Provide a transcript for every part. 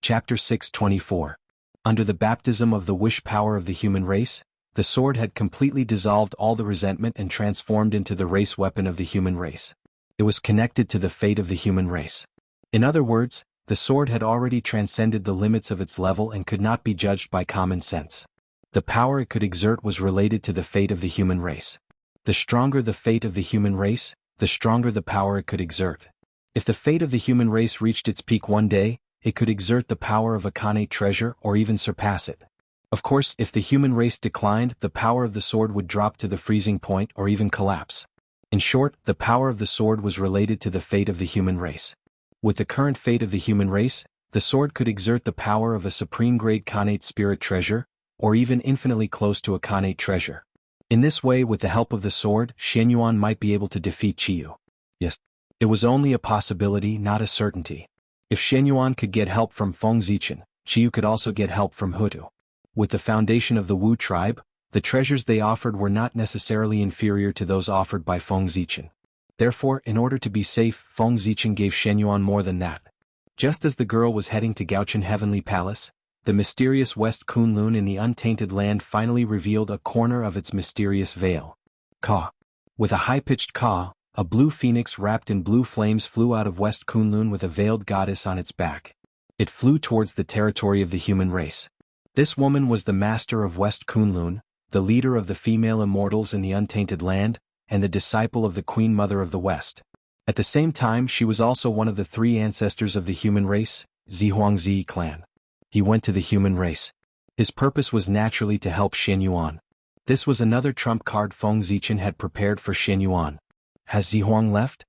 Chapter 624. Under the baptism of the wish power of the human race, the sword had completely dissolved all the resentment and transformed into the race weapon of the human race. It was connected to the fate of the human race. In other words, the sword had already transcended the limits of its level and could not be judged by common sense. The power it could exert was related to the fate of the human race. The stronger the fate of the human race, the stronger the power it could exert. If the fate of the human race reached its peak one day, it could exert the power of a Khanate treasure or even surpass it. Of course, if the human race declined, the power of the sword would drop to the freezing point or even collapse. In short, the power of the sword was related to the fate of the human race. With the current fate of the human race, the sword could exert the power of a supreme-grade Khanate spirit treasure, or even infinitely close to a Khanate treasure. In this way, with the help of the sword, Shenyuan might be able to defeat Qiyu. Yes. It was only a possibility, not a certainty. If Shenyuan could get help from Feng Zichen, Qiyu could also get help from Hutu. With the foundation of the Wu tribe, the treasures they offered were not necessarily inferior to those offered by Feng Zichen. Therefore, in order to be safe, Feng Zichen gave Shenyuan more than that. Just as the girl was heading to Gaochen Heavenly Palace, the mysterious West Kunlun in the untainted land finally revealed a corner of its mysterious veil. Caw. With a high-pitched caw, a blue phoenix wrapped in blue flames flew out of West Kunlun with a veiled goddess on its back. It flew towards the territory of the human race. This woman was the master of West Kunlun, the leader of the female immortals in the untainted land, and the disciple of the Queen Mother of the West. At the same time, she was also one of the three ancestors of the human race, Zihuangzi clan. He went to the human race. His purpose was naturally to help Shenyuan. This was another trump card Feng Zichen had prepared for Shenyuan. Has Zihuang left?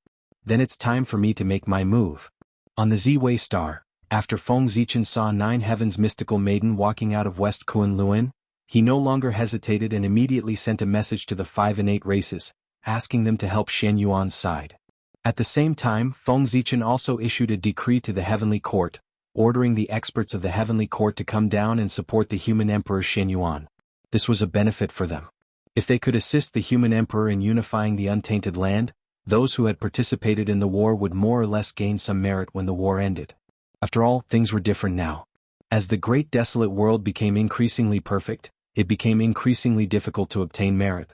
Then it's time for me to make my move. On the Z-Way star, after Feng Zichen saw Nine Heaven's mystical maiden walking out of West Kunlun, he no longer hesitated and immediately sent a message to the 5 innate races, asking them to help Shenyuan's side. At the same time, Feng Zichen also issued a decree to the Heavenly Court, ordering the experts of the Heavenly Court to come down and support the human Emperor Shenyuan. This was a benefit for them. If they could assist the human emperor in unifying the untainted land, those who had participated in the war would more or less gain some merit when the war ended. After all, things were different now. As the great desolate world became increasingly perfect, it became increasingly difficult to obtain merit.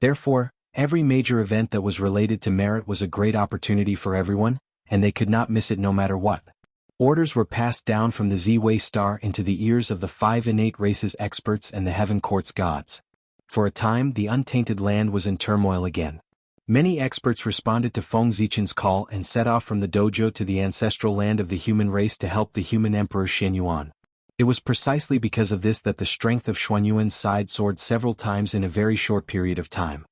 Therefore, every major event that was related to merit was a great opportunity for everyone, and they could not miss it no matter what. Orders were passed down from the Z-Way star into the ears of the 5 innate races experts and the Heaven Court's gods. For a time, the untainted land was in turmoil again. Many experts responded to Feng Zichen's call and set off from the dojo to the ancestral land of the human race to help the human emperor Shenyuan. It was precisely because of this that the strength of Shenyuan's side soared several times in a very short period of time.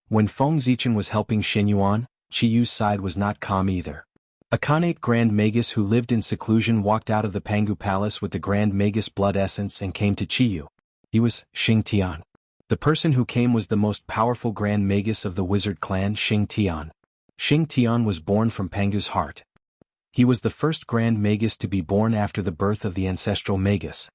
When Feng Zichen was helping Shenyuan, Qiyu's side was not calm either. A Khanate Grand Magus who lived in seclusion walked out of the Pangu Palace with the Grand Magus blood essence and came to Qiyu. He was Xing Tian. The person who came was the most powerful Grand Magus of the wizard clan, Xing Tian. Xing Tian was born from Pangu's heart. He was the first Grand Magus to be born after the birth of the ancestral Magus.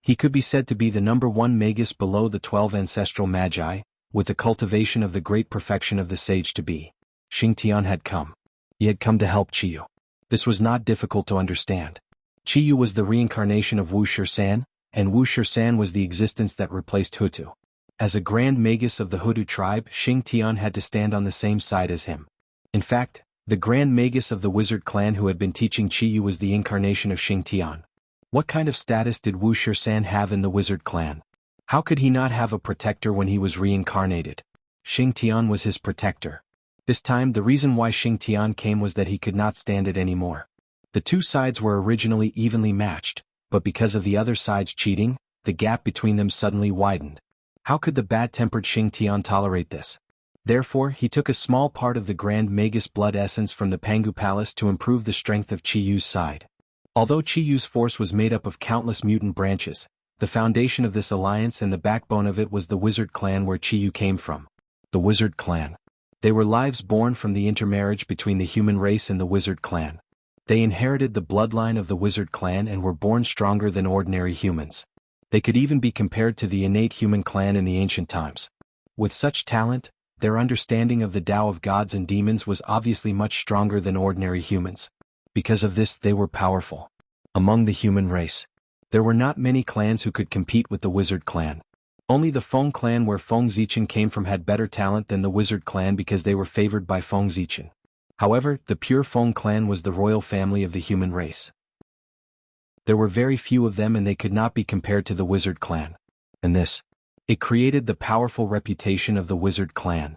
He could be said to be the number 1 Magus below the 12 ancestral Magi, with the cultivation of the great perfection of the sage to be. Xing Tian had come. He had come to help Qiyu. This was not difficult to understand. Qiyu was the reincarnation of Wu Shisan, and Wu Shisan was the existence that replaced Hutu. As a Grand Magus of the Hutu tribe, Xing Tian had to stand on the same side as him. In fact, the Grand Magus of the wizard clan who had been teaching Qiyu was the incarnation of Xing Tian. What kind of status did Wu Shisan have in the wizard clan? How could he not have a protector when he was reincarnated? Xing Tian was his protector. This time, the reason why Xing Tian came was that he could not stand it anymore. The two sides were originally evenly matched, but because of the other side's cheating, the gap between them suddenly widened. How could the bad-tempered Xing Tian tolerate this? Therefore, he took a small part of the Grand Magus blood essence from the Pangu Palace to improve the strength of Qiyu's side. Although Qiyu's force was made up of countless mutant branches, the foundation of this alliance and the backbone of it was the wizard clan where Qiyu came from. The wizard clan. They were lives born from the intermarriage between the human race and the wizard clan. They inherited the bloodline of the wizard clan and were born stronger than ordinary humans. They could even be compared to the innate human clan in the ancient times. With such talent, their understanding of the Tao of gods and demons was obviously much stronger than ordinary humans. Because of this, they were powerful. Among the human race, there were not many clans who could compete with the wizard clan. Only the Feng clan where Feng Zichen came from had better talent than the wizard clan because they were favored by Feng Zichen. However, the pure Feng clan was the royal family of the human race. There were very few of them and they could not be compared to the wizard clan. And it created the powerful reputation of the wizard clan.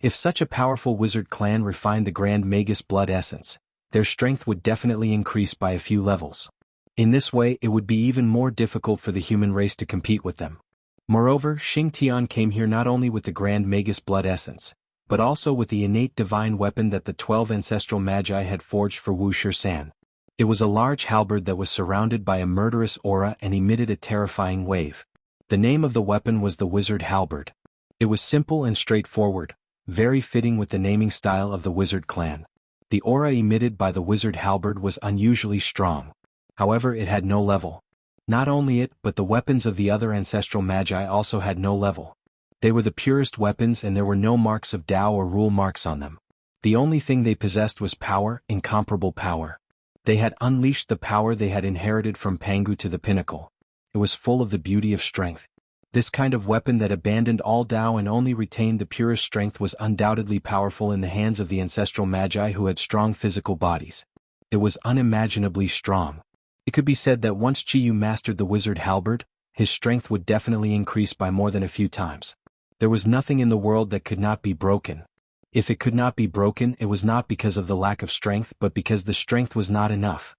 If such a powerful wizard clan refined the Grand Magus blood essence, their strength would definitely increase by a few levels. In this way it would be even more difficult for the human race to compete with them. Moreover, Xing Tian came here not only with the Grand Magus blood essence, but also with the innate divine weapon that the 12 ancestral magi had forged for Wuxia. It was a large halberd that was surrounded by a murderous aura and emitted a terrifying wave. The name of the weapon was the Wizard Halberd. It was simple and straightforward, very fitting with the naming style of the wizard clan. The aura emitted by the Wizard Halberd was unusually strong. However, it had no level. Not only it, but the weapons of the other ancestral magi also had no level. They were the purest weapons and there were no marks of Tao or rule marks on them. The only thing they possessed was power, incomparable power. They had unleashed the power they had inherited from Pangu to the pinnacle. It was full of the beauty of strength. This kind of weapon that abandoned all Tao and only retained the purest strength was undoubtedly powerful in the hands of the ancestral magi who had strong physical bodies. It was unimaginably strong. It could be said that once Qiyu mastered the wizard halberd, his strength would definitely increase by more than a few times. There was nothing in the world that could not be broken. If it could not be broken, it was not because of the lack of strength but because the strength was not enough.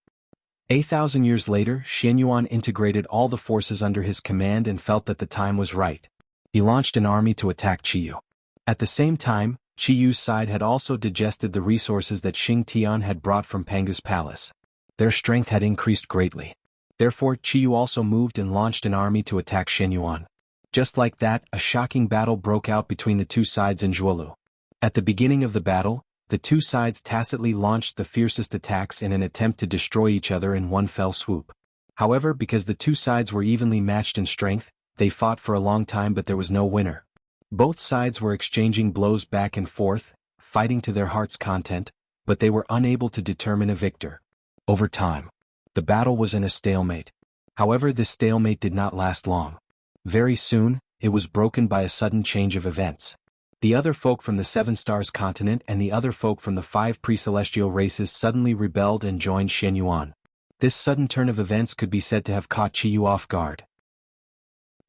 8,000 years later, Xianyuan integrated all the forces under his command and felt that the time was right. He launched an army to attack Qiyu. At the same time, Qiyu's side had also digested the resources that Xing Tian had brought from Pangu's palace. Their strength had increased greatly. Therefore, Qiyu also moved and launched an army to attack Xianyuan. Just like that, a shocking battle broke out between the two sides in Zhuolu. At the beginning of the battle, the two sides tacitly launched the fiercest attacks in an attempt to destroy each other in one fell swoop. However, because the two sides were evenly matched in strength, they fought for a long time but there was no winner. Both sides were exchanging blows back and forth, fighting to their heart's content, but they were unable to determine a victor. Over time, the battle was in a stalemate. However, this stalemate did not last long. Very soon, it was broken by a sudden change of events. The other folk from the Seven Stars continent and the other folk from the 5 pre-celestial races suddenly rebelled and joined Xianyuan. This sudden turn of events could be said to have caught Qiyu off guard.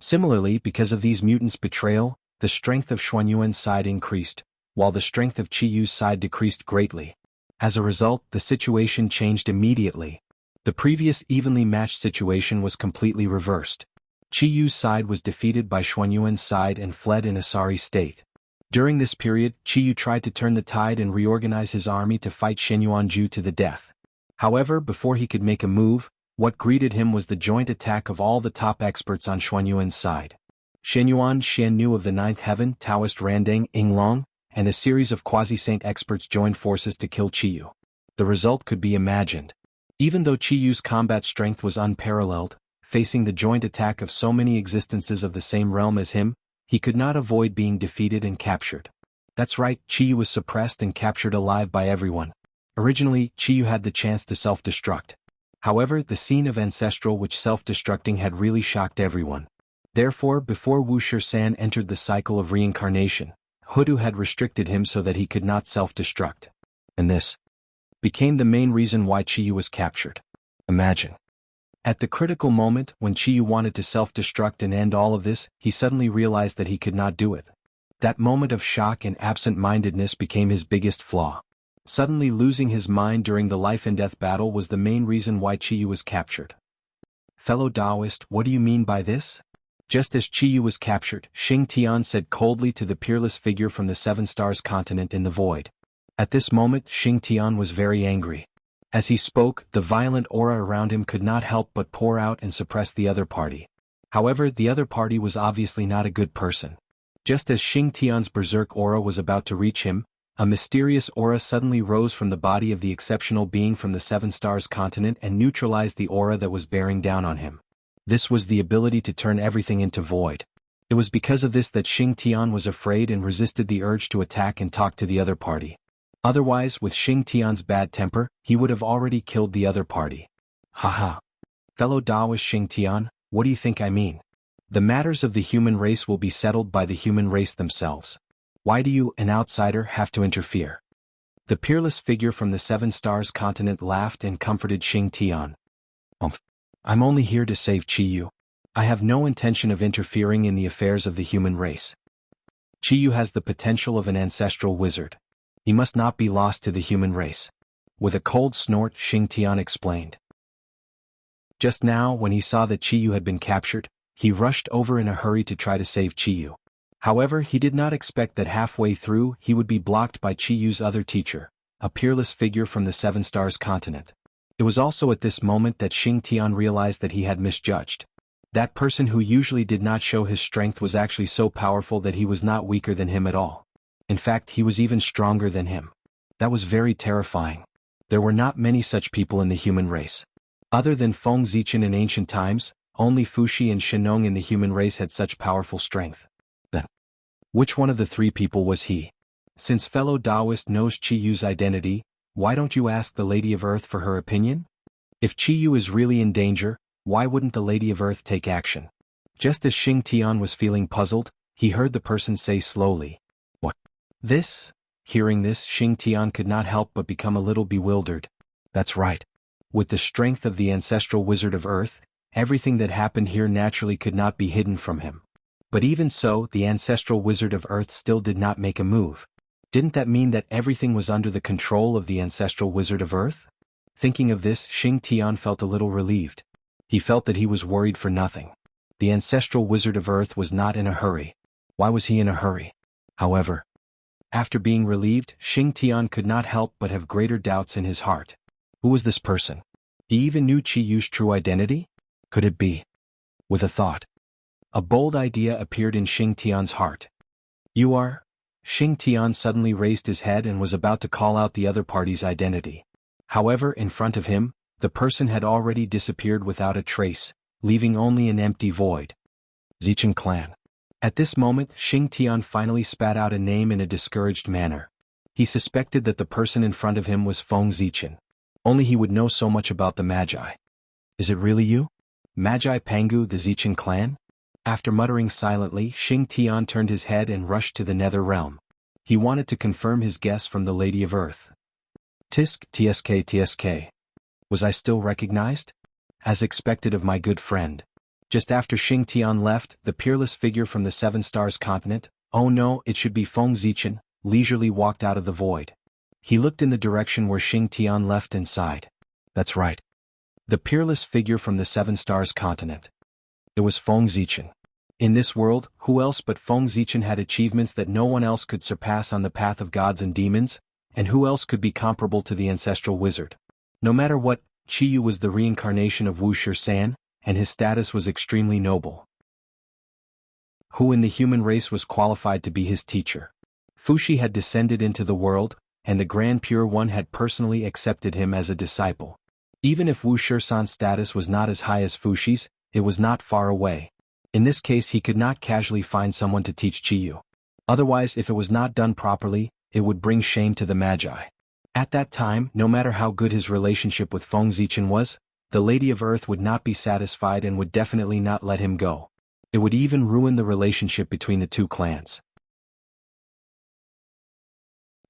Similarly, because of these mutants' betrayal, the strength of Xuanyuan's side increased, while the strength of Qiyu's side decreased greatly. As a result, the situation changed immediately. The previous evenly matched situation was completely reversed. Qiyu's side was defeated by Xuanyuan's side and fled in a sorry state. During this period, Qiyu tried to turn the tide and reorganize his army to fight Xianyuanju to the death. However, before he could make a move, what greeted him was the joint attack of all the top experts on Xuanyuan's side. Xianyuan Xiannu of the Ninth Heaven, Taoist Randang Yinglong, and a series of quasi-saint experts joined forces to kill Qiyu. The result could be imagined. Even though Qiyu's combat strength was unparalleled, facing the joint attack of so many existences of the same realm as him, he could not avoid being defeated and captured. That's right, Qiyu was suppressed and captured alive by everyone. Originally, Qiyu had the chance to self-destruct. However, the scene of ancestral which self-destructing had really shocked everyone. Therefore, before Wuxia entered the cycle of reincarnation, Hudu had restricted him so that he could not self-destruct. And this became the main reason why Qiyu was captured. Imagine. At the critical moment, when Qiyu wanted to self-destruct and end all of this, he suddenly realized that he could not do it. That moment of shock and absent-mindedness became his biggest flaw. Suddenly losing his mind during the life-and-death battle was the main reason why Qiyu was captured. Fellow Taoist, what do you mean by this? Just as Qiyu was captured, Xing Tian said coldly to the peerless figure from the Seven Stars continent in the void. At this moment, Xing Tian was very angry. As he spoke, the violent aura around him could not help but pour out and suppress the other party. However, the other party was obviously not a good person. Just as Xing Tian's berserk aura was about to reach him, a mysterious aura suddenly rose from the body of the exceptional being from the Seven Stars continent and neutralized the aura that was bearing down on him. This was the ability to turn everything into void. It was because of this that Xing Tian was afraid and resisted the urge to attack and talk to the other party. Otherwise, with Xing Tian's bad temper, he would have already killed the other party. Haha. Fellow Daoist Xingtian, what do you think I mean? The matters of the human race will be settled by the human race themselves. Why do you, an outsider, have to interfere? The peerless figure from the Seven Stars continent laughed and comforted Xingtian. I'm only here to save Qiyu. I have no intention of interfering in the affairs of the human race. Qiyu has the potential of an ancestral wizard. He must not be lost to the human race. With a cold snort, Xingtian explained. Just now, when he saw that Qiyu had been captured, he rushed over in a hurry to try to save Qiyu. However, he did not expect that halfway through he would be blocked by Qiyu's other teacher, a peerless figure from the Seven Stars continent. It was also at this moment that Xingtian realized that he had misjudged. That person who usually did not show his strength was actually so powerful that he was not weaker than him at all. In fact, he was even stronger than him. That was very terrifying. There were not many such people in the human race. Other than Feng Zichen in ancient times, only Fuxi and Shenong in the human race had such powerful strength. Then, which one of the three people was he? Since fellow Taoist knows Qiyu's identity, why don't you ask the Lady of Earth for her opinion? If Qiyu is really in danger, why wouldn't the Lady of Earth take action? Just as Xingtian was feeling puzzled, he heard the person say slowly, "What? This?" Hearing this, Xingtian could not help but become a little bewildered. That's right. With the strength of the ancestral wizard of Earth, everything that happened here naturally could not be hidden from him. But even so, the ancestral wizard of Earth still did not make a move. Didn't that mean that everything was under the control of the ancestral wizard of Earth? Thinking of this, Xingtian felt a little relieved. He felt that he was worried for nothing. The ancestral wizard of Earth was not in a hurry. Why was he in a hurry? However, after being relieved, Xingtian could not help but have greater doubts in his heart. Who was this person? He even knew Qiyu's true identity? Could it be? With a thought, a bold idea appeared in Xingtian's heart. You are? Xingtian suddenly raised his head and was about to call out the other party's identity. However, in front of him, the person had already disappeared without a trace, leaving only an empty void. Zichen clan. At this moment, Xingtian finally spat out a name in a discouraged manner. He suspected that the person in front of him was Feng Zichen. Only he would know so much about the Magi. Is it really you? Magi Pangu, the Zichen clan? After muttering silently, Xingtian turned his head and rushed to the Nether Realm. He wanted to confirm his guess from the Lady of Earth. Tsk. Was I still recognized? As expected of my good friend. Just after Xingtian left, the peerless figure from the Seven Stars continent, oh no, it should be Feng Zichen, leisurely walked out of the void. He looked in the direction where Xingtian left and sighed. That's right. The peerless figure from the Seven Stars continent. It was Feng Zichen. In this world, who else but Feng Zichen had achievements that no one else could surpass on the path of gods and demons, and who else could be comparable to the ancestral wizard? No matter what, Qiyu was the reincarnation of Wuxia, and his status was extremely noble. Who in the human race was qualified to be his teacher? Fuxi had descended into the world, and the Grand Pure One had personally accepted him as a disciple. Even if Wuxia-san's status was not as high as Fuxi's, it was not far away. In this case, he could not casually find someone to teach Qiyu. Otherwise, if it was not done properly, it would bring shame to the Magi. At that time, no matter how good his relationship with Feng Zichen was, the Lady of Earth would not be satisfied and would definitely not let him go. It would even ruin the relationship between the two clans.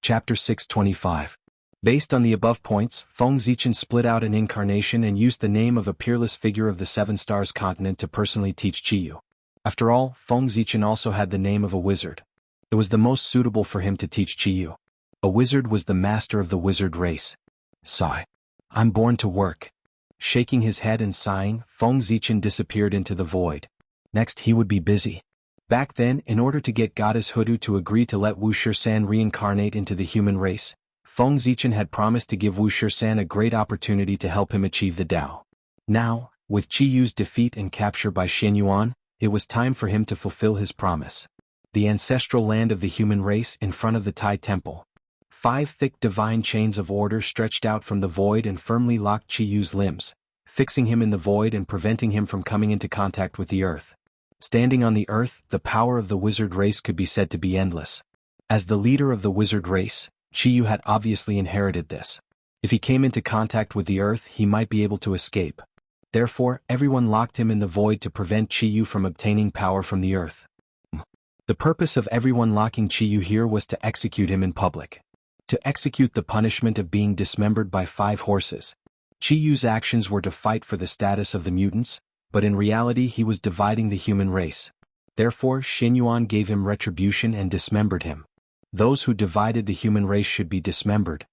Chapter 625. Based on the above points, Feng Zichen split out an incarnation and used the name of a peerless figure of the Seven Stars continent to personally teach Qiyu. After all, Feng Zichen also had the name of a wizard. It was the most suitable for him to teach Qiyu. A wizard was the master of the wizard race. Sigh. I'm born to work. Shaking his head and sighing, Feng Zichen disappeared into the void. Next he would be busy. Back then, in order to get Goddess Hudu to agree to let Wuxia reincarnate into the human race, Feng Zichen had promised to give Wuxia a great opportunity to help him achieve the Tao. Now, with Qiyu's defeat and capture by Xianyuan, it was time for him to fulfill his promise. The ancestral land of the human race in front of the Tai Temple. 5 thick divine chains of order stretched out from the void and firmly locked Qiyu's limbs, fixing him in the void and preventing him from coming into contact with the earth. Standing on the earth, the power of the wizard race could be said to be endless. As the leader of the wizard race, Qiyu had obviously inherited this. If he came into contact with the earth, he might be able to escape. Therefore, everyone locked him in the void to prevent Qiyu from obtaining power from the earth. The purpose of everyone locking Qiyu here was to execute him in public. To execute the punishment of being dismembered by 5 horses. Qiyu's actions were to fight for the status of the mutants, but in reality he was dividing the human race. Therefore, Xianyuan gave him retribution and dismembered him. Those who divided the human race should be dismembered.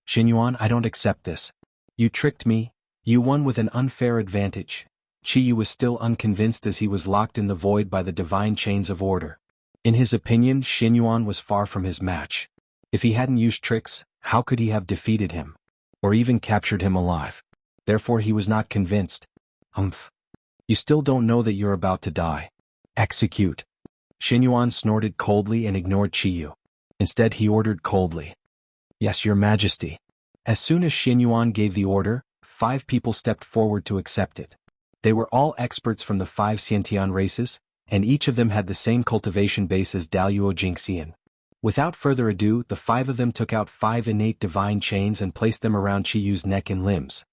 Xianyuan, I don't accept this. You tricked me. You won with an unfair advantage. Qiyu was still unconvinced as he was locked in the void by the divine chains of order. In his opinion, Xianyuan was far from his match. If he hadn't used tricks, how could he have defeated him? Or even captured him alive? Therefore he was not convinced. Humph. You still don't know that you're about to die. Execute. Xianyuan snorted coldly and ignored Qiyu. Instead he ordered coldly. Yes, your majesty. As soon as Xianyuan gave the order, 5 people stepped forward to accept it. They were all experts from the 5 Xiantian races, and each of them had the same cultivation base as Daluo Jingxian. Without further ado, the 5 of them took out 5 innate divine chains and placed them around Qiyu's neck and limbs.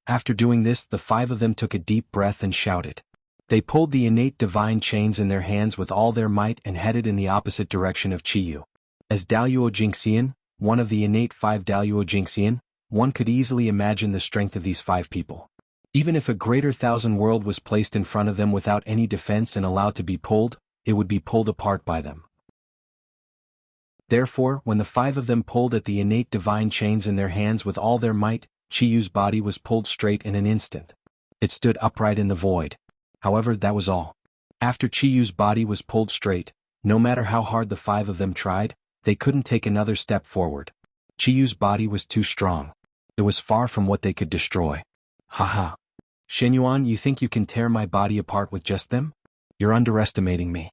After doing this, the 5 of them took a deep breath and shouted. They pulled the innate divine chains in their hands with all their might and headed in the opposite direction of Qiyu. As Daluo Jingxian, one of the innate 5 Daluo Jingxian, one could easily imagine the strength of these 5 people. Even if a greater thousand world was placed in front of them without any defense and allowed to be pulled, it would be pulled apart by them. Therefore, when the 5 of them pulled at the innate divine chains in their hands with all their might, Qiyu's body was pulled straight in an instant. It stood upright in the void. However, that was all. After Qiyu's body was pulled straight, no matter how hard the 5 of them tried, they couldn't take another step forward. Qiyu's body was too strong. It was far from what they could destroy. Haha. Xianyuan, you think you can tear my body apart with just them? You're underestimating me.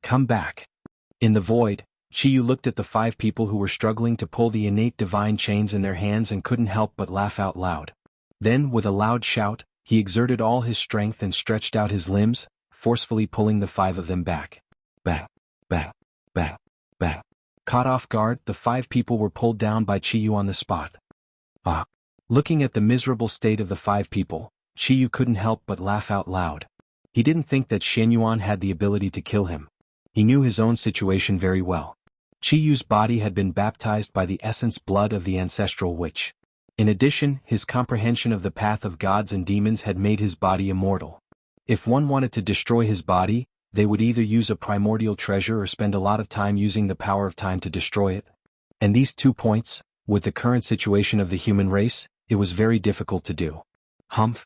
Come back. In the void, Qiyu looked at the 5 people who were struggling to pull the innate divine chains in their hands and couldn't help but laugh out loud. Then, with a loud shout, he exerted all his strength and stretched out his limbs, forcefully pulling the 5 of them back. Bang, bang, bang, bang. Caught off guard, the 5 people were pulled down by Qiyu on the spot. Looking at the miserable state of the 5 people, Qiyu couldn't help but laugh out loud. He didn't think that Xianyuan had the ability to kill him. He knew his own situation very well. Qiyu's body had been baptized by the essence blood of the ancestral witch. In addition, his comprehension of the path of gods and demons had made his body immortal. If one wanted to destroy his body, they would either use a primordial treasure or spend a lot of time using the power of time to destroy it. And these 2 points, with the current situation of the human race, it was very difficult to do. Humph.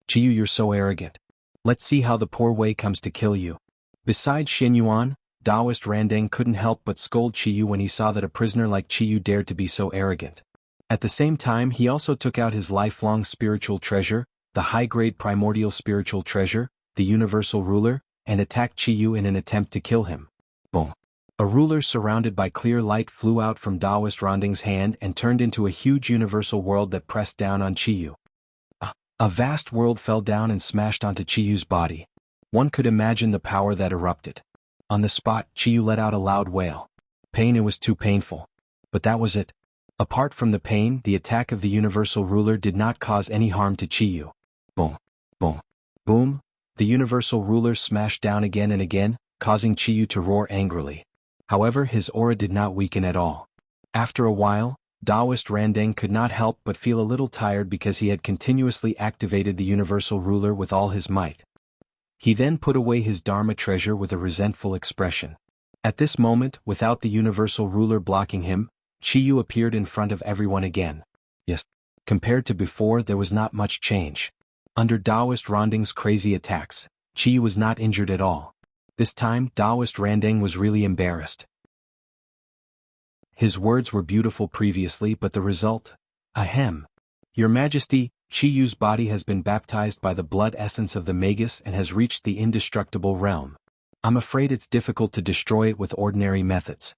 Qiyu, you're so arrogant. Let's see how the poor Wei comes to kill you. Besides Xianyuan, Taoist Randeng couldn't help but scold Qiyu when he saw that a prisoner like Qiyu dared to be so arrogant. At the same time, he also took out his lifelong spiritual treasure, the high-grade primordial spiritual treasure, the universal ruler, and attacked Qiyu in an attempt to kill him. Boom. A ruler surrounded by clear light flew out from Taoist Randeng's hand and turned into a huge universal world that pressed down on Qiyu. A vast world fell down and smashed onto Qiyu's body. One could imagine the power that erupted. On the spot, Qiyu let out a loud wail. Pain, it was too painful. But that was it. Apart from the pain, the attack of the universal ruler did not cause any harm to Qiyu. Boom. Boom. Boom. The universal ruler smashed down again and again, causing Qiyu to roar angrily. However, his aura did not weaken at all. After a while, Taoist Randeng could not help but feel a little tired because he had continuously activated the universal ruler with all his might. He then put away his Dharma treasure with a resentful expression. At this moment, without the universal ruler blocking him, Qiyu appeared in front of everyone again. Yes. Compared to before, there was not much change. Under Taoist Randeng's crazy attacks, Qiyu was not injured at all. This time, Taoist Randeng was really embarrassed. His words were beautiful previously, but the result? Ahem. Your Majesty, Qiyu's body has been baptized by the blood essence of the Magus and has reached the indestructible realm. I'm afraid it's difficult to destroy it with ordinary methods.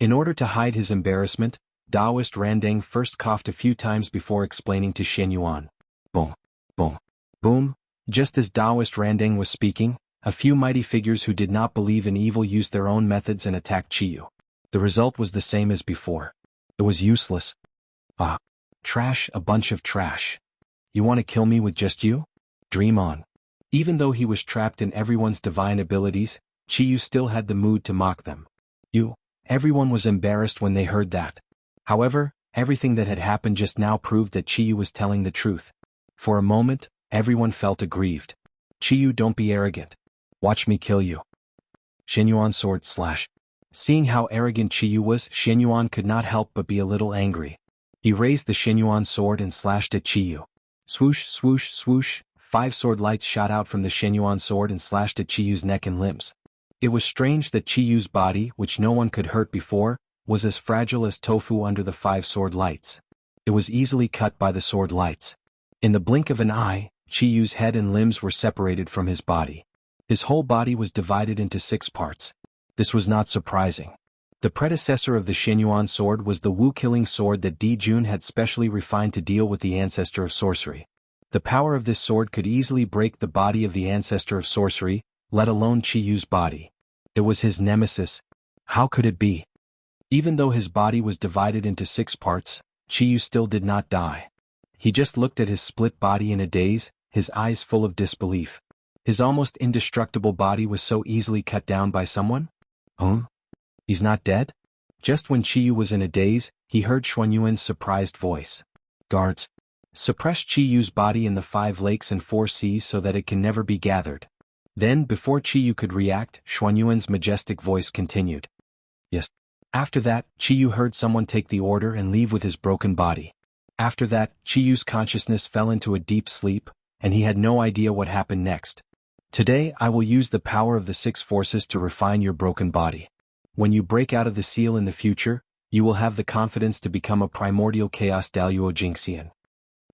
In order to hide his embarrassment, Taoist Randeng first coughed a few times before explaining to Xianyuan. Boom. Boom. Boom. Just as Taoist Randeng was speaking, a few mighty figures who did not believe in evil used their own methods and attacked Qiyu. The result was the same as before. It was useless. Trash, a bunch of trash. You want to kill me with just you? Dream on. Even though he was trapped in everyone's divine abilities, Chiyu still had the mood to mock them. Everyone was embarrassed when they heard that. However, everything that had happened just now proved that Chiyu was telling the truth. For a moment, everyone felt aggrieved. Chiyu, don't be arrogant. Watch me kill you. Shenyuan sword slash. Seeing how arrogant Chiyu was, Shenyuan could not help but be a little angry. He raised the Shenyuan sword and slashed at Chiyu. Swoosh, swoosh, swoosh, 5 sword lights shot out from the Shenyuan sword and slashed at Chiyu's neck and limbs. It was strange that Chiyu's body, which no one could hurt before, was as fragile as tofu under the 5 sword lights. It was easily cut by the sword lights. In the blink of an eye, Chiyu's head and limbs were separated from his body. His whole body was divided into 6 parts. This was not surprising. The predecessor of the Shenyuan sword was the Wu-killing sword that Di Jun had specially refined to deal with the ancestor of sorcery. The power of this sword could easily break the body of the ancestor of sorcery, let alone Chiyu's body. It was his nemesis. How could it be? Even though his body was divided into 6 parts, Chiyu still did not die. He just looked at his split body in a daze, his eyes full of disbelief. His almost indestructible body was so easily cut down by someone? He's not dead? Just when Chiyu was in a daze, he heard Xuanyuan's surprised voice. Guards, suppress Chiyu's body in the 5 lakes and 4 seas so that it can never be gathered. Then, before Chiyu could react, Xuanyuan's majestic voice continued. Yes. After that, Chiyu heard someone take the order and leave with his broken body. After that, Chiyu's consciousness fell into a deep sleep, and he had no idea what happened next. Today I will use the power of the 6 forces to refine your broken body. When you break out of the seal in the future, you will have the confidence to become a primordial chaos Daluo Jingxian.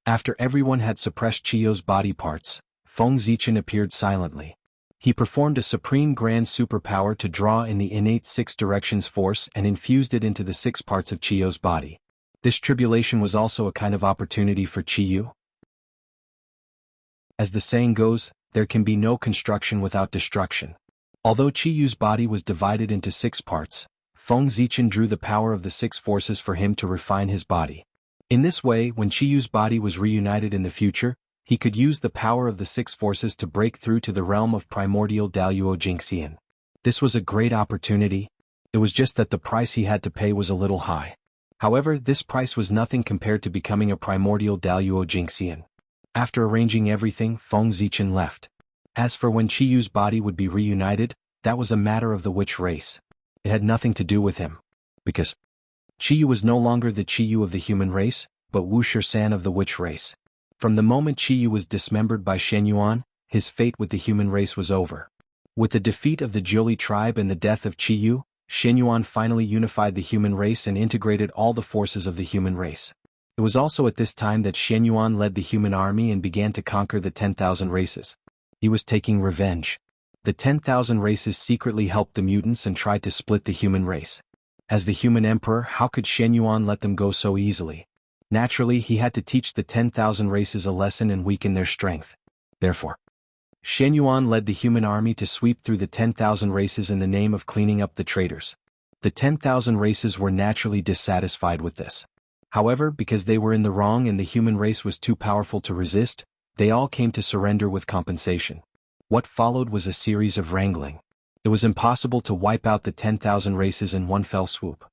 After everyone had suppressed Chiyu's body parts, Feng Zichen appeared silently. He performed a supreme grand superpower to draw in the innate 6 directions force and infused it into the 6 parts of Chiyu's body. This tribulation was also a kind of opportunity for Chiyu. As the saying goes, there can be no construction without destruction. Although Chiyu's body was divided into 6 parts, Feng Zichen drew the power of the 6 forces for him to refine his body. In this way, when Chiyu's body was reunited in the future, he could use the power of the 6 forces to break through to the realm of primordial Daluo Jingxian. This was a great opportunity. It was just that the price he had to pay was a little high. However, this price was nothing compared to becoming a primordial Daluo Jingxian. After arranging everything, Feng Zichen left. As for when Chiyu's body would be reunited, that was a matter of the witch race. It had nothing to do with him. Because Chiyu was no longer the Chiyu of the human race, but Wuxia of the witch race. From the moment Chiyu was dismembered by Shenyuan, his fate with the human race was over. With the defeat of the Jiuli tribe and the death of Chiyu, Shenyuan finally unified the human race and integrated all the forces of the human race. It was also at this time that Shenyuan led the human army and began to conquer the 10,000 races. He was taking revenge. The 10,000 races secretly helped the mutants and tried to split the human race. As the human emperor, how could Shenyuan let them go so easily? Naturally, he had to teach the 10,000 races a lesson and weaken their strength. Therefore, Shenyuan led the human army to sweep through the 10,000 races in the name of cleaning up the traitors. The 10,000 races were naturally dissatisfied with this. However, because they were in the wrong and the human race was too powerful to resist, they all came to surrender with compensation. What followed was a series of wrangling. It was impossible to wipe out the 10,000 races in one fell swoop.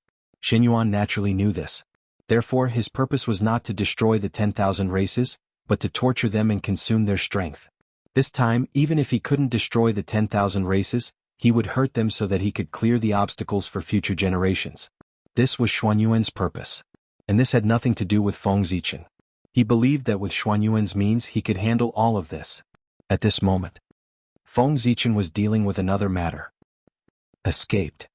Shenyuan naturally knew this. Therefore, his purpose was not to destroy the 10,000 races, but to torture them and consume their strength. This time, even if he couldn't destroy the 10,000 races, he would hurt them so that he could clear the obstacles for future generations. This was Xuanyuan's purpose. And this had nothing to do with Feng Zichen. He believed that with Xuanyuan's means he could handle all of this. At this moment, Feng Zichen was dealing with another matter. Escaped.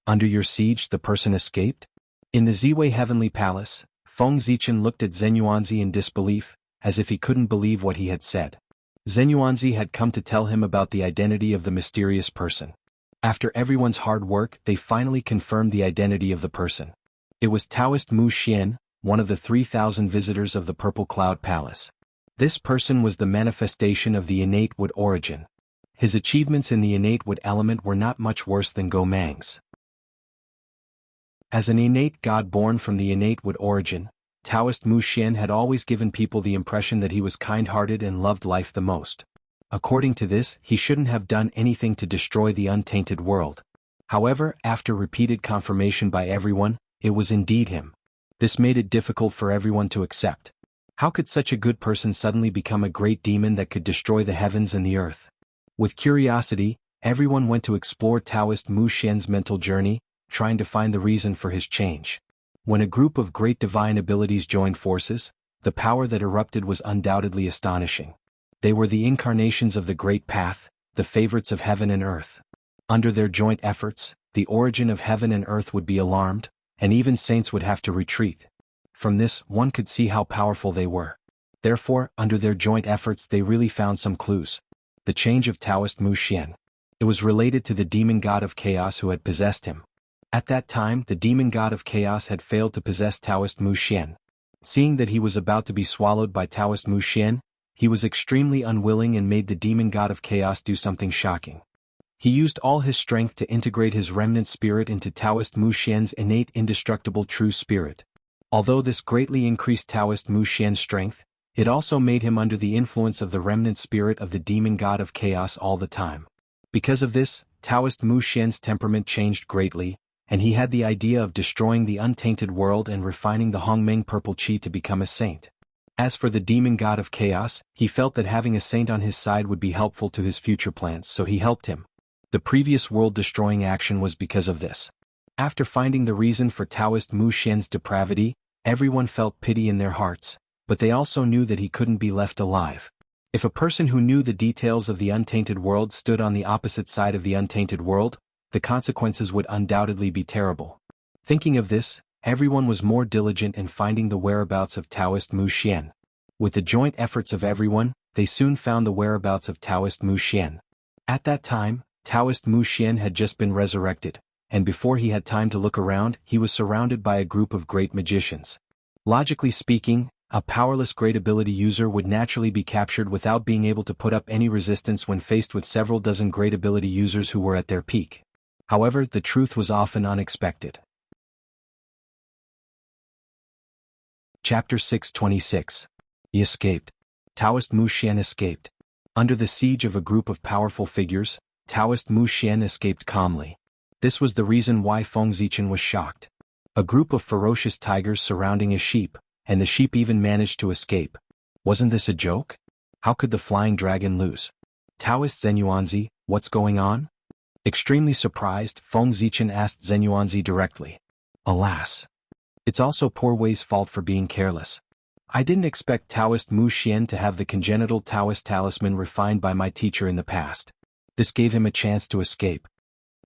Under your siege, the person escaped? In the Ziwei Heavenly Palace, Feng Zichen looked at Zenyuanzi in disbelief, as if he couldn't believe what he had said. Zenyuanzi had come to tell him about the identity of the mysterious person. After everyone's hard work, they finally confirmed the identity of the person. It was Taoist Mu Xian, one of the 3,000 visitors of the Purple Cloud Palace. This person was the manifestation of the innate wood origin. His achievements in the innate wood element were not much worse than Go Mang's. As an innate god born from the innate wood origin, Taoist Mu Xian had always given people the impression that he was kind-hearted and loved life the most. According to this, he shouldn't have done anything to destroy the untainted world. However, after repeated confirmation by everyone, it was indeed him. This made it difficult for everyone to accept. How could such a good person suddenly become a great demon that could destroy the heavens and the earth? With curiosity, everyone went to explore Taoist Mu Xian's mental journey, trying to find the reason for his change. When a group of great divine abilities joined forces, the power that erupted was undoubtedly astonishing. They were the incarnations of the Great Path, the favorites of heaven and earth. Under their joint efforts, the origin of heaven and earth would be alarmed, and even saints would have to retreat. From this, one could see how powerful they were. Therefore, under their joint efforts they really found some clues. The change of Taoist Mu Xian. It was related to the demon god of chaos who had possessed him. At that time, the demon god of chaos had failed to possess Taoist Mu Xian. Seeing that he was about to be swallowed by Taoist Mu Xian, he was extremely unwilling and made the demon god of chaos do something shocking. He used all his strength to integrate his remnant spirit into Taoist Mu Xian's innate indestructible true spirit. Although this greatly increased Taoist Mu Xian's strength, it also made him under the influence of the remnant spirit of the demon god of chaos all the time. Because of this, Taoist Mu Xian's temperament changed greatly, and he had the idea of destroying the untainted world and refining the Hongmeng purple qi to become a saint. As for the demon god of chaos, he felt that having a saint on his side would be helpful to his future plans, so he helped him. The previous world-destroying action was because of this. After finding the reason for Taoist Mu Xian's depravity, everyone felt pity in their hearts, but they also knew that he couldn't be left alive. If a person who knew the details of the untainted world stood on the opposite side of the untainted world, the consequences would undoubtedly be terrible. Thinking of this, everyone was more diligent in finding the whereabouts of Taoist Mu Xian. With the joint efforts of everyone, they soon found the whereabouts of Taoist Mu Xian. At that time, Taoist Mu Xian had just been resurrected, and before he had time to look around, he was surrounded by a group of great magicians. Logically speaking, a powerless great ability user would naturally be captured without being able to put up any resistance when faced with several dozen great ability users who were at their peak. However, the truth was often unexpected. Chapter 626. He escaped. Taoist Mu Xian escaped. Under the siege of a group of powerful figures, Taoist Mu Xian escaped calmly. This was the reason why Feng Zichen was shocked. A group of ferocious tigers surrounding a sheep, and the sheep even managed to escape. Wasn't this a joke? How could the flying dragon lose? Taoist Zenyuanzi, what's going on? Extremely surprised, Feng Zichen asked Zenyuanzi directly. Alas. It's also Poor Wei's fault for being careless. I didn't expect Taoist Mu Xian to have the congenital Taoist talisman refined by my teacher in the past. This gave him a chance to escape.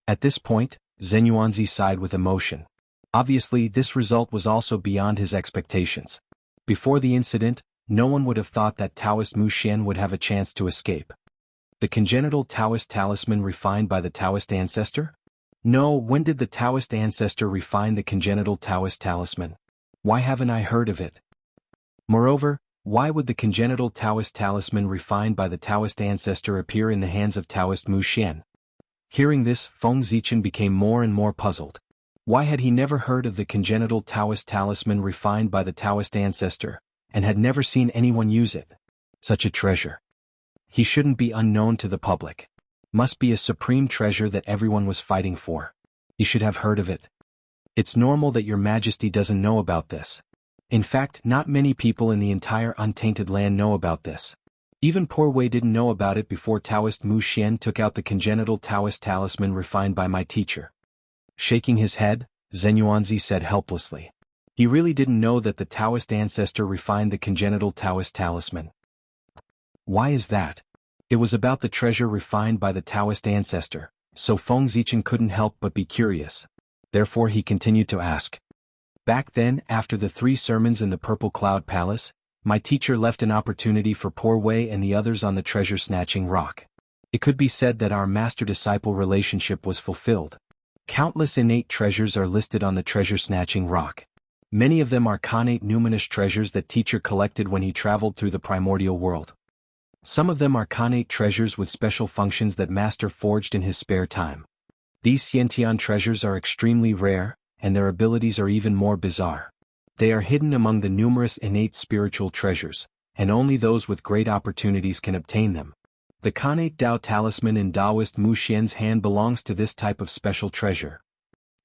At this point, Zenyuanzi sighed with emotion. Obviously, this result was also beyond his expectations. Before the incident, no one would have thought that Taoist Mu Xian would have a chance to escape. The congenital Taoist talisman refined by the Taoist ancestor? No, when did the Taoist ancestor refine the congenital Taoist talisman? Why haven't I heard of it? Moreover, why would the congenital Taoist talisman refined by the Taoist ancestor appear in the hands of Taoist Mu Xian? Hearing this, Feng Zichen became more and more puzzled. Why had he never heard of the congenital Taoist talisman refined by the Taoist ancestor, and had never seen anyone use it? Such a treasure. He shouldn't be unknown to the public. Must be a supreme treasure that everyone was fighting for. You should have heard of it. It's normal that your majesty doesn't know about this. In fact, not many people in the entire untainted land know about this. Even Poor Wei didn't know about it before Taoist Mu Xian took out the congenital Taoist talisman refined by my teacher. Shaking his head, Zenyuanzi said helplessly. He really didn't know that the Taoist ancestor refined the congenital Taoist talisman. Why is that? It was about the treasure refined by the Taoist ancestor, so Feng Zichen couldn't help but be curious. Therefore he continued to ask. Back then, after the 3 sermons in the Purple Cloud Palace, my teacher left an opportunity for Poor Wei and the others on the treasure-snatching rock. It could be said that our master-disciple relationship was fulfilled. Countless innate treasures are listed on the treasure-snatching rock. Many of them are connate numinous treasures that teacher collected when he traveled through the primordial world. Some of them are connate treasures with special functions that master forged in his spare time. These Xiantian treasures are extremely rare, and their abilities are even more bizarre. They are hidden among the numerous innate spiritual treasures, and only those with great opportunities can obtain them. The Khanate Dao talisman in Taoist Mu Xian's hand belongs to this type of special treasure.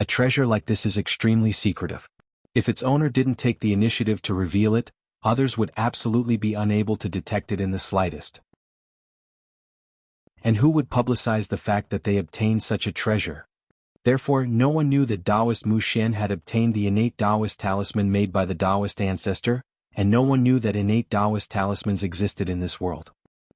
A treasure like this is extremely secretive. If its owner didn't take the initiative to reveal it, others would absolutely be unable to detect it in the slightest. And who would publicize the fact that they obtained such a treasure? Therefore, no one knew that Taoist Mu Xian had obtained the innate Taoist talisman made by the Taoist ancestor, and no one knew that innate Taoist talismans existed in this world.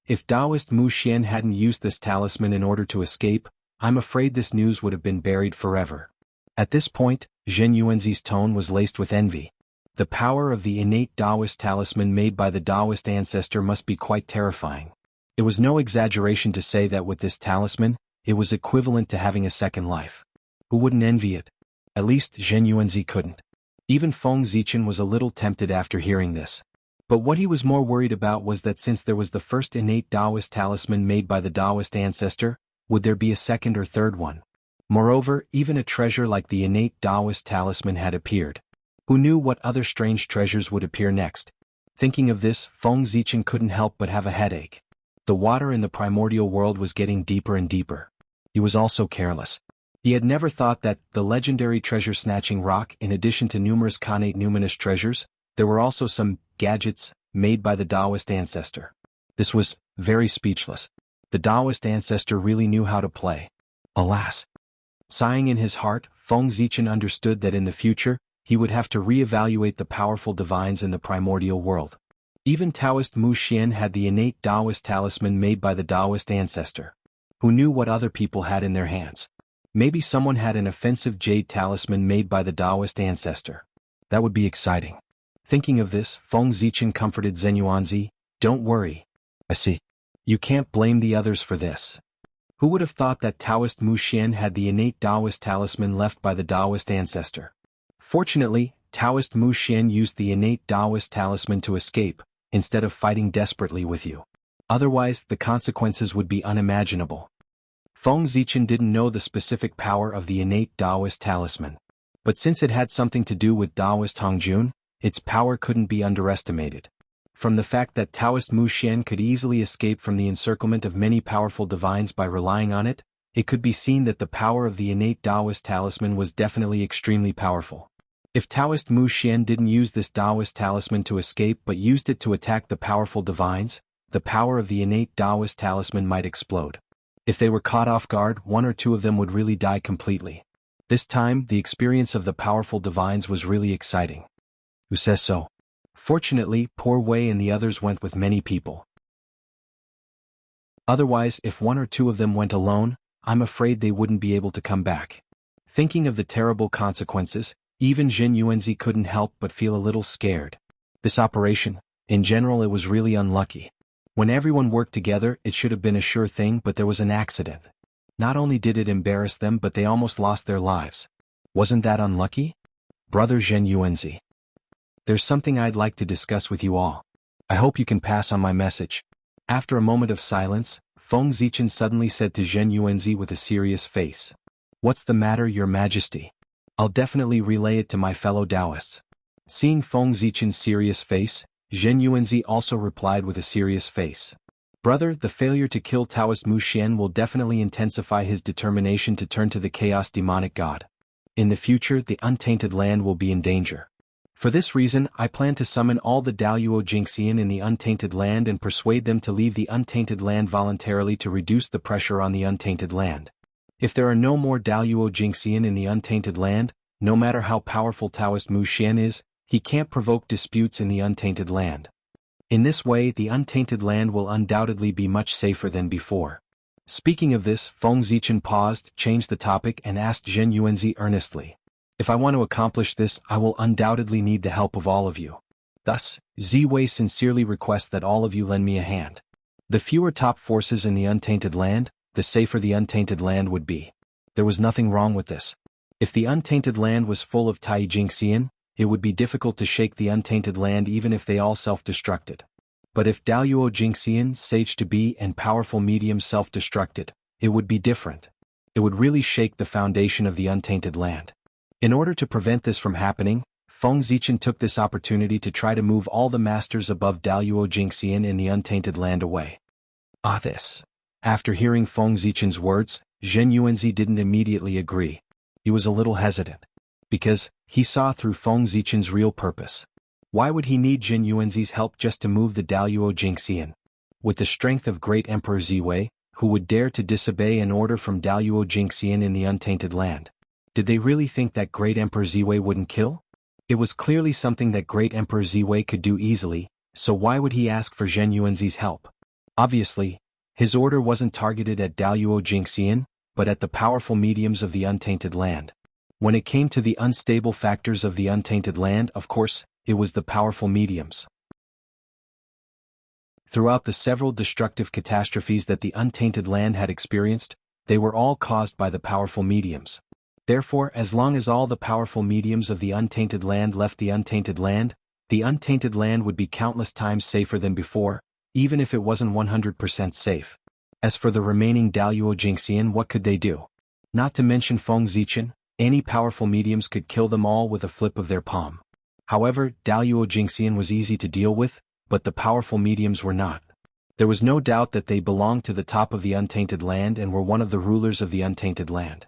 If Taoist Mu Xian hadn't used this talisman in order to escape, I'm afraid this news would have been buried forever. At this point, Zhen Yuanzi's tone was laced with envy. The power of the innate Taoist talisman made by the Taoist ancestor must be quite terrifying. It was no exaggeration to say that with this talisman, it was equivalent to having a second life. Who wouldn't envy it? At least Zhen Yuanzi couldn't. Even Feng Zichen was a little tempted after hearing this. But what he was more worried about was that since there was the first innate Taoist talisman made by the Taoist ancestor, would there be a second or third one? Moreover, even a treasure like the innate Taoist talisman had appeared. Who knew what other strange treasures would appear next? Thinking of this, Feng Zichen couldn't help but have a headache. The water in the primordial world was getting deeper and deeper. He was also careless. He had never thought that the legendary treasure-snatching rock, in addition to numerous Khanate numinous treasures, there were also some gadgets made by the Taoist ancestor. This was very speechless. The Taoist ancestor really knew how to play. Alas! Sighing in his heart, Feng Zichen understood that in the future, he would have to re-evaluate the powerful divines in the primordial world. Even Taoist Mu Xian had the innate Taoist talisman made by the Taoist ancestor. Who knew what other people had in their hands? Maybe someone had an offensive jade talisman made by the Taoist ancestor. That would be exciting. Thinking of this, Feng Zichen comforted Zhen Yuanzi. Don't worry. I see. You can't blame the others for this. Who would have thought that Taoist Mu Xian had the innate Taoist talisman left by the Taoist ancestor? Fortunately, Taoist Mu Xian used the innate Taoist talisman to escape, instead of fighting desperately with you. Otherwise, the consequences would be unimaginable. Feng Zichen didn't know the specific power of the innate Taoist talisman. But since it had something to do with Taoist Hongjun, its power couldn't be underestimated. From the fact that Taoist Mu Xian could easily escape from the encirclement of many powerful divines by relying on it, it could be seen that the power of the innate Taoist talisman was definitely extremely powerful. If Taoist Mu Xian didn't use this Taoist talisman to escape but used it to attack the powerful divines, the power of the innate Taoist talisman might explode. If they were caught off guard, one or two of them would really die completely. This time, the experience of the powerful divines was really exciting. Who says so? Fortunately, poor Wei and the others went with many people. Otherwise, if one or two of them went alone, I'm afraid they wouldn't be able to come back. Thinking of the terrible consequences, even Zhen Yuanzi couldn't help but feel a little scared. This operation, in general, it was really unlucky. When everyone worked together, it should have been a sure thing, but there was an accident. Not only did it embarrass them, but they almost lost their lives. Wasn't that unlucky? Brother Zhen Yuanzi. There's something I'd like to discuss with you all. I hope you can pass on my message. After a moment of silence, Feng Zichen suddenly said to Zhen Yuanzi with a serious face. What's the matter, Your Majesty? I'll definitely relay it to my fellow Taoists. Seeing Feng Zichen's serious face, Zhen Yuanzi also replied with a serious face. Brother, the failure to kill Taoist Mu Xian will definitely intensify his determination to turn to the chaos demonic god. In the future, the untainted land will be in danger. For this reason, I plan to summon all the Daluo Jingxian in the untainted land and persuade them to leave the untainted land voluntarily to reduce the pressure on the untainted land. If there are no more Daluo Jingxian in the untainted land, no matter how powerful Taoist Mu Xian is, he can't provoke disputes in the untainted land. In this way, the untainted land will undoubtedly be much safer than before. Speaking of this, Feng Zichen paused, changed the topic and asked Zhen Yuanzi earnestly. If I want to accomplish this, I will undoubtedly need the help of all of you. Thus, Ziwei sincerely requests that all of you lend me a hand. The fewer top forces in the untainted land, the safer the untainted land would be. There was nothing wrong with this. If the untainted land was full of Tai Jingxian, it would be difficult to shake the untainted land even if they all self-destructed. But if Daluo Jingxian, Sage to be, and powerful medium self-destructed, it would be different. It would really shake the foundation of the untainted land. In order to prevent this from happening, Feng Zichen took this opportunity to try to move all the masters above Daluo Jingxian in the untainted land away. This. After hearing Feng Zichen's words, Zhen Yuanzi didn't immediately agree. He was a little hesitant. Because, he saw through Feng Zichen's real purpose. Why would he need Zhen Yuanzi's help just to move the Daluo Jingxian? With the strength of great Emperor Ziwei, who would dare to disobey an order from Daluo Jingxian in the untainted land? Did they really think that great Emperor Ziwei wouldn't kill? It was clearly something that great Emperor Ziwei could do easily, so why would he ask for Zhen Yuanzi's help? Obviously, his order wasn't targeted at Daluo Jingxian, but at the powerful mediums of the untainted land. When it came to the unstable factors of the untainted land, of course, it was the powerful mediums. Throughout the several destructive catastrophes that the untainted land had experienced, they were all caused by the powerful mediums. Therefore, as long as all the powerful mediums of the untainted land left the untainted land would be countless times safer than before, even if it wasn't 100% safe. As for the remaining Daluo Jingxian, what could they do? Not to mention Feng Zichen, any powerful mediums could kill them all with a flip of their palm. However, Daluo Jingxian was easy to deal with, but the powerful mediums were not. There was no doubt that they belonged to the top of the untainted land and were one of the rulers of the untainted land.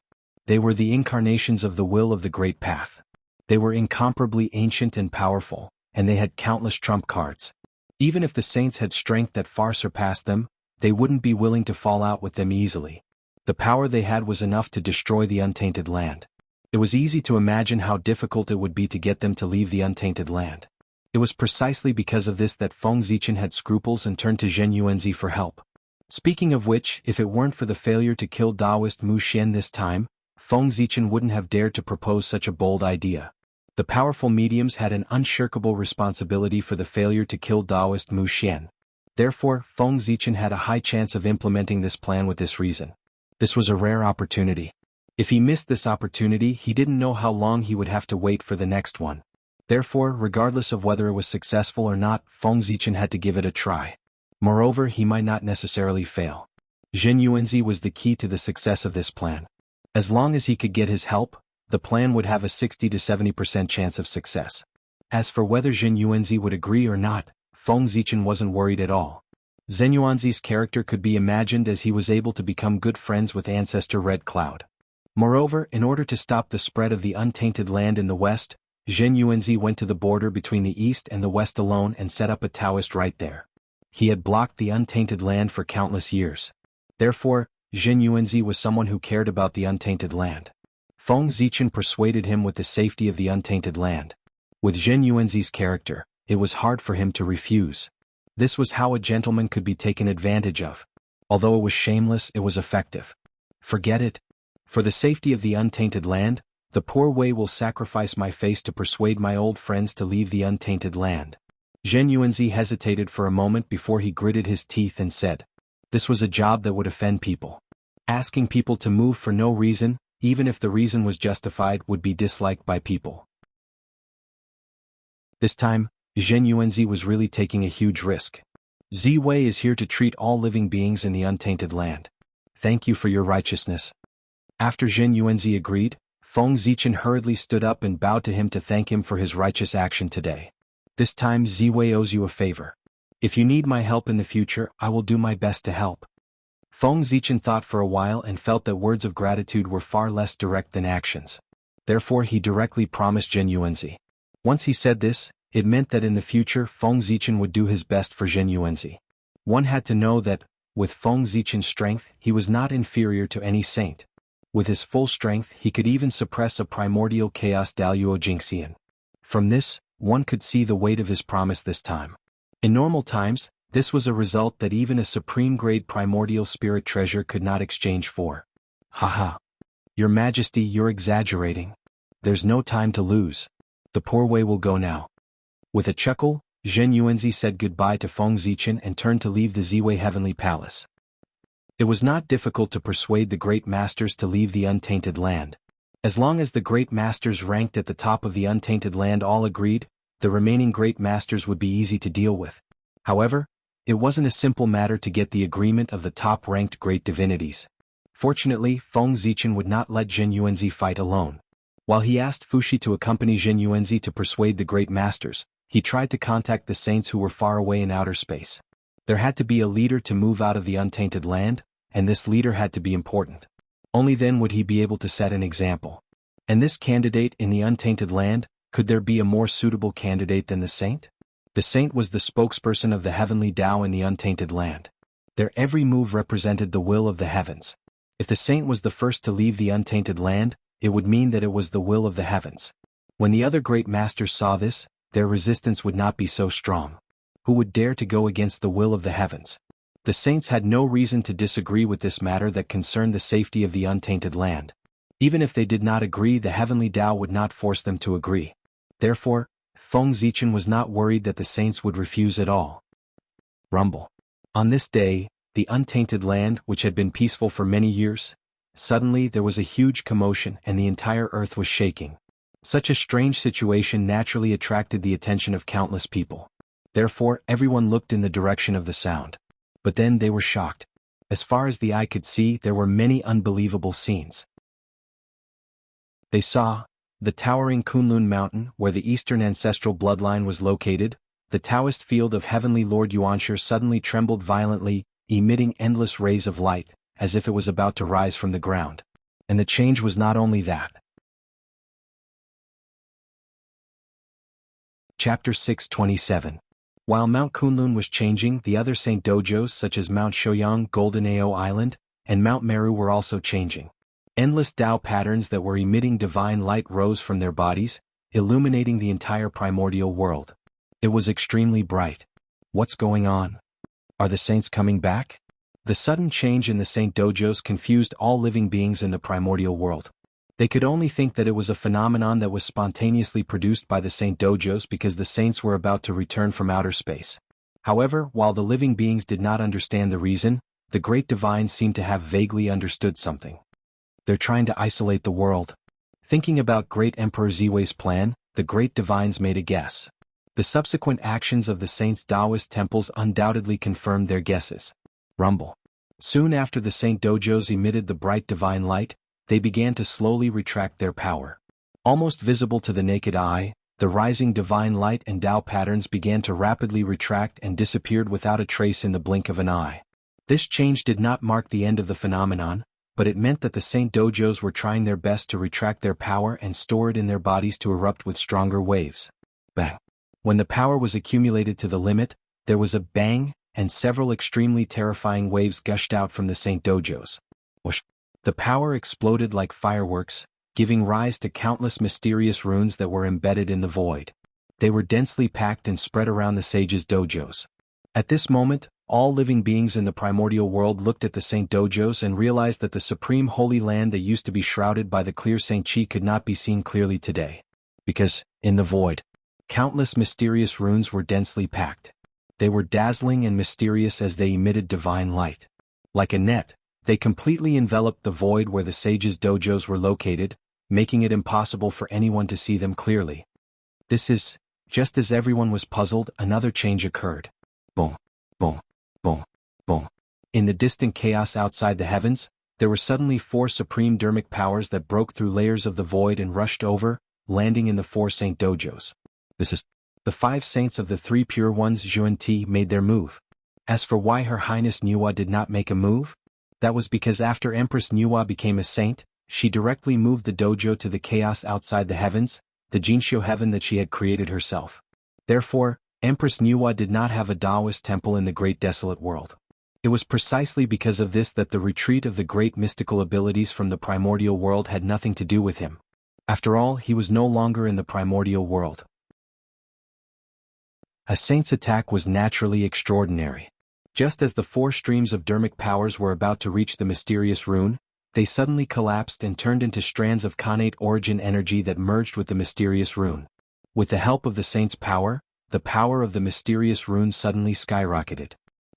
They were the incarnations of the will of the Great Path. They were incomparably ancient and powerful, and they had countless trump cards. Even if the saints had strength that far surpassed them, they wouldn't be willing to fall out with them easily. The power they had was enough to destroy the untainted land. It was easy to imagine how difficult it would be to get them to leave the untainted land. It was precisely because of this that Feng Zichen had scruples and turned to Zhen Yuanzi for help. Speaking of which, if it weren't for the failure to kill Daoist Mu Xian this time, Feng Zichen wouldn't have dared to propose such a bold idea. The powerful mediums had an unshirkable responsibility for the failure to kill Daoist Mu Xian. Therefore, Feng Zichen had a high chance of implementing this plan with this reason. This was a rare opportunity. If he missed this opportunity, he didn't know how long he would have to wait for the next one. Therefore, regardless of whether it was successful or not, Feng Zichen had to give it a try. Moreover, he might not necessarily fail. Zhen Yuanzi was the key to the success of this plan. As long as he could get his help, the plan would have a 60 to 70% chance of success. As for whether Zhen Yuanzi would agree or not, Feng Zichen wasn't worried at all. Zhen Yuanzi's character could be imagined as he was able to become good friends with Ancestor Red Cloud. Moreover, in order to stop the spread of the untainted land in the west, Zhen Yuanzi went to the border between the east and the west alone and set up a Taoist right there. He had blocked the untainted land for countless years. Therefore, Zhen Yuanzi was someone who cared about the untainted land. Feng Zichen persuaded him with the safety of the untainted land. With Zhen Yuanzi's character, it was hard for him to refuse. This was how a gentleman could be taken advantage of. Although it was shameless, it was effective. Forget it. For the safety of the untainted land, the poor Wei will sacrifice my face to persuade my old friends to leave the untainted land. Zhen Yuanzi hesitated for a moment before he gritted his teeth and said, this was a job that would offend people. Asking people to move for no reason, even if the reason was justified, would be disliked by people. This time, Zhen Yuanzi was really taking a huge risk. Ziwei is here to treat all living beings in the untainted land. Thank you for your righteousness. After Zhen Yuanzi agreed, Feng Zichen hurriedly stood up and bowed to him to thank him for his righteous action today. This time Ziwei owes you a favor. If you need my help in the future, I will do my best to help. Feng Zichen thought for a while and felt that words of gratitude were far less direct than actions. Therefore he directly promised Zhen Yuanzi. Once he said this, it meant that in the future Feng Zichen would do his best for Zhen Yuanzi. One had to know that, with Feng Zichen's strength, he was not inferior to any saint. With his full strength he could even suppress a primordial chaos Daluo Jingxian. From this, one could see the weight of his promise this time. In normal times, this was a result that even a supreme-grade primordial spirit treasure could not exchange for. Haha. Your Majesty, you're exaggerating. There's no time to lose. The poor Wei will go now. With a chuckle, Zhen Yuanzi said goodbye to Feng Zichen and turned to leave the Ziwei Heavenly Palace. It was not difficult to persuade the great masters to leave the untainted land. As long as the great masters ranked at the top of the untainted land all agreed, the remaining great masters would be easy to deal with. However, it wasn't a simple matter to get the agreement of the top-ranked great divinities. Fortunately, Feng Zichen would not let Zhen Yuanzi fight alone. While he asked Fuxi to accompany Zhen Yuanzi to persuade the great masters, he tried to contact the saints who were far away in outer space. There had to be a leader to move out of the untainted land, and this leader had to be important. Only then would he be able to set an example. And this candidate in the untainted land, could there be a more suitable candidate than the saint? The saint was the spokesperson of the heavenly Tao in the untainted land. Their every move represented the will of the heavens. If the saint was the first to leave the untainted land, it would mean that it was the will of the heavens. When the other great masters saw this, their resistance would not be so strong. Who would dare to go against the will of the heavens? The saints had no reason to disagree with this matter that concerned the safety of the untainted land. Even if they did not agree, the heavenly Tao would not force them to agree. Therefore, Feng Zichen was not worried that the saints would refuse at all. Rumble. On this day, the untainted land, which had been peaceful for many years, suddenly there was a huge commotion and the entire earth was shaking. Such a strange situation naturally attracted the attention of countless people. Therefore, everyone looked in the direction of the sound. But then they were shocked. As far as the eye could see, there were many unbelievable scenes. They saw the towering Kunlun Mountain, where the eastern ancestral bloodline was located. The Taoist field of Heavenly Lord Yuanshi suddenly trembled violently, emitting endless rays of light, as if it was about to rise from the ground. And the change was not only that. Chapter 627. While Mount Kunlun was changing, the other Saint dojos such as Mount Shouyang, Golden Ao Island, and Mount Meru were also changing. Endless Tao patterns that were emitting divine light rose from their bodies, illuminating the entire primordial world. It was extremely bright. What's going on? Are the saints coming back? The sudden change in the Saint dojos confused all living beings in the primordial world. They could only think that it was a phenomenon that was spontaneously produced by the Saint dojos because the saints were about to return from outer space. However, while the living beings did not understand the reason, the great divines seemed to have vaguely understood something. They're trying to isolate the world. Thinking about Great Emperor Ziwei's plan, the great divines made a guess. The subsequent actions of the saints' Taoist temples undoubtedly confirmed their guesses. Rumble. Soon after the Saint dojos emitted the bright divine light, they began to slowly retract their power. Almost visible to the naked eye, the rising divine light and Tao patterns began to rapidly retract and disappeared without a trace in the blink of an eye. This change did not mark the end of the phenomenon, but it meant that the Saint dojos were trying their best to retract their power and store it in their bodies to erupt with stronger waves. Bang! When the power was accumulated to the limit, there was a bang, and several extremely terrifying waves gushed out from the Saint dojos. Whoosh! The power exploded like fireworks, giving rise to countless mysterious runes that were embedded in the void. They were densely packed and spread around the sages' dojos. At this moment, all living beings in the primordial world looked at the Saint dojos and realized that the supreme holy land that used to be shrouded by the clear Saint Qi could not be seen clearly today. Because, in the void, countless mysterious runes were densely packed. They were dazzling and mysterious as they emitted divine light. Like a net, they completely enveloped the void where the sages' dojos were located, making it impossible for anyone to see them clearly. Just as everyone was puzzled, another change occurred. Boom, boom, boom, boom. In the distant chaos outside the heavens, there were suddenly 4 supreme dermic powers that broke through layers of the void and rushed over, landing in the 4 Saint dojos. The 5 saints of the 3 pure ones Zhuan-Ti made their move. As for why Her Highness Nuwa did not make a move, that was because after Empress Nuwa became a saint, she directly moved the dojo to the chaos outside the heavens, the Jinxiu heaven that she had created herself. Therefore, Empress Nuwa did not have a Taoist temple in the great desolate world. It was precisely because of this that the retreat of the great mystical abilities from the primordial world had nothing to do with him. After all, he was no longer in the primordial world. A saint's attack was naturally extraordinary. Just as the 4 streams of dermic powers were about to reach the mysterious rune, they suddenly collapsed and turned into strands of connate origin energy that merged with the mysterious rune. With the help of the saint's power, the power of the mysterious rune suddenly skyrocketed.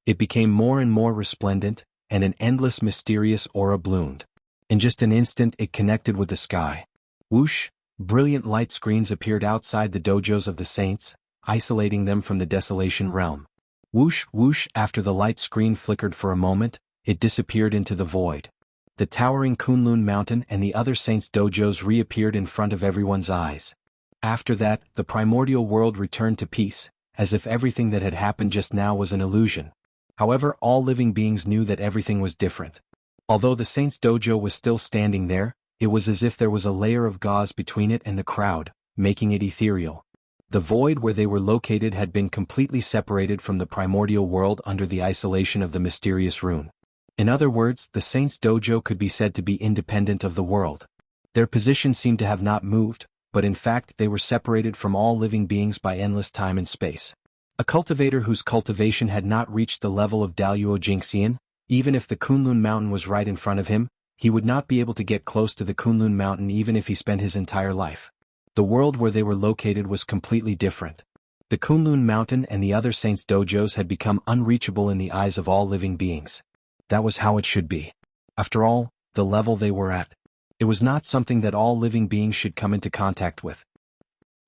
It became more and more resplendent, and an endless mysterious aura bloomed. In just an instant it connected with the sky. Whoosh! Brilliant light screens appeared outside the dojos of the saints, isolating them from the desolation realm. Whoosh, whoosh! After the light screen flickered for a moment, it disappeared into the void. The towering Kunlun Mountain and the other saints' dojos reappeared in front of everyone's eyes. After that, the primordial world returned to peace, as if everything that had happened just now was an illusion. However, all living beings knew that everything was different. Although the saints' dojo was still standing there, it was as if there was a layer of gauze between it and the crowd, making it ethereal. The void where they were located had been completely separated from the primordial world under the isolation of the mysterious rune. In other words, the saints' dojo could be said to be independent of the world. Their position seemed to have not moved, but in fact they were separated from all living beings by endless time and space. A cultivator whose cultivation had not reached the level of Daluo Jingxian, even if the Kunlun Mountain was right in front of him, he would not be able to get close to the Kunlun Mountain even if he spent his entire life. The world where they were located was completely different. The Kunlun Mountain and the other saints' dojos had become unreachable in the eyes of all living beings. That was how it should be. After all, the level they were at. It was not something that all living beings should come into contact with.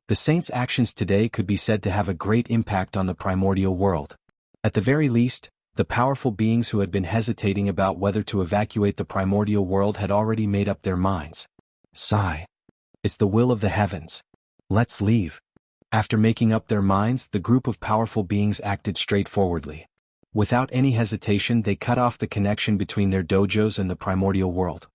The saints' actions today could be said to have a great impact on the primordial world. At the very least, the powerful beings who had been hesitating about whether to evacuate the primordial world had already made up their minds. Sigh. It's the will of the heavens. Let's leave. After making up their minds, the group of powerful beings acted straightforwardly. Without any hesitation, they cut off the connection between their dojos and the primordial world.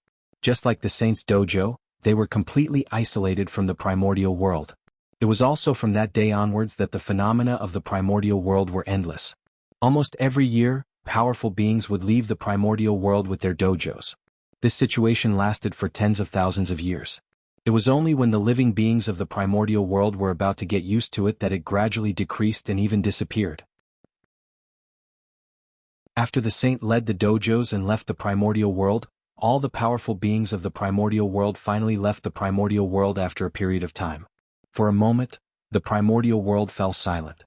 Just like the saints' dojo, they were completely isolated from the primordial world. It was also from that day onwards that the phenomena of the primordial world were endless. Almost every year, powerful beings would leave the primordial world with their dojos. This situation lasted for tens of thousands of years. It was only when the living beings of the primordial world were about to get used to it that it gradually decreased and even disappeared. After the saint led the dojos and left the primordial world, all the powerful beings of the primordial world finally left the primordial world after a period of time. For a moment, the primordial world fell silent.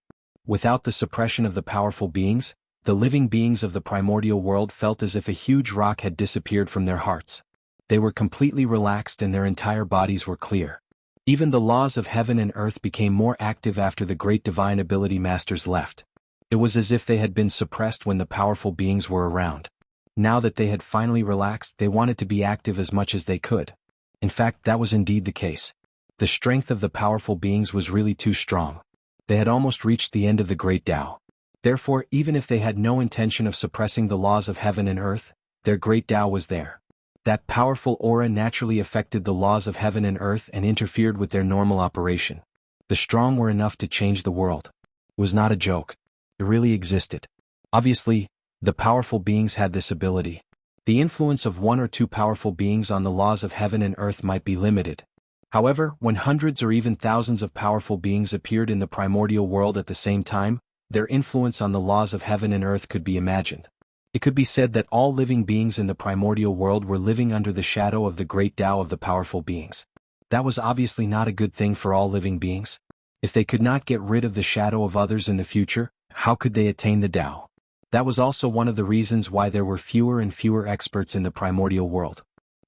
Without the suppression of the powerful beings, the living beings of the primordial world felt as if a huge rock had disappeared from their hearts. They were completely relaxed and their entire bodies were clear. Even the laws of heaven and earth became more active after the great divine ability masters left. It was as if they had been suppressed when the powerful beings were around. Now that they had finally relaxed, they wanted to be active as much as they could. In fact, that was indeed the case. The strength of the powerful beings was really too strong. They had almost reached the end of the great Tao. Therefore, even if they had no intention of suppressing the laws of heaven and earth, their great Tao was there. That powerful aura naturally affected the laws of heaven and earth and interfered with their normal operation. The strong were enough to change the world. It was not a joke. It really existed. Obviously, the powerful beings had this ability. The influence of one or two powerful beings on the laws of heaven and earth might be limited. However, when hundreds or even thousands of powerful beings appeared in the primordial world at the same time, their influence on the laws of heaven and earth could be imagined. It could be said that all living beings in the primordial world were living under the shadow of the great Tao of the powerful beings. That was obviously not a good thing for all living beings. If they could not get rid of the shadow of others in the future, how could they attain the Tao? That was also one of the reasons why there were fewer and fewer experts in the primordial world.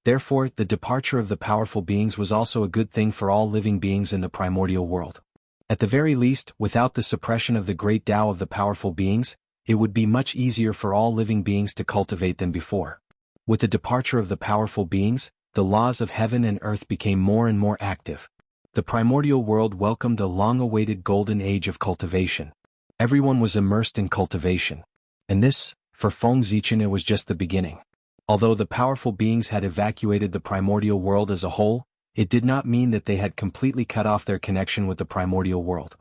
Therefore, the departure of the powerful beings was also a good thing for all living beings in the primordial world. At the very least, without the suppression of the great Tao of the powerful beings, it would be much easier for all living beings to cultivate than before. With the departure of the powerful beings, the laws of heaven and earth became more and more active. The primordial world welcomed a long-awaited golden age of cultivation. Everyone was immersed in cultivation. And this, for Feng Zichen, it was just the beginning. Although the powerful beings had evacuated the primordial world as a whole, it did not mean that they had completely cut off their connection with the primordial world.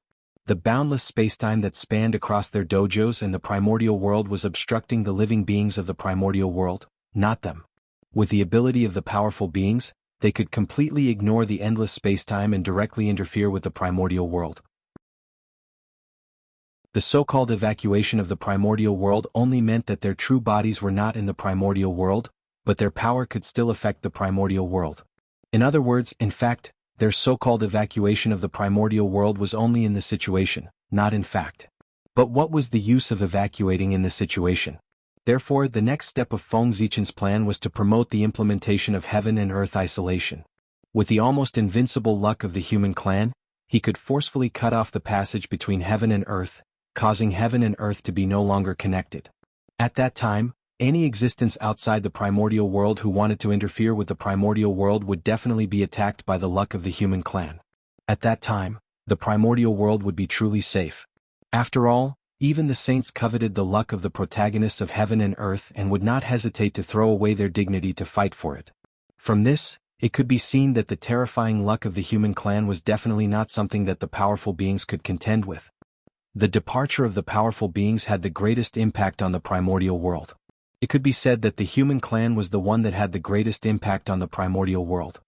The boundless spacetime that spanned across their dojos and the primordial world was obstructing the living beings of the primordial world, not them. With the ability of the powerful beings, they could completely ignore the endless spacetime and directly interfere with the primordial world. The so-called evacuation of the primordial world only meant that their true bodies were not in the primordial world, but their power could still affect the primordial world. In other words, in fact, their so-called evacuation of the primordial world was only in the situation, not in fact. But what was the use of evacuating in this situation? Therefore, the next step of Feng Zichen's plan was to promote the implementation of heaven and earth isolation. With the almost invincible luck of the human clan, he could forcefully cut off the passage between heaven and earth, causing heaven and earth to be no longer connected. At that time, Any existence outside the primordial world who wanted to interfere with the primordial world would definitely be attacked by the luck of the human clan. At that time, the primordial world would be truly safe. After all, even the saints coveted the luck of the protagonists of heaven and earth and would not hesitate to throw away their dignity to fight for it. From this, it could be seen that the terrifying luck of the human clan was definitely not something that the powerful beings could contend with. The departure of the powerful beings had the greatest impact on the primordial world. It could be said that the human clan was the one that had the greatest impact on the primordial world.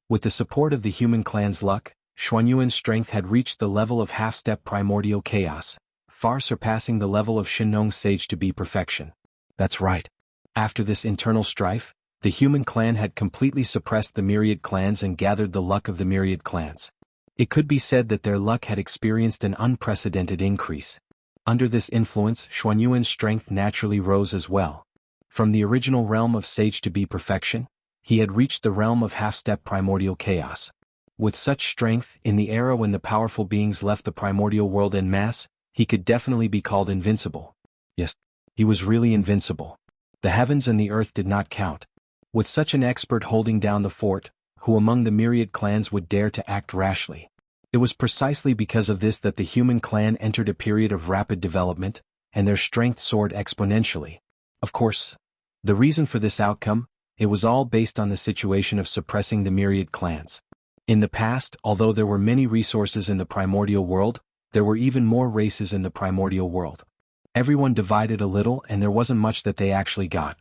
With the support of the human clan's luck, Xuanyuan's strength had reached the level of half-step primordial chaos, far surpassing the level of Shinong's sage-to-be perfection. That's right. After this internal strife, the human clan had completely suppressed the myriad clans and gathered the luck of the myriad clans. It could be said that their luck had experienced an unprecedented increase. Under this influence, Xuanyuan's strength naturally rose as well. From the original realm of sage-to-be perfection, he had reached the realm of half-step primordial chaos. With such strength, in the era when the powerful beings left the primordial world en masse, he could definitely be called invincible. Yes, he was really invincible. The heavens and the earth did not count. With such an expert holding down the fort, who among the myriad clans would dare to act rashly? It was precisely because of this that the human clan entered a period of rapid development, and their strength soared exponentially. Of course, the reason for this outcome, it was all based on the situation of suppressing the myriad clans. In the past, although there were many resources in the primordial world, there were even more races in the primordial world. Everyone divided a little and there wasn't much that they actually got.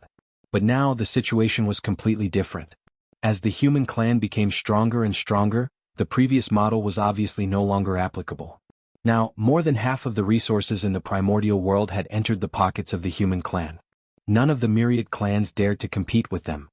But now the situation was completely different. As the human clan became stronger and stronger, the previous model was obviously no longer applicable. Now, more than half of the resources in the primordial world had entered the pockets of the human clan. None of the myriad clans dared to compete with them.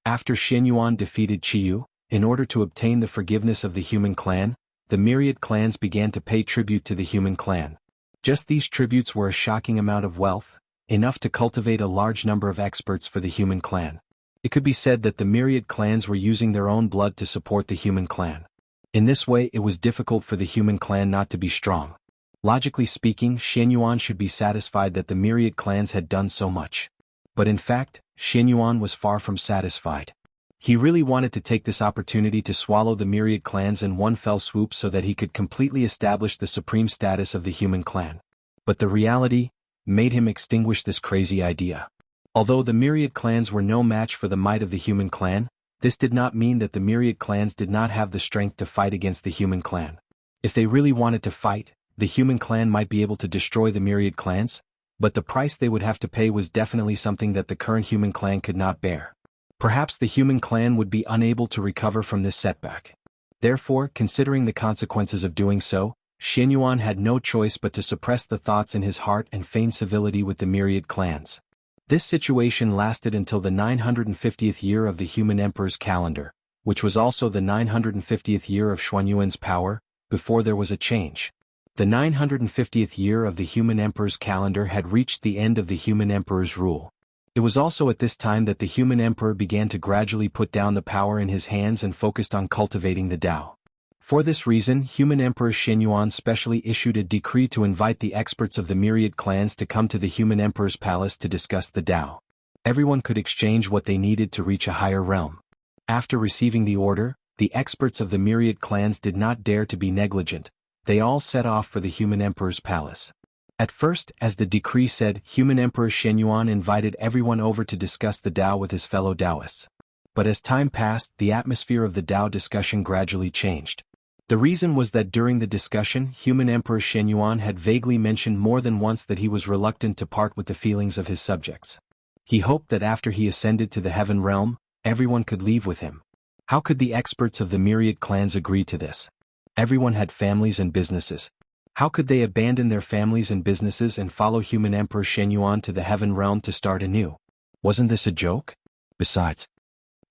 After Xianyuan defeated Qiyu, in order to obtain the forgiveness of the human clan, the myriad clans began to pay tribute to the human clan. Just these tributes were a shocking amount of wealth, enough to cultivate a large number of experts for the human clan. It could be said that the myriad clans were using their own blood to support the human clan. In this way it was difficult for the human clan not to be strong. Logically speaking, Xianyuan should be satisfied that the myriad clans had done so much. But in fact, Xianyuan was far from satisfied. He really wanted to take this opportunity to swallow the myriad clans in one fell swoop so that he could completely establish the supreme status of the human clan. But the reality made him extinguish this crazy idea. Although the myriad clans were no match for the might of the human clan, this did not mean that the myriad clans did not have the strength to fight against the human clan. If they really wanted to fight, the human clan might be able to destroy the myriad clans, but the price they would have to pay was definitely something that the current human clan could not bear. Perhaps the human clan would be unable to recover from this setback. Therefore, considering the consequences of doing so, Xianyuan had no choice but to suppress the thoughts in his heart and feign civility with the myriad clans. This situation lasted until the 950th year of the human emperor's calendar, which was also the 950th year of Xuanyuan's power, before there was a change. The 950th year of the human emperor's calendar had reached the end of the human emperor's rule. It was also at this time that the human emperor began to gradually put down the power in his hands and focused on cultivating the Tao. For this reason, human emperor Xianyuan specially issued a decree to invite the experts of the myriad clans to come to the human emperor's palace to discuss the Tao. Everyone could exchange what they needed to reach a higher realm. After receiving the order, the experts of the myriad clans did not dare to be negligent. They all set off for the human emperor's palace. At first, as the decree said, human emperor Xianyuan invited everyone over to discuss the Tao with his fellow Taoists. But as time passed, the atmosphere of the Tao discussion gradually changed. The reason was that during the discussion, human emperor Xianyuan had vaguely mentioned more than once that he was reluctant to part with the feelings of his subjects. He hoped that after he ascended to the heaven realm, everyone could leave with him. How could the experts of the myriad clans agree to this? Everyone had families and businesses. How could they abandon their families and businesses and follow human emperor Xianyuan to the heaven realm to start anew? Wasn't this a joke? Besides,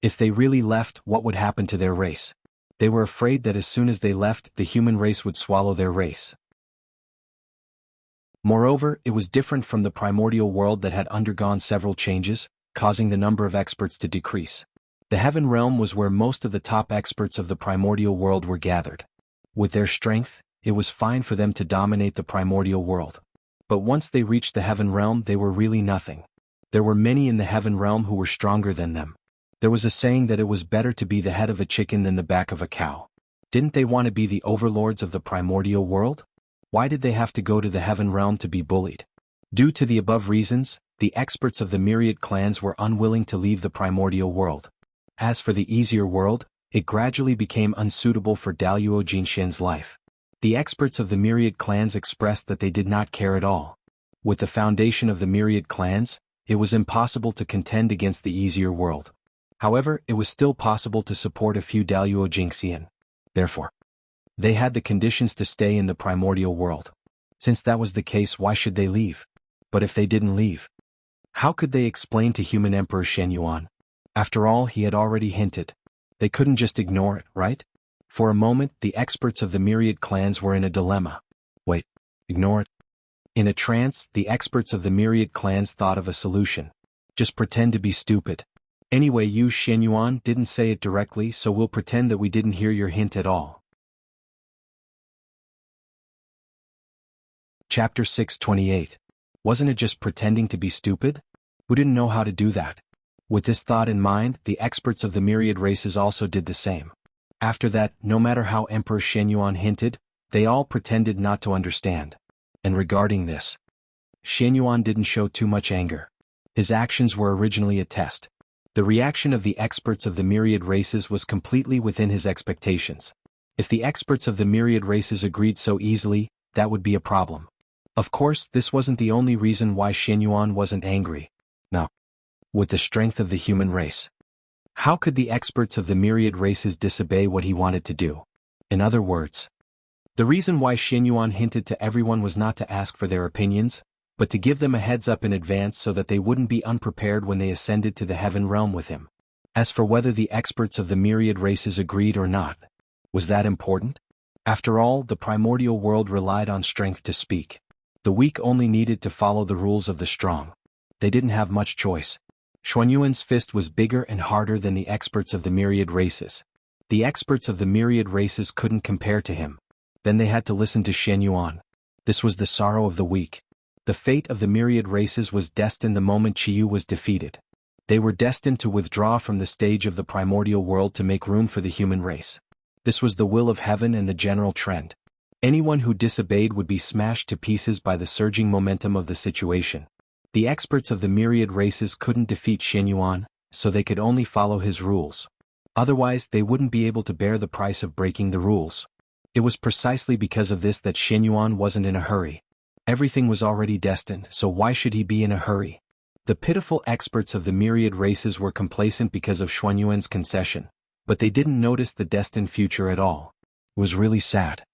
if they really left, what would happen to their race? They were afraid that as soon as they left, the human race would swallow their race. Moreover, it was different from the primordial world that had undergone several changes, causing the number of experts to decrease. The heaven realm was where most of the top experts of the primordial world were gathered. With their strength, it was fine for them to dominate the primordial world. But once they reached the heaven realm, they were really nothing. There were many in the heaven realm who were stronger than them. There was a saying that it was better to be the head of a chicken than the back of a cow. Didn't they want to be the overlords of the primordial world? Why did they have to go to the heaven realm to be bullied? Due to the above reasons, the experts of the myriad clans were unwilling to leave the primordial world. As for the easier world, it gradually became unsuitable for Daluo Jinxian's life. The experts of the myriad clans expressed that they did not care at all. With the foundation of the myriad clans, it was impossible to contend against the easier world. However, it was still possible to support a few Daluo Jinxian. Therefore, they had the conditions to stay in the primordial world. Since that was the case, why should they leave? But if they didn't leave, how could they explain to human Emperor Shen Yuan? After all, he had already hinted. They couldn't just ignore it, right? For a moment, the experts of the myriad clans were in a dilemma. Wait, ignore it? In a trance, the experts of the myriad clans thought of a solution. Just pretend to be stupid. Anyway, you Shen Yuan didn't say it directly, so we'll pretend that we didn't hear your hint at all. Chapter 628. Wasn't it just pretending to be stupid? Who didn't know how to do that? With this thought in mind, the experts of the myriad races also did the same. After that, no matter how Emperor Shen Yuan hinted, they all pretended not to understand. And regarding this, Shen Yuan didn't show too much anger. His actions were originally a test. The reaction of the experts of the myriad races was completely within his expectations. If the experts of the myriad races agreed so easily, that would be a problem. Of course, this wasn't the only reason why Shen Yuan wasn't angry. No. With the strength of the human race, how could the experts of the myriad races disobey what he wanted to do? In other words, the reason why Shen Yuan hinted to everyone was not to ask for their opinions, but to give them a heads up in advance so that they wouldn't be unprepared when they ascended to the heaven realm with him. As for whether the experts of the myriad races agreed or not, was that important? After all, the primordial world relied on strength to speak. The weak only needed to follow the rules of the strong. They didn't have much choice. Xuanyuan's fist was bigger and harder than the experts of the myriad races. The experts of the myriad races couldn't compare to him. Then they had to listen to Shen Yuan. This was the sorrow of the weak. The fate of the myriad races was destined the moment Qiyu was defeated. They were destined to withdraw from the stage of the primordial world to make room for the human race. This was the will of heaven and the general trend. Anyone who disobeyed would be smashed to pieces by the surging momentum of the situation. The experts of the myriad races couldn't defeat Shen Yuan, so they could only follow his rules. Otherwise, they wouldn't be able to bear the price of breaking the rules. It was precisely because of this that Shen Yuan wasn't in a hurry. Everything was already destined, so why should he be in a hurry? The pitiful experts of the myriad races were complacent because of Xuanyuan's concession, but they didn't notice the destined future at all. It was really sad.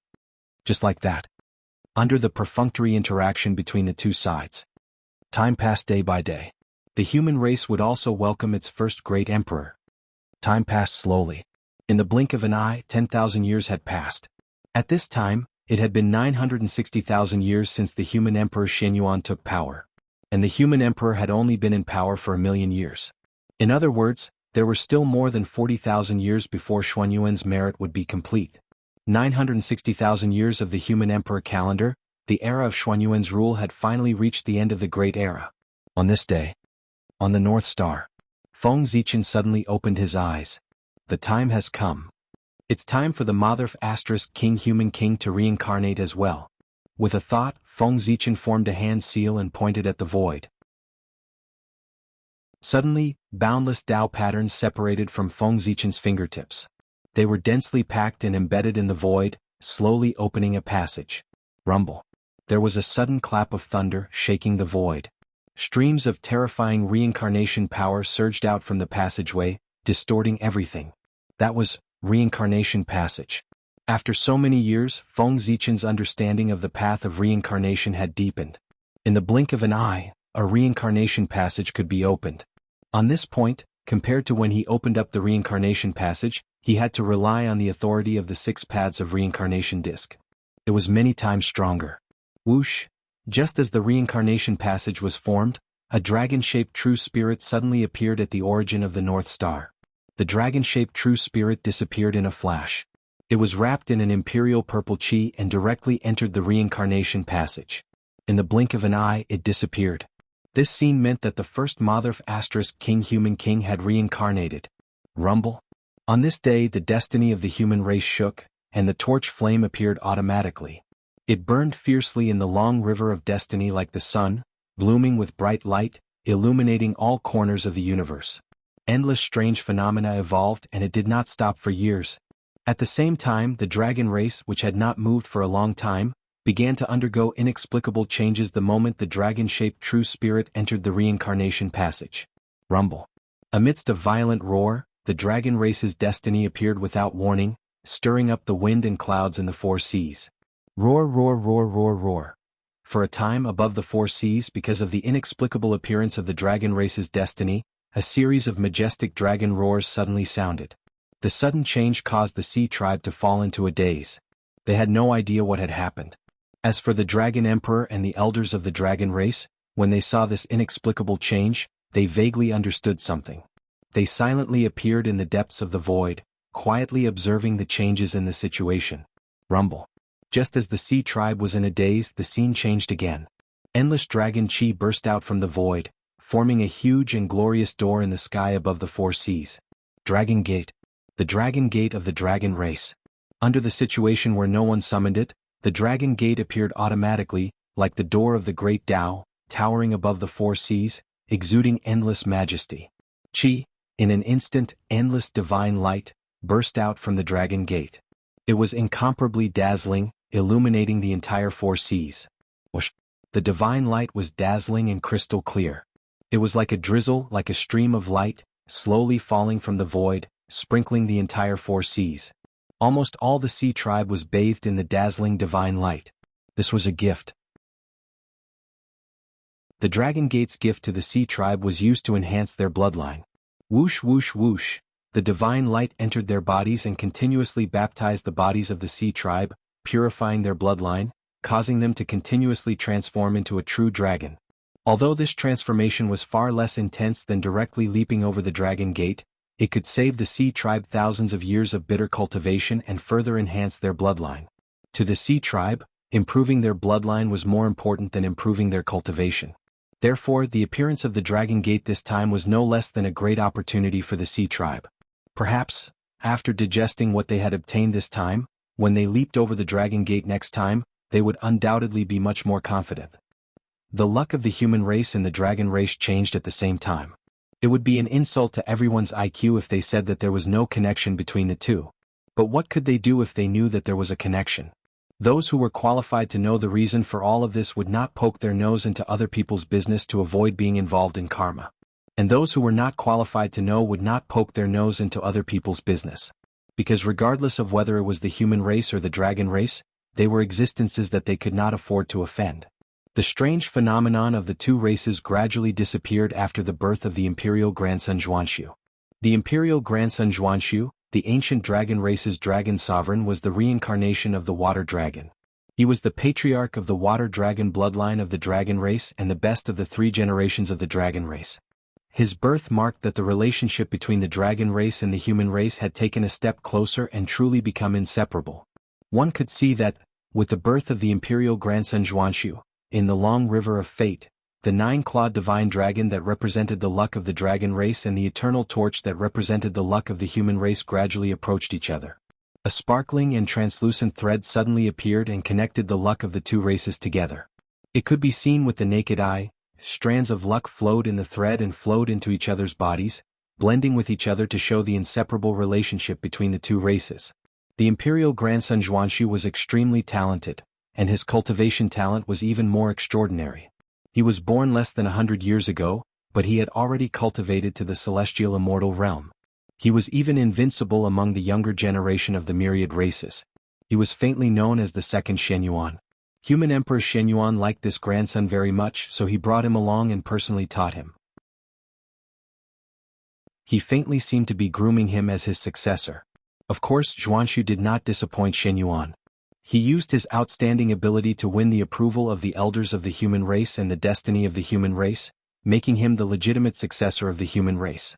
Just like that. Under the perfunctory interaction between the two sides, time passed day by day. The human race would also welcome its first great emperor. Time passed slowly. In the blink of an eye, 10,000 years had passed. At this time, it had been 960,000 years since the human emperor Shen Yuan took power. And the human emperor had only been in power for 1,000,000 years. In other words, there were still more than 40,000 years before Xuanyuan's merit would be complete. 960,000 years of the human emperor calendar, the era of Xuanyuan's rule had finally reached the end of the Great Era. On this day, on the North Star, Feng Zichen suddenly opened his eyes. The time has come. It's time for the Motherf * King Human King to reincarnate as well. With a thought, Feng Zichen formed a hand seal and pointed at the void. Suddenly, boundless Tao patterns separated from Feng Zichen's fingertips. They were densely packed and embedded in the void, slowly opening a passage. Rumble. There was a sudden clap of thunder, shaking the void. Streams of terrifying reincarnation power surged out from the passageway, distorting everything. That was reincarnation passage. After so many years, Feng Zichen's understanding of the path of reincarnation had deepened. In the blink of an eye, a reincarnation passage could be opened. On this point, compared to when he opened up the reincarnation passage, he had to rely on the authority of the 6 paths of reincarnation disc. It was many times stronger. Whoosh! Just as the reincarnation passage was formed, a dragon-shaped true spirit suddenly appeared at the origin of the North Star. The dragon-shaped true spirit disappeared in a flash. It was wrapped in an imperial purple chi and directly entered the reincarnation passage. In the blink of an eye, it disappeared. This scene meant that the first Mother King Human King had reincarnated. Rumble. On this day the destiny of the human race shook, and the torch flame appeared automatically. It burned fiercely in the long river of destiny like the sun, blooming with bright light, illuminating all corners of the universe. Endless strange phenomena evolved, and it did not stop for years. At the same time, the dragon race, which had not moved for a long time, began to undergo inexplicable changes the moment the dragon-shaped true spirit entered the reincarnation passage. Rumble. Amidst a violent roar, the dragon race's destiny appeared without warning, stirring up the wind and clouds in the four seas. Roar, roar, roar, roar, roar. For a time above the four seas, because of the inexplicable appearance of the dragon race's destiny, a series of majestic dragon roars suddenly sounded. The sudden change caused the sea tribe to fall into a daze. They had no idea what had happened. As for the Dragon Emperor and the elders of the dragon race, when they saw this inexplicable change, they vaguely understood something. They silently appeared in the depths of the void, quietly observing the changes in the situation. Rumble. Just as the sea tribe was in a daze, the scene changed again. Endless dragon chi burst out from the void, forming a huge and glorious door in the sky above the four seas. Dragon Gate. The Dragon Gate of the dragon race. Under the situation where no one summoned it, the Dragon Gate appeared automatically, like the door of the great Tao, towering above the four seas, exuding endless majesty. Chi, in an instant, endless divine light, burst out from the Dragon Gate. It was incomparably dazzling, illuminating the entire four seas. Whoosh! The divine light was dazzling and crystal clear. It was like a drizzle, like a stream of light, slowly falling from the void, sprinkling the entire four seas. Almost all the sea tribe was bathed in the dazzling divine light. This was a gift. The Dragon Gate's gift to the sea tribe was used to enhance their bloodline. Whoosh whoosh whoosh, the divine light entered their bodies and continuously baptized the bodies of the sea tribe, purifying their bloodline, causing them to continuously transform into a true dragon. Although this transformation was far less intense than directly leaping over the Dragon Gate, it could save the sea tribe thousands of years of bitter cultivation and further enhance their bloodline. To the sea tribe, improving their bloodline was more important than improving their cultivation. Therefore, the appearance of the Dragon Gate this time was no less than a great opportunity for the sea tribe. Perhaps, after digesting what they had obtained this time, when they leaped over the Dragon Gate next time, they would undoubtedly be much more confident. The luck of the human race and the dragon race changed at the same time. It would be an insult to everyone's IQ if they said that there was no connection between the two. But what could they do if they knew that there was a connection? Those who were qualified to know the reason for all of this would not poke their nose into other people's business to avoid being involved in karma. And those who were not qualified to know would not poke their nose into other people's business. Because regardless of whether it was the human race or the dragon race, they were existences that they could not afford to offend. The strange phenomenon of the two races gradually disappeared after the birth of the imperial grandson Jianghu. The imperial grandson Jianghu, the ancient dragon race's dragon sovereign, was the reincarnation of the water dragon. He was the patriarch of the water dragon bloodline of the dragon race and the best of the three generations of the dragon race. His birth marked that the relationship between the dragon race and the human race had taken a step closer and truly become inseparable. One could see that, with the birth of the imperial grandson Jianghu, in the long river of fate, the nine-clawed divine dragon that represented the luck of the dragon race and the eternal torch that represented the luck of the human race gradually approached each other. A sparkling and translucent thread suddenly appeared and connected the luck of the two races together. It could be seen with the naked eye. Strands of luck flowed in the thread and flowed into each other's bodies, blending with each other to show the inseparable relationship between the two races. The imperial grandson Jianghu was extremely talented, and his cultivation talent was even more extraordinary. He was born less than 100 years ago, but he had already cultivated to the celestial immortal realm. He was even invincible among the younger generation of the myriad races. He was faintly known as the second Shenyuan. Human Emperor Shenyuan liked this grandson very much, so he brought him along and personally taught him. He faintly seemed to be grooming him as his successor. Of course, Jianghu did not disappoint Shenyuan. He used his outstanding ability to win the approval of the elders of the human race and the destiny of the human race, making him the legitimate successor of the human race.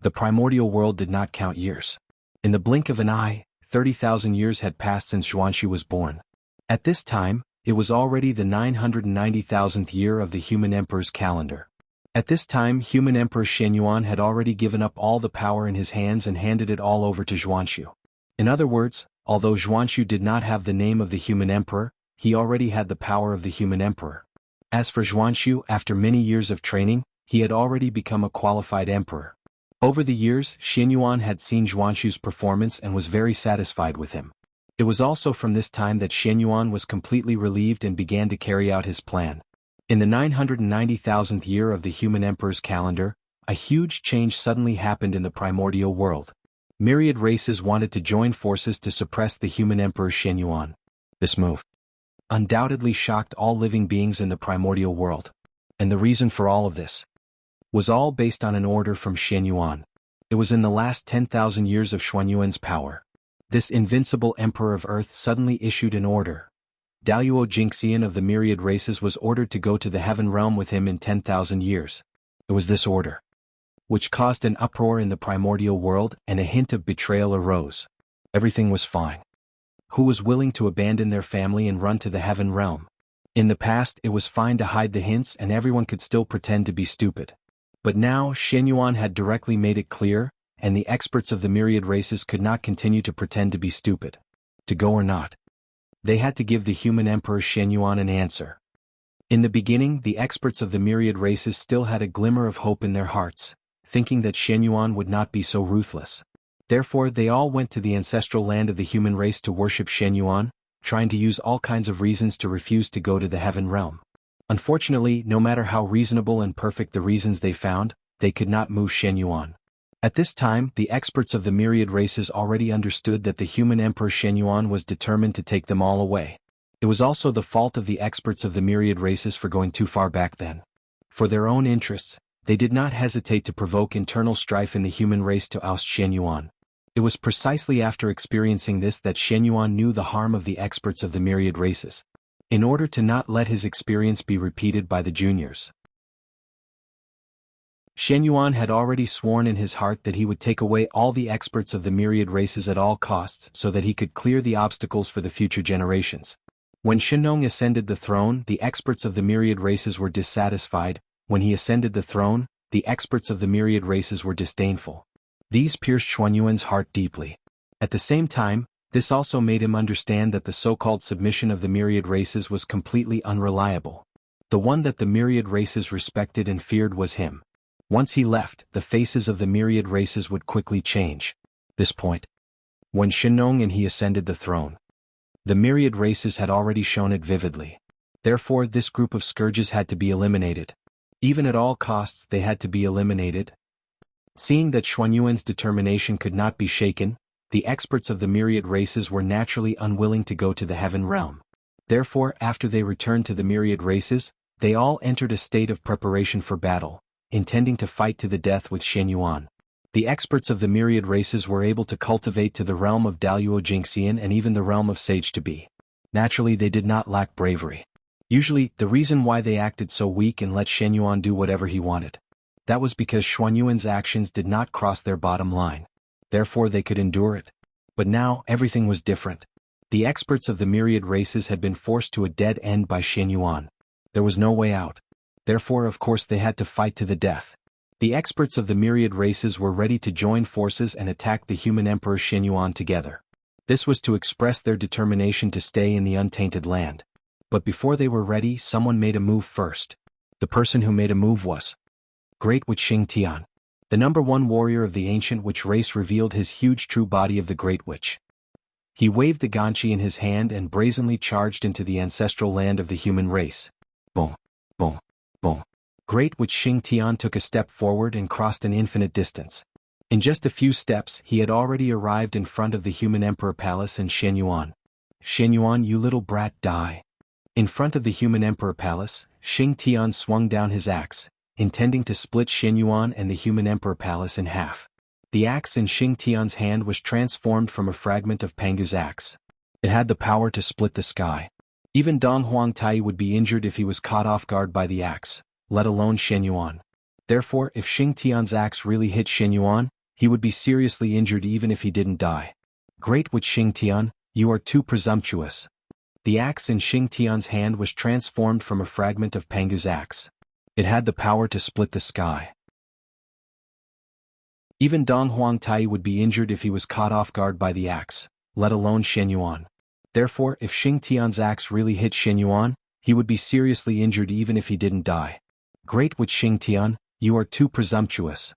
The primordial world did not count years. In the blink of an eye, 30,000 years had passed since Jianghu was born. At this time, It was already the 990,000th year of the human emperor's calendar. At this time, human Emperor Shenyuan had already given up all the power in his hands and handed it all over to Zhuanshu. In other words, although Zhuanshu did not have the name of the human emperor, he already had the power of the human emperor. As for Zhuanshu, after many years of training, he had already become a qualified emperor. Over the years, Shenyuan had seen Zhuanshu's performance and was very satisfied with him. It was also from this time that Shenyuan was completely relieved and began to carry out his plan. In the 990,000th year of the human emperor's calendar, a huge change suddenly happened in the primordial world. Myriad races wanted to join forces to suppress the human emperor Shenyuan. This move undoubtedly shocked all living beings in the primordial world. And the reason for all of this was all based on an order from Shenyuan. It was in the last 10,000 years of Xuanyuan's power. This invincible emperor of Earth suddenly issued an order. Daluo Jingxian of the myriad races was ordered to go to the heaven realm with him in 10,000 years. It was this order which caused an uproar in the primordial world, and a hint of betrayal arose. Everything was fine. Who was willing to abandon their family and run to the heaven realm? In the past, it was fine to hide the hints and everyone could still pretend to be stupid. But now, Shenyuan had directly made it clear, and the experts of the myriad races could not continue to pretend to be stupid. To go or not? They had to give the human emperor Shenyuan an answer. In the beginning, the experts of the myriad races still had a glimmer of hope in their hearts, thinking that Shenyuan would not be so ruthless. Therefore, they all went to the ancestral land of the human race to worship Shenyuan, trying to use all kinds of reasons to refuse to go to the heaven realm. Unfortunately, no matter how reasonable and perfect the reasons they found, they could not move Shenyuan. At this time, the experts of the myriad races already understood that the human emperor Shenyuan was determined to take them all away. It was also the fault of the experts of the myriad races for going too far back then. For their own interests, they did not hesitate to provoke internal strife in the human race to oust Shenyuan. It was precisely after experiencing this that Shenyuan knew the harm of the experts of the myriad races. In order to not let his experience be repeated by the juniors, Shenyuan had already sworn in his heart that he would take away all the experts of the myriad races at all costs so that he could clear the obstacles for the future generations. When Shennong ascended the throne, the experts of the myriad races were dissatisfied. When he ascended the throne, the experts of the myriad races were disdainful. These pierced Xuanyuan's heart deeply. At the same time, this also made him understand that the so-called submission of the myriad races was completely unreliable. The one that the myriad races respected and feared was him. Once he left, the faces of the myriad races would quickly change. This point, when Shennong and he ascended the throne, the myriad races had already shown it vividly. Therefore, this group of scourges had to be eliminated. Even at all costs, they had to be eliminated. Seeing that Xuanyuan's determination could not be shaken, the experts of the myriad races were naturally unwilling to go to the heaven realm. Therefore, after they returned to the myriad races, they all entered a state of preparation for battle, intending to fight to the death with Shenyuan. The experts of the myriad races were able to cultivate to the realm of Daluo Jingxian and even the realm of Sage to be. Naturally, they did not lack bravery. Usually, the reason why they acted so weak and let Shenyuan do whatever he wanted, that was because Xuanyuan's actions did not cross their bottom line. Therefore, they could endure it. But now, everything was different. The experts of the myriad races had been forced to a dead end by Shenyuan. There was no way out. Therefore, of course, they had to fight to the death. The experts of the myriad races were ready to join forces and attack the human emperor Shenyuan together. This was to express their determination to stay in the untainted land. But before they were ready, someone made a move first. The person who made a move was Great Witch Xingtian. The #1 warrior of the ancient witch race revealed his huge true body of the Great Witch. He waved the ganchi in his hand and brazenly charged into the ancestral land of the human race. Boom, boom, boom. Great Witch Xingtian took a step forward and crossed an infinite distance. In just a few steps, he had already arrived in front of the human emperor palace and Shenyuan. Shenyuan, you little brat, die. In front of the human emperor palace, Xingtian swung down his axe, intending to split Shenyuan and the human emperor palace in half. The axe in Xingtian's hand was transformed from a fragment of Panga's axe. It had the power to split the sky. Even Dong Huangtai would be injured if he was caught off guard by the axe, let alone Shenyuan. Therefore, if Xingtian's axe really hit Shenyuan, he would be seriously injured even if he didn't die. Great Witch Xingtian, you are too presumptuous. The axe in Xing Tian's hand was transformed from a fragment of Panga's axe. It had the power to split the sky. Even Dong Huangtai would be injured if he was caught off guard by the axe, let alone Shen Yuan. Therefore, if Xing Tian's axe really hit Shen Yuan, he would be seriously injured even if he didn't die. Great Witch Xing Tian, you are too presumptuous.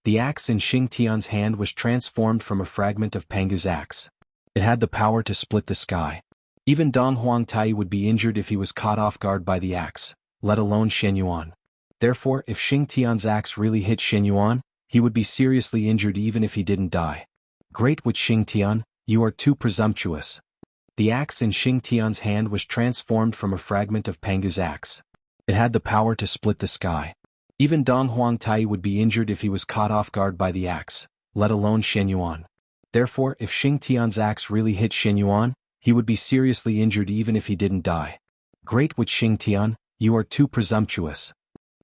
The axe in Xing Tian's hand was transformed from a fragment of Panga's axe. It had the power to split the sky. Even Dong Huangtai would be injured if he was caught off guard by the axe, let alone Shen Yuan. Therefore, if Xing Tian's axe really hit Shen Yuan, he would be seriously injured even if he didn't die. Great Witch Xing Tian, you are too presumptuous. The axe in Xing Tian's hand was transformed from a fragment of Panga's axe. It had the power to split the sky. Even Dong Huangtai would be injured if he was caught off guard by the axe, let alone Shen Yuan. Therefore, if Xing Tian's axe really hit Shen Yuan, he would be seriously injured even if he didn't die. Great Witch Xing Tian, you are too presumptuous.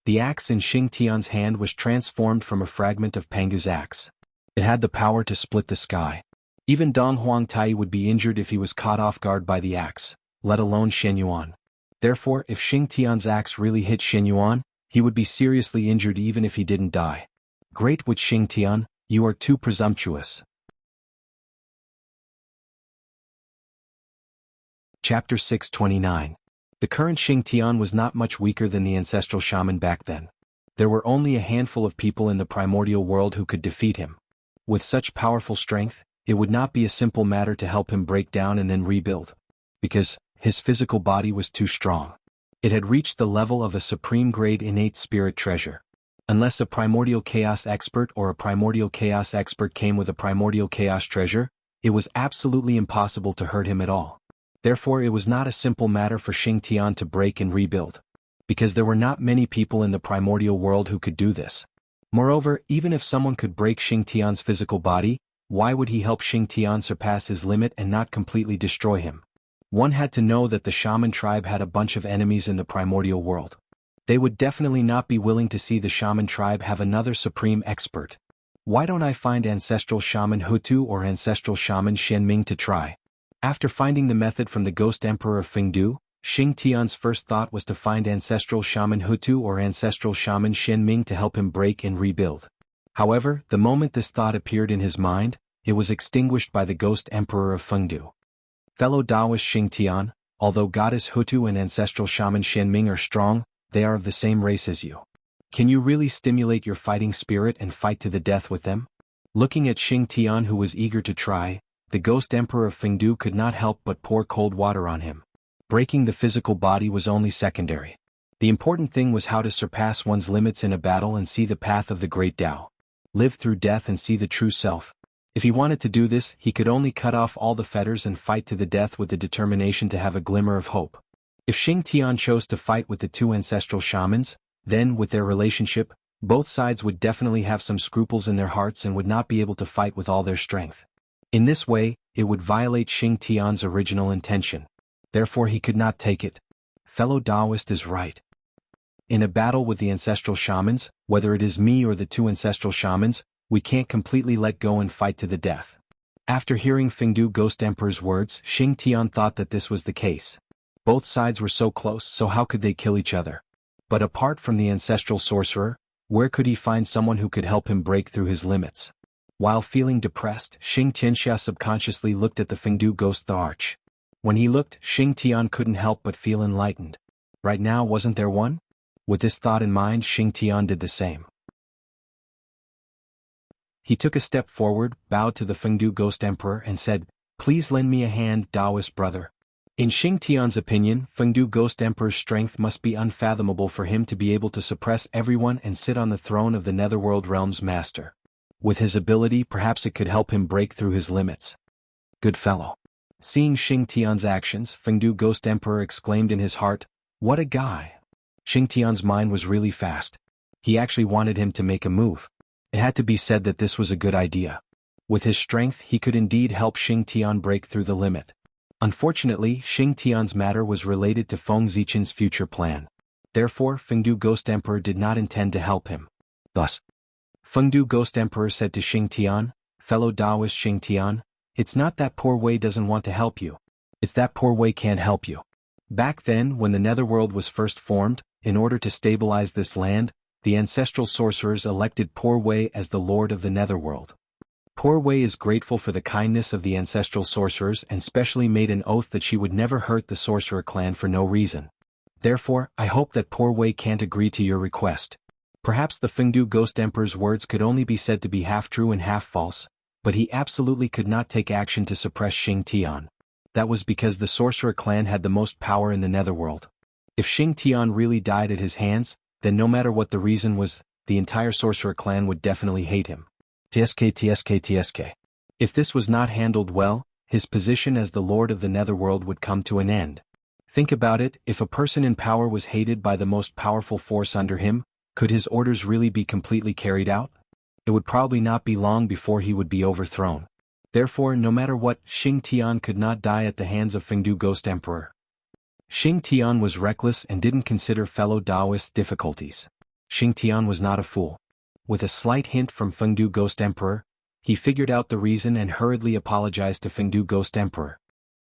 The axe in Xing Tian's hand was transformed from a fragment of Panga's axe. It had the power to split the sky. Even Dong Huangtai would be injured if he was caught off guard by the axe, let alone Shen Yuan. Therefore, if Xing Tian's axe really hit Shen Yuan, he would be seriously injured even if he didn't die. Great Witch Xing Tian, you are too presumptuous. Chapter 629. The current Xing Tian was not much weaker than the ancestral shaman back then. There were only a handful of people in the primordial world who could defeat him. With such powerful strength, it would not be a simple matter to help him break down and then rebuild. Because his physical body was too strong. It had reached the level of a supreme-grade innate spirit treasure. Unless a primordial chaos expert or a primordial chaos expert came with a primordial chaos treasure, it was absolutely impossible to hurt him at all. Therefore, it was not a simple matter for Xing Tian to break and rebuild. Because there were not many people in the primordial world who could do this. Moreover, even if someone could break Xing Tian's physical body, why would he help Xing Tian surpass his limit and not completely destroy him? One had to know that the shaman tribe had a bunch of enemies in the primordial world. They would definitely not be willing to see the shaman tribe have another supreme expert. Why don't I find ancestral shaman Hutu or ancestral shaman Shenming to try? After finding the method from the ghost emperor of Fengdu, Xing Tian's first thought was to find ancestral shaman Hutu or ancestral shaman Shenming to help him break and rebuild. However, the moment this thought appeared in his mind, it was extinguished by the ghost emperor of Fengdu. Fellow Taoist Xing Tian, although goddess Hutu and ancestral shaman Shenming are strong, they are of the same race as you. Can you really stimulate your fighting spirit and fight to the death with them? Looking at Xing Tian, who was eager to try, the ghost emperor of Fengdu could not help but pour cold water on him. Breaking the physical body was only secondary. The important thing was how to surpass one's limits in a battle and see the path of the great Tao. Live through death and see the true self. If he wanted to do this, he could only cut off all the fetters and fight to the death with the determination to have a glimmer of hope. If Xing Tian chose to fight with the two ancestral shamans, then, with their relationship, both sides would definitely have some scruples in their hearts and would not be able to fight with all their strength. In this way, it would violate Xing Tian's original intention. Therefore he could not take it. Fellow Taoist is right. In a battle with the ancestral shamans, whether it is me or the two ancestral shamans, we can't completely let go and fight to the death. After hearing Fengdu Ghost Emperor's words, Xing Tian thought that this was the case. Both sides were so close, so how could they kill each other? But apart from the ancestral sorcerer, where could he find someone who could help him break through his limits? While feeling depressed, Xing Tianxia subconsciously looked at the Fengdu Ghost the Arch. When he looked, Xing Tian couldn't help but feel enlightened. Right now, wasn't there one? With this thought in mind, Xing Tian did the same. He took a step forward, bowed to the Fengdu Ghost Emperor and said, "Please lend me a hand, Taoist brother." In Xing Tian's opinion, Fengdu Ghost Emperor's strength must be unfathomable for him to be able to suppress everyone and sit on the throne of the Netherworld Realm's master. With his ability, perhaps it could help him break through his limits. Good fellow. Seeing Xing Tian's actions, Fengdu Ghost Emperor exclaimed in his heart, "What a guy!" Xing Tian's mind was really fast. He actually wanted him to make a move. It had to be said that this was a good idea. With his strength, he could indeed help Xing Tian break through the limit. Unfortunately, Xing Tian's matter was related to Feng Zichen's future plan. Therefore, Fengdu Ghost Emperor did not intend to help him. Thus, Fengdu Ghost Emperor said to Xing Tian, "Fellow Taoist Xing Tian, it's not that poor Wei doesn't want to help you. It's that poor Wei can't help you. Back then, when the Netherworld was first formed, in order to stabilize this land, the ancestral sorcerers elected Poor Wei as the Lord of the Netherworld. Poor Wei is grateful for the kindness of the ancestral sorcerers and specially made an oath that she would never hurt the sorcerer clan for no reason. Therefore, I hope that Poor Wei can't agree to your request. Perhaps the Fengdu Ghost Emperor's words could only be said to be half true and half false, but he absolutely could not take action to suppress Xing Tian. That was because the sorcerer clan had the most power in the Netherworld. If Xing Tian really died at his hands, then no matter what the reason was, the entire sorcerer clan would definitely hate him. TSK. If this was not handled well, his position as the Lord of the Netherworld would come to an end. Think about it, if a person in power was hated by the most powerful force under him, could his orders really be completely carried out? It would probably not be long before he would be overthrown. Therefore, no matter what, Xing Tian could not die at the hands of Fengdu Ghost Emperor. Xing Tian was reckless and didn't consider fellow Taoists' difficulties. Xing Tian was not a fool. With a slight hint from Fengdu Ghost Emperor, he figured out the reason and hurriedly apologized to Fengdu Ghost Emperor.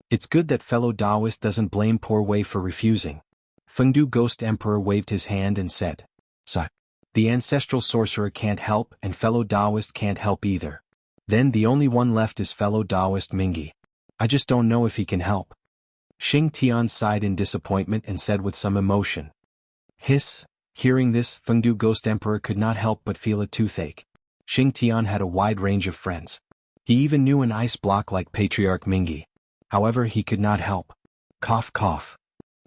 It's good that fellow Taoist doesn't blame Poor Wei for refusing. Fengdu Ghost Emperor waved his hand and said, "Sir, the ancestral sorcerer can't help and fellow Taoist can't help either. Then the only one left is fellow Taoist Mingi. I just don't know if he can help." Xing Tian sighed in disappointment and said with some emotion. Hiss. Hearing this, Fengdu Ghost Emperor could not help but feel a toothache. Xing Tian had a wide range of friends. He even knew an ice block like Patriarch Mingi. However, he could not help. Cough cough.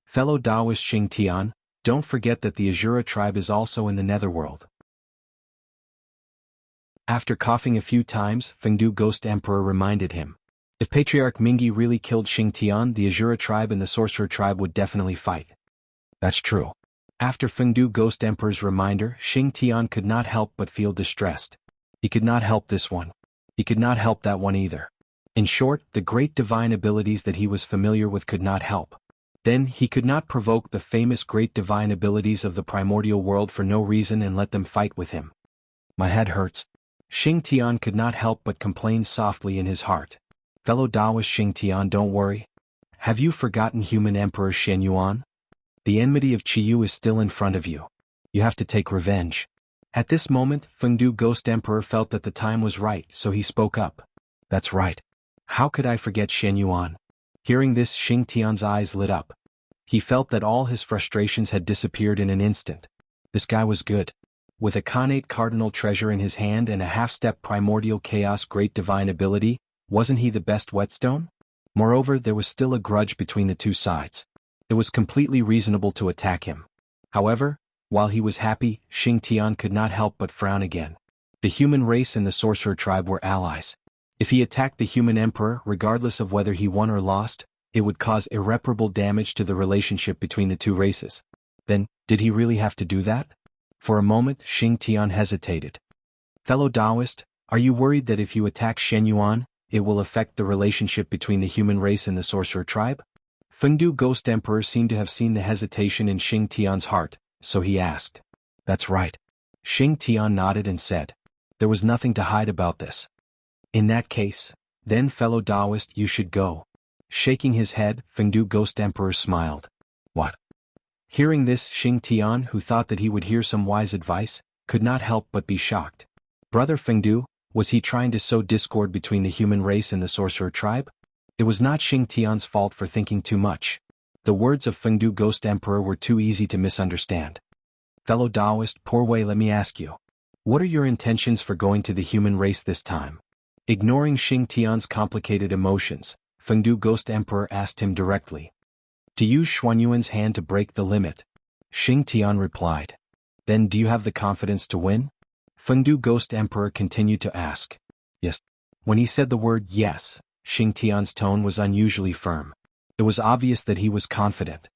Fellow Taoist Xing Tian, don't forget that the Azura tribe is also in the Netherworld. After coughing a few times, Fengdu Ghost Emperor reminded him. If Patriarch Mingi really killed Xing Tian, the Azura tribe and the Sorcerer tribe would definitely fight. That's true. After Fengdu Ghost Emperor's reminder, Xing Tian could not help but feel distressed. He could not help this one. He could not help that one either. In short, the great divine abilities that he was familiar with could not help. Then he could not provoke the famous great divine abilities of the primordial world for no reason and let them fight with him. My head hurts. Xing Tian could not help but complain softly in his heart. Fellow Taoist Xing Tian, don't worry. Have you forgotten human Emperor Shen Yuan? The enmity of Qiyu is still in front of you. You have to take revenge. At this moment, Fengdu Ghost Emperor felt that the time was right, so he spoke up. That's right. How could I forget Shen Yuan? Hearing this, Xing Tian's eyes lit up. He felt that all his frustrations had disappeared in an instant. This guy was good. With a Khanate Cardinal treasure in his hand and a half-step primordial chaos great divine ability, wasn't he the best whetstone? Moreover, there was still a grudge between the two sides. It was completely reasonable to attack him. However, while he was happy, Xing Tian could not help but frown again. The human race and the sorcerer tribe were allies. If he attacked the human emperor, regardless of whether he won or lost, it would cause irreparable damage to the relationship between the two races. Then, did he really have to do that? For a moment, Xing Tian hesitated. Fellow Taoist, are you worried that if you attack Shen Yuan, it will affect the relationship between the human race and the sorcerer tribe? Fengdu Ghost Emperor seemed to have seen the hesitation in Xing Tian's heart, so he asked. That's right. Xing Tian nodded and said. There was nothing to hide about this. In that case, then fellow Taoist, you should go. Shaking his head, Fengdu Ghost Emperor smiled. What? Hearing this, Xing Tian, who thought that he would hear some wise advice, could not help but be shocked. Brother Fengdu, was he trying to sow discord between the human race and the sorcerer tribe? It was not Xing Tian's fault for thinking too much. The words of Fengdu Ghost Emperor were too easy to misunderstand. Fellow Taoist, Poor Wei, let me ask you. What are your intentions for going to the human race this time? Ignoring Xing Tian's complicated emotions, Fengdu Ghost Emperor asked him directly. To use Xuanyuan's hand to break the limit. Xing Tian replied. Then do you have the confidence to win? Fengdu Ghost Emperor continued to ask. Yes. When he said the word yes, Xing Tian's tone was unusually firm. It was obvious that he was confident.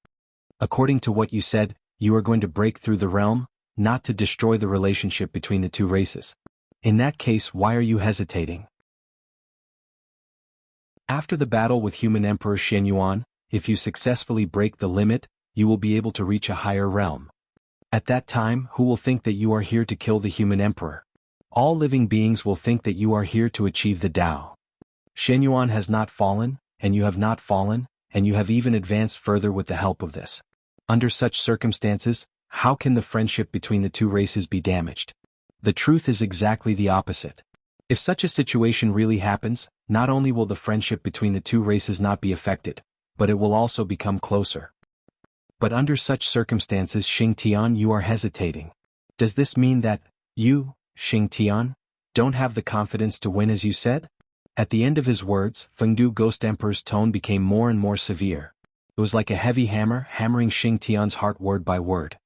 According to what you said, you are going to break through the realm, not to destroy the relationship between the two races. In that case, why are you hesitating? After the battle with human Emperor Shen Yuan, if you successfully break the limit, you will be able to reach a higher realm. At that time, who will think that you are here to kill the human emperor? All living beings will think that you are here to achieve the Tao. Shen Yuan has not fallen, and you have not fallen, and you have even advanced further with the help of this. Under such circumstances, how can the friendship between the two races be damaged? The truth is exactly the opposite. If such a situation really happens, not only will the friendship between the two races not be affected, but it will also become closer. But under such circumstances, Xing Tian, you are hesitating. Does this mean that you, Xing Tian, don't have the confidence to win as you said? At the end of his words, Fengdu Ghost Emperor's tone became more and more severe. It was like a heavy hammer hammering Xing Tian's heart word by word.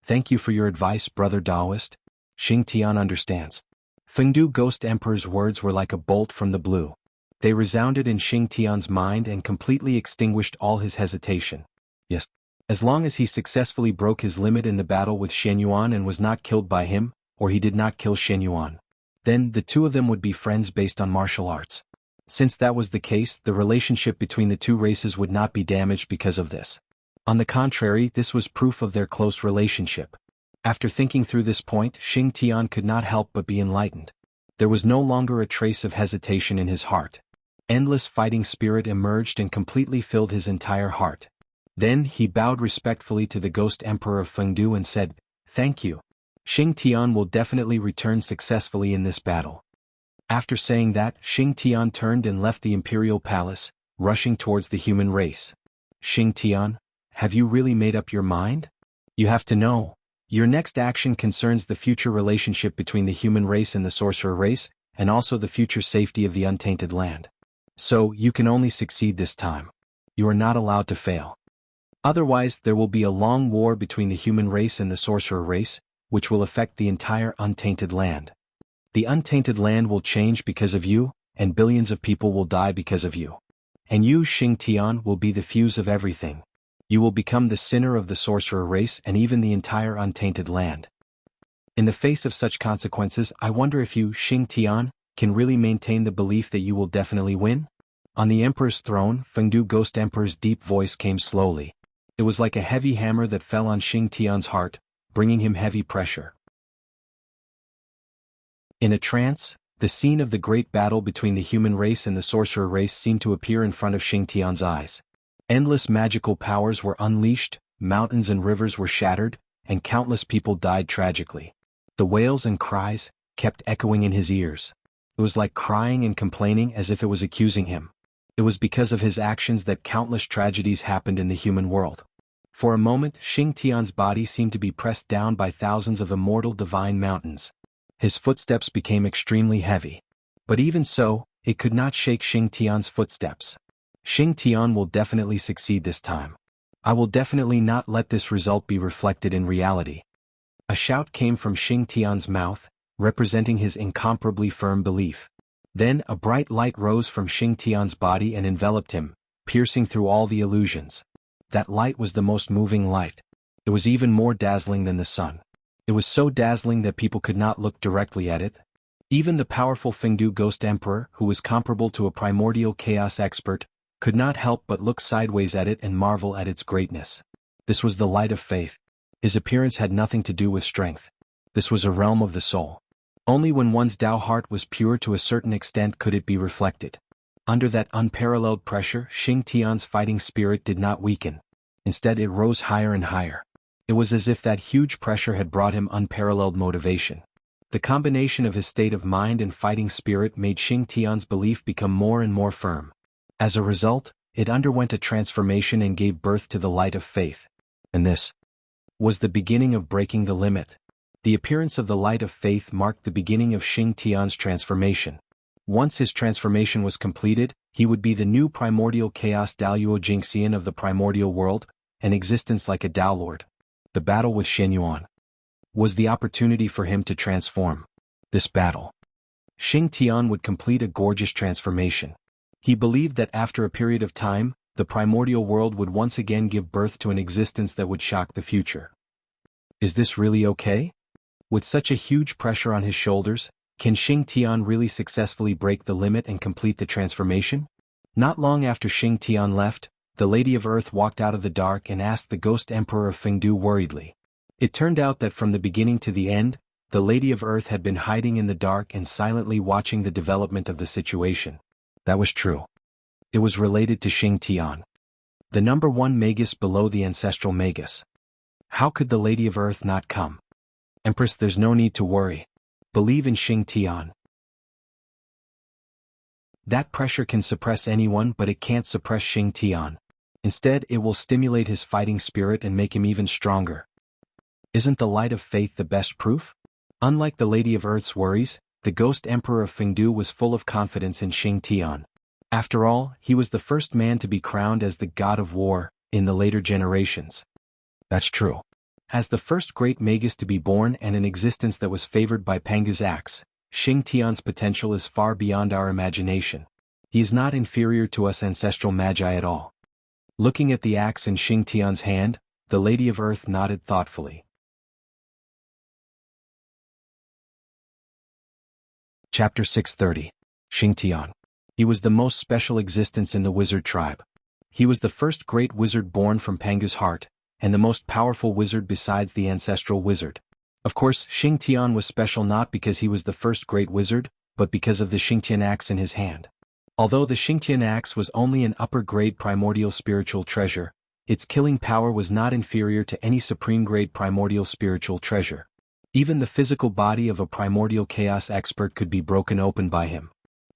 Thank you for your advice, brother Taoist. Xing Tian understands. Fengdu Ghost Emperor's words were like a bolt from the blue. They resounded in Xing Tian's mind and completely extinguished all his hesitation. Yes. As long as he successfully broke his limit in the battle with Shen Yuan and was not killed by him, or he did not kill Shen Yuan, then the two of them would be friends based on martial arts. Since that was the case, the relationship between the two races would not be damaged because of this. On the contrary, this was proof of their close relationship. After thinking through this point, Xing Tian could not help but be enlightened. There was no longer a trace of hesitation in his heart. Endless fighting spirit emerged and completely filled his entire heart. Then he bowed respectfully to the Ghost Emperor of Fengdu and said, "Thank you. Xing Tian will definitely return successfully in this battle." After saying that, Xing Tian turned and left the imperial palace, rushing towards the human race. Xing Tian, have you really made up your mind? You have to know. Your next action concerns the future relationship between the human race and the sorcerer race, and also the future safety of the untainted land. So, you can only succeed this time. You are not allowed to fail. Otherwise, there will be a long war between the human race and the sorcerer race, which will affect the entire untainted land. The untainted land will change because of you, and billions of people will die because of you. And you, Xing Tian, will be the fuse of everything. You will become the sinner of the sorcerer race and even the entire untainted land. In the face of such consequences, I wonder if you, Xing Tian, can really maintain the belief that you will definitely win? On the Emperor's throne, Fengdu Ghost Emperor's deep voice came slowly. It was like a heavy hammer that fell on Xing Tian's heart, bringing him heavy pressure. In a trance, the scene of the great battle between the human race and the sorcerer race seemed to appear in front of Xing Tian's eyes. Endless magical powers were unleashed, mountains and rivers were shattered, and countless people died tragically. The wails and cries kept echoing in his ears. It was like crying and complaining as if it was accusing him. It was because of his actions that countless tragedies happened in the human world. For a moment, Xing Tian's body seemed to be pressed down by thousands of immortal divine mountains. His footsteps became extremely heavy. But even so, it could not shake Xing Tian's footsteps. Xing Tian will definitely succeed this time. I will definitely not let this result be reflected in reality. A shout came from Xing Tian's mouth, representing his incomparably firm belief. Then a bright light rose from Xing Tian's body and enveloped him, piercing through all the illusions. That light was the most moving light. It was even more dazzling than the sun. It was so dazzling that people could not look directly at it. Even the powerful Fengdu Ghost Emperor, who was comparable to a primordial chaos expert, could not help but look sideways at it and marvel at its greatness. This was the light of faith. His appearance had nothing to do with strength. This was a realm of the soul. Only when one's Tao heart was pure to a certain extent could it be reflected. Under that unparalleled pressure, Xing Tian's fighting spirit did not weaken. Instead, it rose higher and higher. It was as if that huge pressure had brought him unparalleled motivation. The combination of his state of mind and fighting spirit made Xing Tian's belief become more and more firm. As a result, it underwent a transformation and gave birth to the light of faith. And this was the beginning of breaking the limit. The appearance of the light of faith marked the beginning of Xing Tian's transformation. Once his transformation was completed, he would be the new primordial chaos Daoyuo Jingxian of the primordial world, an existence like a Tao Lord. The battle with Shen Yuan was the opportunity for him to transform. This battle, Xing Tian would complete a gorgeous transformation. He believed that after a period of time, the primordial world would once again give birth to an existence that would shock the future. Is this really okay? With such a huge pressure on his shoulders, can Xing Tian really successfully break the limit and complete the transformation? Not long after Xing Tian left, the Lady of Earth walked out of the dark and asked the Ghost Emperor of Fengdu worriedly. It turned out that from the beginning to the end, the Lady of Earth had been hiding in the dark and silently watching the development of the situation. That was true. It was related to Xing Tian. The number one magus below the ancestral magus. How could the Lady of Earth not come? Empress, there's no need to worry. Believe in Xing Tian. That pressure can suppress anyone, but it can't suppress Xing Tian. Instead, it will stimulate his fighting spirit and make him even stronger. Isn't the light of faith the best proof? Unlike the Lady of Earth's worries, the Ghost Emperor of Fengdu was full of confidence in Xing Tian. After all, he was the first man to be crowned as the god of war in the later generations. That's true. As the first great magus to be born and an existence that was favored by Panga's axe, Xing Tian's potential is far beyond our imagination. He is not inferior to us ancestral magi at all. Looking at the axe in Xing Tian's hand, the Lady of Earth nodded thoughtfully. Chapter 630. Xing Tian. He was the most special existence in the wizard tribe. He was the first great wizard born from Panga's heart, and the most powerful wizard besides the ancestral wizard. Of course, Xing Tian was special not because he was the first great wizard, but because of the Xingtian axe in his hand. Although the Xingtian axe was only an upper-grade primordial spiritual treasure, its killing power was not inferior to any supreme-grade primordial spiritual treasure. Even the physical body of a primordial chaos expert could be broken open by him.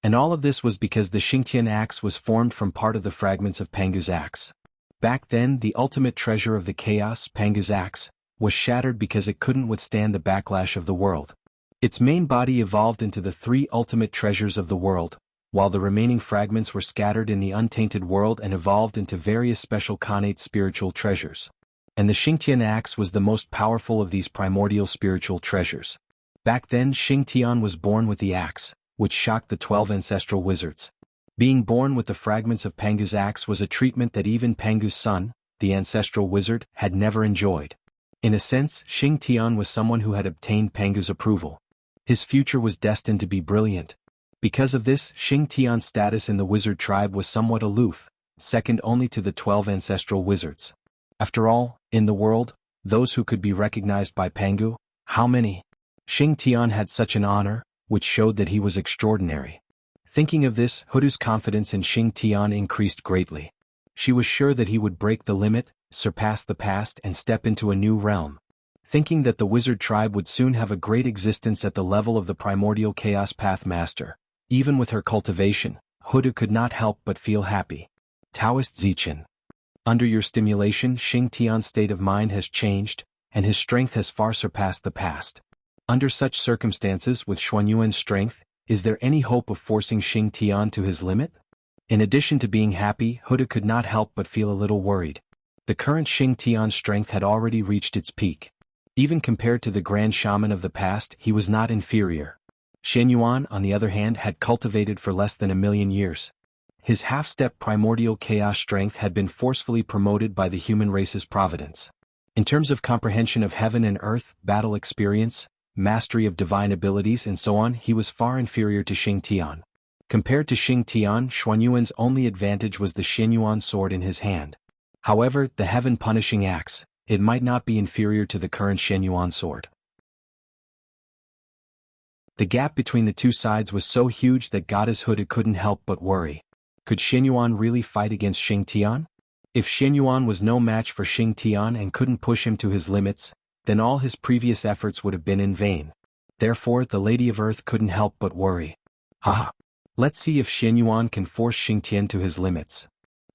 And all of this was because the Xingtian axe was formed from part of the fragments of Panga's axe. Back then, the ultimate treasure of the chaos, Panga's axe, was shattered because it couldn't withstand the backlash of the world. Its main body evolved into the three ultimate treasures of the world, while the remaining fragments were scattered in the untainted world and evolved into various special connate spiritual treasures. And the Xingtian axe was the most powerful of these primordial spiritual treasures. Back then, Xing Tian was born with the axe, which shocked the 12 ancestral wizards. Being born with the fragments of Panga's axe was a treatment that even Pangu's son, the ancestral wizard, had never enjoyed. In a sense, Xing Tian was someone who had obtained Pangu's approval. His future was destined to be brilliant. Because of this, Xing Tian's status in the wizard tribe was somewhat aloof, second only to the 12 ancestral wizards. After all, in the world, those who could be recognized by Pangu, how many? Xing Tian had such an honor, which showed that he was extraordinary. Thinking of this, Hudu's confidence in Xing Tian increased greatly. She was sure that he would break the limit, surpass the past and step into a new realm. Thinking that the wizard tribe would soon have a great existence at the level of the primordial chaos path master. Even with her cultivation, Hudu could not help but feel happy. Taoist Zichen. Under your stimulation, Xing Tian's state of mind has changed, and his strength has far surpassed the past. Under such circumstances with Xuanyuan's strength, is there any hope of forcing Xing Tian to his limit? In addition to being happy, Huda could not help but feel a little worried. The current Xing Tian's strength had already reached its peak. Even compared to the grand shaman of the past, he was not inferior. Xuanyuan, on the other hand, had cultivated for less than 1,000,000 years. His half-step primordial chaos strength had been forcefully promoted by the human race's providence. In terms of comprehension of heaven and earth, battle experience, mastery of divine abilities and so on, he was far inferior to Xing Tian. Compared to Xing Tian, Xuanyuan's only advantage was the Xuanyuan sword in his hand. However, the heaven-punishing axe, it might not be inferior to the current Xuanyuan sword. The gap between the two sides was so huge that Goddess Huda couldn't help but worry. Could Xuanyuan really fight against Xing Tian? If Xuanyuan was no match for Xing Tian and couldn't push him to his limits, then all his previous efforts would have been in vain. Therefore, the Lady of Earth couldn't help but worry. Haha. Let's see if Xuanyuan can force Xing Tian to his limits.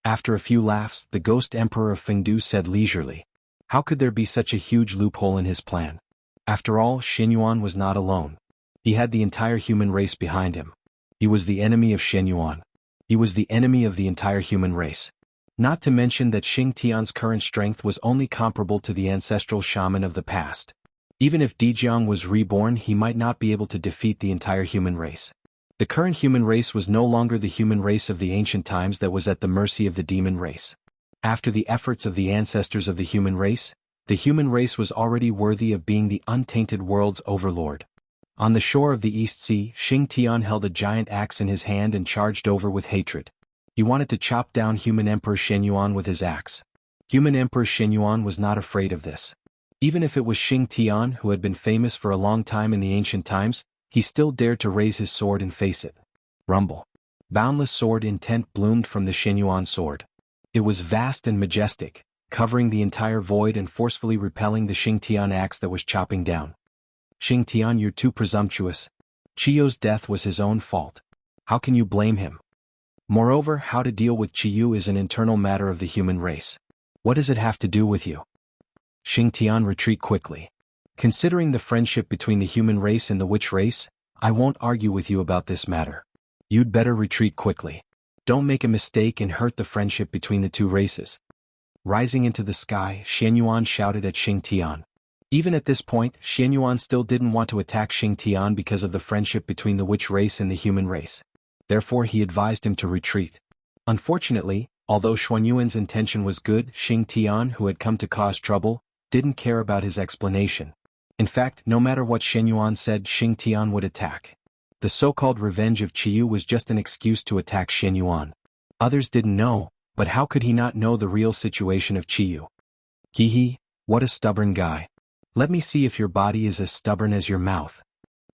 After a few laughs, the Ghost Emperor of Fengdu said leisurely. How could there be such a huge loophole in his plan? After all, Xuanyuan was not alone. He had the entire human race behind him. He was the enemy of Xuanyuan. He was the enemy of the entire human race. Not to mention that Xing Tian's current strength was only comparable to the ancestral shaman of the past. Even if Dijiang was reborn, he might not be able to defeat the entire human race. The current human race was no longer the human race of the ancient times that was at the mercy of the demon race. After the efforts of the ancestors of the human race was already worthy of being the untainted world's overlord. On the shore of the East Sea, Xing Tian held a giant axe in his hand and charged over with hatred. He wanted to chop down Human Emperor Xuanyuan with his axe. Human Emperor Xuanyuan was not afraid of this. Even if it was Xing Tian who had been famous for a long time in the ancient times, he still dared to raise his sword and face it. Rumble. Boundless sword intent bloomed from the Xuanyuan sword. It was vast and majestic, covering the entire void and forcefully repelling the Xingtian axe that was chopping down. Xingtian, you're too presumptuous. Qiu's death was his own fault. How can you blame him? Moreover, how to deal with Qiu is an internal matter of the human race. What does it have to do with you? Xingtian, retreat quickly. Considering the friendship between the human race and the witch race, I won't argue with you about this matter. You'd better retreat quickly. Don't make a mistake and hurt the friendship between the two races. Rising into the sky, Xianyuan shouted at Xingtian. Even at this point, Xianyuan still didn't want to attack Xingtian because of the friendship between the witch race and the human race. Therefore he advised him to retreat. Unfortunately, although Xuanyuan's intention was good, Xingtian, who had come to cause trouble, didn't care about his explanation. In fact, no matter what Xianyuan said, Xingtian would attack. The so-called revenge of Qiu was just an excuse to attack Xianyuan. Others didn't know, but how could he not know the real situation of Qiu? Hee, what a stubborn guy. Let me see if your body is as stubborn as your mouth.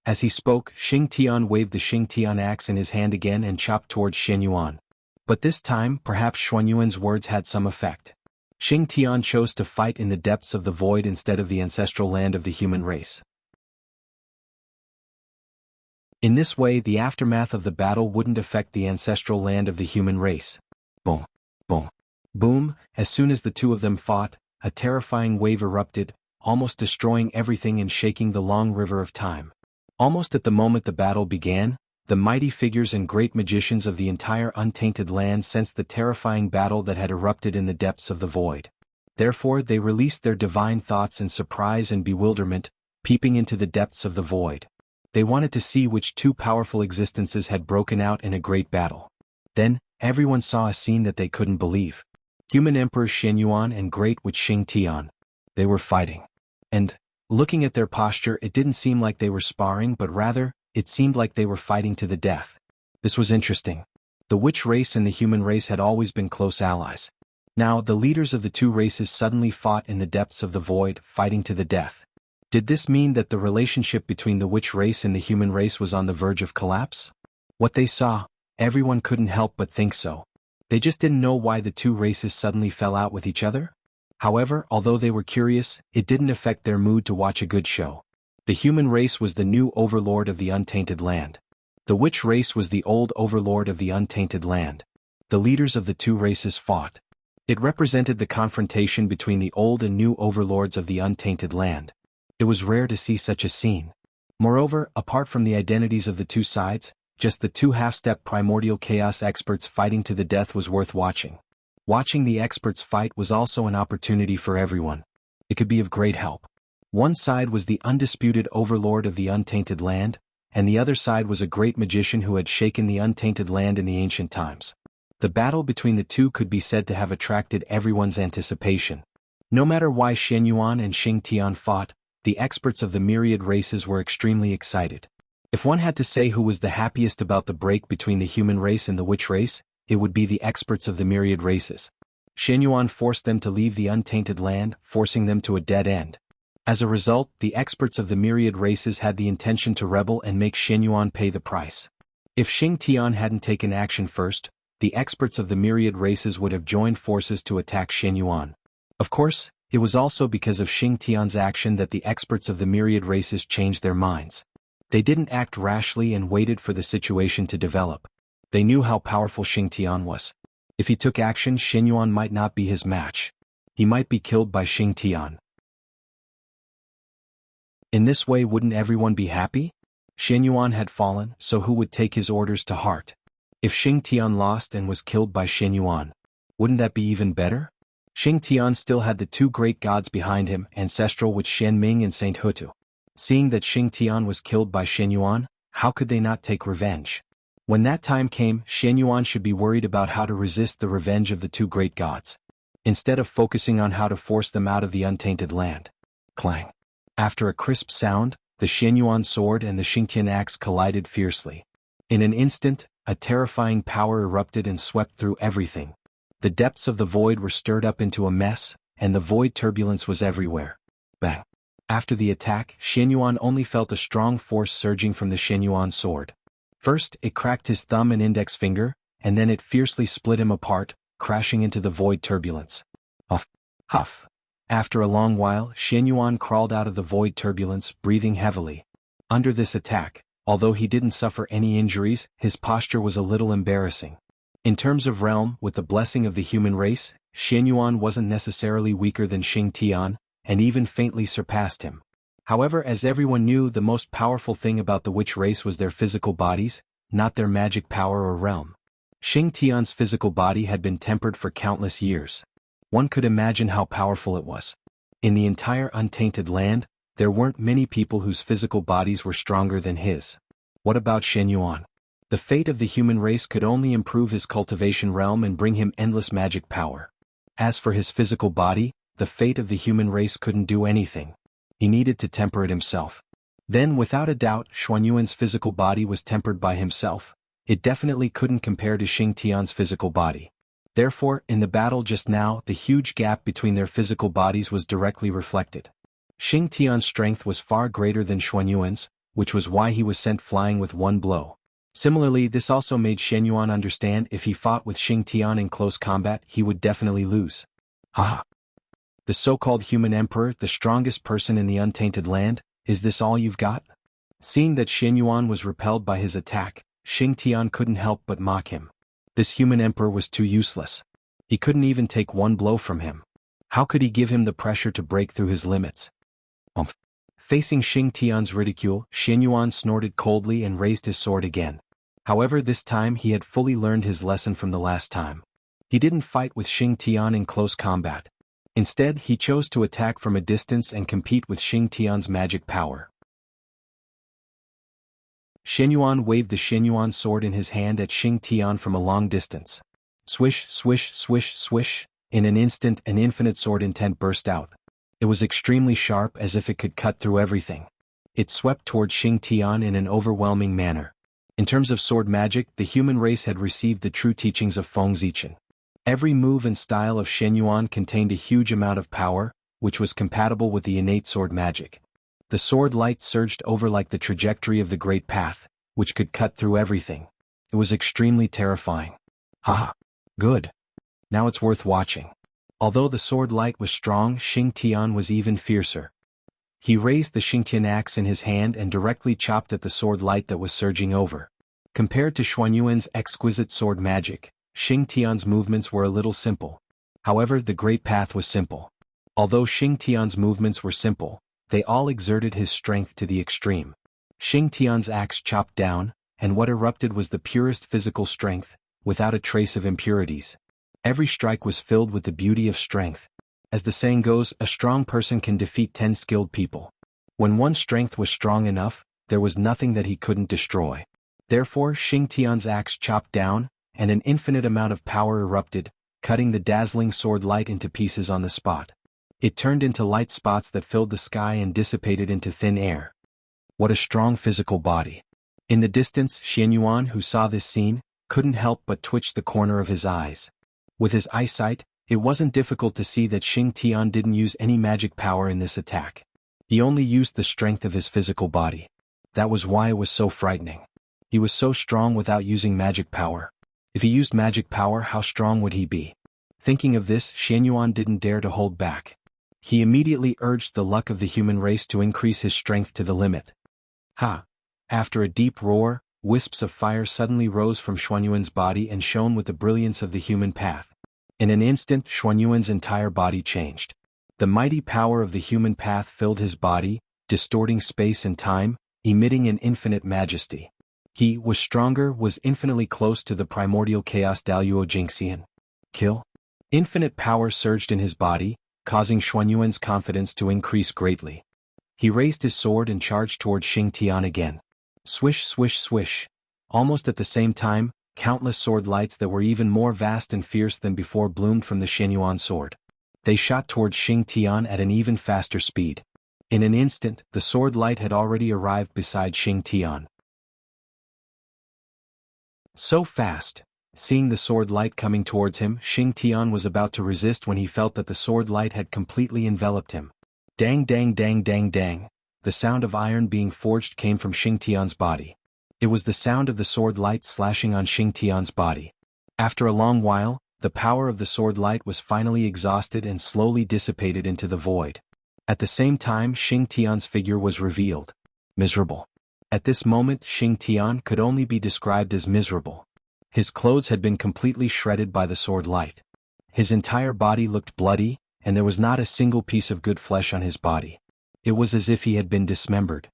As he spoke, Xingtian waved the Xingtian axe in his hand again and chopped towards Xianyuan. But this time, perhaps Xuanyuan's words had some effect. Xingtian chose to fight in the depths of the void instead of the ancestral land of the human race. In this way, the aftermath of the battle wouldn't affect the ancestral land of the human race. Boom, boom, boom. As soon as the two of them fought, a terrifying wave erupted, almost destroying everything and shaking the long river of time. Almost at the moment the battle began, the mighty figures and great magicians of the entire untainted land sensed the terrifying battle that had erupted in the depths of the void. Therefore they released their divine thoughts in surprise and bewilderment, peeping into the depths of the void. They wanted to see which two powerful existences had broken out in a great battle. Then, everyone saw a scene that they couldn't believe. Human Emperor Xianyuan and Great Witch Xingtian. They were fighting. And, looking at their posture, it didn't seem like they were sparring, but rather, it seemed like they were fighting to the death. This was interesting. The witch race and the human race had always been close allies. Now, the leaders of the two races suddenly fought in the depths of the void, fighting to the death. Did this mean that the relationship between the witch race and the human race was on the verge of collapse? What they saw, everyone couldn't help but think so. They just didn't know why the two races suddenly fell out with each other. However, although they were curious, it didn't affect their mood to watch a good show. The human race was the new overlord of the untainted land. The witch race was the old overlord of the untainted land. The leaders of the two races fought. It represented the confrontation between the old and new overlords of the untainted land. It was rare to see such a scene. Moreover, apart from the identities of the two sides, just the two half-step primordial chaos experts fighting to the death was worth watching. Watching the experts fight was also an opportunity for everyone. It could be of great help. One side was the undisputed overlord of the untainted land, and the other side was a great magician who had shaken the untainted land in the ancient times. The battle between the two could be said to have attracted everyone's anticipation. No matter why Xianyuan and Xingtian fought, the experts of the myriad races were extremely excited. If one had to say who was the happiest about the break between the human race and the witch race, it would be the experts of the myriad races. Xianyuan forced them to leave the untainted land, forcing them to a dead end. As a result, the experts of the myriad races had the intention to rebel and make Xianyuan pay the price. If Xingtian hadn't taken action first, the experts of the myriad races would have joined forces to attack Xianyuan. Of course, it was also because of Xingtian's action that the experts of the myriad races changed their minds. They didn't act rashly and waited for the situation to develop. They knew how powerful Xingtian was. If he took action, Xianyuan might not be his match. He might be killed by Xingtian. In this way, wouldn't everyone be happy? Xianyuan had fallen, so who would take his orders to heart? If Xingtian lost and was killed by Xianyuan, wouldn't that be even better? Xingtian still had the two great gods behind him, ancestral with Xianming and Saint Hutu. Seeing that Xingtian was killed by Xianyuan, how could they not take revenge? When that time came, Xianyuan should be worried about how to resist the revenge of the two great gods, instead of focusing on how to force them out of the untainted land. Clang. After a crisp sound, the Xianyuan sword and the Xingtian axe collided fiercely. In an instant, a terrifying power erupted and swept through everything. The depths of the void were stirred up into a mess, and the void turbulence was everywhere. Bang. After the attack, Xianyuan only felt a strong force surging from the Xianyuan sword. First, it cracked his thumb and index finger, and then it fiercely split him apart, crashing into the void turbulence. Huff, huff. After a long while, Xianyuan crawled out of the void turbulence, breathing heavily. Under this attack, although he didn't suffer any injuries, his posture was a little embarrassing. In terms of realm, with the blessing of the human race, Xianyuan wasn't necessarily weaker than Xing Tian, and even faintly surpassed him. However, as everyone knew, the most powerful thing about the witch race was their physical bodies, not their magic power or realm. Xing Tian's physical body had been tempered for countless years. One could imagine how powerful it was. In the entire untainted land, there weren't many people whose physical bodies were stronger than his. What about Xianyuan? The fate of the human race could only improve his cultivation realm and bring him endless magic power. As for his physical body, the fate of the human race couldn't do anything. He needed to temper it himself. Then, without a doubt, Xuanyuan's physical body was tempered by himself. It definitely couldn't compare to Xing Tian's physical body. Therefore, in the battle just now, the huge gap between their physical bodies was directly reflected. Xing Tian's strength was far greater than Xuanyuan's, which was why he was sent flying with one blow. Similarly, this also made Xianyuan understand if he fought with Xing Tian in close combat, he would definitely lose. Haha. The so-called human emperor, the strongest person in the untainted land, is this all you've got? Seeing that Xianyuan was repelled by his attack, Xing Tian couldn't help but mock him. This human emperor was too useless. He couldn't even take one blow from him. How could he give him the pressure to break through his limits? Facing Xing Tian's ridicule, Xianyuan snorted coldly and raised his sword again. However, this time he had fully learned his lesson from the last time. He didn't fight with Xing Tian in close combat. Instead, he chose to attack from a distance and compete with Xing Tian's magic power. Xianyuan waved the Xianyuan sword in his hand at Xing Tian from a long distance. Swish, swish, swish, swish. In an instant, an infinite sword intent burst out. It was extremely sharp, as if it could cut through everything. It swept toward Xing Tian in an overwhelming manner. In terms of sword magic, the human race had received the true teachings of Feng Zichen. Every move and style of Xianyuan contained a huge amount of power, which was compatible with the innate sword magic. The sword light surged over like the trajectory of the Great Path, which could cut through everything. It was extremely terrifying. Haha. Good. Now it's worth watching. Although the sword light was strong, Xing Tian was even fiercer. He raised the Xingtian axe in his hand and directly chopped at the sword light that was surging over. Compared to Xuanyuan's exquisite sword magic, Xing Tian's movements were a little simple. However, the Great Path was simple. Although Xing Tian's movements were simple, they all exerted his strength to the extreme. Xing Tian's axe chopped down, and what erupted was the purest physical strength, without a trace of impurities. Every strike was filled with the beauty of strength. As the saying goes, a strong person can defeat 10 skilled people. When one's strength was strong enough, there was nothing that he couldn't destroy. Therefore, Xing Tian's axe chopped down, and an infinite amount of power erupted, cutting the dazzling sword light into pieces on the spot. It turned into light spots that filled the sky and dissipated into thin air. What a strong physical body. In the distance, Xianyuan, who saw this scene, couldn't help but twitch the corner of his eyes. With his eyesight, it wasn't difficult to see that Xing Tian didn't use any magic power in this attack. He only used the strength of his physical body. That was why it was so frightening. He was so strong without using magic power. If he used magic power, how strong would he be? Thinking of this, Xianyuan didn't dare to hold back. He immediately urged the luck of the human race to increase his strength to the limit. Ha! After a deep roar, wisps of fire suddenly rose from Xuanyuan's body and shone with the brilliance of the human path. In an instant, Xuanyuan's entire body changed. The mighty power of the human path filled his body, distorting space and time, emitting an infinite majesty. He was stronger, was infinitely close to the primordial chaos Daluo Jingxian. Kill? Infinite power surged in his body, causing Xuanyuan's confidence to increase greatly. He raised his sword and charged toward Xing Tian again. Swish, swish, swish. Almost at the same time, countless sword lights that were even more vast and fierce than before bloomed from the Xianyuan sword. They shot toward Xing Tian at an even faster speed. In an instant, the sword light had already arrived beside Xing Tian. So fast. Seeing the sword light coming towards him, Xing Tian was about to resist when he felt that the sword light had completely enveloped him. Dang, dang, dang, dang, dang. The sound of iron being forged came from Xing Tian's body. It was the sound of the sword light slashing on Xing Tian's body. After a long while, the power of the sword light was finally exhausted and slowly dissipated into the void. At the same time, Xing Tian's figure was revealed. Miserable. At this moment, Xing Tian could only be described as miserable. His clothes had been completely shredded by the sword light. His entire body looked bloody, and there was not a single piece of good flesh on his body. It was as if he had been dismembered.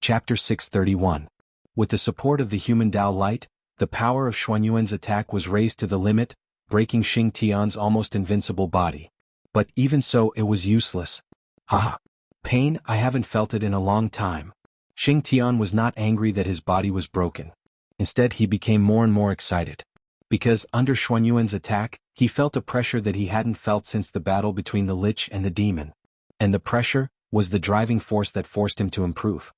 Chapter 631. With the support of the human Tao light, the power of Xuanyuan's attack was raised to the limit, breaking Xing Tian's almost invincible body. But even so, it was useless. Haha. Pain, I haven't felt it in a long time. Xing Tian was not angry that his body was broken. Instead, he became more and more excited. Because, under Xuanyuan's attack, he felt a pressure that he hadn't felt since the battle between the Lich and the demon. And the pressure was the driving force that forced him to improve.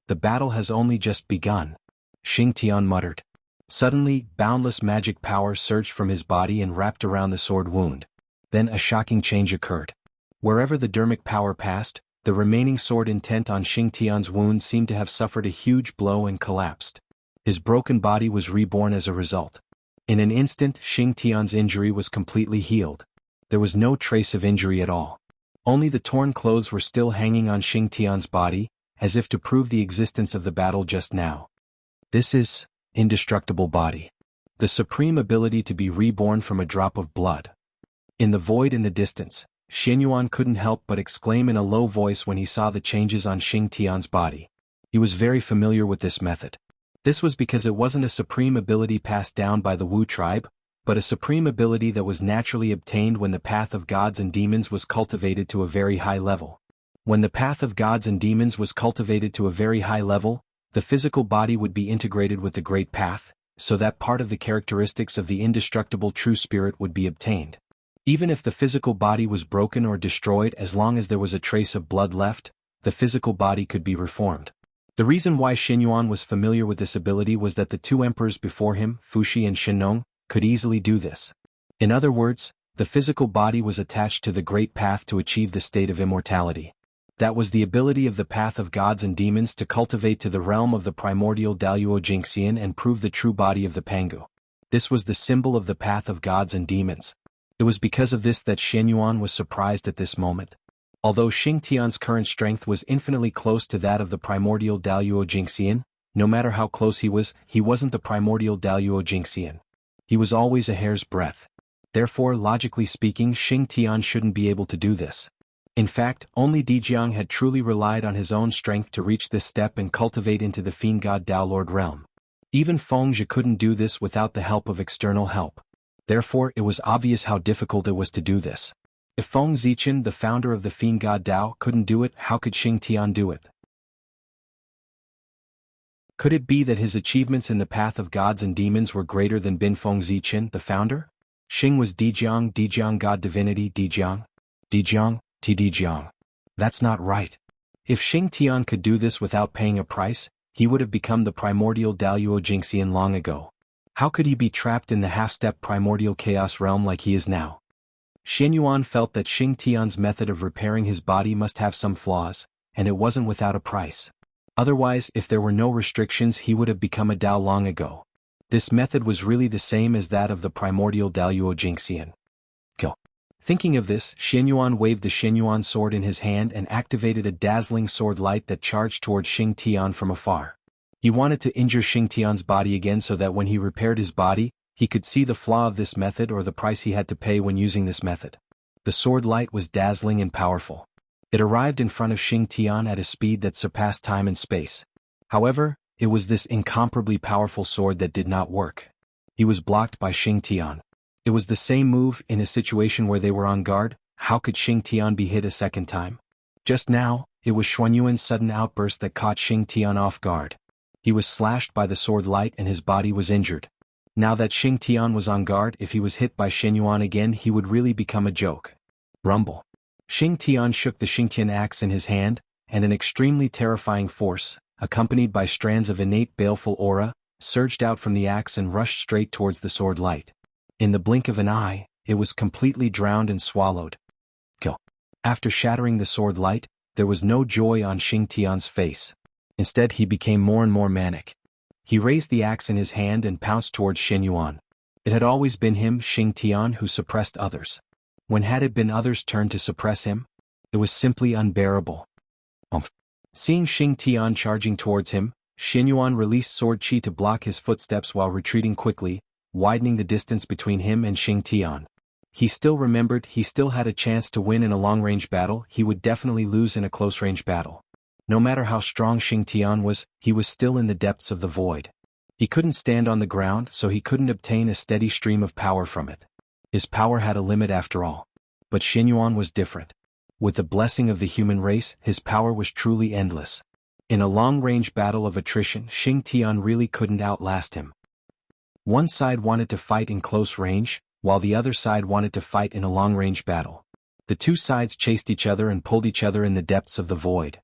The battle has only just begun, Xing Tian muttered. Suddenly, boundless magic power surged from his body and wrapped around the sword wound. Then a shocking change occurred. Wherever the dermic power passed, the remaining sword intent on Xing Tian's wound seemed to have suffered a huge blow and collapsed. His broken body was reborn as a result. In an instant, Xing Tian's injury was completely healed. There was no trace of injury at all. Only the torn clothes were still hanging on Xing Tian's body, as if to prove the existence of the battle just now. This is indestructible body. The supreme ability to be reborn from a drop of blood. In the void in the distance, Xuanyuan couldn't help but exclaim in a low voice when he saw the changes on Xing Tian's body. He was very familiar with this method. This was because it wasn't a supreme ability passed down by the Wu tribe, but a supreme ability that was naturally obtained when the path of gods and demons was cultivated to a very high level. When the path of gods and demons was cultivated to a very high level, the physical body would be integrated with the great path, so that part of the characteristics of the indestructible true spirit would be obtained. Even if the physical body was broken or destroyed, as long as there was a trace of blood left, the physical body could be reformed. The reason why Xuanyuan was familiar with this ability was that the two emperors before him, Fuxi and Shennong, could easily do this. In other words, the physical body was attached to the great path to achieve the state of immortality. That was the ability of the path of gods and demons to cultivate to the realm of the primordial Daluo Jingxian and prove the true body of the Pangu. This was the symbol of the path of gods and demons. It was because of this that Xuanyuan was surprised at this moment. Although Xing Tian's current strength was infinitely close to that of the primordial Daluo Jingxian, no matter how close he wasn't the primordial Daluo Jingxian. He was always a hair's breadth. Therefore, logically speaking, Xing Tian shouldn't be able to do this. In fact, only Jianghu had truly relied on his own strength to reach this step and cultivate into the fiend god Dao Lord realm. Even Fengzhi couldn't do this without the help of external help. Therefore, it was obvious how difficult it was to do this. If Feng Zichen, the founder of the fiend god Dao, couldn't do it, how could Xing Tian do it? Could it be that his achievements in the path of gods and demons were greater than Bin Feng Zichen, the founder? Xing was Dijiang god divinity Dijiang? Dijiang. That's not right. If Xing Tian could do this without paying a price, he would have become the primordial Daluo Jingxian long ago. How could he be trapped in the half-step primordial chaos realm like he is now? Xuanyuan felt that Xing Tian's method of repairing his body must have some flaws, and it wasn't without a price. Otherwise, if there were no restrictions, he would have become a Dao long ago. This method was really the same as that of the primordial Daluo Jingxian. Go. Thinking of this, Xuanyuan waved the Xuanyuan sword in his hand and activated a dazzling sword light that charged toward Xing Tian from afar. He wanted to injure Xing Tian's body again so that when he repaired his body, he could see the flaw of this method or the price he had to pay when using this method. The sword light was dazzling and powerful. It arrived in front of Xing Tian at a speed that surpassed time and space. However, it was this incomparably powerful sword that did not work. He was blocked by Xing Tian. It was the same move in a situation where they were on guard. How could Xing Tian be hit a second time? Just now, it was Xuanyuan's sudden outburst that caught Xing Tian off guard. He was slashed by the sword light and his body was injured. Now that Xing Tian was on guard, if he was hit by Xuanyuan again, he would really become a joke. Rumble. Xing Tian shook the Xingtian axe in his hand, and an extremely terrifying force, accompanied by strands of innate baleful aura, surged out from the axe and rushed straight towards the sword light. In the blink of an eye, it was completely drowned and swallowed. Go. After shattering the sword light, there was no joy on Xing Tian's face. Instead, he became more and more manic. He raised the axe in his hand and pounced towards Shen Yuan. It had always been him, Xing Tian, who suppressed others. When had it been others' turn to suppress him? It was simply unbearable. Seeing Xing Tian charging towards him, Shen Yuan released sword chi to block his footsteps while retreating quickly, widening the distance between him and Xing Tian. He still remembered he still had a chance to win in a long-range battle. He would definitely lose in a close-range battle. No matter how strong Xing Tian was, he was still in the depths of the void. He couldn't stand on the ground, so he couldn't obtain a steady stream of power from it. His power had a limit after all. But Shen Yuan was different. With the blessing of the human race, his power was truly endless. In a long-range battle of attrition, Xing Tian really couldn't outlast him. One side wanted to fight in close range, while the other side wanted to fight in a long-range battle. The two sides chased each other and pulled each other in the depths of the void.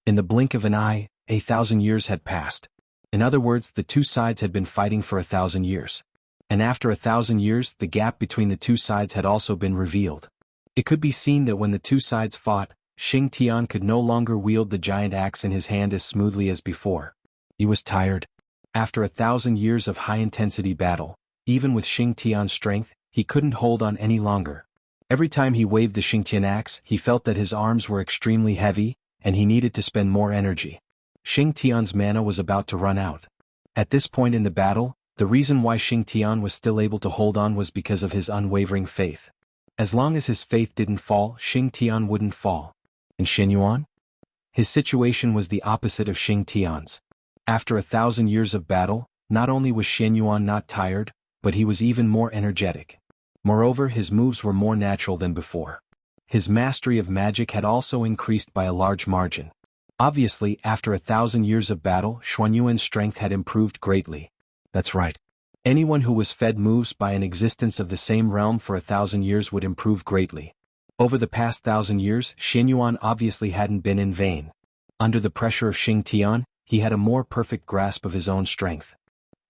In the blink of an eye, 1,000 years had passed. In other words, the two sides had been fighting for 1,000 years. And after 1,000 years, the gap between the two sides had also been revealed. It could be seen that when the two sides fought, Xing Tian could no longer wield the giant axe in his hand as smoothly as before. He was tired. After 1,000 years of high-intensity battle, even with Xing Tian's strength, he couldn't hold on any longer. Every time he waved the Xing Tian axe, he felt that his arms were extremely heavy, and he needed to spend more energy. Xing Tian's mana was about to run out. At this point in the battle, the reason why Xing Tian was still able to hold on was because of his unwavering faith. As long as his faith didn't fall, Xing Tian wouldn't fall. And Shen Yuan? His situation was the opposite of Xing Tian's. After 1,000 years of battle, not only was Shen Yuan not tired, but he was even more energetic. Moreover, his moves were more natural than before. His mastery of magic had also increased by a large margin. Obviously, after 1,000 years of battle, Xuan Yuan's strength had improved greatly. That's right. Anyone who was fed moves by an existence of the same realm for 1,000 years would improve greatly. Over the past 1,000 years, Shen Yuan obviously hadn't been in vain. Under the pressure of Xing Tian, he had a more perfect grasp of his own strength.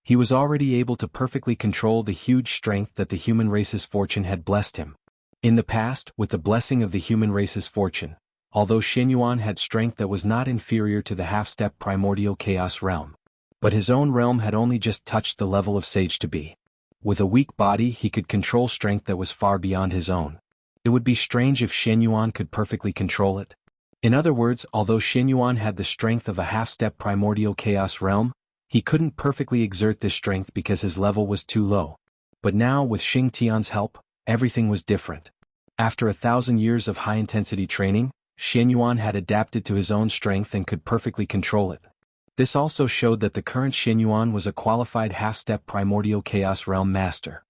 He was already able to perfectly control the huge strength that the human race's fortune had blessed him. In the past, with the blessing of the human race's fortune, although Shen Yuan had strength that was not inferior to the half-step primordial chaos realm, but his own realm had only just touched the level of sage to be. With a weak body, he could control strength that was far beyond his own. It would be strange if Shen Yuan could perfectly control it. In other words, although Shen Yuan had the strength of a half-step primordial chaos realm, he couldn't perfectly exert this strength because his level was too low. But now, with Xing Tian's help, everything was different. After 1,000 years of high-intensity training, Shen Yuan had adapted to his own strength and could perfectly control it. This also showed that the current Shen Yuan was a qualified half-step primordial chaos realm master.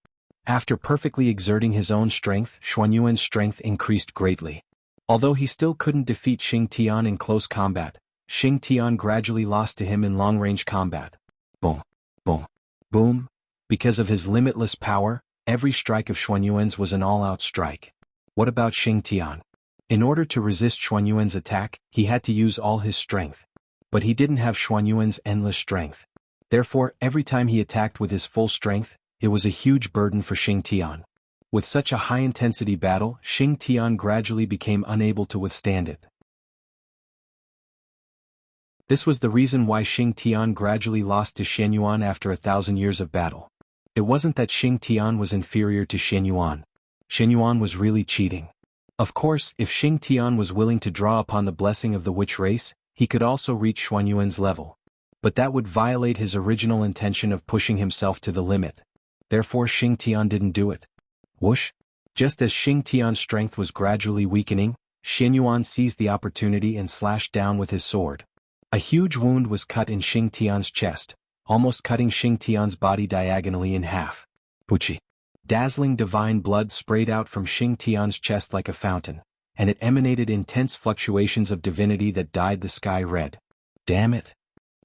After perfectly exerting his own strength, Xuan Yuan's strength increased greatly. Although he still couldn't defeat Xing Tian in close combat, Xing Tian gradually lost to him in long-range combat. Boom, boom, boom. Because of his limitless power, every strike of Xuan Yuan's was an all-out strike. What about Xing Tian? In order to resist Xuan Yuan's attack, he had to use all his strength. But he didn't have Xuan Yuan's endless strength. Therefore, every time he attacked with his full strength, it was a huge burden for Xing Tian. With such a high-intensity battle, Xing Tian gradually became unable to withstand it. This was the reason why Xing Tian gradually lost to Shen Yuan after 1,000 years of battle. It wasn't that Xing Tian was inferior to Shen Yuan. Shen Yuan was really cheating. Of course, if Xing Tian was willing to draw upon the blessing of the witch race, he could also reach Xuan Yuan's level. But that would violate his original intention of pushing himself to the limit. Therefore Xing Tian didn't do it. Whoosh! Just as Xing Tian's strength was gradually weakening, Shen Yuan seized the opportunity and slashed down with his sword. A huge wound was cut in Xing Tian's chest, almost cutting Xing Tian's body diagonally in half. Puchi! Dazzling divine blood sprayed out from Xing Tian's chest like a fountain, and it emanated intense fluctuations of divinity that dyed the sky red. Damn it!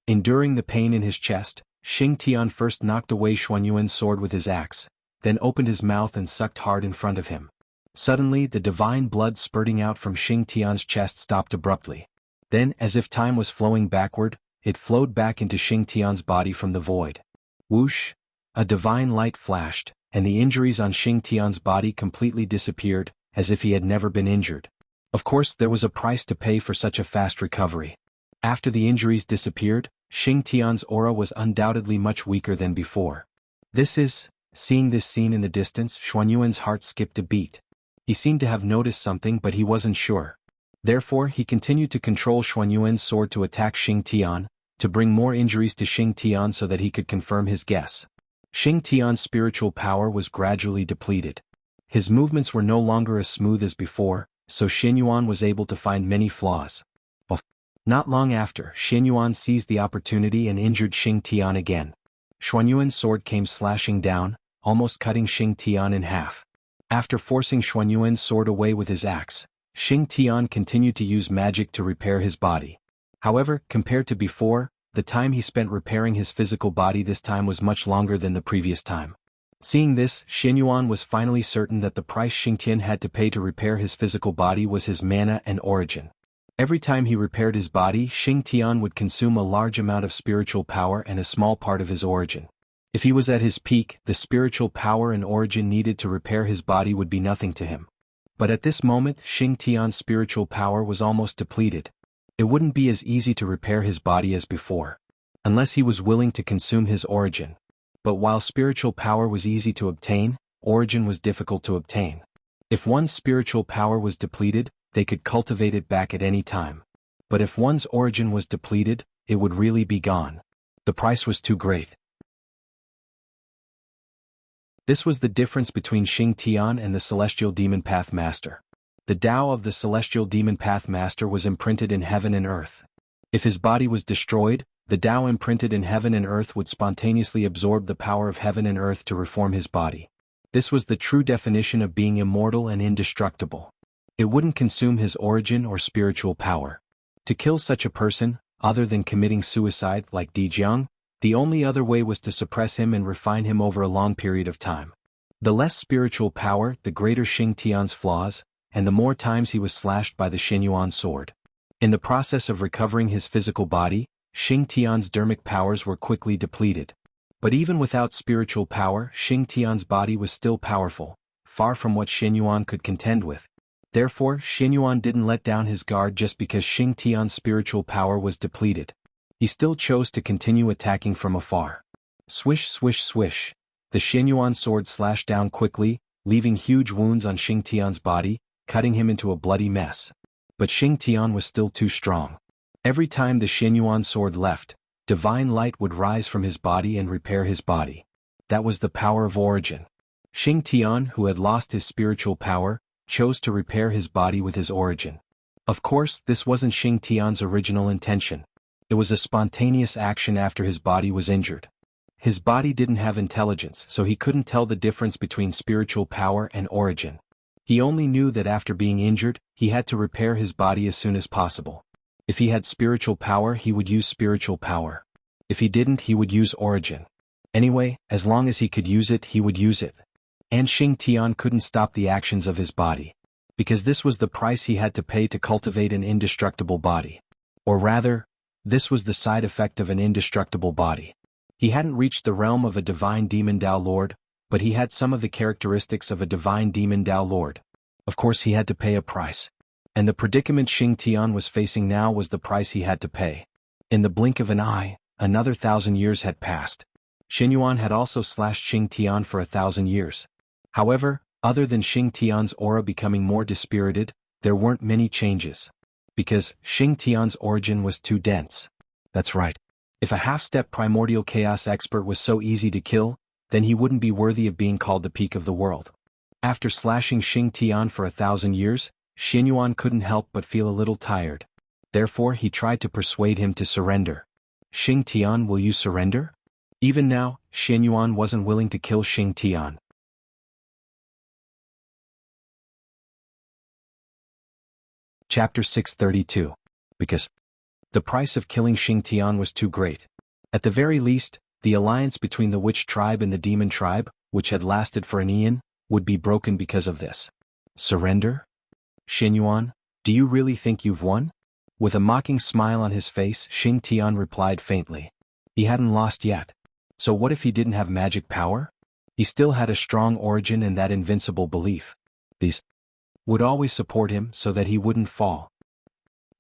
Enduring the pain in his chest, Xing Tian first knocked away Xuan Yuan's sword with his axe, then opened his mouth and sucked hard in front of him. Suddenly, the divine blood spurting out from Xing Tian's chest stopped abruptly. Then, as if time was flowing backward, it flowed back into Xing Tian's body from the void. Whoosh! A divine light flashed, and the injuries on Xing Tian's body completely disappeared, as if he had never been injured. Of course, there was a price to pay for such a fast recovery. After the injuries disappeared, Xing Tian's aura was undoubtedly much weaker than before. Seeing this scene in the distance, Xuanyuan's heart skipped a beat. He seemed to have noticed something but he wasn't sure. Therefore he continued to control Xuanyuan's sword to attack Xing Tian, to bring more injuries to Xing Tian so that he could confirm his guess. Xing Tian's spiritual power was gradually depleted. His movements were no longer as smooth as before, so Xuanyuan was able to find many flaws. Not long after, Xuanyuan seized the opportunity and injured Xing Tian again. Xuanyuan's sword came slashing down, almost cutting Xing Tian in half. After forcing Xuanyuan's sword away with his axe, Xing Tian continued to use magic to repair his body. However, compared to before, the time he spent repairing his physical body this time was much longer than the previous time. Seeing this, Xuanyuan was finally certain that the price Xing Tian had to pay to repair his physical body was his mana and origin. Every time he repaired his body, Xing Tian would consume a large amount of spiritual power and a small part of his origin. If he was at his peak, the spiritual power and origin needed to repair his body would be nothing to him. But at this moment, Xing Tian's spiritual power was almost depleted. It wouldn't be as easy to repair his body as before, unless he was willing to consume his origin. But while spiritual power was easy to obtain, origin was difficult to obtain. If one's spiritual power was depleted, they could cultivate it back at any time. But if one's origin was depleted, it would really be gone. The price was too great. This was the difference between Xing Tian and the Celestial Demon Path Master. The Tao of the Celestial Demon Path Master was imprinted in heaven and earth. If his body was destroyed, the Tao imprinted in heaven and earth would spontaneously absorb the power of heaven and earth to reform his body. This was the true definition of being immortal and indestructible. It wouldn't consume his origin or spiritual power. To kill such a person, other than committing suicide like Jianghu, the only other way was to suppress him and refine him over a long period of time. The less spiritual power, the greater Xing Tian's flaws, and the more times he was slashed by the Xuanyuan sword. In the process of recovering his physical body, Xing Tian's dermic powers were quickly depleted. But even without spiritual power, Xing Tian's body was still powerful, far from what Xuanyuan could contend with. Therefore, Xuanyuan didn't let down his guard just because Xing Tian's spiritual power was depleted. He still chose to continue attacking from afar. Swish, swish, swish. The Xuanyuan sword slashed down quickly, leaving huge wounds on Xing Tian's body, cutting him into a bloody mess. But Xing Tian was still too strong. Every time the Xuanyuan sword left, divine light would rise from his body and repair his body. That was the power of origin. Xing Tian, who had lost his spiritual power, chose to repair his body with his origin. Of course, this wasn't Xing Tian's original intention. It was a spontaneous action after his body was injured. His body didn't have intelligence, so he couldn't tell the difference between spiritual power and origin. He only knew that after being injured, he had to repair his body as soon as possible. If he had spiritual power, he would use spiritual power. If he didn't, he would use origin. Anyway, as long as he could use it, he would use it. And Xing Tian couldn't stop the actions of his body. Because this was the price he had to pay to cultivate an indestructible body. Or rather, this was the side effect of an indestructible body. He hadn't reached the realm of a divine demon Tao Lord, but he had some of the characteristics of a divine demon Tao Lord. Of course he had to pay a price. And the predicament Xing Tian was facing now was the price he had to pay. In the blink of an eye, another 1,000 years had passed. Xuanyuan had also slashed Xing Tian for 1,000 years. However, other than Xing Tian's aura becoming more dispirited, there weren't many changes. Because Xing Tian's origin was too dense. That's right. If a half-step primordial chaos expert was so easy to kill, then he wouldn't be worthy of being called the peak of the world. After slashing Xing Tian for 1,000 years, Xuanyuan couldn't help but feel a little tired. Therefore he tried to persuade him to surrender. Xing Tian, will you surrender? Even now, Xuanyuan wasn't willing to kill Xing Tian. Chapter 632. Because the price of killing Xing Tian was too great. At the very least, the alliance between the witch tribe and the demon tribe, which had lasted for an eon, would be broken because of this. Surrender? Xuanyuan, do you really think you've won? With a mocking smile on his face, Xing Tian replied faintly. He hadn't lost yet. So what if he didn't have magic power? He still had a strong origin and that invincible belief. These would always support him so that he wouldn't fall.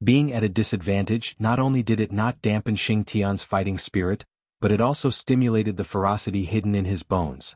Being at a disadvantage, not only did it not dampen Xing Tian's fighting spirit, but it also stimulated the ferocity hidden in his bones.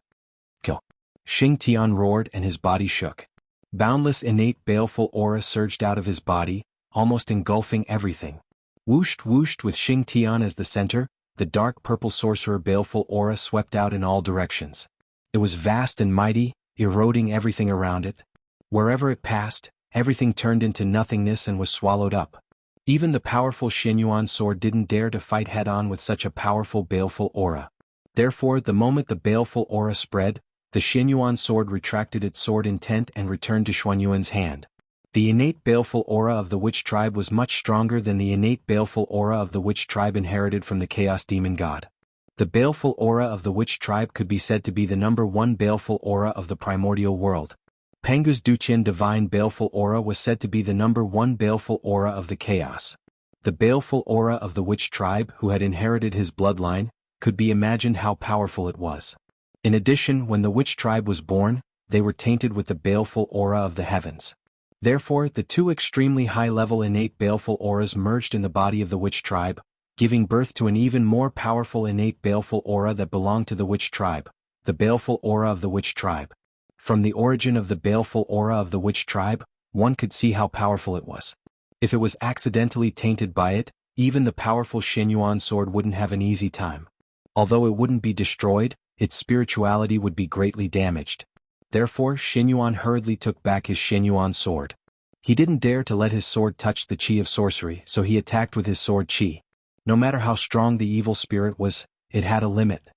Kill. Xing Tian roared and his body shook. Boundless innate baleful aura surged out of his body, almost engulfing everything. Whooshed with Xing Tian as the center, the dark purple sorcerer baleful aura swept out in all directions. It was vast and mighty, eroding everything around it. Wherever it passed, everything turned into nothingness and was swallowed up. Even the powerful Xianyuan sword didn't dare to fight head-on with such a powerful baleful aura. Therefore, the moment the baleful aura spread, the Xianyuan sword retracted its sword intent and returned to Xuanyuan's hand. The innate baleful aura of the witch tribe was much stronger than the innate baleful aura of the witch tribe inherited from the chaos demon god. The baleful aura of the witch tribe could be said to be the number one baleful aura of the primordial world. Pangu's Duqian divine baleful aura was said to be the number one baleful aura of the chaos. The baleful aura of the witch tribe, who had inherited his bloodline, could be imagined how powerful it was. In addition, when the witch tribe was born, they were tainted with the baleful aura of the heavens. Therefore, the two extremely high-level innate baleful auras merged in the body of the witch tribe, giving birth to an even more powerful innate baleful aura that belonged to the witch tribe, the baleful aura of the witch tribe. From the origin of the baleful aura of the witch tribe, one could see how powerful it was. If it was accidentally tainted by it, even the powerful Xianyuan sword wouldn't have an easy time. Although it wouldn't be destroyed, its spirituality would be greatly damaged. Therefore, Xianyuan hurriedly took back his Xianyuan sword. He didn't dare to let his sword touch the qi of sorcery, so he attacked with his sword qi. No matter how strong the evil spirit was, it had a limit.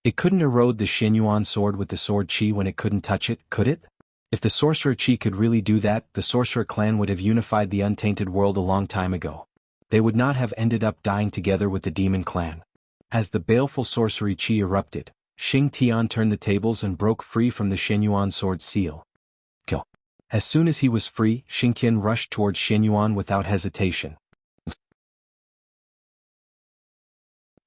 It couldn't erode the Xianyuan sword with the sword qi when it couldn't touch it, could it? If the sorcerer qi could really do that, the sorcerer clan would have unified the untainted world a long time ago. They would not have ended up dying together with the demon clan. As the baleful sorcery qi erupted, Xing Tian turned the tables and broke free from the Xianyuan sword's seal. Kill. As soon as he was free, Xing Tian rushed towards Xianyuan without hesitation.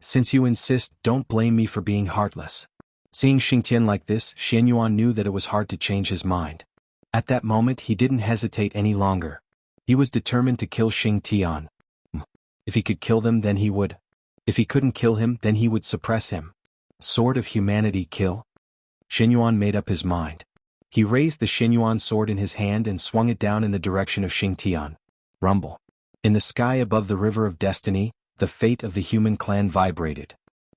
Since you insist, don't blame me for being heartless. Seeing Xing Tian like this, Xianyuan knew that it was hard to change his mind. At that moment he didn't hesitate any longer. He was determined to kill Xing Tian. If he could kill them, then he would. If he couldn't kill him, then he would suppress him. Sword of humanity kill? Xianyuan made up his mind. He raised the Xianyuan sword in his hand and swung it down in the direction of Xing Tian. Rumble. In the sky above the river of destiny, the fate of the human clan vibrated.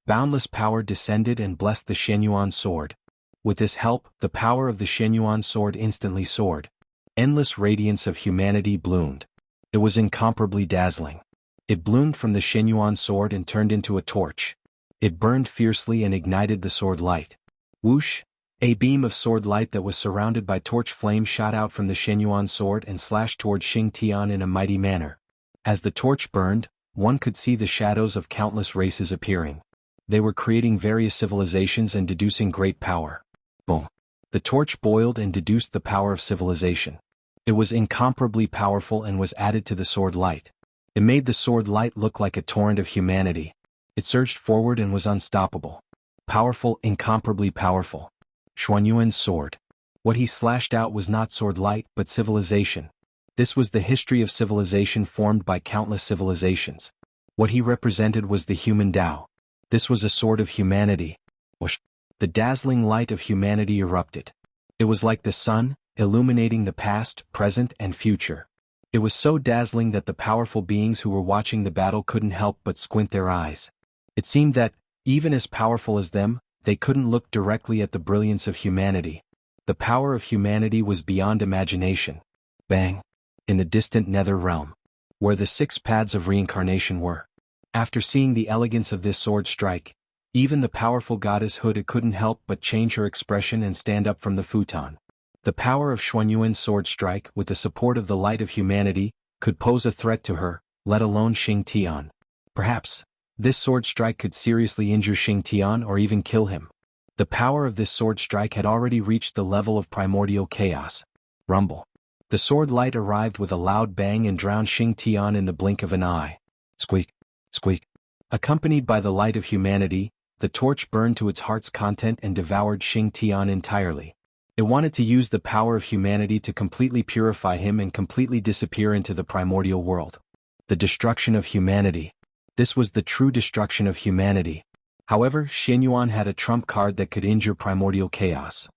Boundless power descended and blessed the Xianyuan sword. With this help, the power of the Xianyuan sword instantly soared. Endless radiance of humanity bloomed. It was incomparably dazzling. It bloomed from the Xianyuan sword and turned into a torch. It burned fiercely and ignited the sword light. Whoosh! A beam of sword light that was surrounded by torch flame shot out from the Xianyuan sword and slashed toward Xing Tian in a mighty manner. As the torch burned, one could see the shadows of countless races appearing. They were creating various civilizations and deducing great power. Boom! The torch boiled and deduced the power of civilization. It was incomparably powerful and was added to the sword light. It made the sword light look like a torrent of humanity. It surged forward and was unstoppable. Powerful, incomparably powerful. Xuanyuan's sword. What he slashed out was not sword light, but civilization. This was the history of civilization formed by countless civilizations. What he represented was the human Tao. This was a sword of humanity. Whoosh! The dazzling light of humanity erupted. It was like the sun, illuminating the past, present, and future. It was so dazzling that the powerful beings who were watching the battle couldn't help but squint their eyes. It seemed that, even as powerful as them, they couldn't look directly at the brilliance of humanity. The power of humanity was beyond imagination. Bang! In the distant nether realm, where the 6 paths of reincarnation were. After seeing the elegance of this sword strike, even the powerful goddess Huda couldn't help but change her expression and stand up from the futon. The power of Xuanyuan's sword strike, with the support of the light of humanity, could pose a threat to her, let alone Xing Tian. Perhaps, this sword strike could seriously injure Xing Tian or even kill him. The power of this sword strike had already reached the level of primordial chaos. Rumble. The sword light arrived with a loud bang and drowned Xing Tian in the blink of an eye. Squeak, squeak. Accompanied by the light of humanity, the torch burned to its heart's content and devoured Xing Tian entirely. It wanted to use the power of humanity to completely purify him and completely disappear into the primordial world. The destruction of humanity. This was the true destruction of humanity. However, Xianyuan had a trump card that could injure primordial chaos.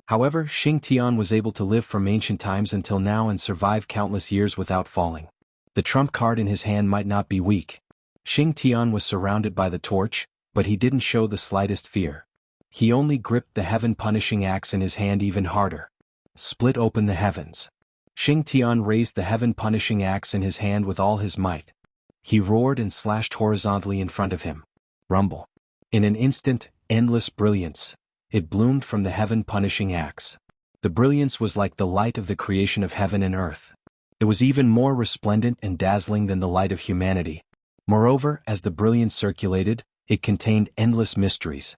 However, Xing Tian was able to live from ancient times until now and survive countless years without falling. The trump card in his hand might not be weak. Xing Tian was surrounded by the torch, but he didn't show the slightest fear. He only gripped the heaven-punishing axe in his hand even harder. Split open the heavens. Xing Tian raised the heaven-punishing axe in his hand with all his might. He roared and slashed horizontally in front of him. Rumble. In an instant, endless brilliance. It bloomed from the heaven-punishing axe. The brilliance was like the light of the creation of heaven and earth. It was even more resplendent and dazzling than the light of humanity. Moreover, as the brilliance circulated, it contained endless mysteries.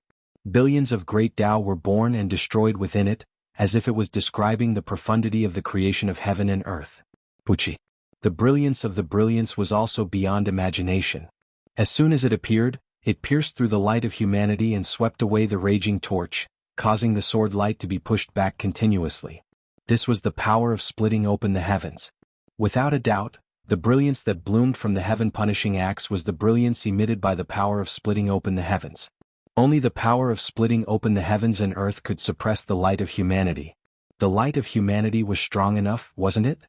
Billions of great Tao were born and destroyed within it, as if it was describing the profundity of the creation of heaven and earth. Wuxia. The brilliance of the brilliance was also beyond imagination. As soon as it appeared, it pierced through the light of humanity and swept away the raging torch, causing the sword light to be pushed back continuously. This was the power of splitting open the heavens. Without a doubt, the brilliance that bloomed from the heaven-punishing axe was the brilliance emitted by the power of splitting open the heavens. Only the power of splitting open the heavens and earth could suppress the light of humanity. The light of humanity was strong enough, wasn't it?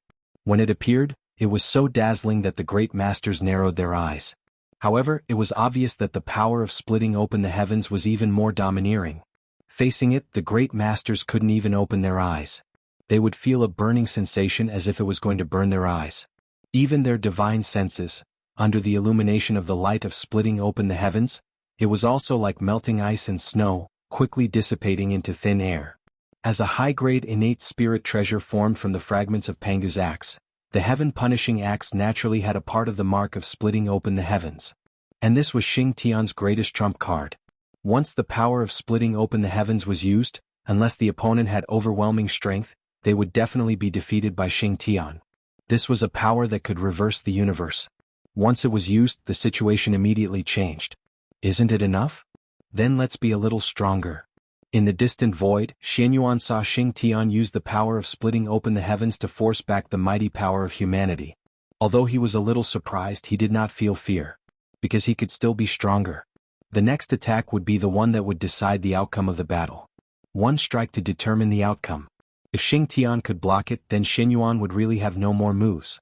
When it appeared, it was so dazzling that the great masters narrowed their eyes. However, it was obvious that the power of splitting open the heavens was even more domineering. Facing it, the great masters couldn't even open their eyes. They would feel a burning sensation as if it was going to burn their eyes. Even their divine senses, under the illumination of the light of splitting open the heavens, it was also like melting ice and snow, quickly dissipating into thin air. As a high-grade innate spirit treasure formed from the fragments of Pangu's axe, the heaven-punishing axe naturally had a part of the mark of splitting open the heavens. And this was Xing Tian's greatest trump card. Once the power of splitting open the heavens was used, unless the opponent had overwhelming strength, they would definitely be defeated by Xing Tian. This was a power that could reverse the universe. Once it was used, the situation immediately changed. Isn't it enough? Then let's be a little stronger. In the distant void, Xianyuan saw Xing Tian use the power of splitting open the heavens to force back the mighty power of humanity. Although he was a little surprised, he did not feel fear. Because he could still be stronger. The next attack would be the one that would decide the outcome of the battle. One strike to determine the outcome. If Xing Tian could block it, then Xianyuan would really have no more moves.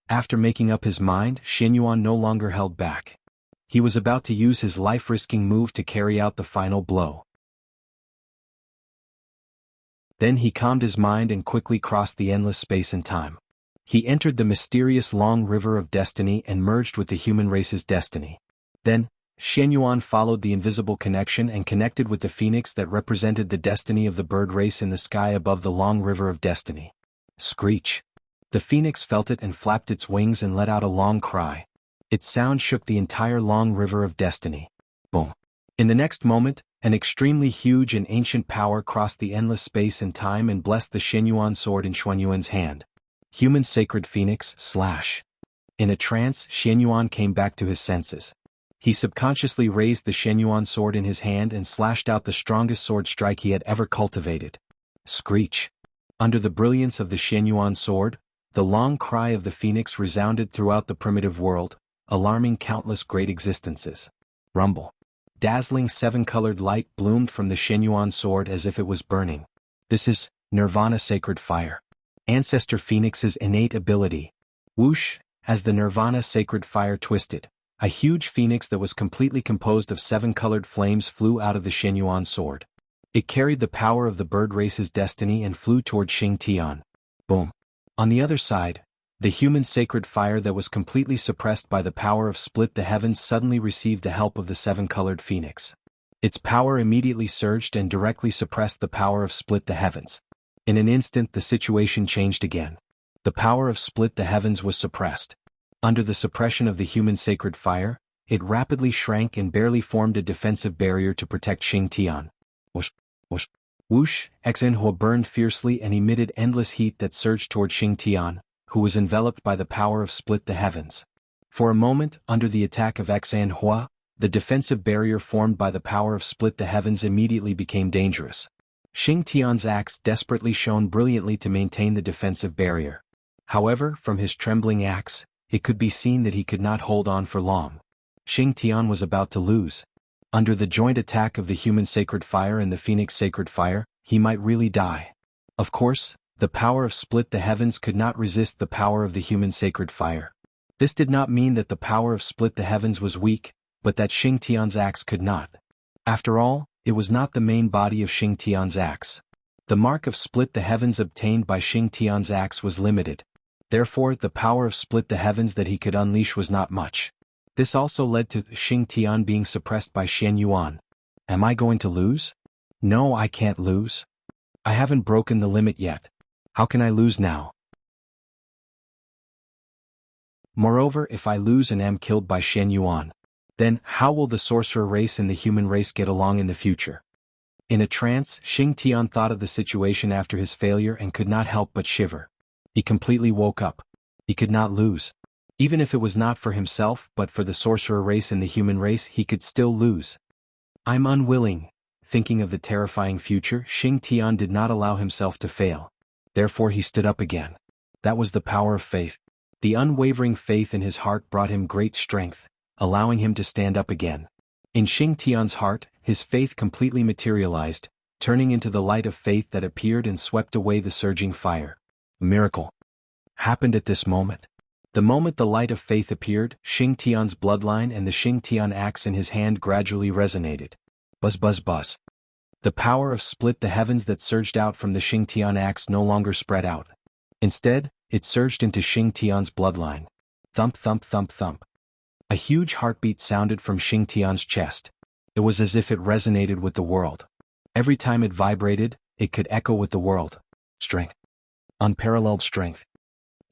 After making up his mind, Xianyuan no longer held back. He was about to use his life-risking move to carry out the final blow. Then he calmed his mind and quickly crossed the endless space and time. He entered the mysterious long river of destiny and merged with the human race's destiny. Then, Xianyuan followed the invisible connection and connected with the phoenix that represented the destiny of the bird race in the sky above the long river of destiny. Screech. The phoenix felt it and flapped its wings and let out a long cry. Its sound shook the entire long river of destiny. Boom. In the next moment, an extremely huge and ancient power crossed the endless space and time and blessed the Xianyuan sword in Xuanyuan's hand. Human sacred phoenix, slash. In a trance, Xianyuan came back to his senses. He subconsciously raised the Xianyuan sword in his hand and slashed out the strongest sword strike he had ever cultivated. Screech. Under the brilliance of the Xianyuan sword, the long cry of the phoenix resounded throughout the primitive world, alarming countless great existences. Rumble. Dazzling seven-colored light bloomed from the Xianyuan sword as if it was burning. This is Nirvana Sacred Fire. Ancestor Phoenix's innate ability. Whoosh, as the Nirvana Sacred Fire twisted, a huge phoenix that was completely composed of seven-colored flames flew out of the Xianyuan sword. It carried the power of the bird race's destiny and flew toward Xing Tian. Boom. On the other side, the human sacred fire that was completely suppressed by the power of split the heavens suddenly received the help of the seven-colored phoenix. Its power immediately surged and directly suppressed the power of split the heavens. In an instant the situation changed again. The power of split the heavens was suppressed. Under the suppression of the human sacred fire, it rapidly shrank and barely formed a defensive barrier to protect Xing Tian. Whoosh, whoosh, whoosh, Xinhua burned fiercely and emitted endless heat that surged toward Xing Tian, who was enveloped by the power of split the heavens. For a moment, under the attack of Xinhua, the defensive barrier formed by the power of split the heavens immediately became dangerous. Xing Tian's axe desperately shone brilliantly to maintain the defensive barrier. However, from his trembling axe, it could be seen that he could not hold on for long. Xing Tian was about to lose. Under the joint attack of the human sacred fire and the phoenix sacred fire, he might really die. Of course, the power of split the heavens could not resist the power of the human sacred fire. This did not mean that the power of split the heavens was weak, but that Xing Tian's axe could not. After all, it was not the main body of Xing Tian's axe. The mark of split the heavens obtained by Xing Tian's axe was limited. Therefore, the power of split the heavens that he could unleash was not much. This also led to Xing Tian being suppressed by Xian Yuan. Am I going to lose? No, I can't lose. I haven't broken the limit yet. How can I lose now? Moreover, if I lose and am killed by Xian Yuan, then how will the sorcerer race and the human race get along in the future? In a trance, Xing Tian thought of the situation after his failure and could not help but shiver. He completely woke up. He could not lose. Even if it was not for himself but for the sorcerer race and the human race, he could still lose. I'm unwilling. Thinking of the terrifying future, Xing Tian did not allow himself to fail. Therefore he stood up again. That was the power of faith. The unwavering faith in his heart brought him great strength, allowing him to stand up again. In Xing Tian's heart, his faith completely materialized, turning into the light of faith that appeared and swept away the surging fire. A miracle happened at this moment. The moment the light of faith appeared, Xing Tian's bloodline and the Xing Tian axe in his hand gradually resonated. Buzz buzz buzz. The power of split the heavens that surged out from the Xing Tian axe no longer spread out. Instead, it surged into Xing Tian's bloodline. Thump thump thump thump. A huge heartbeat sounded from Xing Tian's chest. It was as if it resonated with the world. Every time it vibrated, it could echo with the world. Strength. Unparalleled strength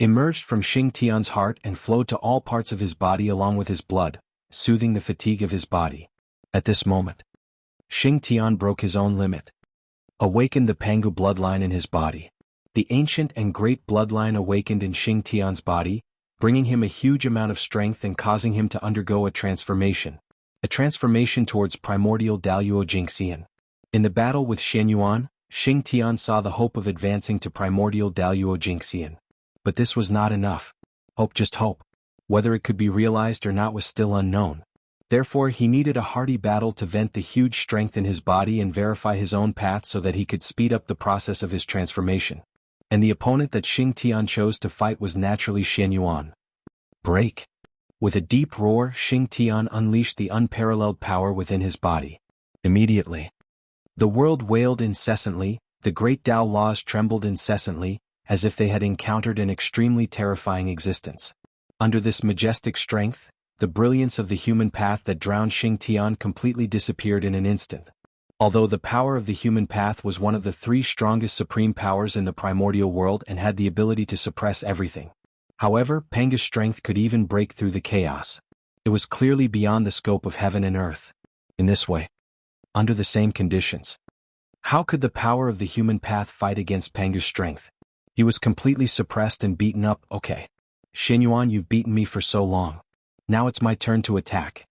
emerged from Xing Tian's heart and flowed to all parts of his body along with his blood, soothing the fatigue of his body. At this moment, Xing Tian broke his own limit. Awakened the Pangu bloodline in his body. The ancient and great bloodline awakened in Xing Tian's body, bringing him a huge amount of strength and causing him to undergo a transformation towards primordial Daluo Jingxian. In the battle with Xian Yuan, Xing Tian saw the hope of advancing to primordial Daluo Jingxian. But this was not enough. Hope, just hope. Whether it could be realized or not was still unknown. Therefore he needed a hearty battle to vent the huge strength in his body and verify his own path so that he could speed up the process of his transformation. And the opponent that Xing Tian chose to fight was naturally Xian Yuan. Break. With a deep roar, Xing Tian unleashed the unparalleled power within his body. Immediately, the world wailed incessantly, the great Tao laws trembled incessantly, as if they had encountered an extremely terrifying existence. Under this majestic strength, the brilliance of the human path that drowned Xing Tian completely disappeared in an instant. Although the power of the human path was one of the three strongest supreme powers in the primordial world and had the ability to suppress everything. However, Panga's strength could even break through the chaos. It was clearly beyond the scope of heaven and earth. In this way, under the same conditions, how could the power of the human path fight against Panga's strength? He was completely suppressed and beaten up. Okay. Xian Yuan, you've beaten me for so long. Now it's my turn to attack.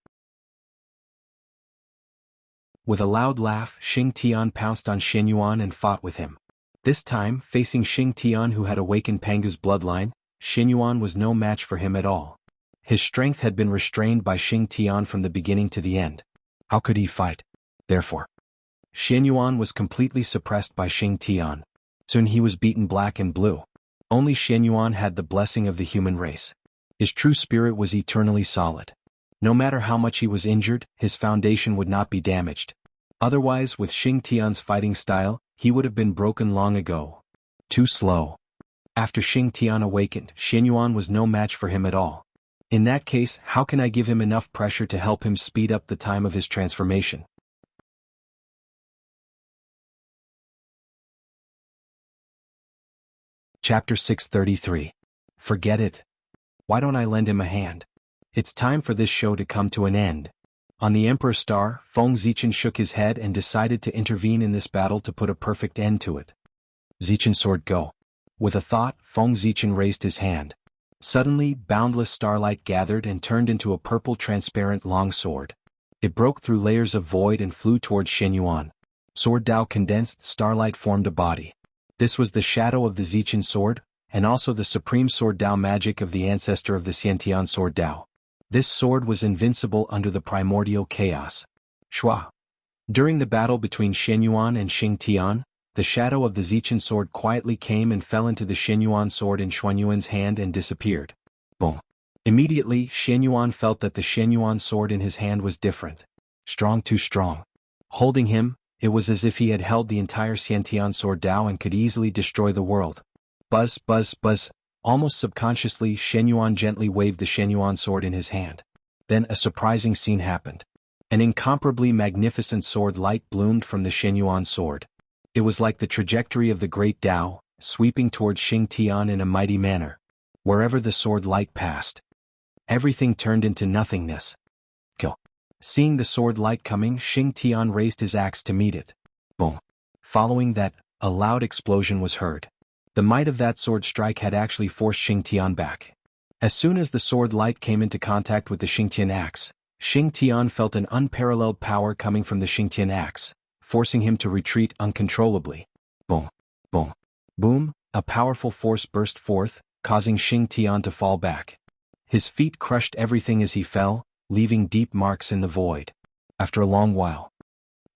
With a loud laugh, Xing Tian pounced on Xian Yuan and fought with him. This time, facing Xing Tian who had awakened Panga's bloodline, Xian Yuan was no match for him at all. His strength had been restrained by Xing Tian from the beginning to the end. How could he fight? Therefore, Xian Yuan was completely suppressed by Xing Tian. Soon he was beaten black and blue. Only Xian Yuan had the blessing of the human race. His true spirit was eternally solid. No matter how much he was injured, his foundation would not be damaged. Otherwise, with Xing Tian's fighting style, he would have been broken long ago. Too slow. After Xing Tian awakened, Xian Yuan was no match for him at all. In that case, how can I give him enough pressure to help him speed up the time of his transformation? Chapter 633. Forget it. Why don't I lend him a hand? It's time for this show to come to an end. On the Emperor's Star, Feng Zichen shook his head and decided to intervene in this battle to put a perfect end to it. Zichen sword go. With a thought, Feng Zichen raised his hand. Suddenly, boundless starlight gathered and turned into a purple transparent long sword. It broke through layers of void and flew towards Xian Yuan. Sword Dao condensed, starlight formed a body. This was the shadow of the Zichen sword, and also the supreme sword Dao magic of the ancestor of the Xiantian sword Dao. This sword was invincible under the primordial chaos. Shua. During the battle between Shenyuan and Xingtian, the shadow of the Zichen sword quietly came and fell into the Shenyuan sword in Xuanyuan's hand and disappeared. Boom. Immediately, Shenyuan felt that the Shenyuan sword in his hand was different. Strong, too strong. Holding him, it was as if he had held the entire Xiantian sword Dao and could easily destroy the world. Buzz, buzz, buzz. Almost subconsciously, Shenyuan gently waved the Shenyuan sword in his hand. Then a surprising scene happened. An incomparably magnificent sword light bloomed from the Shenyuan sword. It was like the trajectory of the great Dao, sweeping towards Xingtian in a mighty manner. Wherever the sword light passed, everything turned into nothingness. Kill. Seeing the sword light coming, Xingtian raised his axe to meet it. Boom. Following that, a loud explosion was heard. The might of that sword strike had actually forced Xingtian back. As soon as the sword light came into contact with the Xingtian axe, Xingtian felt an unparalleled power coming from the Xingtian axe, forcing him to retreat uncontrollably. Boom. Boom. Boom, a powerful force burst forth, causing Xingtian to fall back. His feet crushed everything as he fell, leaving deep marks in the void. After a long while,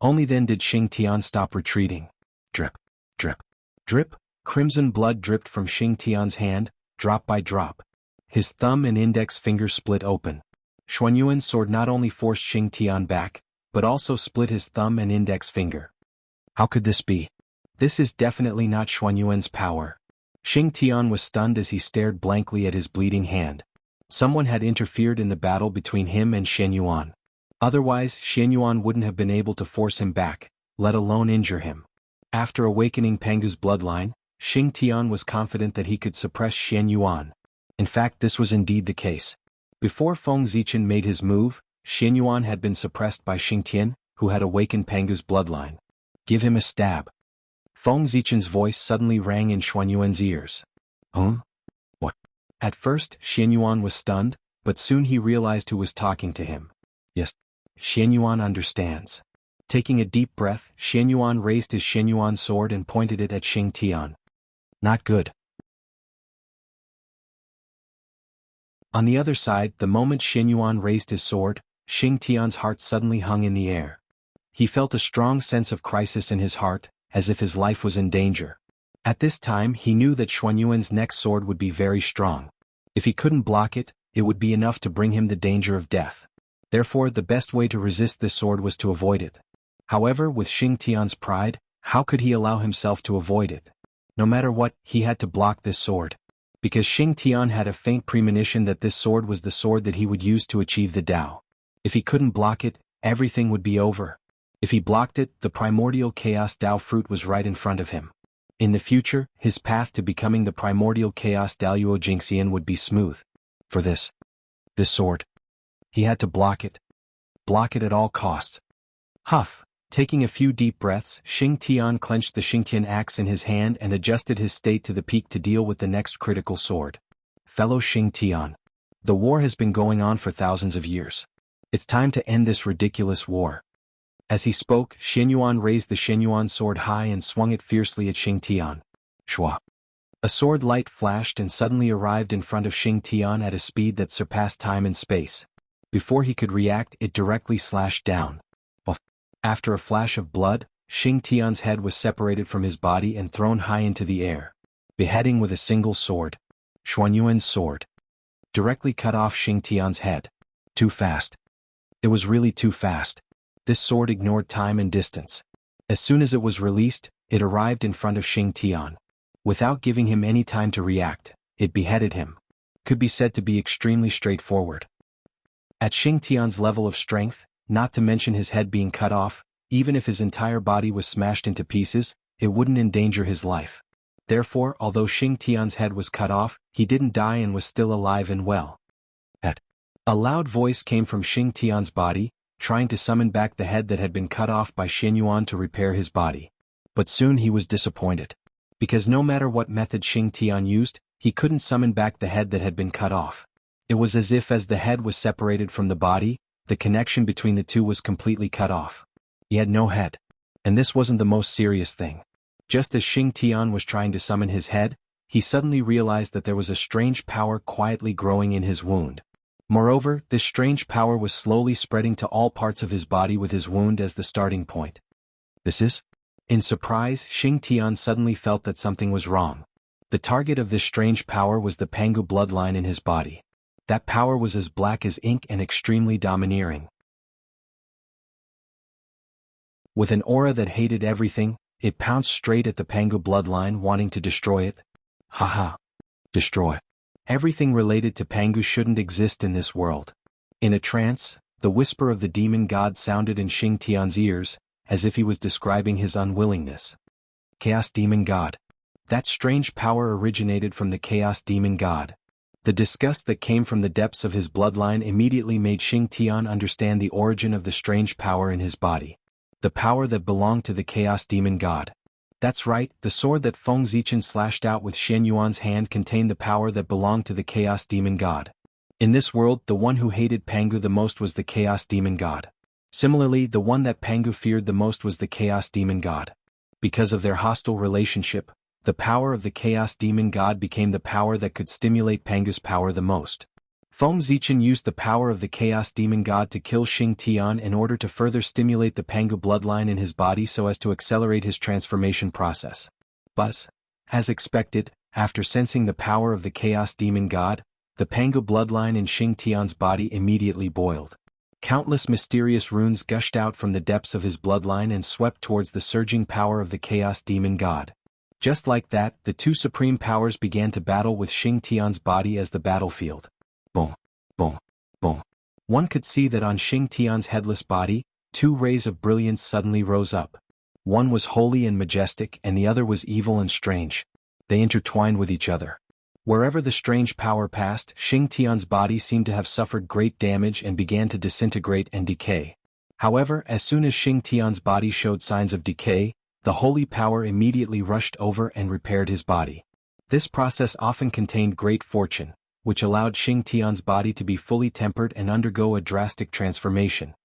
only then did Xingtian stop retreating. Drip. Drip. Drip. Crimson blood dripped from Xingtian's hand, drop by drop. His thumb and index fingers split open. Xuanyuan's sword not only forced Xingtian back, but also split his thumb and index finger. How could this be? This is definitely not Xuanyuan's power. Xingtian was stunned as he stared blankly at his bleeding hand. Someone had interfered in the battle between him and Shenyuan. Otherwise, Shenyuan wouldn't have been able to force him back, let alone injure him. After awakening Pengu's bloodline, Xingtian was confident that he could suppress Shenyuan. In fact, this was indeed the case. Before Feng Zichen made his move, Shenyuan had been suppressed by Xingtian, who had awakened Pengu's bloodline. Give him a stab. Feng Zichen's voice suddenly rang in Xuanyuan's ears. Huh? What? At first, Shenyuan was stunned, but soon he realized who was talking to him. Yes. Shenyuan understands. Taking a deep breath, Shenyuan raised his Shenyuan sword and pointed it at Xingtian. Not good. On the other side, the moment Shenyuan raised his sword, Xingtian's heart suddenly hung in the air. He felt a strong sense of crisis in his heart, as if his life was in danger. At this time he knew that Xuanyuan's next sword would be very strong. If he couldn't block it, it would be enough to bring him the danger of death. Therefore the best way to resist this sword was to avoid it. However, with Xingtian's pride, how could he allow himself to avoid it? No matter what, he had to block this sword. Because Xingtian had a faint premonition that this sword was the sword that he would use to achieve the Tao. If he couldn't block it, everything would be over. If he blocked it, the primordial chaos Tao fruit was right in front of him. In the future, his path to becoming the primordial chaos Daluo Jingxian would be smooth. For this sword, he had to block it. Block it at all costs. Huff. Taking a few deep breaths, Xingtian clenched the Xingtian axe in his hand and adjusted his state to the peak to deal with the next critical sword. Fellow Xingtian. The war has been going on for thousands of years. It's time to end this ridiculous war. As he spoke, Shenyuan raised the Shenyuan sword high and swung it fiercely at Xingtian. Shua. A sword light flashed and suddenly arrived in front of Xingtian at a speed that surpassed time and space. Before he could react, it directly slashed down. After a flash of blood, Xingtian's head was separated from his body and thrown high into the air. Beheading with a single sword. Xuanyuan's sword. Directly cut off Xingtian's head. Too fast. It was really too fast. This sword ignored time and distance. As soon as it was released, it arrived in front of Xingtian. Without giving him any time to react, it beheaded him. Could be said to be extremely straightforward. At Xingtian's level of strength, not to mention his head being cut off, even if his entire body was smashed into pieces, it wouldn't endanger his life. Therefore, although Xingtian's head was cut off, he didn't die and was still alive and well. A loud voice came from Xingtian's body, trying to summon back the head that had been cut off by Shenyuan to repair his body. But soon he was disappointed. Because no matter what method Xingtian used, he couldn't summon back the head that had been cut off. It was as if as the head was separated from the body, the connection between the two was completely cut off. He had no head. And this wasn't the most serious thing. Just as Xingtian was trying to summon his head, he suddenly realized that there was a strange power quietly growing in his wound. Moreover, this strange power was slowly spreading to all parts of his body with his wound as the starting point. This is? In surprise, Xing Tian suddenly felt that something was wrong. The target of this strange power was the Pangu bloodline in his body. That power was as black as ink and extremely domineering. With an aura that hated everything, it pounced straight at the Pangu bloodline, wanting to destroy it. Haha. Destroy. Everything related to Pangu shouldn't exist in this world. In a trance, the whisper of the demon god sounded in Xing Tian's ears, as if he was describing his unwillingness. Chaos Demon God. That strange power originated from the Chaos Demon God. The disgust that came from the depths of his bloodline immediately made Xing Tian understand the origin of the strange power in his body. The power that belonged to the Chaos Demon God. That's right, the sword that Feng Zichen slashed out with Shen Yuan's hand contained the power that belonged to the Chaos Demon God. In this world, the one who hated Pangu the most was the Chaos Demon God. Similarly, the one that Pangu feared the most was the Chaos Demon God. Because of their hostile relationship, the power of the Chaos Demon God became the power that could stimulate Pangu's power the most. Feng Zichen used the power of the Chaos Demon God to kill Xing Tian in order to further stimulate the Pangu bloodline in his body so as to accelerate his transformation process. But, as expected, after sensing the power of the Chaos Demon God, the Pangu bloodline in Xing Tian's body immediately boiled. Countless mysterious runes gushed out from the depths of his bloodline and swept towards the surging power of the Chaos Demon God. Just like that, the two supreme powers began to battle with Xing Tian's body as the battlefield. Boom, boom, boom. One could see that on Xing Tian's headless body, two rays of brilliance suddenly rose up. One was holy and majestic and the other was evil and strange. They intertwined with each other. Wherever the strange power passed, Xing Tian's body seemed to have suffered great damage and began to disintegrate and decay. However, as soon as Xing Tian's body showed signs of decay, the holy power immediately rushed over and repaired his body. This process often contained great fortune, which allowed Xing Tian's body to be fully tempered and undergo a drastic transformation.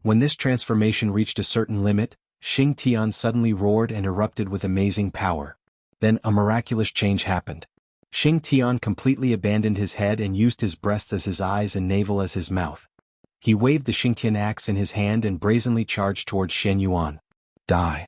When this transformation reached a certain limit, Xing Tian suddenly roared and erupted with amazing power. Then a miraculous change happened. Xing Tian completely abandoned his head and used his breasts as his eyes and navel as his mouth. He waved the Xingtian axe in his hand and brazenly charged towards Shen Yuan. Die.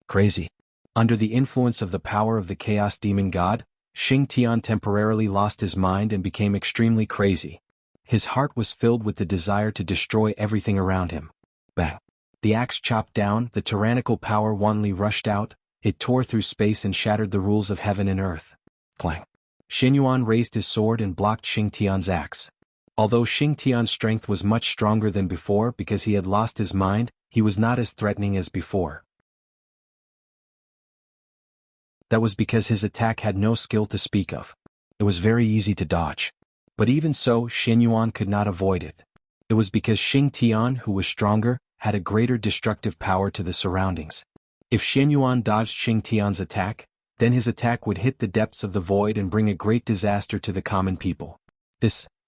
Crazy. Under the influence of the power of the Chaos Demon God, Xing Tian temporarily lost his mind and became extremely crazy. His heart was filled with the desire to destroy everything around him. Bang. The axe chopped down, the tyrannical power wantonly rushed out, it tore through space and shattered the rules of heaven and earth. Clang. Shen Yuan raised his sword and blocked Xing Tian's axe. Although Xing Tian's strength was much stronger than before because he had lost his mind, he was not as threatening as before. That was because his attack had no skill to speak of. It was very easy to dodge. But even so, Shen Yuan could not avoid it. It was because Xing Tian, who was stronger, had a greater destructive power to the surroundings. If Shen Yuan dodged Xing Tian's attack, then his attack would hit the depths of the void and bring a great disaster to the common people.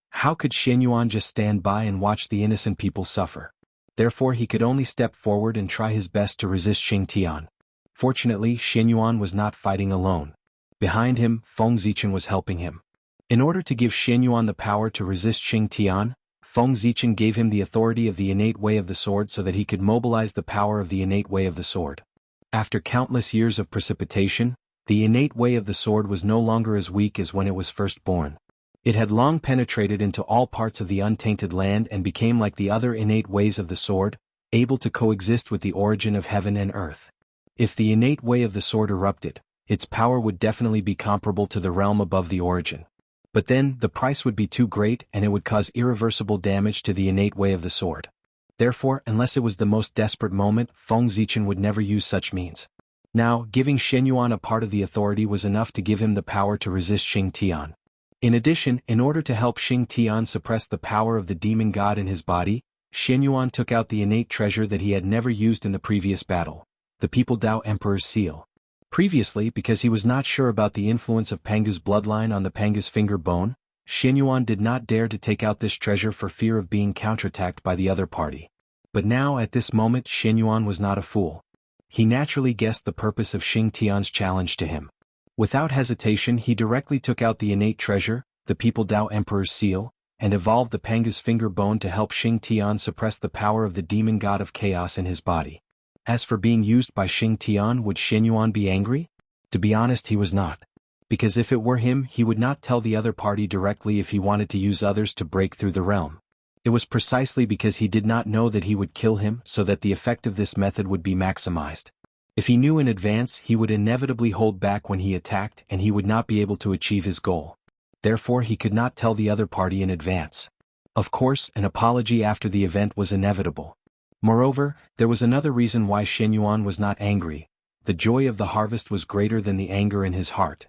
How could Shen Yuan just stand by and watch the innocent people suffer? Therefore he could only step forward and try his best to resist Xing Tian. Fortunately, Shen Yuan was not fighting alone. Behind him, Feng Zichen was helping him. In order to give Shen Yuan the power to resist Xing Tian, Feng Zichen gave him the authority of the innate way of the sword so that he could mobilize the power of the innate way of the sword. After countless years of precipitation, the innate way of the sword was no longer as weak as when it was first born. It had long penetrated into all parts of the untainted land and became like the other innate ways of the sword, able to coexist with the origin of heaven and earth. If the innate way of the sword erupted, its power would definitely be comparable to the realm above the origin. But then, the price would be too great and it would cause irreversible damage to the innate way of the sword. Therefore, unless it was the most desperate moment, Feng Zichen would never use such means. Now, giving Shen Yuan a part of the authority was enough to give him the power to resist Xing Tian. In addition, in order to help Xing Tian suppress the power of the demon god in his body, Shen Yuan took out the innate treasure that he had never used in the previous battle. The People Dao Emperor's seal. Previously, because he was not sure about the influence of Pangu's bloodline on the Pangu's finger bone, Shen Yuan did not dare to take out this treasure for fear of being counterattacked by the other party. But now at this moment Shen Yuan was not a fool. He naturally guessed the purpose of Xing Tian's challenge to him. Without hesitation he directly took out the innate treasure, the People Dao Emperor's seal, and evolved the Panga's finger bone to help Xing Tian suppress the power of the demon god of chaos in his body. As for being used by Xing Tian, would Shenyuan be angry? To be honest, he was not. Because if it were him, he would not tell the other party directly if he wanted to use others to break through the realm. It was precisely because he did not know that he would kill him so that the effect of this method would be maximized. If he knew in advance, he would inevitably hold back when he attacked and he would not be able to achieve his goal. Therefore he could not tell the other party in advance. Of course, an apology after the event was inevitable. Moreover, there was another reason why Shenyuan was not angry. The joy of the harvest was greater than the anger in his heart.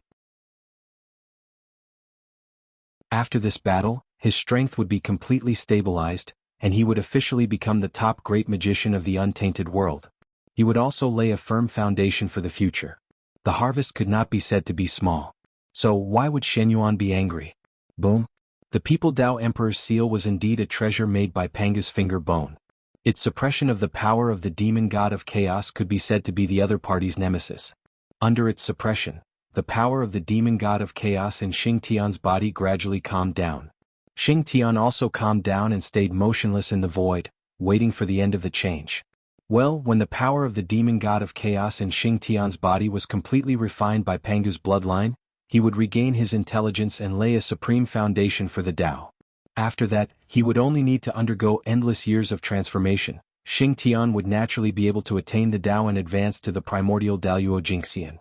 After this battle, his strength would be completely stabilized, and he would officially become the top great magician of the untainted world. He would also lay a firm foundation for the future. The harvest could not be said to be small. So why would Shenyuan be angry? Boom. The People Dao Emperor's seal was indeed a treasure made by Panga's finger bone. Its suppression of the power of the demon god of chaos could be said to be the other party's nemesis. Under its suppression, the power of the demon god of chaos in Xing Tian's body gradually calmed down. Xing Tian also calmed down and stayed motionless in the void, waiting for the end of the change. Well, when the power of the demon god of chaos in Xing Tian's body was completely refined by Panga's bloodline, he would regain his intelligence and lay a supreme foundation for the Tao. After that, he would only need to undergo endless years of transformation. Xing Tian would naturally be able to attain the Tao and advance to the primordial Daluo Jingxian.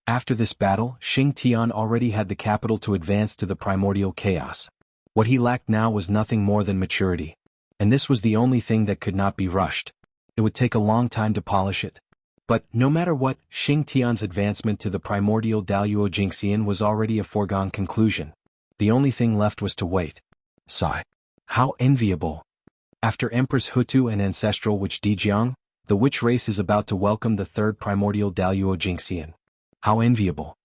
After this battle, Xing Tian already had the capital to advance to the primordial chaos. What he lacked now was nothing more than maturity. And this was the only thing that could not be rushed. It would take a long time to polish it. But, no matter what, Xing Tian's advancement to the primordial Daluo Jingxian was already a foregone conclusion. The only thing left was to wait. Sigh. How enviable. After Empress Hutu and ancestral witch Jianghu, the witch race is about to welcome the third primordial Daluo Jingxian. How enviable.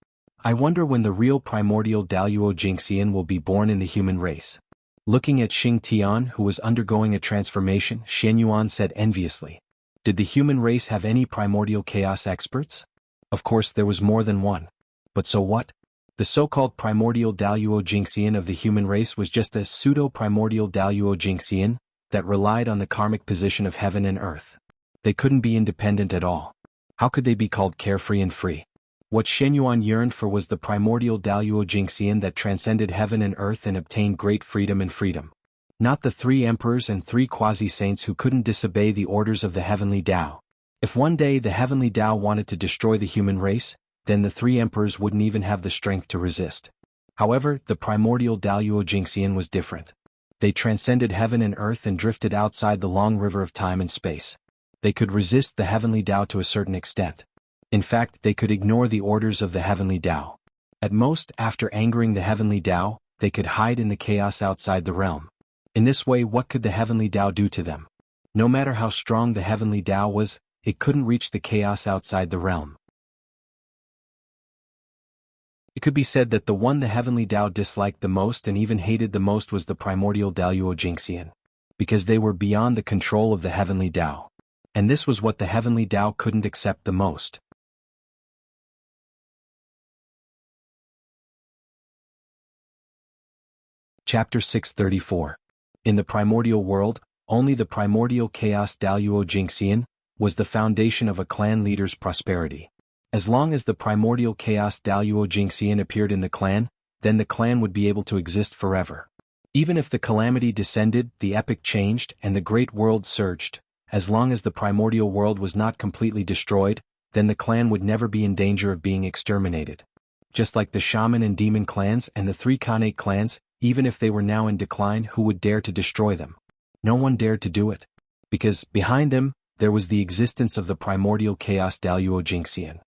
I wonder when the real primordial Daluo Jingxian will be born in the human race. Looking at Xing Tian, who was undergoing a transformation, Shenyuan said enviously. Did the human race have any primordial chaos experts? Of course there was more than one. But so what? The so-called primordial Daluo Jingxian of the human race was just a pseudo-primordial Daluo Jingxian that relied on the karmic position of heaven and earth. They couldn't be independent at all. How could they be called carefree and free? What Shenyuan yearned for was the primordial Daluo Jingxian that transcended heaven and earth and obtained great freedom and freedom. Not the 3 emperors and 3 quasi-saints who couldn't disobey the orders of the heavenly Tao. If one day the heavenly Tao wanted to destroy the human race, then the 3 emperors wouldn't even have the strength to resist. However, the primordial Daluo Jingxian was different. They transcended heaven and earth and drifted outside the long river of time and space. They could resist the heavenly Tao to a certain extent. In fact, they could ignore the orders of the heavenly Tao. At most, after angering the heavenly Tao, they could hide in the chaos outside the realm. In this way, what could the heavenly Tao do to them? No matter how strong the heavenly Tao was, it couldn't reach the chaos outside the realm. It could be said that the one the heavenly Tao disliked the most and even hated the most was the primordial Daluo Jingxian. Because they were beyond the control of the heavenly Tao. And this was what the heavenly Tao couldn't accept the most. Chapter 634. In the primordial world, only the primordial chaos Daluo Jingxian was the foundation of a clan leader's prosperity. As long as the primordial chaos Daluo Jingxian appeared in the clan, then the clan would be able to exist forever. Even if the calamity descended, the epic changed, and the great world surged, as long as the primordial world was not completely destroyed, then the clan would never be in danger of being exterminated. Just like the shaman and demon clans and the 3 Khanate clans, even if they were now in decline, who would dare to destroy them? No one dared to do it. Because, behind them, there was the existence of the primordial chaos Daluo Jingxian.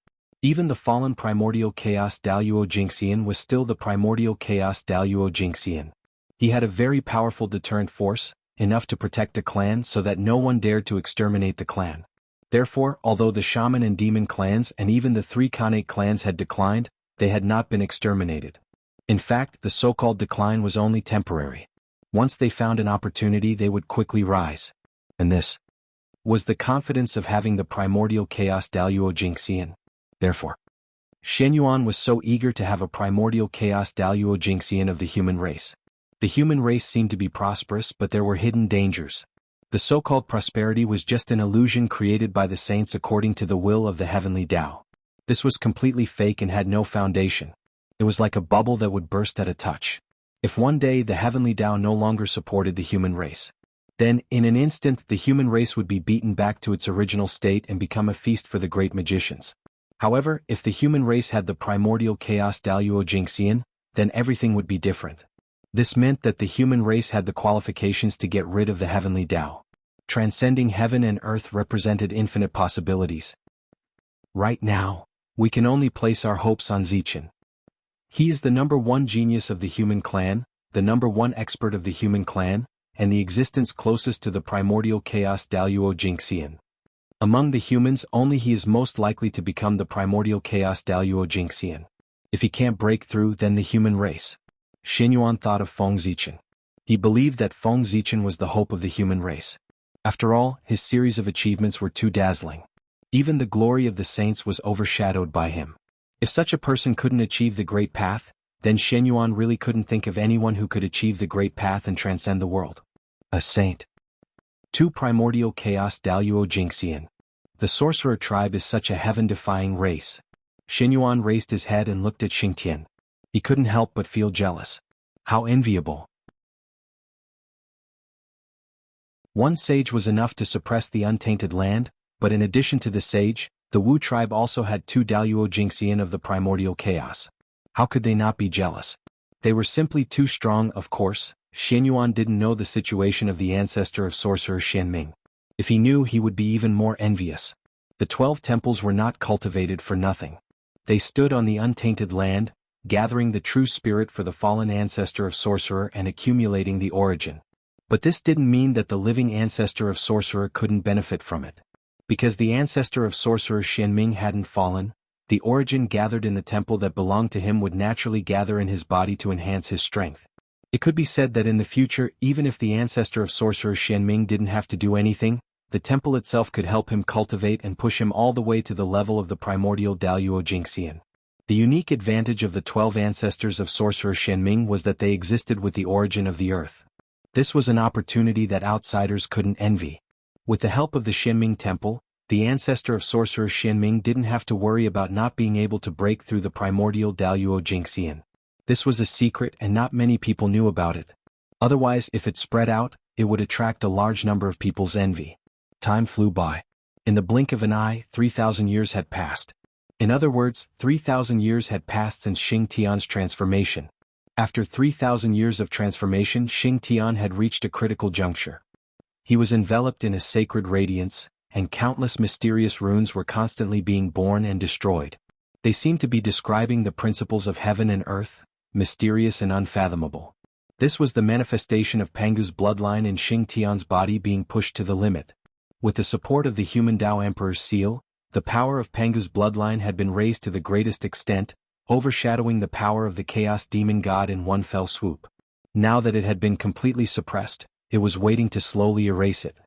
Even the fallen primordial chaos Daluo Jingxian was still the primordial chaos Daluo Jingxian. He had a very powerful deterrent force, enough to protect the clan so that no one dared to exterminate the clan. Therefore, although the shaman and demon clans and even the 3 Khanate clans had declined, they had not been exterminated. In fact, the so-called decline was only temporary. Once they found an opportunity, they would quickly rise. And this was the confidence of having the primordial chaos Daluo Jingxian. Therefore, Shen Yuan was so eager to have a primordial chaos Daluo Jingxian of the human race. The human race seemed to be prosperous, but there were hidden dangers. The so-called prosperity was just an illusion created by the saints according to the will of the heavenly Tao. This was completely fake and had no foundation. It was like a bubble that would burst at a touch. If one day the heavenly Tao no longer supported the human race, then, in an instant, the human race would be beaten back to its original state and become a feast for the great magicians. However, if the human race had the primordial chaos Daluo Jingxian, then everything would be different. This meant that the human race had the qualifications to get rid of the heavenly Tao. Transcending heaven and earth represented infinite possibilities. Right now, we can only place our hopes on Zichen. He is the #1 genius of the human clan, the #1 expert of the human clan, and the existence closest to the primordial chaos Daluo Jingxian. Among the humans, only he is most likely to become the primordial chaos Daluo Jingxian. If he can't break through, then the human race. Shen Yuan thought of Feng Zichen. He believed that Feng Zichen was the hope of the human race. After all, his series of achievements were too dazzling. Even the glory of the saints was overshadowed by him. If such a person couldn't achieve the Great Path, then Shen Yuan really couldn't think of anyone who could achieve the Great Path and transcend the world. A saint. 2 Primordial Chaos Daluo Jingxian. The sorcerer tribe is such a heaven-defying race. Shen Yuan raised his head and looked at Xingtian. He couldn't help but feel jealous. How enviable. One sage was enough to suppress the untainted land, but in addition to the sage, the Wu tribe also had 2 Daluo Jingxian of the primordial chaos. How could they not be jealous? They were simply too strong, of course. Shen Yuan didn't know the situation of the ancestor of sorcerer Xianming. If he knew, he would be even more envious. The 12 temples were not cultivated for nothing. They stood on the untainted land, gathering the true spirit for the fallen ancestor of sorcerer and accumulating the origin. But this didn't mean that the living ancestor of sorcerer couldn't benefit from it. Because the ancestor of sorcerer Xianming hadn't fallen, the origin gathered in the temple that belonged to him would naturally gather in his body to enhance his strength. It could be said that in the future, even if the ancestor of sorcerer Xianming didn't have to do anything, the temple itself could help him cultivate and push him all the way to the level of the primordial Daluo Jingxian. The unique advantage of the 12 ancestors of sorcerer Xianming was that they existed with the origin of the earth. This was an opportunity that outsiders couldn't envy. With the help of the Xianming temple, the ancestor of sorcerer Xianming didn't have to worry about not being able to break through the primordial Daluo Jingxian. This was a secret and not many people knew about it. Otherwise, if it spread out, it would attract a large number of people's envy. Time flew by. In the blink of an eye, 3,000 years had passed. In other words, 3,000 years had passed since Xingtian's transformation. After 3,000 years of transformation, Xingtian had reached a critical juncture. He was enveloped in a sacred radiance, and countless mysterious runes were constantly being born and destroyed. They seemed to be describing the principles of heaven and earth, mysterious and unfathomable. This was the manifestation of Pangu's bloodline in Xingtian's body being pushed to the limit. With the support of the human Dao Emperor's seal, the power of Pangu's bloodline had been raised to the greatest extent, overshadowing the power of the Chaos Demon God in one fell swoop. Now that it had been completely suppressed, it was waiting to slowly erase it.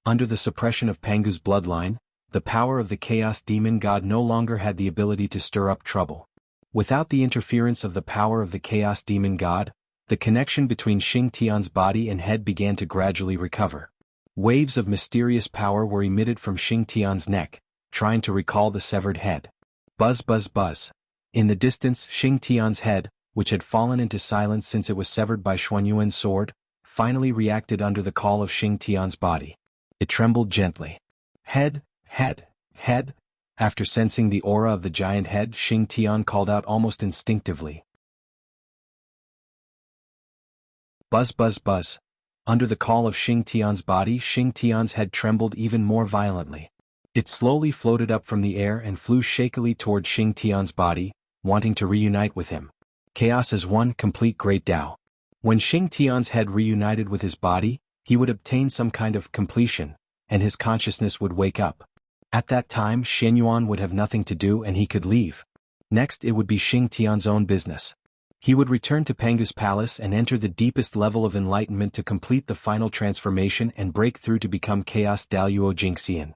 Under the suppression of Pangu's bloodline, the power of the Chaos Demon God no longer had the ability to stir up trouble. Without the interference of the power of the Chaos Demon God, the connection between Xingtian's body and head began to gradually recover. Waves of mysterious power were emitted from Xingtian's neck, trying to recall the severed head. Buzz buzz buzz. In the distance, Xingtian's head, which had fallen into silence since it was severed by Xuanyuan's sword, finally reacted under the call of Xingtian's body. It trembled gently. Head, head, head. After sensing the aura of the giant head, Xingtian called out almost instinctively. Buzz buzz buzz. Under the call of Xingtian's body, Xingtian's head trembled even more violently. It slowly floated up from the air and flew shakily toward Xingtian's body, wanting to reunite with him. Chaos as one complete great Tao. When Xingtian's head reunited with his body, he would obtain some kind of completion, and his consciousness would wake up. At that time, Shen Yuan would have nothing to do and he could leave. Next, it would be Xingtian's own business. He would return to Pangu's palace and enter the deepest level of enlightenment to complete the final transformation and break through to become Chaos Daluo Jingxian.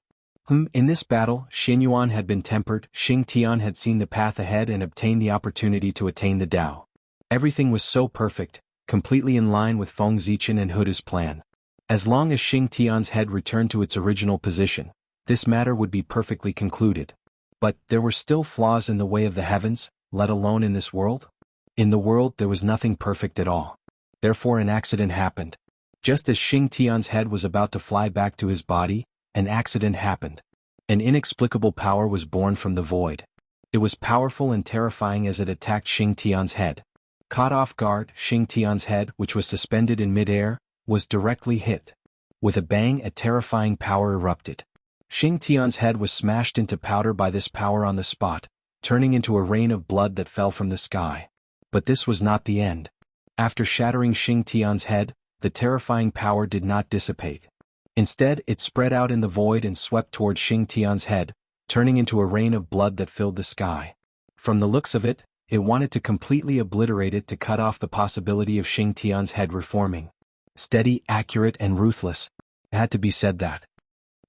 In this battle, Xinyuan had been tempered, Xing Tian had seen the path ahead and obtained the opportunity to attain the Tao. Everything was so perfect, completely in line with Feng Zichen and Huda's plan. As long as Xing Tian's head returned to its original position, this matter would be perfectly concluded. But there were still flaws in the way of the heavens, let alone in this world. In the world there was nothing perfect at all. Therefore an accident happened. Just as Xing Tian's head was about to fly back to his body, an accident happened. An inexplicable power was born from the void. It was powerful and terrifying as it attacked Xing Tian's head. Caught off guard, Xing Tian's head, which was suspended in mid-air, was directly hit. With a bang, a terrifying power erupted. Xing Tian's head was smashed into powder by this power on the spot, turning into a rain of blood that fell from the sky. But this was not the end. After shattering Xing Tian's head, the terrifying power did not dissipate. Instead, it spread out in the void and swept toward Xing Tian's head, turning into a rain of blood that filled the sky. From the looks of it, it wanted to completely obliterate it to cut off the possibility of Xing Tian's head reforming. Steady, accurate, and ruthless. It had to be said that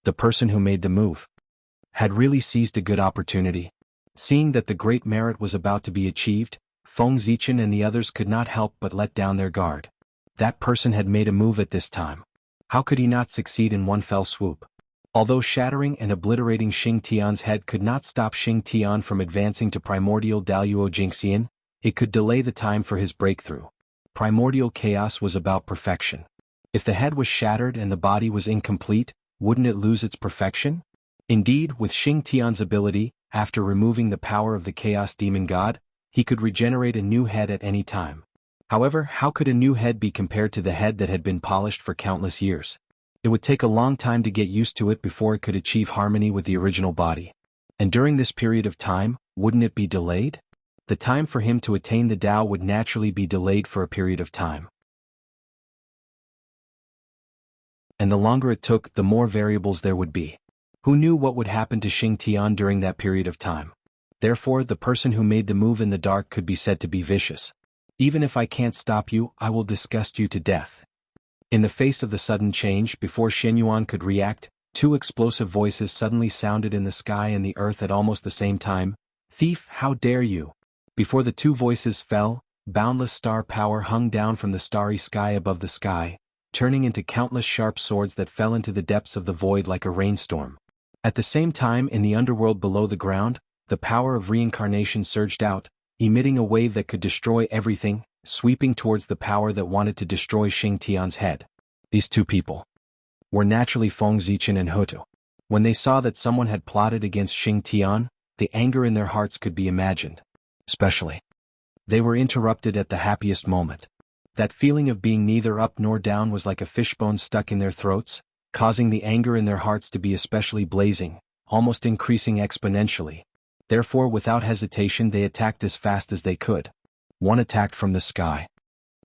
the person who made the move had really seized a good opportunity. Seeing that the great merit was about to be achieved, Feng Zichen and the others could not help but let down their guard. That person had made a move at this time. How could he not succeed in one fell swoop? Although shattering and obliterating Xing Tian's head could not stop Xing Tian from advancing to primordial Daluo Jingxian, it could delay the time for his breakthrough. Primordial chaos was about perfection. If the head was shattered and the body was incomplete, wouldn't it lose its perfection? Indeed, with Xing Tian's ability, after removing the power of the Chaos Demon God, he could regenerate a new head at any time. However, how could a new head be compared to the head that had been polished for countless years? It would take a long time to get used to it before it could achieve harmony with the original body. And during this period of time, wouldn't it be delayed? The time for him to attain the Tao would naturally be delayed for a period of time. And the longer it took, the more variables there would be. Who knew what would happen to Xing Tian during that period of time? Therefore, the person who made the move in the dark could be said to be vicious. Even if I can't stop you, I will disgust you to death. In the face of the sudden change, before Xinyuan could react, two explosive voices suddenly sounded in the sky and the earth at almost the same time. Thief, how dare you! Before the two voices fell, boundless star power hung down from the starry sky above the sky, turning into countless sharp swords that fell into the depths of the void like a rainstorm. At the same time, in the underworld below the ground, the power of reincarnation surged out, emitting a wave that could destroy everything, sweeping towards the power that wanted to destroy Xing Tian's head. These two people were naturally Feng Zichen and Hutu. When they saw that someone had plotted against Xing Tian, the anger in their hearts could be imagined. Especially, they were interrupted at the happiest moment. That feeling of being neither up nor down was like a fishbone stuck in their throats, causing the anger in their hearts to be especially blazing, almost increasing exponentially. Therefore, without hesitation, they attacked as fast as they could. One attacked from the sky.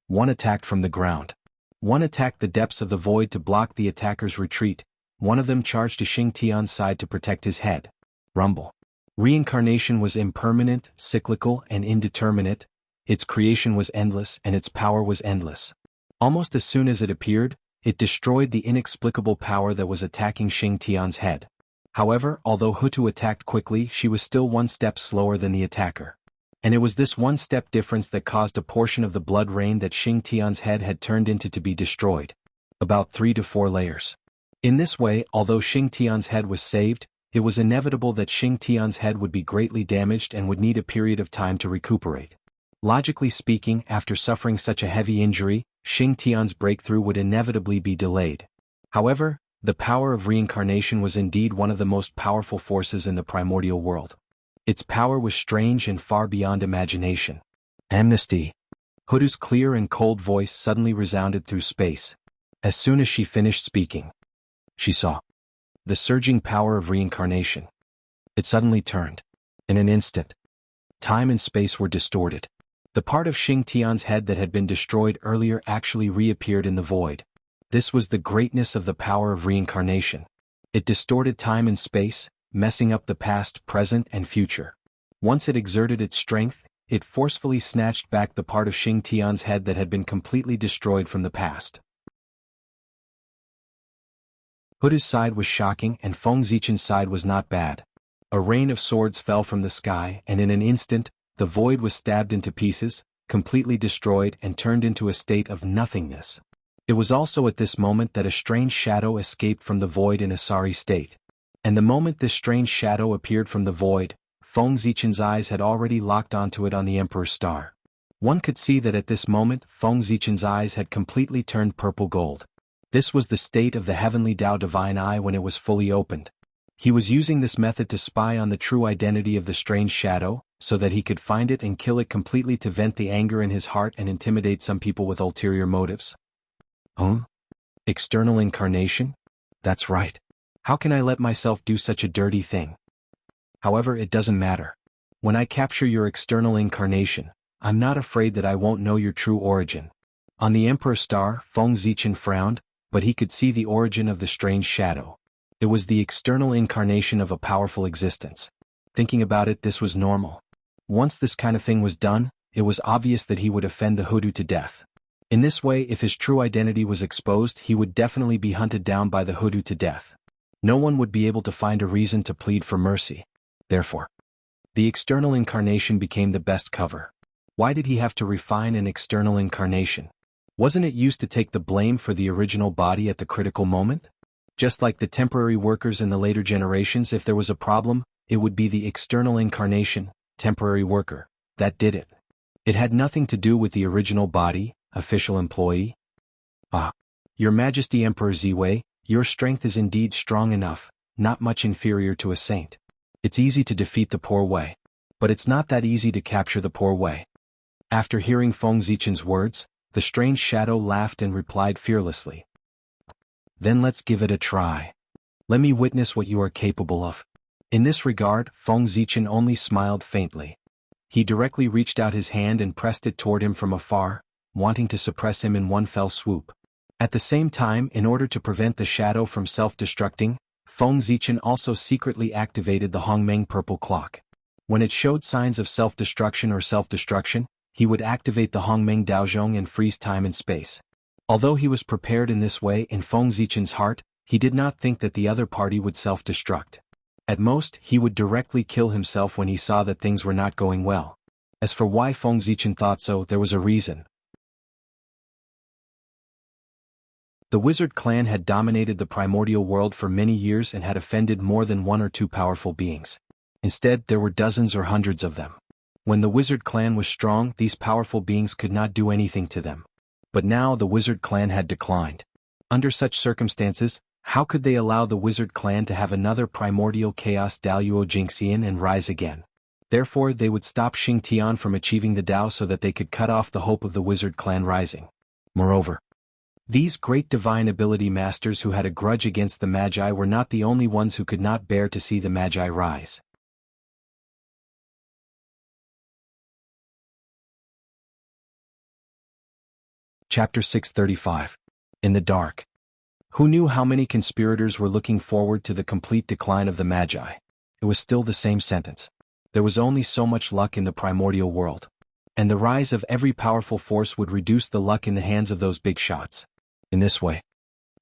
One attacked from the ground. One attacked the depths of the void to block the attacker's retreat. One of them charged to Xing Tian's side to protect his head. Rumble. Reincarnation was impermanent, cyclical, and indeterminate. Its creation was endless and its power was endless. Almost as soon as it appeared, it destroyed the inexplicable power that was attacking Xing Tian's head. However, although Hutu attacked quickly, she was still one step slower than the attacker. And it was this one-step difference that caused a portion of the blood rain that Xing Tian's head had turned into to be destroyed. About 3 to 4 layers. In this way, although Xing Tian's head was saved, it was inevitable that Xing Tian's head would be greatly damaged and would need a period of time to recuperate. Logically speaking, after suffering such a heavy injury, Xing Tian's breakthrough would inevitably be delayed. However, the power of reincarnation was indeed one of the most powerful forces in the primordial world. Its power was strange and far beyond imagination. Amnesty. Hutu's clear and cold voice suddenly resounded through space. As soon as she finished speaking, she saw the surging power of reincarnation. It suddenly turned. In an instant, time and space were distorted. The part of Xing Tian's head that had been destroyed earlier actually reappeared in the void. This was the greatness of the power of reincarnation. It distorted time and space, messing up the past, present, and future. Once it exerted its strength, it forcefully snatched back the part of Xing Tian's head that had been completely destroyed from the past. Hudu's side was shocking and Feng Zichen's side was not bad. A rain of swords fell from the sky and in an instant, the void was stabbed into pieces, completely destroyed and turned into a state of nothingness. It was also at this moment that a strange shadow escaped from the void in a sorry state. And the moment this strange shadow appeared from the void, Feng Zichen's eyes had already locked onto it on the Emperor's star. One could see that at this moment Feng Zichen's eyes had completely turned purple gold. This was the state of the heavenly Tao divine eye when it was fully opened. He was using this method to spy on the true identity of the strange shadow, so that he could find it and kill it completely to vent the anger in his heart and intimidate some people with ulterior motives. External incarnation? That's right. How can I let myself do such a dirty thing? However, it doesn't matter. When I capture your external incarnation, I'm not afraid that I won't know your true origin. On the Emperor's star, Feng Zichen frowned, but he could see the origin of the strange shadow. It was the external incarnation of a powerful existence. Thinking about it, this was normal. Once this kind of thing was done, it was obvious that he would offend the Hudu to death. In this way, if his true identity was exposed, he would definitely be hunted down by the Hudu to death. No one would be able to find a reason to plead for mercy. Therefore, the external incarnation became the best cover. Why did he have to refine an external incarnation? Wasn't it used to take the blame for the original body at the critical moment? Just like the temporary workers in the later generations, if there was a problem, it would be the external incarnation, temporary worker, that did it. It had nothing to do with the original body, official employee. Your Majesty Emperor Ziwei, your strength is indeed strong enough, not much inferior to a saint. It's easy to defeat the poor Wei. But it's not that easy to capture the poor Wei. After hearing Feng Zichen's words, the strange shadow laughed and replied fearlessly. Then let's give it a try. Let me witness what you are capable of. In this regard, Feng Zichen only smiled faintly. He directly reached out his hand and pressed it toward him from afar, wanting to suppress him in one fell swoop. At the same time, in order to prevent the shadow from self-destructing, Feng Zichen also secretly activated the Hongmeng purple clock. When it showed signs of self-destruction or self-destruction, he would activate the Hongmeng Daozhong and freeze time and space. Although he was prepared in this way in Feng Zichen's heart, he did not think that the other party would self-destruct. At most, he would directly kill himself when he saw that things were not going well. As for why Feng Zichen thought so, there was a reason. The wizard clan had dominated the primordial world for many years and had offended more than one or two powerful beings. Instead, there were dozens or hundreds of them. When the wizard clan was strong, these powerful beings could not do anything to them. But now the wizard clan had declined. Under such circumstances, how could they allow the wizard clan to have another primordial chaos Daluo Jingxian and rise again? Therefore, they would stop Xingtian from achieving the Dao so that they could cut off the hope of the wizard clan rising. Moreover, these great divine ability masters who had a grudge against the Magi were not the only ones who could not bear to see the Magi rise. Chapter 635. In the Dark. Who knew how many conspirators were looking forward to the complete decline of the Magi? It was still the same sentence. There was only so much luck in the primordial world. And the rise of every powerful force would reduce the luck in the hands of those big shots. In this way,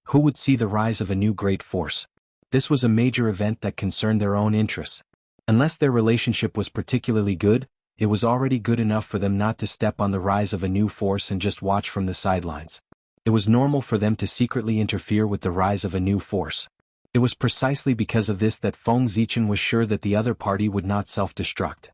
who would see the rise of a new great force? This was a major event that concerned their own interests. Unless their relationship was particularly good, it was already good enough for them not to step on the rise of a new force and just watch from the sidelines. It was normal for them to secretly interfere with the rise of a new force. It was precisely because of this that Feng Zichen was sure that the other party would not self-destruct.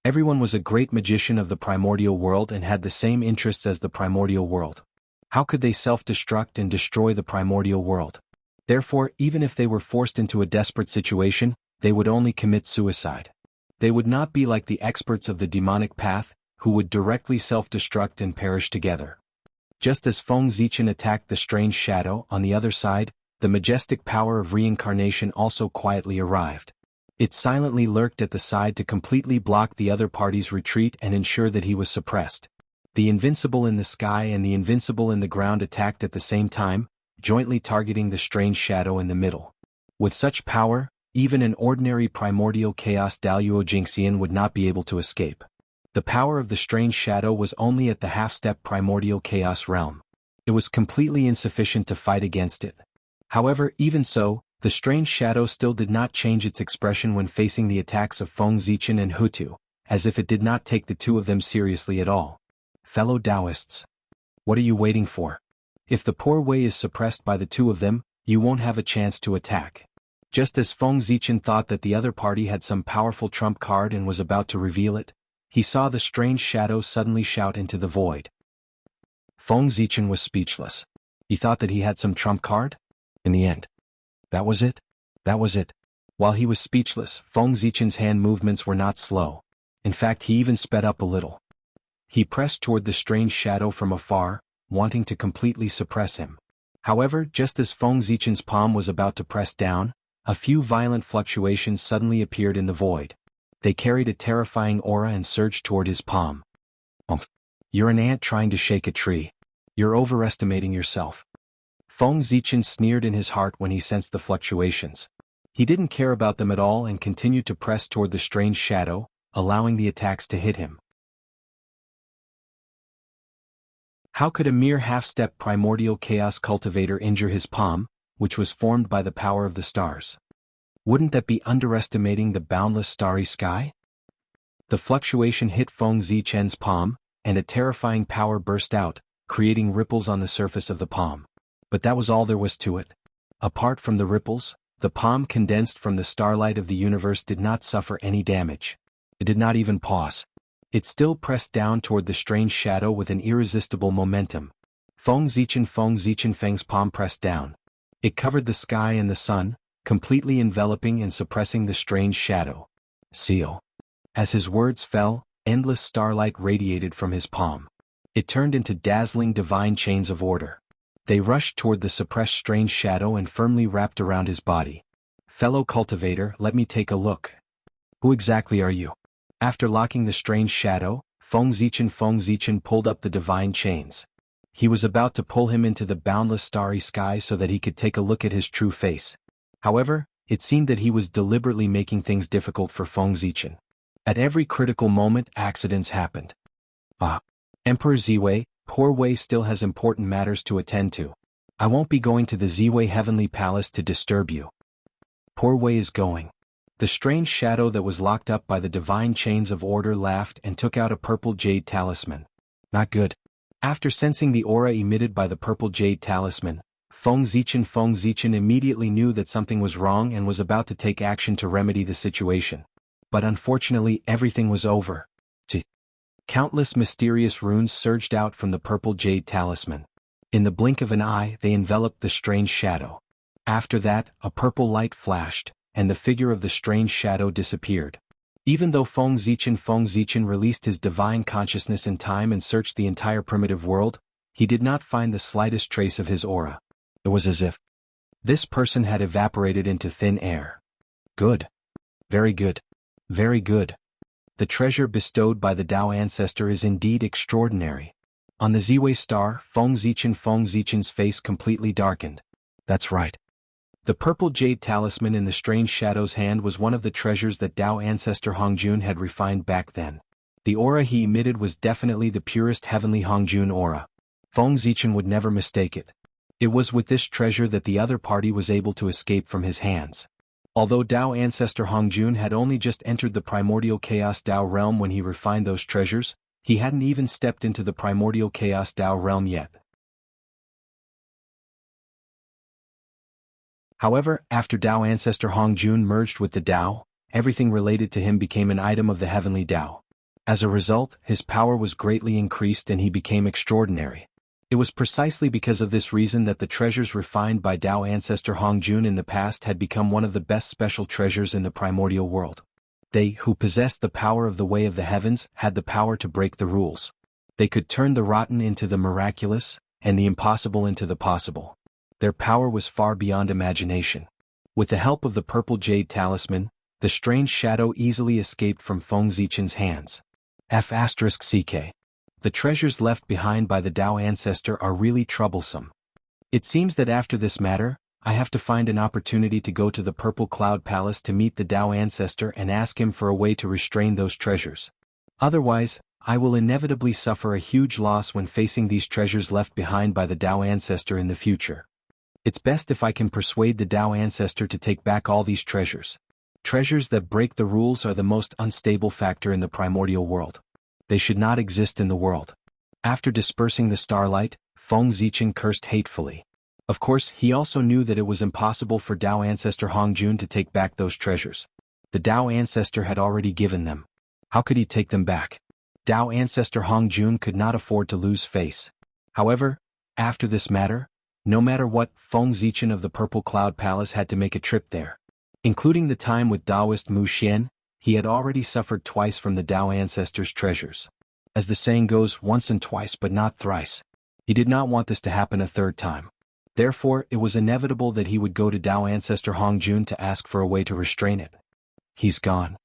Everyone was a great magician of the primordial world and had the same interests as the primordial world. How could they self-destruct and destroy the primordial world? Therefore, even if they were forced into a desperate situation, they would only commit suicide. They would not be like the experts of the demonic path, who would directly self-destruct and perish together. Just as Feng Zichen attacked the strange shadow, on the other side, the majestic power of reincarnation also quietly arrived. It silently lurked at the side to completely block the other party's retreat and ensure that he was suppressed. The invincible in the sky and the invincible in the ground attacked at the same time, jointly targeting the strange shadow in the middle. With such power, even an ordinary primordial chaos Daluo Jingxian would not be able to escape. The power of the strange shadow was only at the half-step primordial chaos realm. It was completely insufficient to fight against it. However, even so, the strange shadow still did not change its expression when facing the attacks of Feng Zichen and Hutu, as if it did not take the two of them seriously at all. Fellow Taoists, what are you waiting for? If the poor Wei is suppressed by the two of them, you won't have a chance to attack. Just as Feng Zichen thought that the other party had some powerful trump card and was about to reveal it, he saw the strange shadow suddenly shout into the void. Feng Zichen was speechless. He thought that he had some trump card? In the end. That was it? That was it. While he was speechless, Feng Zichen's hand movements were not slow. In fact, he even sped up a little. He pressed toward the strange shadow from afar, wanting to completely suppress him. However, just as Feng Zichen's palm was about to press down, a few violent fluctuations suddenly appeared in the void. They carried a terrifying aura and surged toward his palm. You're an ant trying to shake a tree. You're overestimating yourself. Feng Zichen sneered in his heart when he sensed the fluctuations. He didn't care about them at all and continued to press toward the strange shadow, allowing the attacks to hit him. How could a mere half-step primordial chaos cultivator injure his palm, which was formed by the power of the stars? Wouldn't that be underestimating the boundless starry sky? The fluctuation hit Feng Zichen's palm, and a terrifying power burst out, creating ripples on the surface of the palm. But that was all there was to it. Apart from the ripples, the palm condensed from the starlight of the universe did not suffer any damage. It did not even pause. It still pressed down toward the strange shadow with an irresistible momentum. Feng Zichen's palm pressed down. It covered the sky and the sun, completely enveloping and suppressing the strange shadow. Seal. As his words fell, endless starlight radiated from his palm. It turned into dazzling divine chains of order. They rushed toward the suppressed strange shadow and firmly wrapped around his body. Fellow cultivator, let me take a look. Who exactly are you? After locking the strange shadow, Feng Zichen pulled up the divine chains. He was about to pull him into the boundless starry sky so that he could take a look at his true face. However, it seemed that he was deliberately making things difficult for Feng Zichen. At every critical moment, accidents happened. Emperor Ziwei, poor Wei still has important matters to attend to. I won't be going to the Ziwei Heavenly Palace to disturb you. Poor Wei is going. The strange shadow that was locked up by the divine chains of order laughed and took out a purple jade talisman. Not good. After sensing the aura emitted by the purple jade talisman, Feng Zichen immediately knew that something was wrong and was about to take action to remedy the situation. But unfortunately, everything was over. Countless mysterious runes surged out from the purple jade talisman. In the blink of an eye, they enveloped the strange shadow. After that, a purple light flashed, and the figure of the strange shadow disappeared. Even though Feng Zichen released his divine consciousness in time and searched the entire primitive world, he did not find the slightest trace of his aura. It was as if this person had evaporated into thin air. Good. Very good. Very good. The treasure bestowed by the Tao ancestor is indeed extraordinary. On the Ziwei star, Feng Zichen's face completely darkened. That's right. The purple jade talisman in the strange shadow's hand was one of the treasures that Tao ancestor Hongjun had refined back then. The aura he emitted was definitely the purest heavenly Hongjun aura. Feng Zichen would never mistake it. It was with this treasure that the other party was able to escape from his hands. Although Tao ancestor Hongjun had only just entered the primordial chaos Tao realm when he refined those treasures, he hadn't even stepped into the primordial chaos Tao realm yet. However, after Tao ancestor Hongjun merged with the Tao, everything related to him became an item of the heavenly Tao. As a result, his power was greatly increased and he became extraordinary. It was precisely because of this reason that the treasures refined by Tao ancestor Hongjun in the past had become one of the best special treasures in the primordial world. They who possessed the power of the way of the heavens had the power to break the rules. They could turn the rotten into the miraculous, and the impossible into the possible. Their power was far beyond imagination. With the help of the purple jade talisman, the strange shadow easily escaped from Feng Zichen's hands. F***CK. The treasures left behind by the Tao ancestor are really troublesome. It seems that after this matter, I have to find an opportunity to go to the Purple Cloud Palace to meet the Tao ancestor and ask him for a way to restrain those treasures. Otherwise, I will inevitably suffer a huge loss when facing these treasures left behind by the Tao ancestor in the future. It's best if I can persuade the Tao ancestor to take back all these treasures. Treasures that break the rules are the most unstable factor in the primordial world. They should not exist in the world. After dispersing the starlight, Feng Zichen cursed hatefully. Of course, he also knew that it was impossible for Tao ancestor Hongjun to take back those treasures. The Tao ancestor had already given them. How could he take them back? Tao ancestor Hongjun could not afford to lose face. However, after this matter, no matter what, Feng Zichen of the Purple Cloud Palace had to make a trip there. Including the time with Taoist Mu Xian, he had already suffered twice from the Tao ancestor's treasures. As the saying goes, once and twice but not thrice. He did not want this to happen a third time. Therefore, it was inevitable that he would go to Tao ancestor Hongjun to ask for a way to restrain it. He's gone.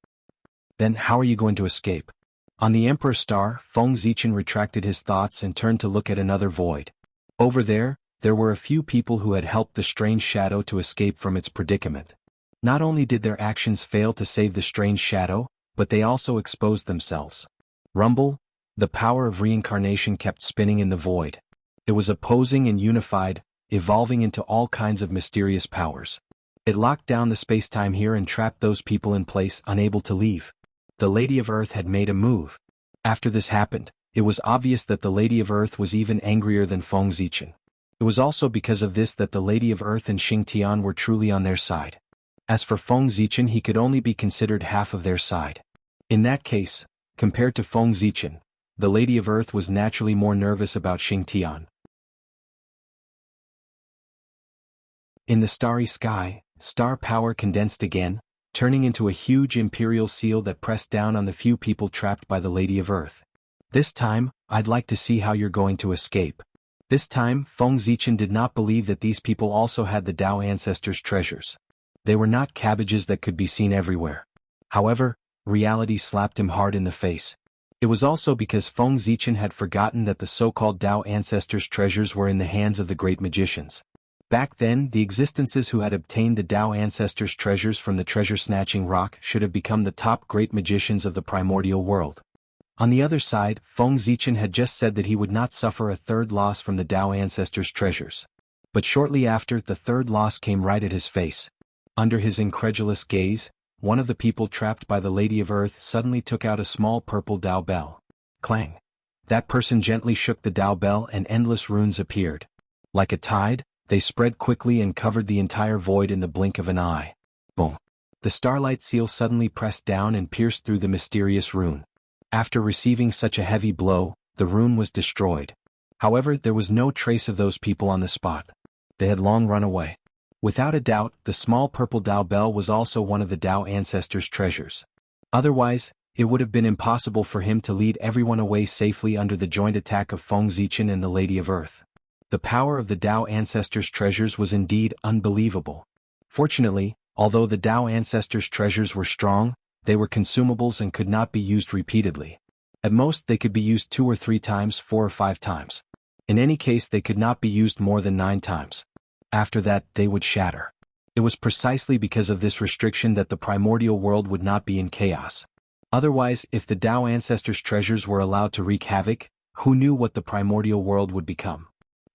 Then how are you going to escape? On the Emperor's Star, Feng Zichen retracted his thoughts and turned to look at another void. Over there were a few people who had helped the strange shadow to escape from its predicament. Not only did their actions fail to save the strange shadow, but they also exposed themselves. Rumble, the power of reincarnation kept spinning in the void. It was opposing and unified, evolving into all kinds of mysterious powers. It locked down the space-time here and trapped those people in place, unable to leave. The Lady of Earth had made a move. After this happened, it was obvious that the Lady of Earth was even angrier than Feng Zichen. It was also because of this that the Lady of Earth and Xing Tian were truly on their side. As for Feng Zichen, he could only be considered half of their side. In that case, compared to Feng Zichen, the Lady of Earth was naturally more nervous about Xing Tian. In the starry sky, star power condensed again, turning into a huge imperial seal that pressed down on the few people trapped by the Lady of Earth. This time, I'd like to see how you're going to escape. This time, Feng Zichen did not believe that these people also had the Tao ancestors' treasures. They were not cabbages that could be seen everywhere. However, reality slapped him hard in the face. It was also because Feng Zichen had forgotten that the so-called Tao ancestors' treasures were in the hands of the great magicians. Back then, the existences who had obtained the Tao ancestors' treasures from the treasure-snatching rock should have become the top great magicians of the primordial world. On the other side, Feng Zichen had just said that he would not suffer a third loss from the Tao ancestors' treasures. But shortly after, the third loss came right at his face. Under his incredulous gaze, one of the people trapped by the Lady of Earth suddenly took out a small purple Tao bell. Clang! That person gently shook the Tao bell and endless runes appeared. Like a tide, they spread quickly and covered the entire void in the blink of an eye. Boom! The starlight seal suddenly pressed down and pierced through the mysterious rune. After receiving such a heavy blow, the rune was destroyed. However, there was no trace of those people on the spot. They had long run away. Without a doubt, the small purple Tao bell was also one of the Tao ancestors' treasures. Otherwise, it would have been impossible for him to lead everyone away safely under the joint attack of Feng Zichen and the Lady of Earth. The power of the Tao ancestors' treasures was indeed unbelievable. Fortunately, although the Tao ancestors' treasures were strong, they were consumables and could not be used repeatedly. At most, they could be used 2 or 3 times, 4 or 5 times. In any case, they could not be used more than 9 times. After that, they would shatter. It was precisely because of this restriction that the primordial world would not be in chaos. Otherwise, if the Tao ancestors' treasures were allowed to wreak havoc, who knew what the primordial world would become?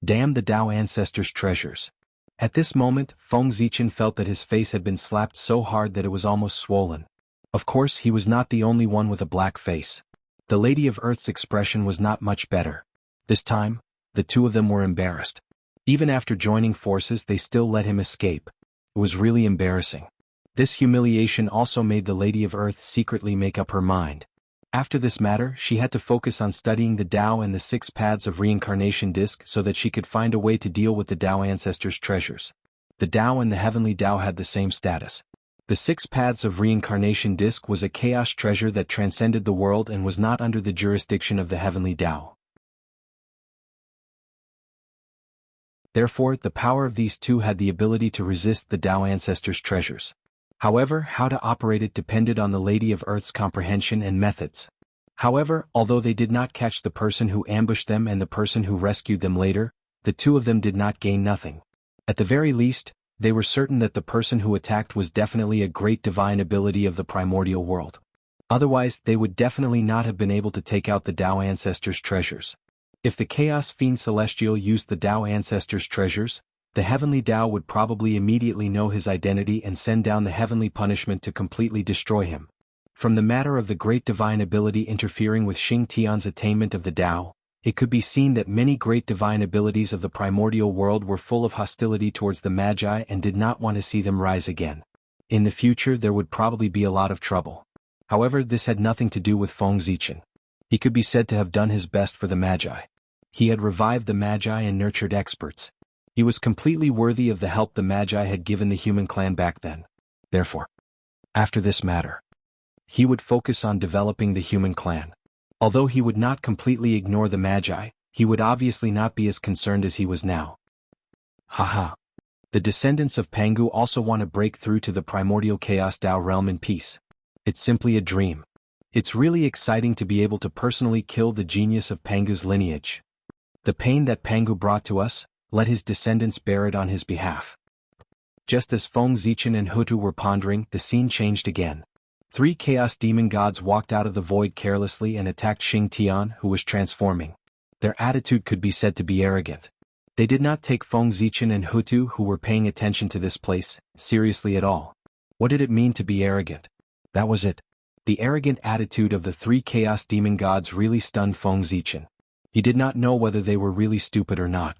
Damn the Tao ancestors' treasures. At this moment, Feng Zichen felt that his face had been slapped so hard that it was almost swollen. Of course, he was not the only one with a black face. The Lady of Earth's expression was not much better. This time, the two of them were embarrassed. Even after joining forces, they still let him escape. It was really embarrassing. This humiliation also made the Lady of Earth secretly make up her mind. After this matter, she had to focus on studying the Tao and the 6 paths of reincarnation disc so that she could find a way to deal with the Tao ancestors' treasures. The Tao and the heavenly Tao had the same status. The 6 paths of reincarnation disc was a chaos treasure that transcended the world and was not under the jurisdiction of the heavenly Tao. Therefore, the power of these two had the ability to resist the Tao ancestors' treasures. However, how to operate it depended on the Lady of Earth's comprehension and methods. However, although they did not catch the person who ambushed them and the person who rescued them later, the two of them did not gain nothing. At the very least, they were certain that the person who attacked was definitely a great divine ability of the primordial world. Otherwise, they would definitely not have been able to take out the Tao ancestors' treasures. If the Chaos Fiend Celestial used the Tao ancestors' treasures, the heavenly Tao would probably immediately know his identity and send down the heavenly punishment to completely destroy him. From the matter of the great divine ability interfering with Xing Tian's attainment of the Tao, it could be seen that many great divine abilities of the primordial world were full of hostility towards the Magi and did not want to see them rise again. In the future there would probably be a lot of trouble. However, this had nothing to do with Feng Zichen. He could be said to have done his best for the Magi. He had revived the Magi and nurtured experts. He was completely worthy of the help the Magi had given the human clan back then. Therefore, after this matter, he would focus on developing the human clan. Although he would not completely ignore the Magi, he would obviously not be as concerned as he was now. Haha. The descendants of Pangu also want to break through to the primordial chaos Tao realm in peace. It's simply a dream. It's really exciting to be able to personally kill the genius of Pangu's lineage. The pain that Pangu brought to us, let his descendants bear it on his behalf. Just as Feng Zichen and Hutu were pondering, the scene changed again. 3 chaos demon gods walked out of the void carelessly and attacked Xing Tian, who was transforming. Their attitude could be said to be arrogant. They did not take Feng Zichen and Hutu, who were paying attention to this place, seriously at all. What did it mean to be arrogant? That was it. The arrogant attitude of the 3 chaos demon gods really stunned Feng Zichen. He did not know whether they were really stupid or not.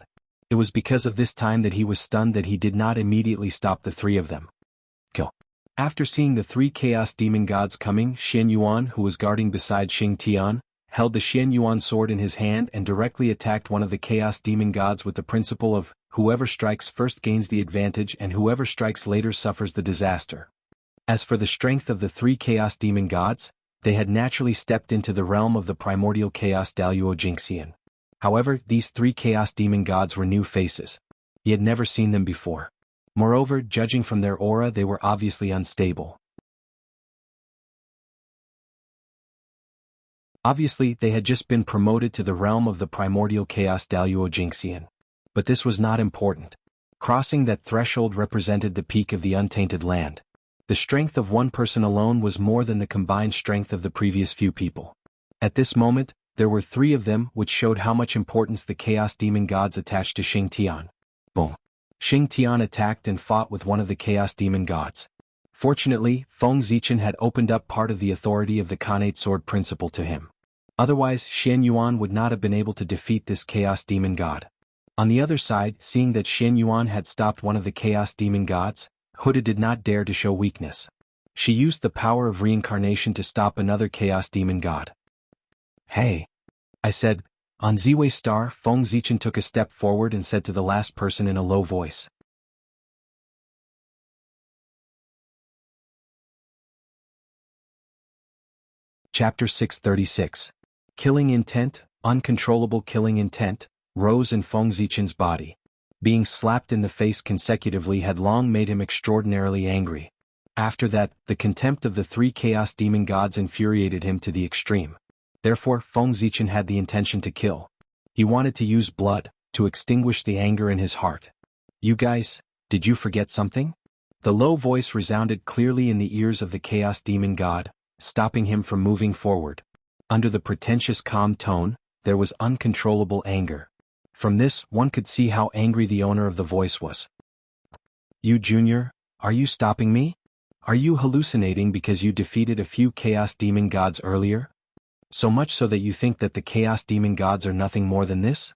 It was because of this time that he was stunned that he did not immediately stop the 3 of them. Kill. After seeing the 3 chaos demon gods coming, Xian Yuan, who was guarding beside Xing Tian, held the Xian Yuan sword in his hand and directly attacked one of the chaos demon gods with the principle of, whoever strikes first gains the advantage and whoever strikes later suffers the disaster. As for the strength of the 3 chaos demon gods, they had naturally stepped into the realm of the primordial chaos Daluo Jingxian. However, these 3 chaos demon gods were new faces. He had never seen them before. Moreover, judging from their aura, they were obviously unstable. Obviously, they had just been promoted to the realm of the primordial chaos Daluo Jingxian. But this was not important. Crossing that threshold represented the peak of the untainted land. The strength of one person alone was more than the combined strength of the previous few people. At this moment, there were 3 of them, which showed how much importance the chaos demon gods attached to Xing Tian. Boom. Xing Tian attacked and fought with one of the chaos demon gods. Fortunately, Feng Zichen had opened up part of the authority of the Khanate sword principle to him. Otherwise, Xian Yuan would not have been able to defeat this chaos demon god. On the other side, seeing that Xian Yuan had stopped one of the chaos demon gods, Huda did not dare to show weakness. She used the power of reincarnation to stop another chaos demon god. Hey! I said. On Ziwei Star, Feng Zichen took a step forward and said to the last person in a low voice. Chapter 636. Killing intent, uncontrollable killing intent, rose in Feng Zichen's body. Being slapped in the face consecutively had long made him extraordinarily angry. After that, the contempt of the 3 chaos demon gods infuriated him to the extreme. Therefore, Feng Zichen had the intention to kill. He wanted to use blood, to extinguish the anger in his heart. You guys, did you forget something? The low voice resounded clearly in the ears of the chaos demon god, stopping him from moving forward. Under the pretentious calm tone, there was uncontrollable anger. From this, one could see how angry the owner of the voice was. You Junior, are you stopping me? Are you hallucinating because you defeated a few chaos demon gods earlier? So much so that you think that the chaos demon gods are nothing more than this?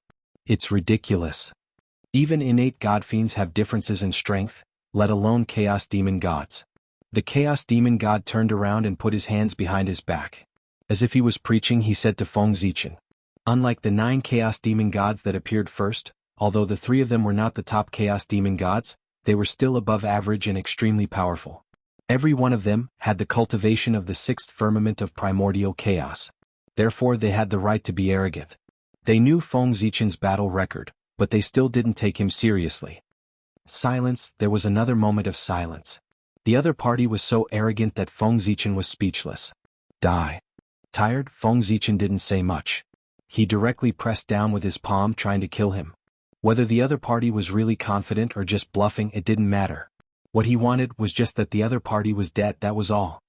It's ridiculous. Even innate god fiends have differences in strength, let alone chaos demon gods. The chaos demon god turned around and put his hands behind his back. As if he was preaching, he said to Feng Zichen. Unlike the 9 chaos demon gods that appeared first, although the 3 of them were not the top chaos demon gods, they were still above average and extremely powerful. Every one of them had the cultivation of the 6th firmament of primordial chaos. Therefore they had the right to be arrogant. They knew Feng Zichen's battle record, but they still didn't take him seriously. Silence. There was another moment of silence. The other party was so arrogant that Feng Zichen was speechless. Die. Tired, Feng Zichen didn't say much. He directly pressed down with his palm trying to kill him. Whether the other party was really confident or just bluffing, it didn't matter. What he wanted was just that the other party was dead, that was all.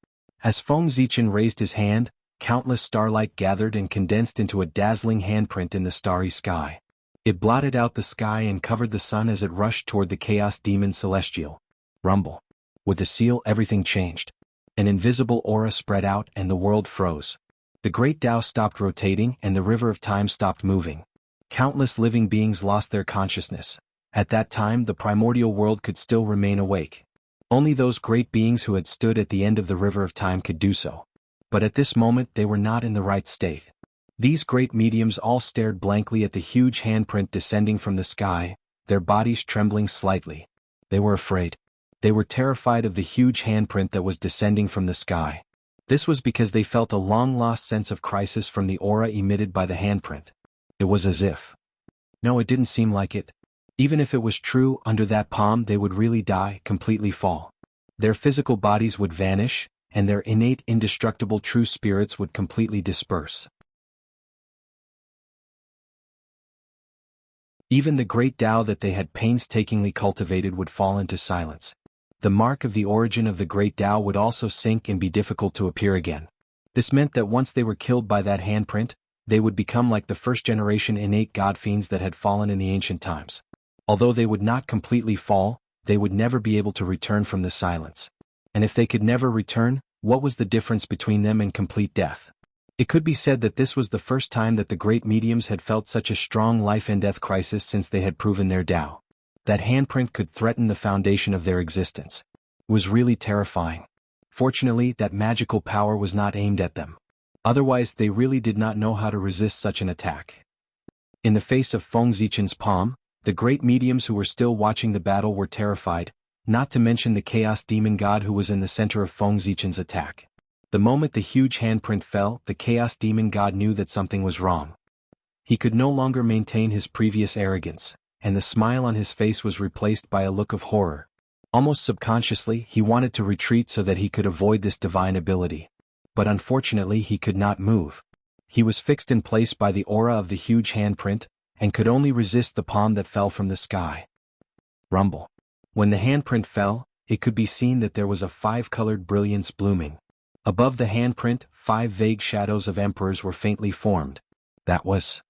As Feng Zichen raised his hand, countless starlight gathered and condensed into a dazzling handprint in the starry sky. It blotted out the sky and covered the sun as it rushed toward the chaos demon celestial. Rumble. With the seal, everything changed. An invisible aura spread out and the world froze. The great Tao stopped rotating and the river of time stopped moving. Countless living beings lost their consciousness. At that time, the primordial world could still remain awake. Only those great beings who had stood at the end of the river of time could do so. But at this moment they were not in the right state. These great mediums all stared blankly at the huge handprint descending from the sky, their bodies trembling slightly. They were afraid. They were terrified of the huge handprint that was descending from the sky. This was because they felt a long-lost sense of crisis from the aura emitted by the handprint. It was as if... No, it didn't seem like it. Even if it was true, under that palm they would really die, completely fall. Their physical bodies would vanish, and their innate indestructible true spirits would completely disperse. Even the great Tao that they had painstakingly cultivated would fall into silence. The mark of the origin of the great Tao would also sink and be difficult to appear again. This meant that once they were killed by that handprint, they would become like the first-generation innate god fiends that had fallen in the ancient times. Although they would not completely fall, they would never be able to return from the silence. And if they could never return, what was the difference between them and complete death? It could be said that this was the first time that the great mediums had felt such a strong life-and-death crisis since they had proven their Tao. That handprint could threaten the foundation of their existence. It was really terrifying. Fortunately, that magical power was not aimed at them. Otherwise, they really did not know how to resist such an attack. In the face of Feng Zichen's palm, the great mediums who were still watching the battle were terrified, not to mention the chaos demon god who was in the center of Feng Zichen's attack. The moment the huge handprint fell, the chaos demon god knew that something was wrong. He could no longer maintain his previous arrogance, and the smile on his face was replaced by a look of horror. Almost subconsciously, he wanted to retreat so that he could avoid this divine ability. But unfortunately he could not move. He was fixed in place by the aura of the huge handprint, and could only resist the palm that fell from the sky. Rumble. When the handprint fell, it could be seen that there was a five-colored brilliance blooming. Above the handprint, 5 vague shadows of emperors were faintly formed. That was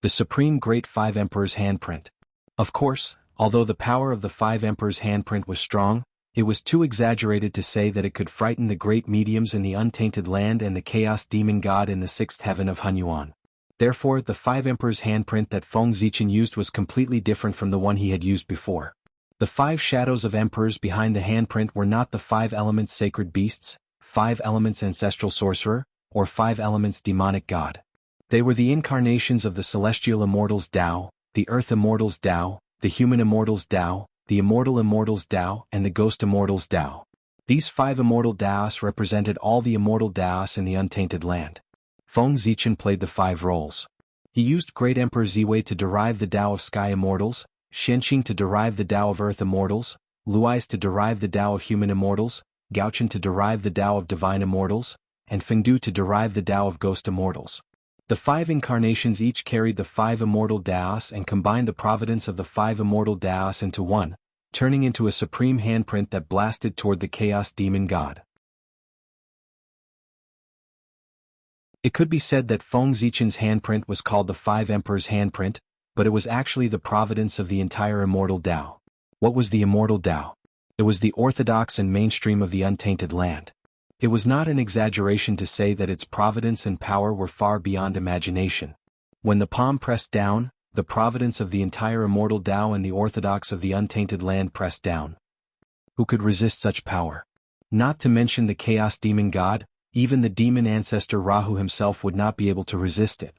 the Supreme Great Five Emperors' handprint. Of course, although the power of the 5 emperors' handprint was strong, it was too exaggerated to say that it could frighten the great mediums in the untainted land and the chaos demon god in the 6th heaven of Hunyuan. Therefore, the 5 emperors' handprint that Feng Zichen used was completely different from the one he had used before. The 5 shadows of emperors behind the handprint were not the 5 elements sacred beasts, 5 elements ancestral sorcerer, or 5 elements demonic god. They were the incarnations of the celestial immortals Tao, the earth immortals Tao, the human immortals Tao, the immortal immortals Tao, and the ghost immortals Tao. These 5 immortal Taos represented all the immortal Taos in the untainted land. Feng Zichen played the 5 roles. He used Great Emperor Ziwei to derive the Tao of Sky Immortals, Shenqing to derive the Tao of Earth Immortals, Luais to derive the Tao of Human Immortals, Gaochen to derive the Tao of Divine Immortals, and Fengdu to derive the Tao of Ghost Immortals. The 5 incarnations each carried the 5 immortal Taos and combined the providence of the 5 immortal Taos into one, turning into a supreme handprint that blasted toward the chaos demon god. It could be said that Feng Zichen's handprint was called the 5 Emperors' handprint, but it was actually the providence of the entire immortal Tao. What was the immortal Tao? It was the orthodox and mainstream of the untainted land. It was not an exaggeration to say that its providence and power were far beyond imagination. When the palm pressed down, the providence of the entire immortal Tao and the orthodox of the untainted land pressed down. Who could resist such power? Not to mention the chaos demon god, even the demon ancestor Rahu himself would not be able to resist it.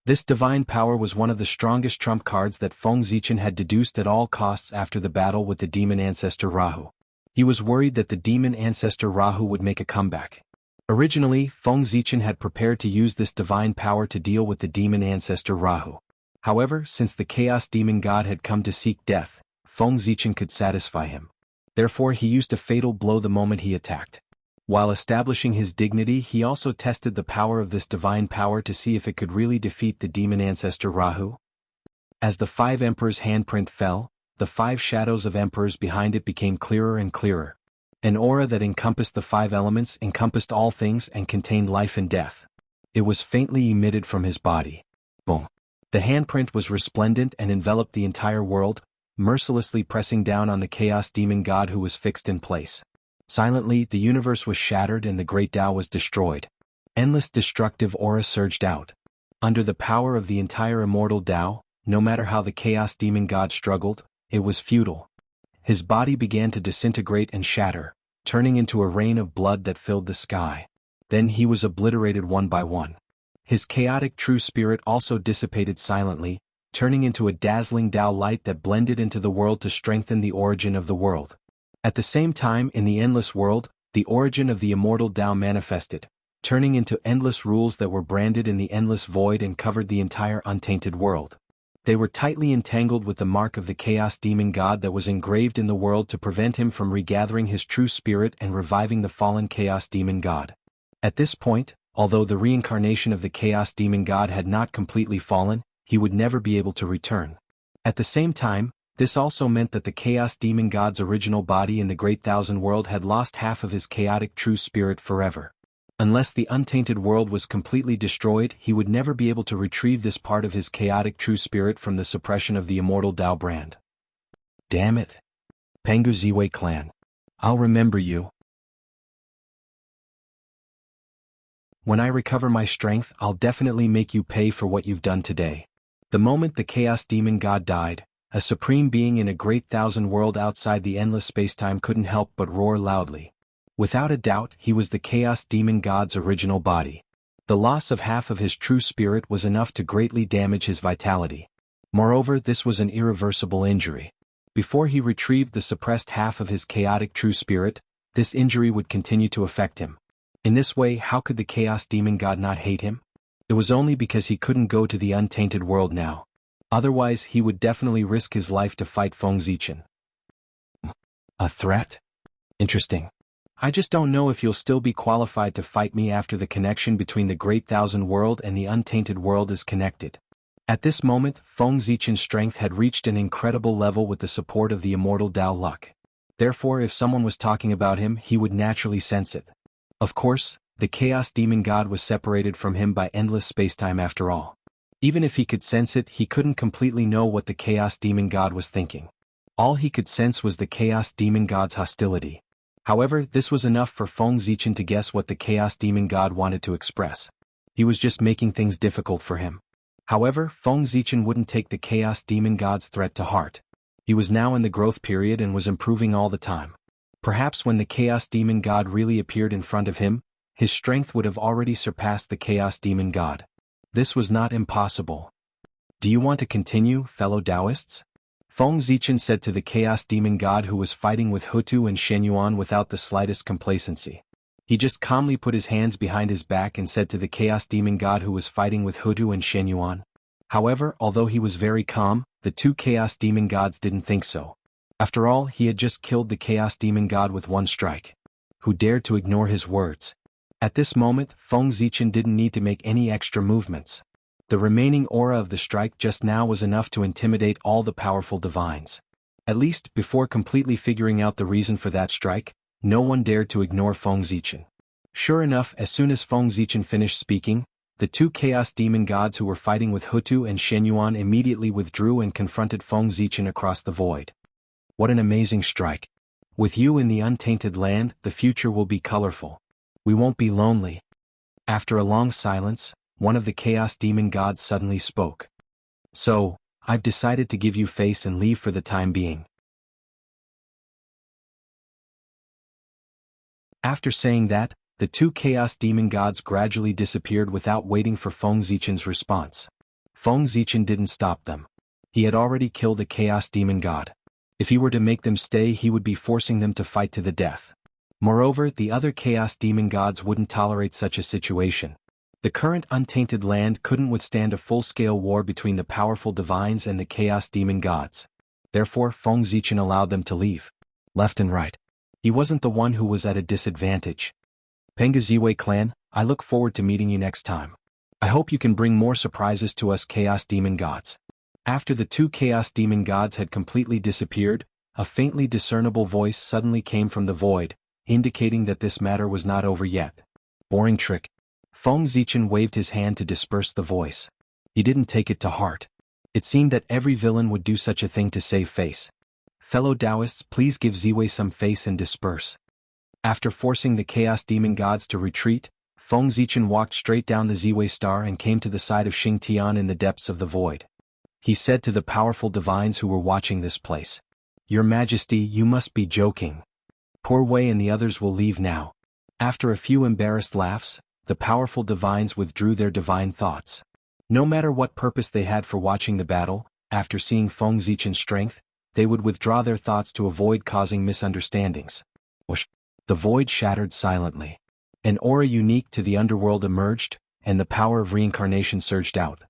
This divine power was one of the strongest trump cards that Feng Zichen had deduced at all costs after the battle with the demon ancestor Rahu. He was worried that the demon ancestor Rahu would make a comeback. Originally, Feng Zichen had prepared to use this divine power to deal with the demon ancestor Rahu. However, since the chaos demon god had come to seek death, Feng Zichen could satisfy him. Therefore he used a fatal blow the moment he attacked. While establishing his dignity, he also tested the power of this divine power to see if it could really defeat the demon ancestor Rahu. As the 5 emperors' handprint fell, the 5 shadows of emperors behind it became clearer and clearer. An aura that encompassed the 5 elements encompassed all things and contained life and death. It was faintly emitted from his body. Boom. The handprint was resplendent and enveloped the entire world, mercilessly pressing down on the chaos demon god who was fixed in place. Silently, the universe was shattered and the great Tao was destroyed. Endless destructive aura surged out. Under the power of the entire immortal Tao, no matter how the chaos demon god struggled, it was futile. His body began to disintegrate and shatter, turning into a rain of blood that filled the sky. Then he was obliterated one by one. His chaotic true spirit also dissipated silently, turning into a dazzling Tao light that blended into the world to strengthen the origin of the world. At the same time, in the endless world, the origin of the immortal Tao manifested, turning into endless rules that were branded in the endless void and covered the entire untainted world. They were tightly entangled with the mark of the chaos demon god that was engraved in the world to prevent him from regathering his true spirit and reviving the fallen chaos demon god. At this point, although the reincarnation of the chaos demon god had not completely fallen, he would never be able to return. At the same time, this also meant that the chaos demon god's original body in the Great Thousand World had lost half of his chaotic true spirit forever. Unless the untainted world was completely destroyed, he would never be able to retrieve this part of his chaotic true spirit from the suppression of the immortal Tao brand. Damn it. Pangu Ziwei clan. I'll remember you. When I recover my strength, I'll definitely make you pay for what you've done today. The moment the chaos demon god died, a supreme being in a Great Thousand World outside the endless spacetime couldn't help but roar loudly. Without a doubt, he was the chaos demon god's original body. The loss of half of his true spirit was enough to greatly damage his vitality. Moreover, this was an irreversible injury. Before he retrieved the suppressed half of his chaotic true spirit, this injury would continue to affect him. In this way, how could the chaos demon god not hate him? It was only because he couldn't go to the untainted world now. Otherwise, he would definitely risk his life to fight Feng Zichen. A threat? Interesting. I just don't know if you'll still be qualified to fight me after the connection between the Great Thousand World and the untainted world is connected. At this moment, Feng Zichen's strength had reached an incredible level with the support of the immortal Tao luck. Therefore, if someone was talking about him, he would naturally sense it. Of course, the chaos demon god was separated from him by endless spacetime after all. Even if he could sense it, he couldn't completely know what the chaos demon god was thinking. All he could sense was the chaos demon god's hostility. However, this was enough for Feng Zichen to guess what the chaos demon god wanted to express. He was just making things difficult for him. However, Feng Zichen wouldn't take the chaos demon god's threat to heart. He was now in the growth period and was improving all the time. Perhaps when the chaos demon god really appeared in front of him, his strength would have already surpassed the chaos demon god. This was not impossible. Do you want to continue, fellow Taoists? Feng Zichen said to the chaos demon god who was fighting with Hutu and Shenyuan without the slightest complacency. He just calmly put his hands behind his back and said to the chaos demon god who was fighting with Hutu and Shenyuan. However, although he was very calm, the two chaos demon gods didn't think so. After all, he had just killed the chaos demon god with one strike. Who dared to ignore his words? At this moment, Feng Zichen didn't need to make any extra movements. The remaining aura of the strike just now was enough to intimidate all the powerful divines. At least, before completely figuring out the reason for that strike, no one dared to ignore Feng Zichen. Sure enough, as soon as Feng Zichen finished speaking, the two chaos demon gods who were fighting with Hutu and Shenyuan immediately withdrew and confronted Feng Zichen across the void. What an amazing strike. With you in the untainted land, the future will be colorful. We won't be lonely. After a long silence, one of the chaos demon gods suddenly spoke. So, I've decided to give you face and leave for the time being. After saying that, the two chaos demon gods gradually disappeared without waiting for Feng Zichen's response. Feng Zichen didn't stop them. He had already killed a chaos demon god. If he were to make them stay, he would be forcing them to fight to the death. Moreover, the other chaos demon gods wouldn't tolerate such a situation. The current untainted land couldn't withstand a full-scale war between the powerful divines and the chaos demon gods. Therefore, Feng Zichen allowed them to leave. Left and right. He wasn't the one who was at a disadvantage. Penga Ziwei clan, I look forward to meeting you next time. I hope you can bring more surprises to us chaos demon gods. After the two chaos demon gods had completely disappeared, a faintly discernible voice suddenly came from the void, indicating that this matter was not over yet. Boring trick. Feng Zichen waved his hand to disperse the voice. He didn't take it to heart. It seemed that every villain would do such a thing to save face. Fellow Taoists, please give Ziwei some face and disperse. After forcing the Chaos Demon Gods to retreat, Feng Zichen walked straight down the Ziwei Star and came to the side of Xing Tian in the depths of the void. He said to the powerful divines who were watching this place, "Your Majesty, you must be joking. Poor Wei and the others will leave now." After a few embarrassed laughs, the powerful divines withdrew their divine thoughts. No matter what purpose they had for watching the battle, after seeing Feng Zichen's strength, they would withdraw their thoughts to avoid causing misunderstandings. Whoosh! The void shattered silently. An aura unique to the underworld emerged, and the power of reincarnation surged out.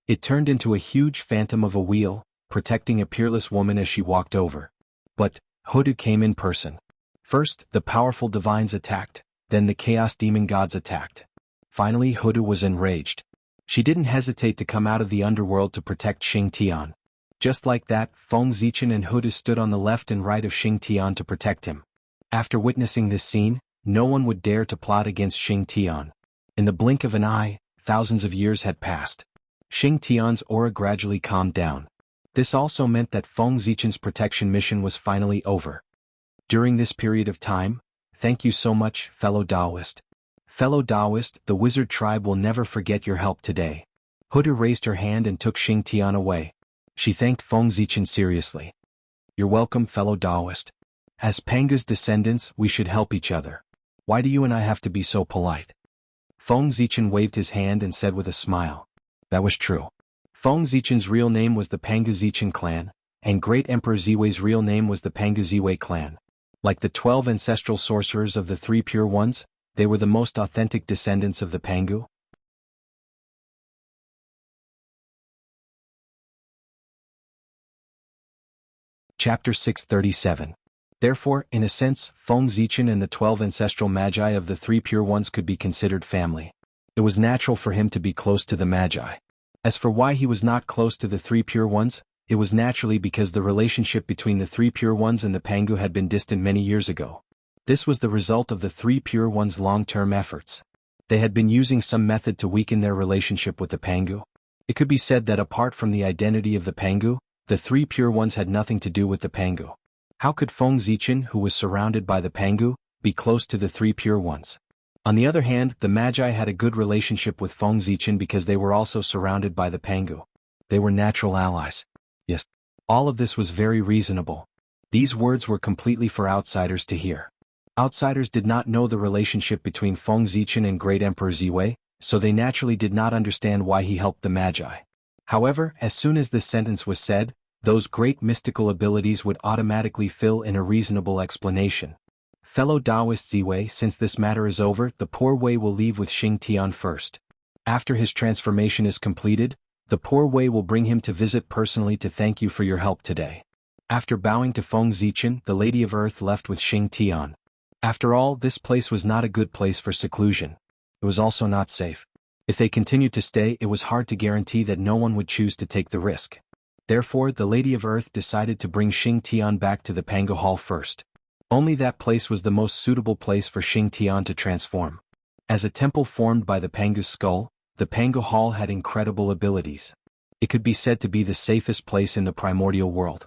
It turned into a huge phantom of a wheel, protecting a peerless woman as she walked over. But Hoodoo came in person. First, the powerful divines attacked, then the Chaos Demon Gods attacked. Finally, Hoodoo was enraged. She didn't hesitate to come out of the underworld to protect Xing Tian. Just like that, Feng Zichen and Hoodoo stood on the left and right of Xing Tian to protect him. After witnessing this scene, no one would dare to plot against Xing Tian. In the blink of an eye, thousands of years had passed. Xing Tian's aura gradually calmed down. This also meant that Feng Zichen's protection mission was finally over. During this period of time, thank you so much, fellow Taoist. Fellow Taoist, the wizard tribe will never forget your help today. Hoodoo raised her hand and took Xing Tian away. She thanked Feng Zichen seriously. You're welcome, fellow Taoist. As Panga's descendants, we should help each other. Why do you and I have to be so polite? Feng Zichen waved his hand and said with a smile. That was true. Feng Zichen's real name was the Panga Zichen clan, and Great Emperor Ziwei's real name was the Panga Ziwei clan. Like the 12 ancestral sorcerers of the Three Pure Ones, they were the most authentic descendants of the Pangu. Chapter 637. Therefore, in a sense, Feng Zichen and the 12 ancestral magi of the Three Pure Ones could be considered family. It was natural for him to be close to the magi. As for why he was not close to the Three Pure Ones, it was naturally because the relationship between the Three Pure Ones and the Pangu had been distant many years ago. This was the result of the Three Pure Ones' long-term efforts. They had been using some method to weaken their relationship with the Pangu. It could be said that apart from the identity of the Pangu, the Three Pure Ones had nothing to do with the Pangu. How could Feng Zichen, who was surrounded by the Pangu, be close to the Three Pure Ones? On the other hand, the Magi had a good relationship with Feng Zichen because they were also surrounded by the Pangu. They were natural allies. Yes. All of this was very reasonable. These words were completely for outsiders to hear. Outsiders did not know the relationship between Feng Zichen and Great Emperor Ziwei, so they naturally did not understand why he helped the Magi. However, as soon as this sentence was said, those great mystical abilities would automatically fill in a reasonable explanation. Fellow Taoist Ziwei, since this matter is over, the poor Wei will leave with Xing Tian first. After his transformation is completed, the poor Wei will bring him to visit personally to thank you for your help today. After bowing to Feng Zichen, the Lady of Earth left with Xing Tian. After all, this place was not a good place for seclusion. It was also not safe. If they continued to stay, it was hard to guarantee that no one would choose to take the risk. Therefore, the Lady of Earth decided to bring Xing Tian back to the Pangu Hall first. Only that place was the most suitable place for Xing Tian to transform. As a temple formed by the Pangu's skull, the Pangu Hall had incredible abilities. It could be said to be the safest place in the primordial world.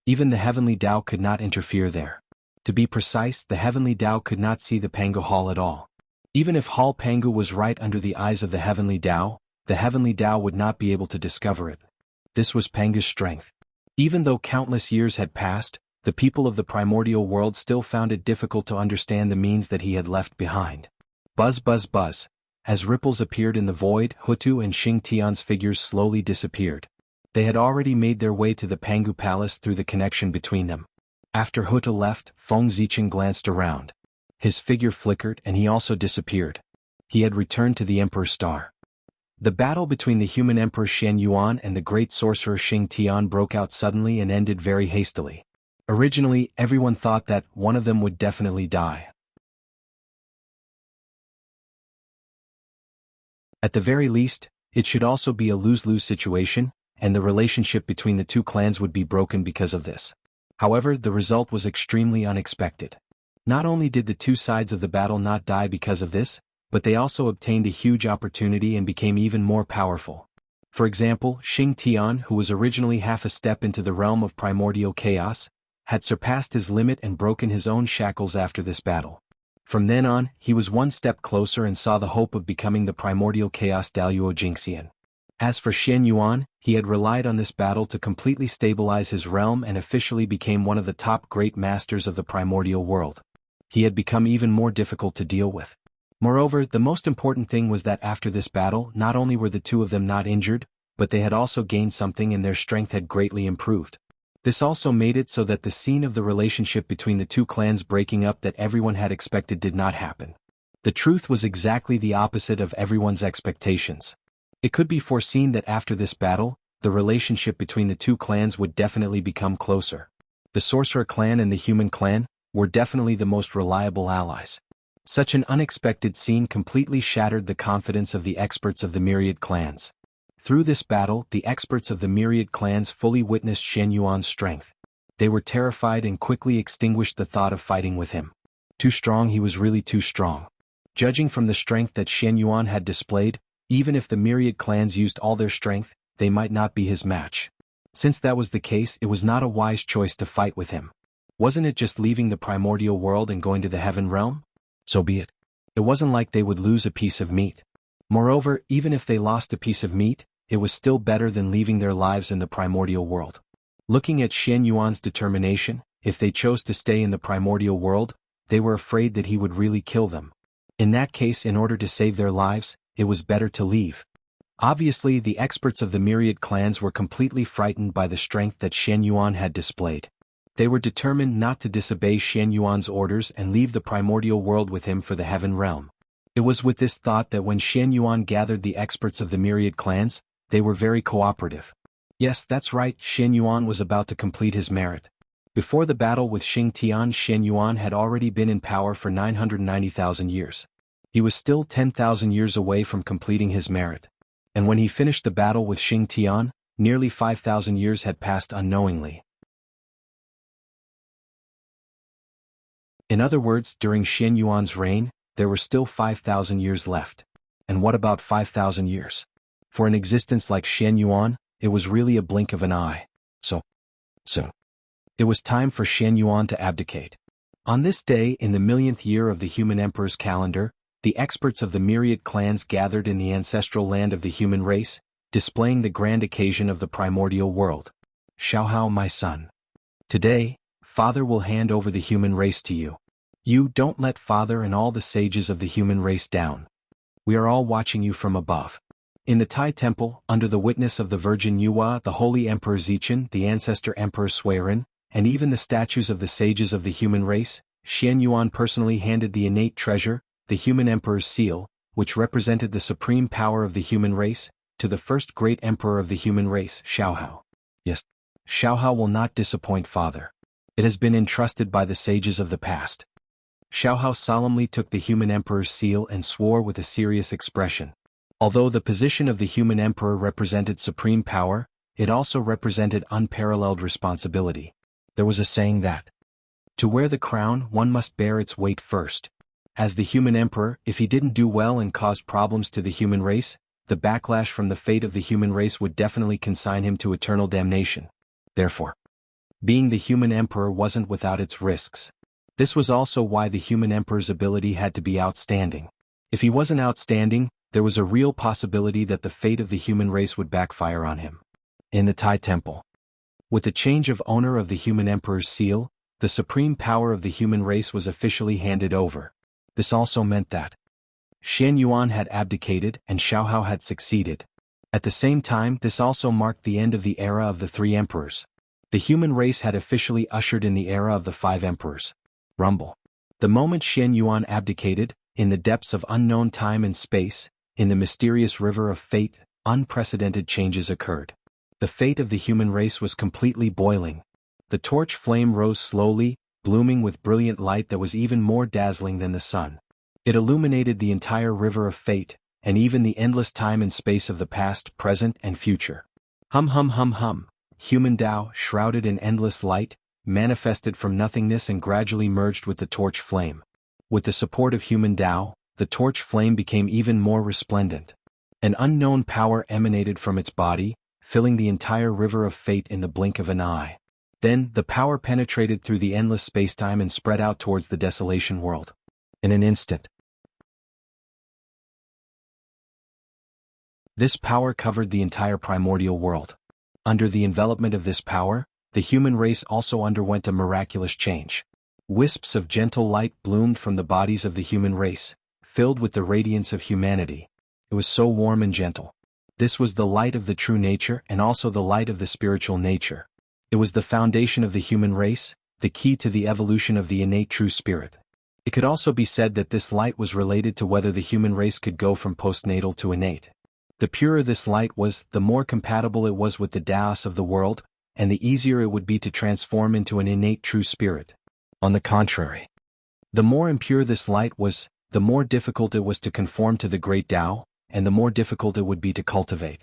Even the Heavenly Tao could not interfere there. To be precise, the Heavenly Tao could not see the Pangu Hall at all. Even if Hall Pangu was right under the eyes of the Heavenly Tao, the Heavenly Tao would not be able to discover it. This was Pangu's strength. Even though countless years had passed, the people of the primordial world still found it difficult to understand the means that he had left behind. Buzz buzz buzz. As ripples appeared in the void, Hutu and Xing Tian's figures slowly disappeared. They had already made their way to the Pangu Palace through the connection between them. After Hutu left, Feng Zichen glanced around. His figure flickered and he also disappeared. He had returned to the Emperor's Star. The battle between the human Emperor Xian Yuan and the great sorcerer Xing Tian broke out suddenly and ended very hastily. Originally, everyone thought that one of them would definitely die. At the very least, it should also be a lose-lose situation, and the relationship between the two clans would be broken because of this. However, the result was extremely unexpected. Not only did the two sides of the battle not die because of this, but they also obtained a huge opportunity and became even more powerful. For example, Xing Tian, who was originally half a step into the realm of primordial chaos, had surpassed his limit and broken his own shackles after this battle. From then on, he was one step closer and saw the hope of becoming the primordial chaos Daluo Jingxian. As for Xian Yuan, he had relied on this battle to completely stabilize his realm and officially became one of the top great masters of the primordial world. He had become even more difficult to deal with. Moreover, the most important thing was that after this battle, not only were the two of them not injured, but they had also gained something and their strength had greatly improved. This also made it so that the scene of the relationship between the two clans breaking up that everyone had expected did not happen. The truth was exactly the opposite of everyone's expectations. It could be foreseen that after this battle, the relationship between the two clans would definitely become closer. The Sorcerer clan and the Human clan were definitely the most reliable allies. Such an unexpected scene completely shattered the confidence of the experts of the myriad clans. Through this battle, the experts of the myriad clans fully witnessed Xian Yuan's strength. They were terrified and quickly extinguished the thought of fighting with him. Too strong, he was really too strong. Judging from the strength that Xian Yuan had displayed, even if the myriad clans used all their strength, they might not be his match. Since that was the case, it was not a wise choice to fight with him. Wasn't it just leaving the primordial world and going to the heaven realm? So be it. It wasn't like they would lose a piece of meat. Moreover, even if they lost a piece of meat, it was still better than leaving their lives in the primordial world. Looking at Xian Yuan's determination, if they chose to stay in the primordial world, they were afraid that he would really kill them. In that case, in order to save their lives, it was better to leave. Obviously, the experts of the myriad clans were completely frightened by the strength that Xian Yuan had displayed. They were determined not to disobey Xian Yuan's orders and leave the primordial world with him for the heaven realm. It was with this thought that when Xian Yuan gathered the experts of the myriad clans, they were very cooperative. Yes, that's right, Xian Yuan was about to complete his merit. Before the battle with Xing Tian, Xian Yuan had already been in power for 990,000 years. He was still 10,000 years away from completing his merit. And when he finished the battle with Xing Tian, nearly 5,000 years had passed unknowingly. In other words, during Xian Yuan's reign, there were still 5,000 years left. And what about 5,000 years? For an existence like Xian Yuan, it was really a blink of an eye. So, it was time for Xian Yuan to abdicate. On this day in the millionth year of the human emperor's calendar, the experts of the myriad clans gathered in the ancestral land of the human race, displaying the grand occasion of the primordial world. Xiaohao, my son. Today, Father will hand over the human race to you. You don't let Father and all the sages of the human race down. We are all watching you from above. In the Tai Temple, under the witness of the Virgin Yuhua, the Holy Emperor Zichen, the Ancestor Emperor Suiren, and even the statues of the sages of the human race, Xian Yuan personally handed the innate treasure, the human emperor's seal, which represented the supreme power of the human race, to the first great emperor of the human race, Xiaohao. Yes, Xiaohao will not disappoint Father. It has been entrusted by the sages of the past. Xiaohao solemnly took the human emperor's seal and swore with a serious expression. Although the position of the human emperor represented supreme power, it also represented unparalleled responsibility. There was a saying that, to wear the crown, one must bear its weight first. As the human emperor, if he didn't do well and caused problems to the human race, the backlash from the fate of the human race would definitely consign him to eternal damnation. Therefore, being the human emperor wasn't without its risks. This was also why the human emperor's ability had to be outstanding. If he wasn't outstanding, there was a real possibility that the fate of the human race would backfire on him. In the Tai Temple, with the change of owner of the human emperor's seal, the supreme power of the human race was officially handed over. This also meant that Xian Yuan had abdicated and Xiaohao had succeeded. At the same time, this also marked the end of the era of the three emperors. The human race had officially ushered in the era of the 5 emperors. Rumble. The moment Xian Yuan abdicated, in the depths of unknown time and space, in the mysterious river of fate, unprecedented changes occurred. The fate of the human race was completely boiling. The torch flame rose slowly, blooming with brilliant light that was even more dazzling than the sun. It illuminated the entire river of fate, and even the endless time and space of the past, present, and future. Hum hum hum hum. Human Tao, shrouded in endless light, manifested from nothingness and gradually merged with the torch flame. With the support of human Tao, the torch flame became even more resplendent. An unknown power emanated from its body, filling the entire river of fate in the blink of an eye. Then, the power penetrated through the endless spacetime and spread out towards the desolation world. In an instant, this power covered the entire primordial world. Under the envelopment of this power, the human race also underwent a miraculous change. Wisps of gentle light bloomed from the bodies of the human race, filled with the radiance of humanity. It was so warm and gentle. This was the light of the true nature and also the light of the spiritual nature. It was the foundation of the human race, the key to the evolution of the innate true spirit. It could also be said that this light was related to whether the human race could go from postnatal to innate. The purer this light was, the more compatible it was with the Taos of the world, and the easier it would be to transform into an innate true spirit. On the contrary, the more impure this light was, the more difficult it was to conform to the great Tao, and the more difficult it would be to cultivate.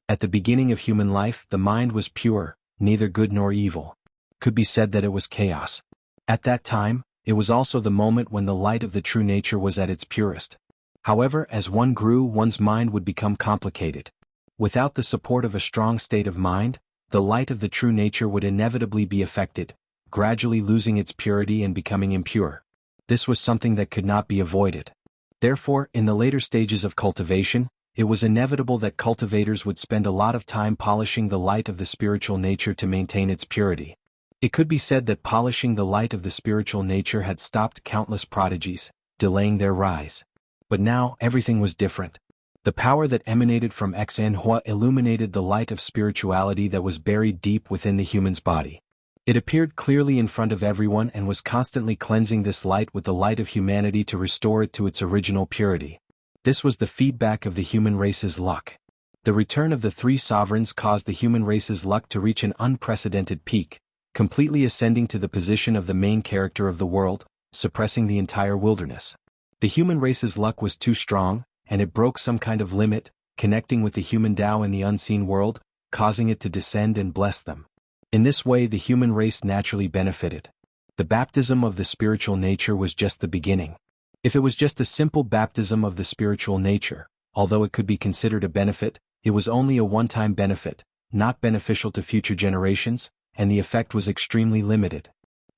At the beginning of human life, the mind was pure, neither good nor evil. Could be said that it was chaos. At that time, it was also the moment when the light of the true nature was at its purest. However, as one grew, one's mind would become complicated. Without the support of a strong state of mind, the light of the true nature would inevitably be affected, gradually losing its purity and becoming impure. This was something that could not be avoided. Therefore, in the later stages of cultivation, it was inevitable that cultivators would spend a lot of time polishing the light of the spiritual nature to maintain its purity. It could be said that polishing the light of the spiritual nature had stopped countless prodigies, delaying their rise. But now, everything was different. The power that emanated from Jianghu illuminated the light of spirituality that was buried deep within the human's body. It appeared clearly in front of everyone and was constantly cleansing this light with the light of humanity to restore it to its original purity. This was the feedback of the human race's luck. The return of the three sovereigns caused the human race's luck to reach an unprecedented peak, completely ascending to the position of the main character of the world, suppressing the entire wilderness. The human race's luck was too strong, and it broke some kind of limit, connecting with the human Tao in the unseen world, causing it to descend and bless them. In this way, the human race naturally benefited. The baptism of the spiritual nature was just the beginning. If it was just a simple baptism of the spiritual nature, although it could be considered a benefit, it was only a one-time benefit, not beneficial to future generations, and the effect was extremely limited.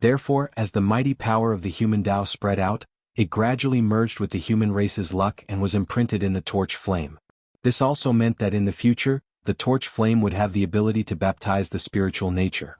Therefore, as the mighty power of the human Tao spread out, it gradually merged with the human race's luck and was imprinted in the torch flame. This also meant that in the future, the torch flame would have the ability to baptize the spiritual nature.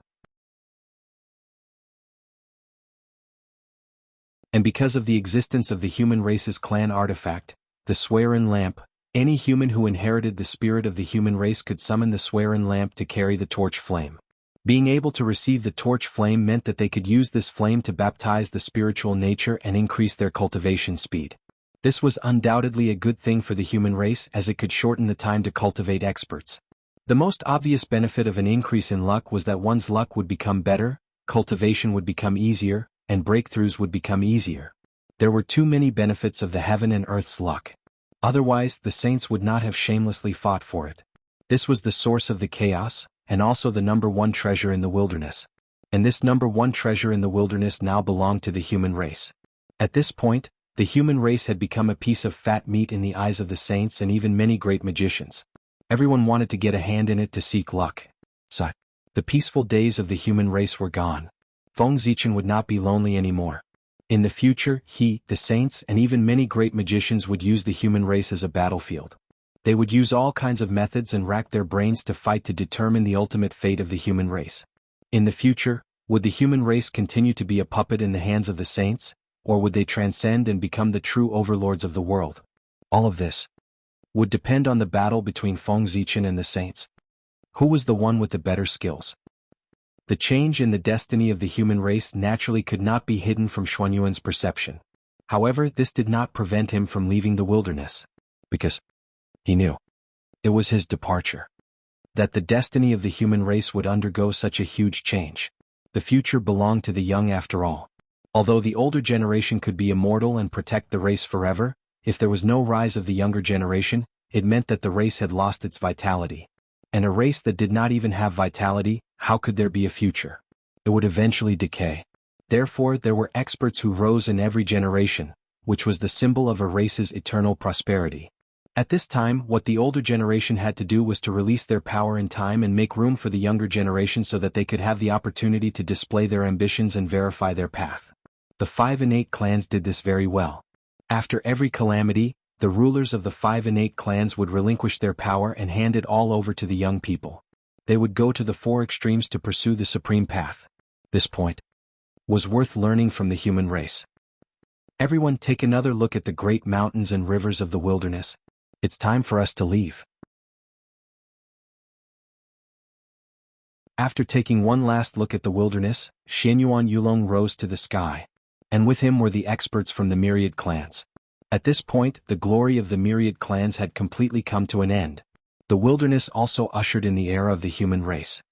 And because of the existence of the human race's clan artifact, the Swearin lamp, any human who inherited the spirit of the human race could summon the Swearin lamp to carry the torch flame. Being able to receive the torch flame meant that they could use this flame to baptize the spiritual nature and increase their cultivation speed. This was undoubtedly a good thing for the human race as it could shorten the time to cultivate experts. The most obvious benefit of an increase in luck was that one's luck would become better, cultivation would become easier, and breakthroughs would become easier. There were too many benefits of the heaven and earth's luck. Otherwise, the saints would not have shamelessly fought for it. This was the source of the chaos, and also the number one treasure in the wilderness. And this number one treasure in the wilderness now belonged to the human race. At this point, the human race had become a piece of fat meat in the eyes of the saints and even many great magicians. Everyone wanted to get a hand in it to seek luck. So, the peaceful days of the human race were gone. Feng Zichen would not be lonely anymore. In the future, he, the saints, and even many great magicians would use the human race as a battlefield. They would use all kinds of methods and rack their brains to fight to determine the ultimate fate of the human race. In the future, would the human race continue to be a puppet in the hands of the saints, or would they transcend and become the true overlords of the world? All of this would depend on the battle between Feng Zichen and the saints. Who was the one with the better skills? The change in the destiny of the human race naturally could not be hidden from Xuanyuan's perception. However, this did not prevent him from leaving the wilderness. Because he knew it was his departure. That the destiny of the human race would undergo such a huge change. The future belonged to the young after all. Although the older generation could be immortal and protect the race forever, if there was no rise of the younger generation, it meant that the race had lost its vitality. And a race that did not even have vitality, how could there be a future? It would eventually decay. Therefore, there were experts who rose in every generation, which was the symbol of a race's eternal prosperity. At this time, what the older generation had to do was to release their power in time and make room for the younger generation so that they could have the opportunity to display their ambitions and verify their path. The 5 innate clans did this very well. After every calamity, the rulers of the 5 innate clans would relinquish their power and hand it all over to the young people. They would go to the 4 extremes to pursue the supreme path. This point was worth learning from the human race. Everyone take another look at the great mountains and rivers of the wilderness. It's time for us to leave. After taking one last look at the wilderness, Xianyuan Yulong rose to the sky. And with him were the experts from the myriad clans. At this point, the glory of the myriad clans had completely come to an end. The wilderness also ushered in the era of the human race.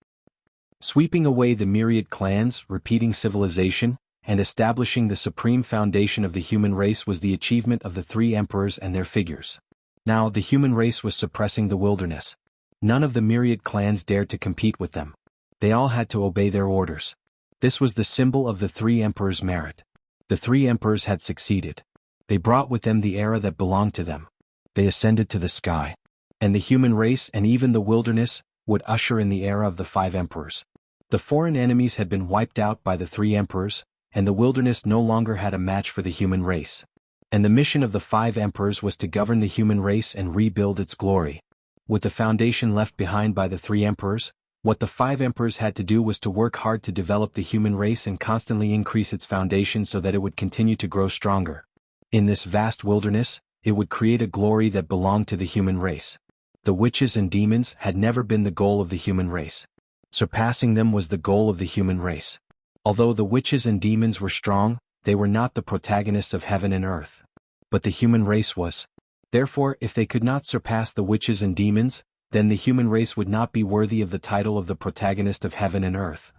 Sweeping away the myriad clans, repeating civilization, and establishing the supreme foundation of the human race was the achievement of the 3 emperors and their figures. Now the human race was suppressing the wilderness. None of the myriad clans dared to compete with them. They all had to obey their orders. This was the symbol of the 3 emperors' merit. The 3 emperors had succeeded. They brought with them the era that belonged to them. They ascended to the sky. And the human race and even the wilderness would usher in the era of the 5 emperors. The foreign enemies had been wiped out by the 3 emperors, and the wilderness no longer had a match for the human race. And the mission of the 5 emperors was to govern the human race and rebuild its glory. With the foundation left behind by the 3 emperors, what the 5 emperors had to do was to work hard to develop the human race and constantly increase its foundation so that it would continue to grow stronger. In this vast wilderness, it would create a glory that belonged to the human race. The witches and demons had never been the goal of the human race. Surpassing them was the goal of the human race. Although the witches and demons were strong, they were not the protagonists of heaven and earth. But the human race was. Therefore, if they could not surpass the witches and demons, then the human race would not be worthy of the title of the protagonist of heaven and earth.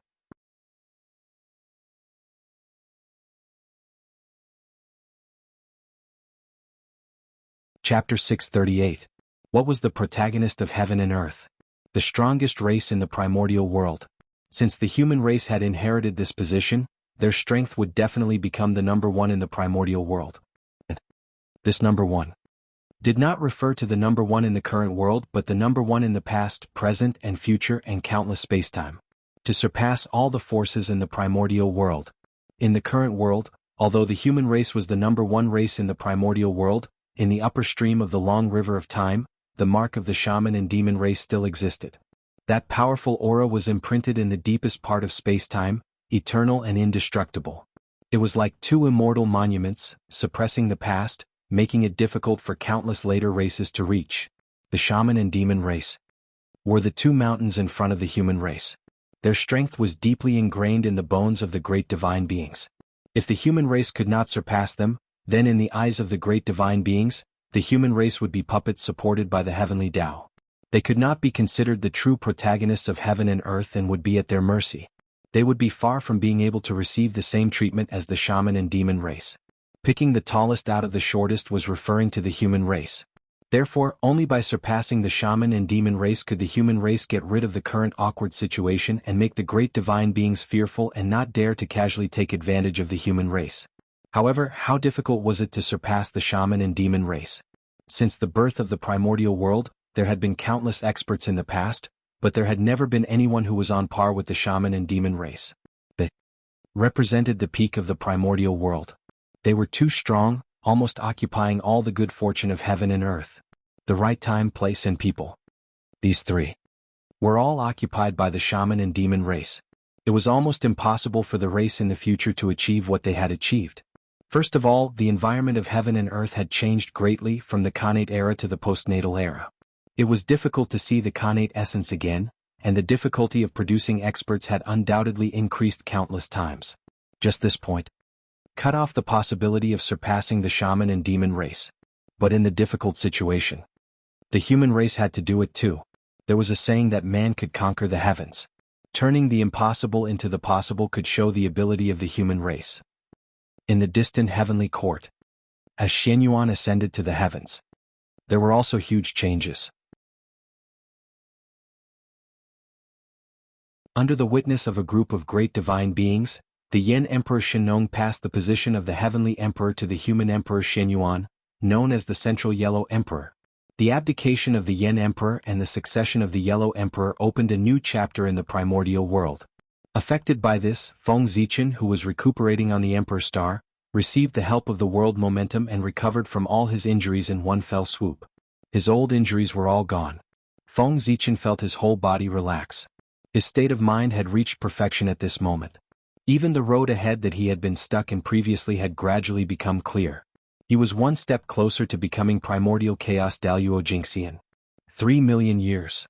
Chapter 638. What was the protagonist of heaven and earth? The strongest race in the primordial world. Since the human race had inherited this position, their strength would definitely become the number 1 in the primordial world. This number 1 did not refer to the number 1 in the current world but the number 1 in the past, present, and future and countless spacetime. To surpass all the forces in the primordial world. In the current world, although the human race was the number 1 race in the primordial world, in the upper stream of the long river of time, the mark of the shaman and demon race still existed. That powerful aura was imprinted in the deepest part of spacetime, eternal and indestructible. It was like 2 immortal monuments, suppressing the past, making it difficult for countless later races to reach. The shaman and demon race were the 2 mountains in front of the human race. Their strength was deeply ingrained in the bones of the great divine beings. If the human race could not surpass them, then in the eyes of the great divine beings, the human race would be puppets supported by the heavenly Tao. They could not be considered the true protagonists of heaven and earth and would be at their mercy. They would be far from being able to receive the same treatment as the shaman and demon race. Picking the tallest out of the shortest was referring to the human race. Therefore, only by surpassing the shaman and demon race could the human race get rid of the current awkward situation and make the great divine beings fearful and not dare to casually take advantage of the human race. However, how difficult was it to surpass the shaman and demon race? Since the birth of the primordial world, there had been countless experts in the past, but there had never been anyone who was on par with the shaman and demon race. They represented the peak of the primordial world. They were too strong, almost occupying all the good fortune of heaven and earth. The right time, place, and people. These 3 were all occupied by the shaman and demon race. It was almost impossible for the race in the future to achieve what they had achieved. First of all, the environment of heaven and earth had changed greatly from the Khanate era to the postnatal era. It was difficult to see the Khanate essence again, and the difficulty of producing experts had undoubtedly increased countless times. Just this point cut off the possibility of surpassing the shaman and demon race. But in the difficult situation, the human race had to do it too. There was a saying that man could conquer the heavens. Turning the impossible into the possible could show the ability of the human race. In the distant heavenly court, as Xianyuan ascended to the heavens, there were also huge changes. Under the witness of a group of great divine beings, the Yen Emperor Shenong passed the position of the heavenly emperor to the human emperor Xianyuan, known as the Central Yellow Emperor. The abdication of the Yen Emperor and the succession of the Yellow Emperor opened a new chapter in the primordial world. Affected by this, Feng Zichen, who was recuperating on the Emperor's star, received the help of the world momentum and recovered from all his injuries in one fell swoop. His old injuries were all gone. Feng Zichen felt his whole body relax. His state of mind had reached perfection at this moment. Even the road ahead that he had been stuck in previously had gradually become clear. He was one step closer to becoming primordial chaos Daluo Jingxian. 3 million years.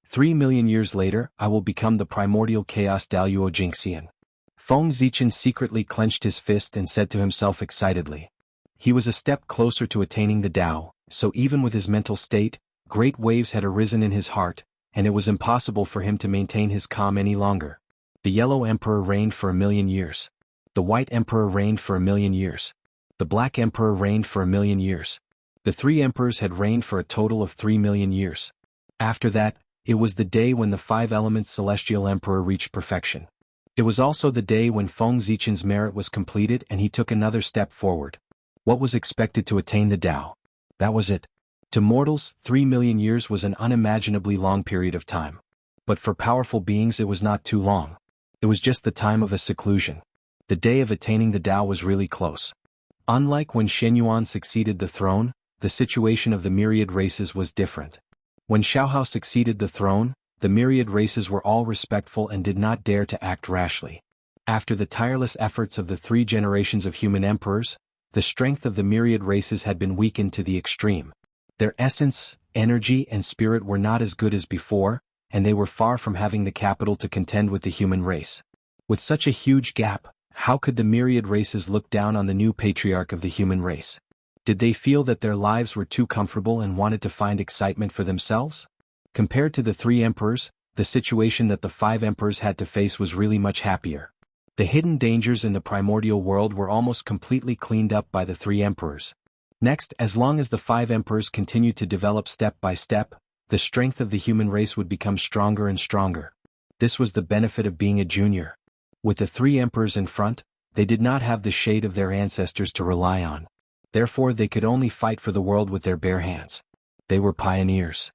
3 million years later, I will become the primordial chaos Daluo Jingxian. Feng Zichen secretly clenched his fist and said to himself excitedly. He was a step closer to attaining the Tao, so even with his mental state, great waves had arisen in his heart, and it was impossible for him to maintain his calm any longer. The Yellow Emperor reigned for 1,000,000 years. The White Emperor reigned for 1,000,000 years. The Black Emperor reigned for 1,000,000 years. The 3 emperors had reigned for a total of 3 million years. After that, it was the day when the 5 elements Celestial Emperor reached perfection. It was also the day when Feng Zichen's merit was completed and he took another step forward. What was expected to attain the Tao? That was it. To mortals, 3 million years was an unimaginably long period of time. But for powerful beings it was not too long. It was just the time of a seclusion. The day of attaining the Tao was really close. Unlike when Shenyuan succeeded the throne, the situation of the myriad races was different. When Xiaohao succeeded the throne, the myriad races were all respectful and did not dare to act rashly. After the tireless efforts of the 3 generations of human emperors, the strength of the myriad races had been weakened to the extreme. Their essence, energy and spirit were not as good as before, and they were far from having the capital to contend with the human race. With such a huge gap, how could the myriad races look down on the new patriarch of the human race? Did they feel that their lives were too comfortable and wanted to find excitement for themselves? Compared to the 3 emperors, the situation that the 5 emperors had to face was really much happier. The hidden dangers in the primordial world were almost completely cleaned up by the 3 emperors. Next, as long as the 5 emperors continued to develop step by step, the strength of the human race would become stronger and stronger. This was the benefit of being a junior. With the 3 emperors in front, they did not have the shade of their ancestors to rely on. Therefore they could only fight for the world with their bare hands. They were pioneers.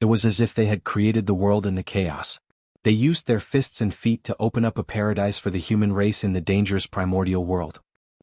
It was as if they had created the world in the chaos. They used their fists and feet to open up a paradise for the human race in the dangerous primordial world.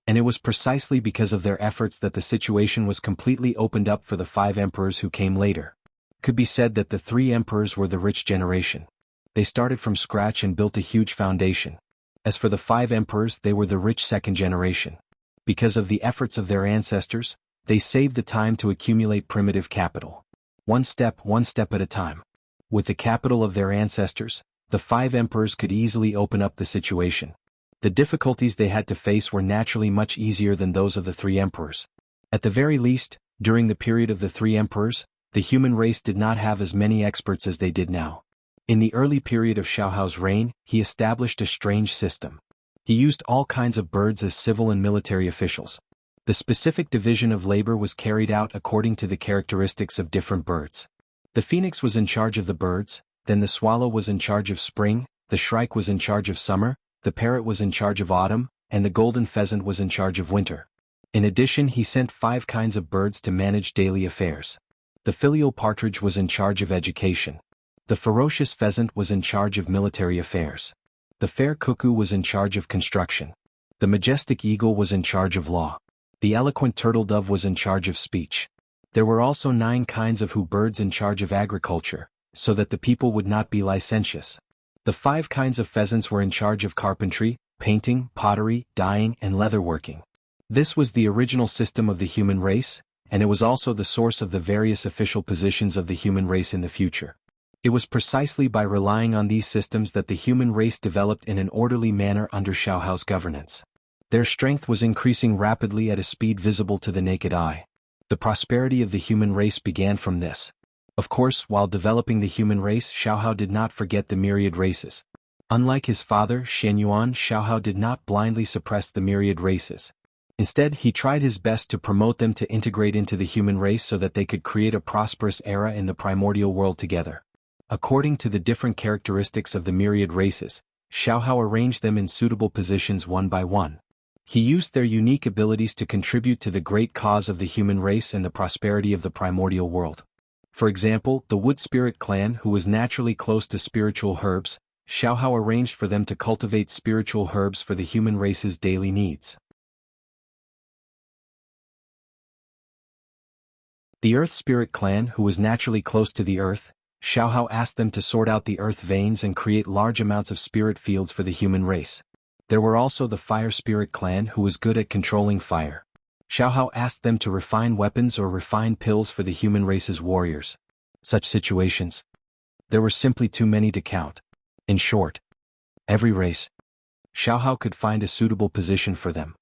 And it was precisely because of their efforts that the situation was completely opened up for the 5 emperors who came later. It could be said that the 3 emperors were the rich generation. They started from scratch and built a huge foundation. As for the 5 emperors, they were the rich second generation. Because of the efforts of their ancestors, they saved the time to accumulate primitive capital. One step at a time. With the capital of their ancestors, the 5 emperors could easily open up the situation. The difficulties they had to face were naturally much easier than those of the 3 emperors. At the very least, during the period of the 3 emperors, the human race did not have as many experts as they did now. In the early period of Xiaohao's reign, he established a strange system. He used all kinds of birds as civil and military officials. The specific division of labor was carried out according to the characteristics of different birds. The phoenix was in charge of the birds, then the swallow was in charge of spring, the shrike was in charge of summer, the parrot was in charge of autumn, and the golden pheasant was in charge of winter. In addition, he sent 5 kinds of birds to manage daily affairs. The filial partridge was in charge of education. The ferocious pheasant was in charge of military affairs. The fair cuckoo was in charge of construction. The majestic eagle was in charge of law. The eloquent turtle dove was in charge of speech. There were also 9 kinds of birds in charge of agriculture, so that the people would not be licentious. The 5 kinds of pheasants were in charge of carpentry, painting, pottery, dyeing, and leatherworking. This was the original system of the human race, and it was also the source of the various official positions of the human race in the future. It was precisely by relying on these systems that the human race developed in an orderly manner under Xiaohao's governance. Their strength was increasing rapidly at a speed visible to the naked eye. The prosperity of the human race began from this. Of course, while developing the human race, Xiaohao did not forget the myriad races. Unlike his father, Shenyuan, Xiaohao did not blindly suppress the myriad races. Instead, he tried his best to promote them to integrate into the human race so that they could create a prosperous era in the primordial world together. According to the different characteristics of the myriad races, Xiaohao arranged them in suitable positions one by one. He used their unique abilities to contribute to the great cause of the human race and the prosperity of the primordial world. For example, the Wood Spirit clan, who was naturally close to spiritual herbs, Xiaohao arranged for them to cultivate spiritual herbs for the human race's daily needs. The Earth Spirit clan, who was naturally close to the earth, Xiaohao asked them to sort out the earth veins and create large amounts of spirit fields for the human race. There were also the Fire Spirit clan, who was good at controlling fire. Xiaohao asked them to refine weapons or refine pills for the human race's warriors. Such situations. There were simply too many to count. In short, every race, Xiaohao could find a suitable position for them.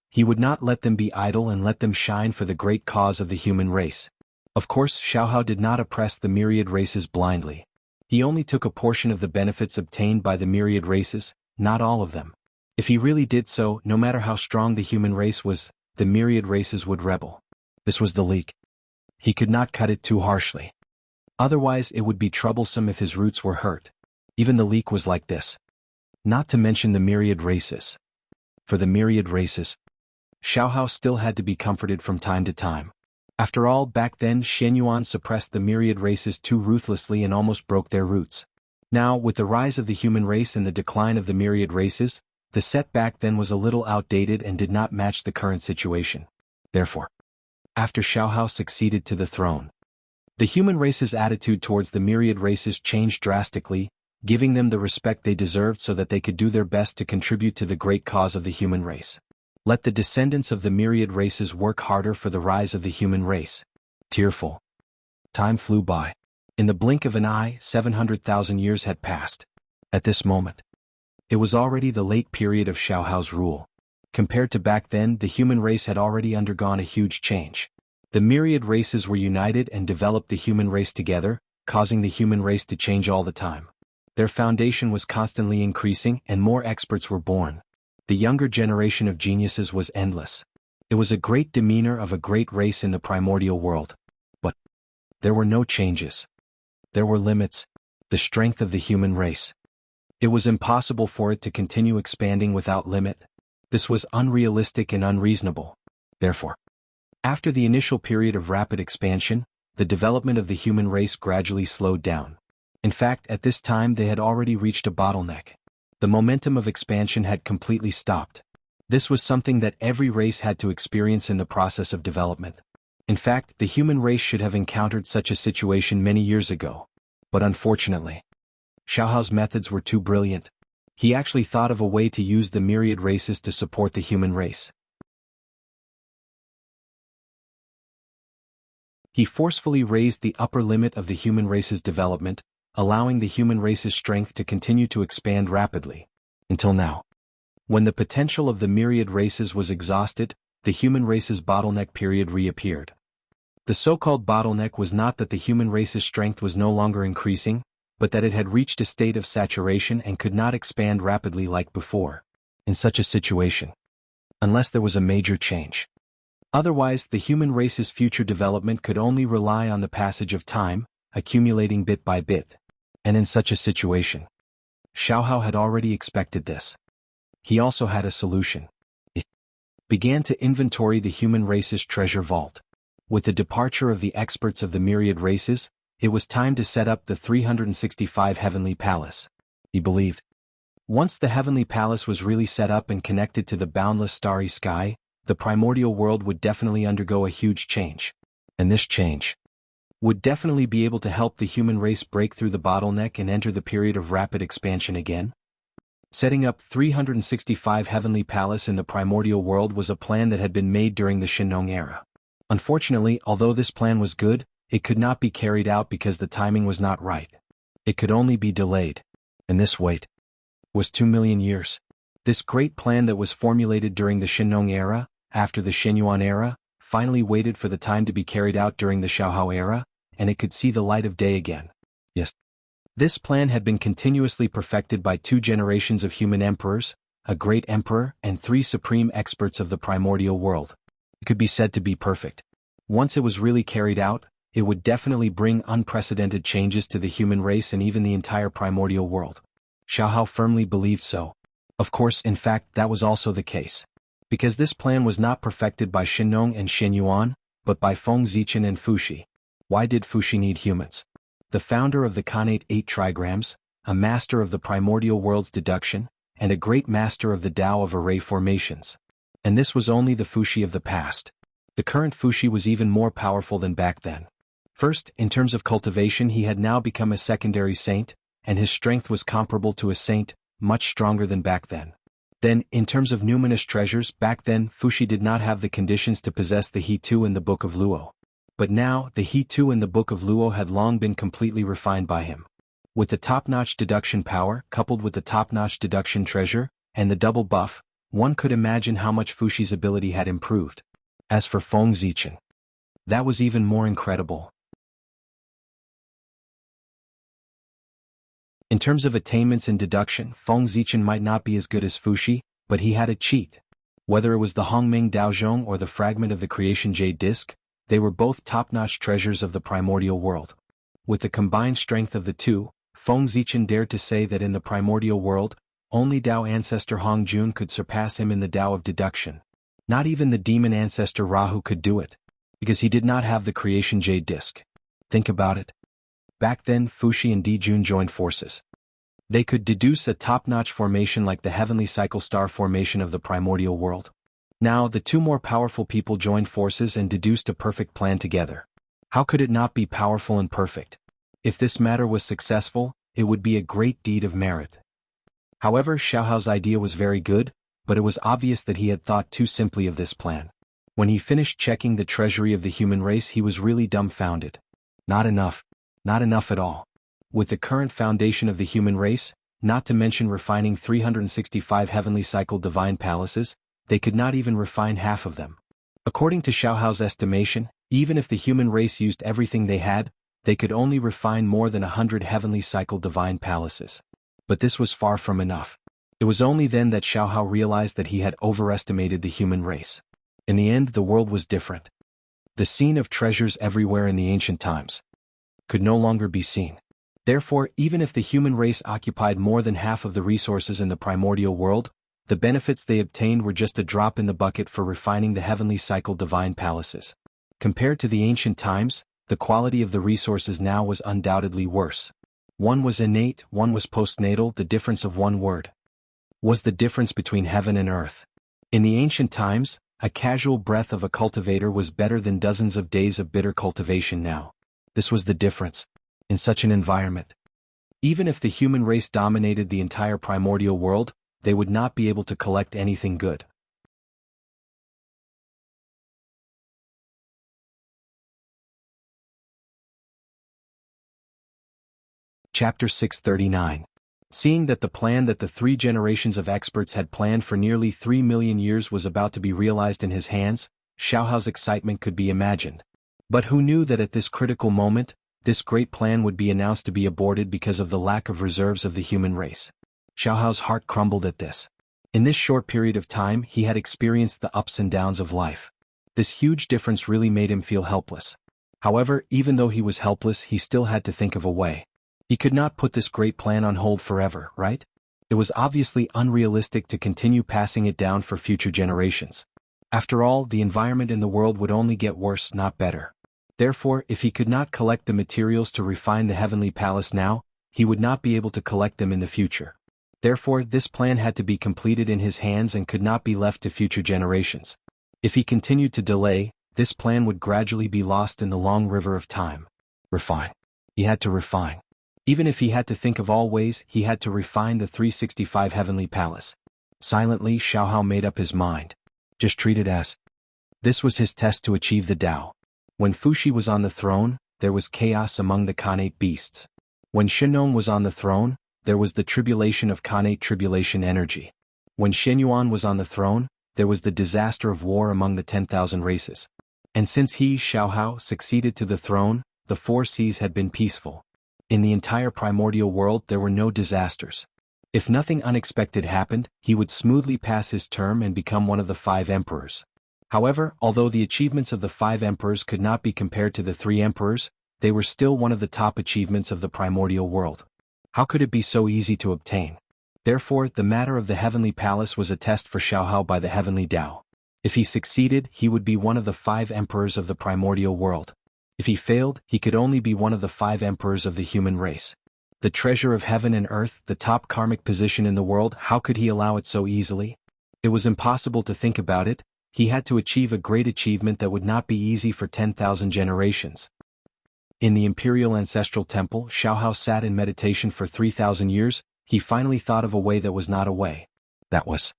He would not let them be idle and let them shine for the great cause of the human race. Of course, Xiaohao did not oppress the myriad races blindly. He only took a portion of the benefits obtained by the myriad races, not all of them. If he really did so, no matter how strong the human race was, the myriad races would rebel. This was the leak. He could not cut it too harshly. Otherwise it would be troublesome if his roots were hurt. Even the leak was like this. Not to mention the myriad races. For the myriad races, Xiaohao still had to be comforted from time to time. After all, back then Shenyuan suppressed the myriad races too ruthlessly and almost broke their roots. Now, with the rise of the human race and the decline of the myriad races, the setback then was a little outdated and did not match the current situation. Therefore, after Xiaohao succeeded to the throne, the human race's attitude towards the myriad races changed drastically, giving them the respect they deserved so that they could do their best to contribute to the great cause of the human race. Let the descendants of the myriad races work harder for the rise of the human race. Tearful. Time flew by. In the blink of an eye, 700,000 years had passed. At this moment, it was already the late period of Xiaohao's rule. Compared to back then, the human race had already undergone a huge change. The myriad races were united and developed the human race together, causing the human race to change all the time. Their foundation was constantly increasing and more experts were born. The younger generation of geniuses was endless. It was a great demeanor of a great race in the primordial world. But there were no changes. There were limits. The strength of the human race. It was impossible for it to continue expanding without limit. This was unrealistic and unreasonable. Therefore, after the initial period of rapid expansion, the development of the human race gradually slowed down. In fact, at this time they had already reached a bottleneck. The momentum of expansion had completely stopped. This was something that every race had to experience in the process of development. In fact, the human race should have encountered such a situation many years ago. But unfortunately, Xiaohao's methods were too brilliant. He actually thought of a way to use the myriad races to support the human race. He forcefully raised the upper limit of the human race's development, allowing the human race's strength to continue to expand rapidly. Until now. When the potential of the myriad races was exhausted, the human race's bottleneck period reappeared. The so-called bottleneck was not that the human race's strength was no longer increasing, but that it had reached a state of saturation and could not expand rapidly like before. In such a situation, unless there was a major change. Otherwise, the human race's future development could only rely on the passage of time, accumulating bit by bit. And in such a situation, Xiaohao had already expected this. He also had a solution. He began to inventory the human race's treasure vault. With the departure of the experts of the myriad races, it was time to set up the 365 Heavenly Palace. He believed. Once the Heavenly Palace was really set up and connected to the boundless starry sky, the primordial world would definitely undergo a huge change. And this change would definitely be able to help the human race break through the bottleneck and enter the period of rapid expansion again. Setting up 365 Heavenly Palace in the primordial world was a plan that had been made during the Shennong era. Unfortunately, although this plan was good, it could not be carried out because the timing was not right. It could only be delayed. And this wait was 2 million years. This great plan that was formulated during the Shennong era, after the Shenyuan era, finally waited for the time to be carried out during the Xiaohao era, and it could see the light of day again. Yes. This plan had been continuously perfected by 2 generations of human emperors, a great emperor, and 3 supreme experts of the primordial world. It could be said to be perfect. Once it was really carried out, it would definitely bring unprecedented changes to the human race and even the entire primordial world. Xiaohao firmly believed so. Of course, in fact, that was also the case. Because this plan was not perfected by Shennong and Shenyuan, but by Feng Zichen and Fuxi. Why did Fuxi need humans? The founder of the Khanate 8 trigrams, a master of the primordial world's deduction, and a great master of the Tao of array formations. And this was only the Fuxi of the past. The current Fuxi was even more powerful than back then. First, in terms of cultivation, he had now become a secondary saint, and his strength was comparable to a saint, much stronger than back then. Then, in terms of numinous treasures, back then, Fuxi did not have the conditions to possess the He 2 in the Book of Luo. But now, the He 2 in the Book of Luo had long been completely refined by him. With the top-notch deduction power, coupled with the top-notch deduction treasure, and the double buff, one could imagine how much Fuxi's ability had improved. As for Feng Zichen, that was even more incredible. In terms of attainments in deduction, Feng Zichen might not be as good as Fuxi, but he had a cheat. Whether it was the Hongming Daozhong or the fragment of the Creation Jade Disc, they were both top-notch treasures of the primordial world. With the combined strength of the two, Feng Zichen dared to say that in the primordial world, only Tao ancestor Hong Jun could surpass him in the Tao of deduction. Not even the demon ancestor Rahu could do it, because he did not have the Creation Jade Disc. Think about it. Back then, Fuxi and Dijun joined forces. They could deduce a top-notch formation like the heavenly cycle star formation of the primordial world. Now, the two more powerful people joined forces and deduced a perfect plan together. How could it not be powerful and perfect? If this matter was successful, it would be a great deed of merit. However, Xiaohao's idea was very good, but it was obvious that he had thought too simply of this plan. When he finished checking the treasury of the human race, he was really dumbfounded. Not enough. Not enough at all. With the current foundation of the human race, not to mention refining 365 heavenly cycle divine palaces, they could not even refine half of them. According to Xiaohao's estimation, even if the human race used everything they had, they could only refine more than 100 heavenly cycle divine palaces. But this was far from enough. It was only then that Xiaohao realized that he had overestimated the human race. In the end, the world was different. The scene of treasures everywhere in the ancient times could no longer be seen. Therefore, even if the human race occupied more than half of the resources in the primordial world, the benefits they obtained were just a drop in the bucket for refining the heavenly cycle divine palaces. Compared to the ancient times, the quality of the resources now was undoubtedly worse. One was innate, one was postnatal. The difference of one word was the difference between heaven and earth. In the ancient times, a casual breath of a cultivator was better than dozens of days of bitter cultivation now. This was the difference. In such an environment, even if the human race dominated the entire primordial world, they would not be able to collect anything good. Chapter 639. Seeing that the plan that the 3 generations of experts had planned for nearly 3 million years was about to be realized in his hands, Xiaohao's excitement could be imagined. But who knew that at this critical moment, this great plan would be announced to be aborted because of the lack of reserves of the human race? Xiaohao's heart crumbled at this. In this short period of time, he had experienced the ups and downs of life. This huge difference really made him feel helpless. However, even though he was helpless, he still had to think of a way. He could not put this great plan on hold forever, right? It was obviously unrealistic to continue passing it down for future generations. After all, the environment in the world would only get worse, not better. Therefore, if he could not collect the materials to refine the heavenly palace now, he would not be able to collect them in the future. Therefore, this plan had to be completed in his hands and could not be left to future generations. If he continued to delay, this plan would gradually be lost in the long river of time. Refine. He had to refine. Even if he had to think of all ways, he had to refine the 365 heavenly palace. Silently, Xiaohao made up his mind. Just treat it as. This was his test to achieve the Tao. When Fuxi was on the throne, there was chaos among the Khanate beasts. When Shennong was on the throne, there was the tribulation of Khanate tribulation energy. When Shenyuan was on the throne, there was the disaster of war among the 10,000 races. And since he, Xiaohao, succeeded to the throne, the 4 seas had been peaceful. In the entire primordial world there were no disasters. If nothing unexpected happened, he would smoothly pass his term and become one of the 5 emperors. However, although the achievements of the 5 emperors could not be compared to the 3 emperors, they were still one of the top achievements of the primordial world. How could it be so easy to obtain? Therefore, the matter of the heavenly palace was a test for Xiaohao by the heavenly Tao. If he succeeded, he would be one of the 5 emperors of the primordial world. If he failed, he could only be one of the 5 emperors of the human race. The treasure of heaven and earth, the top karmic position in the world, how could he allow it so easily? It was impossible to think about it. He had to achieve a great achievement that would not be easy for 10,000 generations. In the imperial ancestral temple, Xiaohao sat in meditation for 3,000 years. He finally thought of a way that was not a way. That was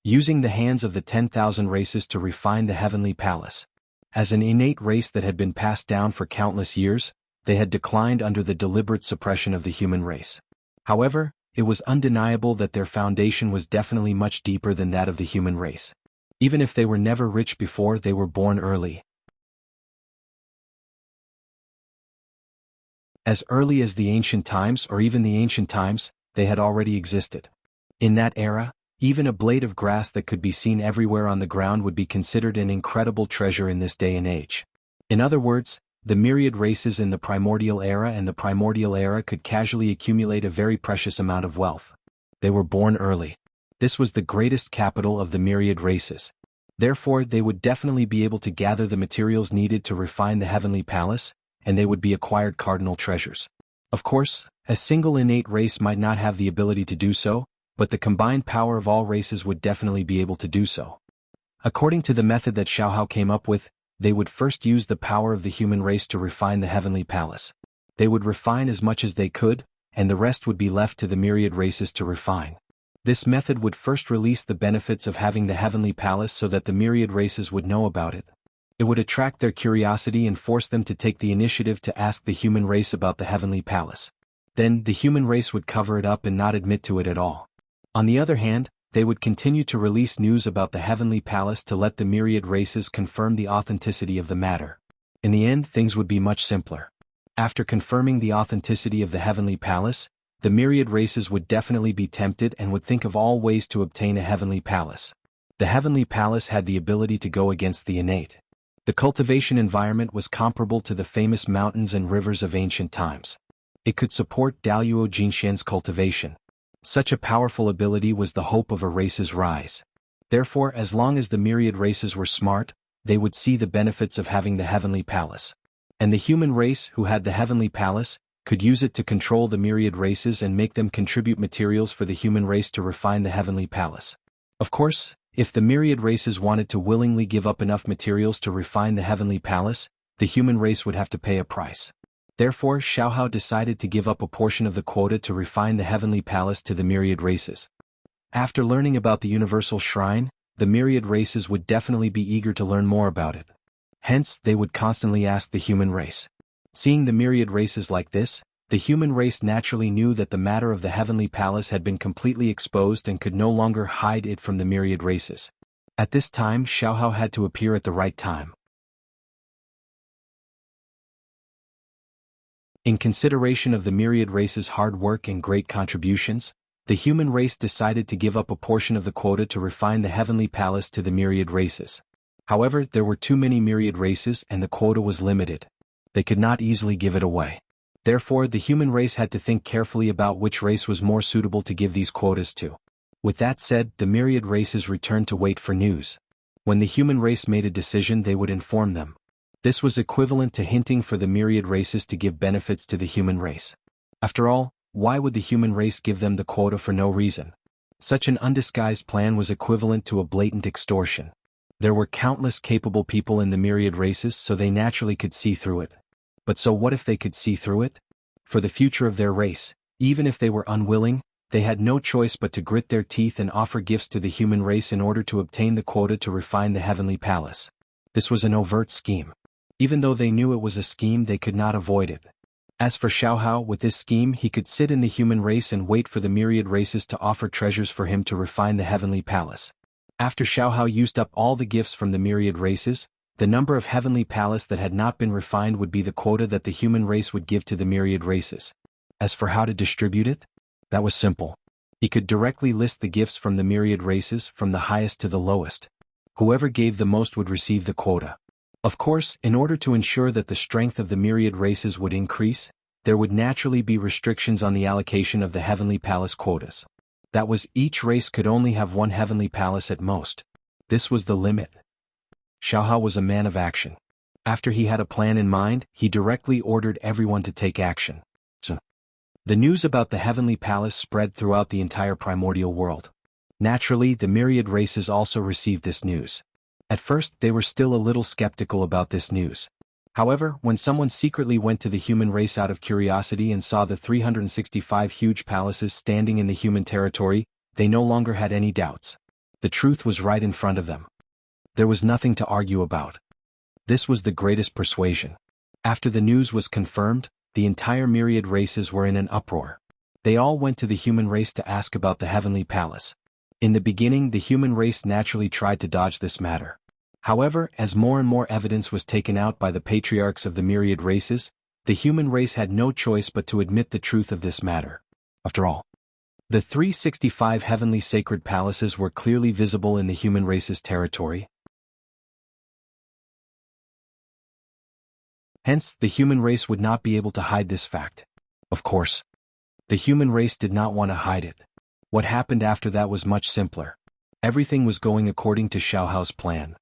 using the hands of the 10,000 races to refine the heavenly palace. As an innate race that had been passed down for countless years, they had declined under the deliberate suppression of the human race. However, it was undeniable that their foundation was definitely much deeper than that of the human race. Even if they were never rich before, they were born early. As early as the ancient times, or even the ancient times, they had already existed. In that era, even a blade of grass that could be seen everywhere on the ground would be considered an incredible treasure in this day and age. In other words, the myriad races in the primordial era and the primordial era could casually accumulate a very precious amount of wealth. They were born early. This was the greatest capital of the myriad races. Therefore, they would definitely be able to gather the materials needed to refine the heavenly palace, and they would be acquired cardinal treasures. Of course, a single innate race might not have the ability to do so, but the combined power of all races would definitely be able to do so. According to the method that Xiaohao came up with, they would first use the power of the human race to refine the heavenly palace. They would refine as much as they could, and the rest would be left to the myriad races to refine. This method would first release the benefits of having the heavenly palace so that the myriad races would know about it. It would attract their curiosity and force them to take the initiative to ask the human race about the heavenly palace. Then, the human race would cover it up and not admit to it at all. On the other hand, they would continue to release news about the heavenly palace to let the myriad races confirm the authenticity of the matter. In the end, things would be much simpler. After confirming the authenticity of the heavenly palace, the myriad races would definitely be tempted and would think of all ways to obtain a heavenly palace. The heavenly palace had the ability to go against the innate. The cultivation environment was comparable to the famous mountains and rivers of ancient times. It could support Daluo Jinxian's cultivation. Such a powerful ability was the hope of a race's rise. Therefore, as long as the myriad races were smart, they would see the benefits of having the heavenly palace. And the human race, who had the heavenly palace, could use it to control the myriad races and make them contribute materials for the human race to refine the heavenly palace. Of course, if the myriad races wanted to willingly give up enough materials to refine the heavenly palace, the human race would have to pay a price. Therefore, Xiaohao decided to give up a portion of the quota to refine the heavenly palace to the myriad races. After learning about the universal shrine, the myriad races would definitely be eager to learn more about it. Hence, they would constantly ask the human race. Seeing the myriad races like this, the human race naturally knew that the matter of the heavenly palace had been completely exposed and could no longer hide it from the myriad races. At this time, Xiaohao had to appear at the right time. In consideration of the myriad race's hard work and great contributions, the human race decided to give up a portion of the quota to refine the heavenly palace to the myriad races. However, there were too many myriad races and the quota was limited. They could not easily give it away. Therefore, the human race had to think carefully about which race was more suitable to give these quotas to. With that said, the myriad races returned to wait for news. When the human race made a decision, they would inform them. This was equivalent to hinting for the myriad races to give benefits to the human race. After all, why would the human race give them the quota for no reason? Such an undisguised plan was equivalent to a blatant extortion. There were countless capable people in the myriad races, so they naturally could see through it. But so what if they could see through it? For the future of their race, even if they were unwilling, they had no choice but to grit their teeth and offer gifts to the human race in order to obtain the quota to refine the heavenly palace. This was an overt scheme. Even though they knew it was a scheme, they could not avoid it. As for Xiaohao, with this scheme he could sit in the human race and wait for the myriad races to offer treasures for him to refine the heavenly palace. After Xiaohao used up all the gifts from the myriad races, the number of heavenly palace that had not been refined would be the quota that the human race would give to the myriad races. As for how to distribute it, that was simple. He could directly list the gifts from the myriad races from the highest to the lowest. Whoever gave the most would receive the quota. Of course, in order to ensure that the strength of the myriad races would increase, there would naturally be restrictions on the allocation of the heavenly palace quotas. That was, each race could only have one heavenly palace at most. This was the limit. Xiaohao was a man of action. After he had a plan in mind, he directly ordered everyone to take action. The news about the heavenly palace spread throughout the entire primordial world. Naturally, the myriad races also received this news. At first, they were still a little skeptical about this news. However, when someone secretly went to the human race out of curiosity and saw the 365 huge palaces standing in the human territory, they no longer had any doubts. The truth was right in front of them. There was nothing to argue about. This was the greatest persuasion. After the news was confirmed, the entire myriad races were in an uproar. They all went to the human race to ask about the heavenly palace. In the beginning, the human race naturally tried to dodge this matter. However, as more and more evidence was taken out by the patriarchs of the myriad races, the human race had no choice but to admit the truth of this matter. After all, the 365 heavenly sacred palaces were clearly visible in the human race's territory. Hence, the human race would not be able to hide this fact. Of course, the human race did not want to hide it. What happened after that was much simpler. Everything was going according to Xiaohao's plan.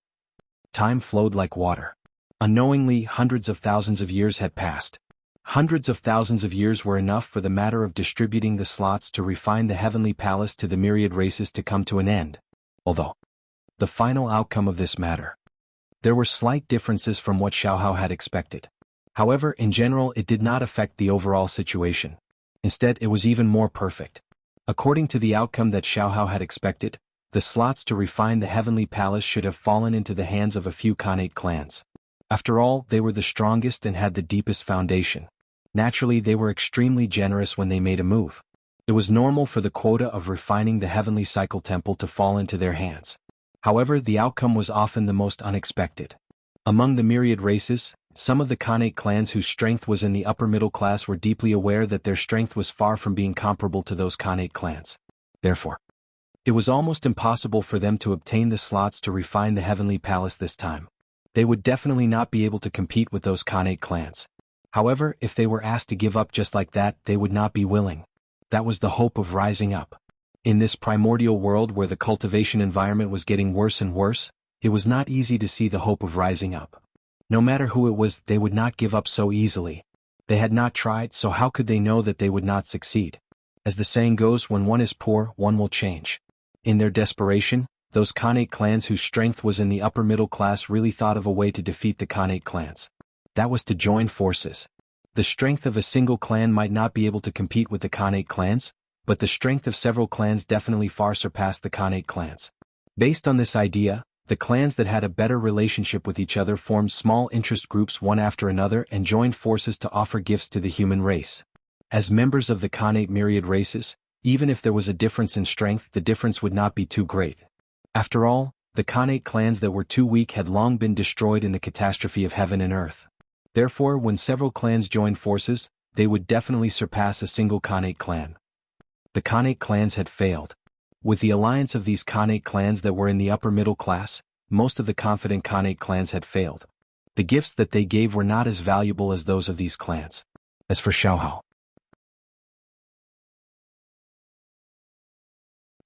Time flowed like water. Unknowingly, hundreds of thousands of years had passed. Hundreds of thousands of years were enough for the matter of distributing the slots to refine the heavenly palace to the myriad races to come to an end. Although, the final outcome of this matter, there were slight differences from what Xiaohao had expected. However, in general, it did not affect the overall situation. Instead, it was even more perfect. According to the outcome that Xiaohao had expected, the slots to refine the heavenly palace should have fallen into the hands of a few Khanate clans. After all, they were the strongest and had the deepest foundation. Naturally, they were extremely generous when they made a move. It was normal for the quota of refining the heavenly cycle temple to fall into their hands. However, the outcome was often the most unexpected. Among the myriad races, some of the Khanate clans whose strength was in the upper middle class were deeply aware that their strength was far from being comparable to those Khanate clans. Therefore, it was almost impossible for them to obtain the slots to refine the heavenly palace this time. They would definitely not be able to compete with those Khanate clans. However, if they were asked to give up just like that, they would not be willing. That was the hope of rising up. In this primordial world where the cultivation environment was getting worse and worse, it was not easy to see the hope of rising up. No matter who it was, they would not give up so easily. They had not tried, so how could they know that they would not succeed? As the saying goes, when one is poor, one will change. In their desperation, those Khanate clans whose strength was in the upper middle class really thought of a way to defeat the Khanate clans. That was to join forces. The strength of a single clan might not be able to compete with the Khanate clans, but the strength of several clans definitely far surpassed the Khanate clans. Based on this idea, the clans that had a better relationship with each other formed small interest groups one after another and joined forces to offer gifts to the human race. As members of the Khanate myriad races, even if there was a difference in strength, the difference would not be too great. After all, the Khanate clans that were too weak had long been destroyed in the catastrophe of heaven and earth. Therefore, when several clans joined forces, they would definitely surpass a single Khanate clan. The Khanate clans had failed. With the alliance of these Khanate clans that were in the upper middle class, most of the confident Khanate clans had failed. The gifts that they gave were not as valuable as those of these clans. As for Xiaohao,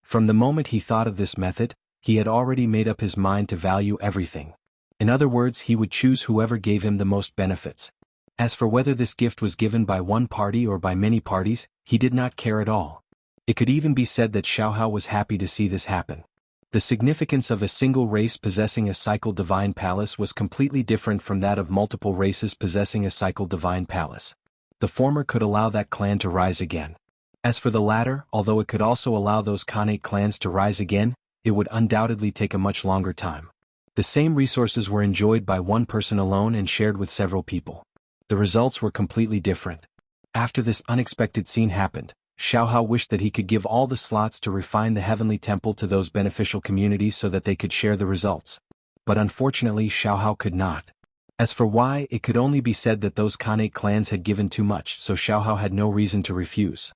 from the moment he thought of this method, he had already made up his mind to value everything. In other words, he would choose whoever gave him the most benefits. As for whether this gift was given by one party or by many parties, he did not care at all. It could even be said that Xiaohao was happy to see this happen. The significance of a single race possessing a cycle divine palace was completely different from that of multiple races possessing a cycle divine palace. The former could allow that clan to rise again. As for the latter, although it could also allow those Khanate clans to rise again, it would undoubtedly take a much longer time. The same resources were enjoyed by one person alone and shared with several people. The results were completely different. After this unexpected scene happened, Xiaohao wished that he could give all the slots to refine the heavenly temple to those beneficial communities so that they could share the results. But unfortunately, Xiaohao could not. As for why, it could only be said that those Khanate clans had given too much, so Xiaohao had no reason to refuse.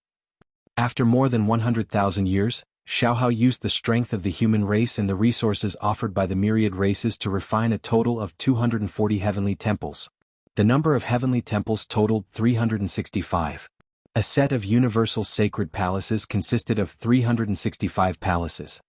After more than 100,000 years, Xiaohao used the strength of the human race and the resources offered by the myriad races to refine a total of 240 heavenly temples. The number of heavenly temples totaled 365. A set of universal sacred palaces consisted of 365 palaces.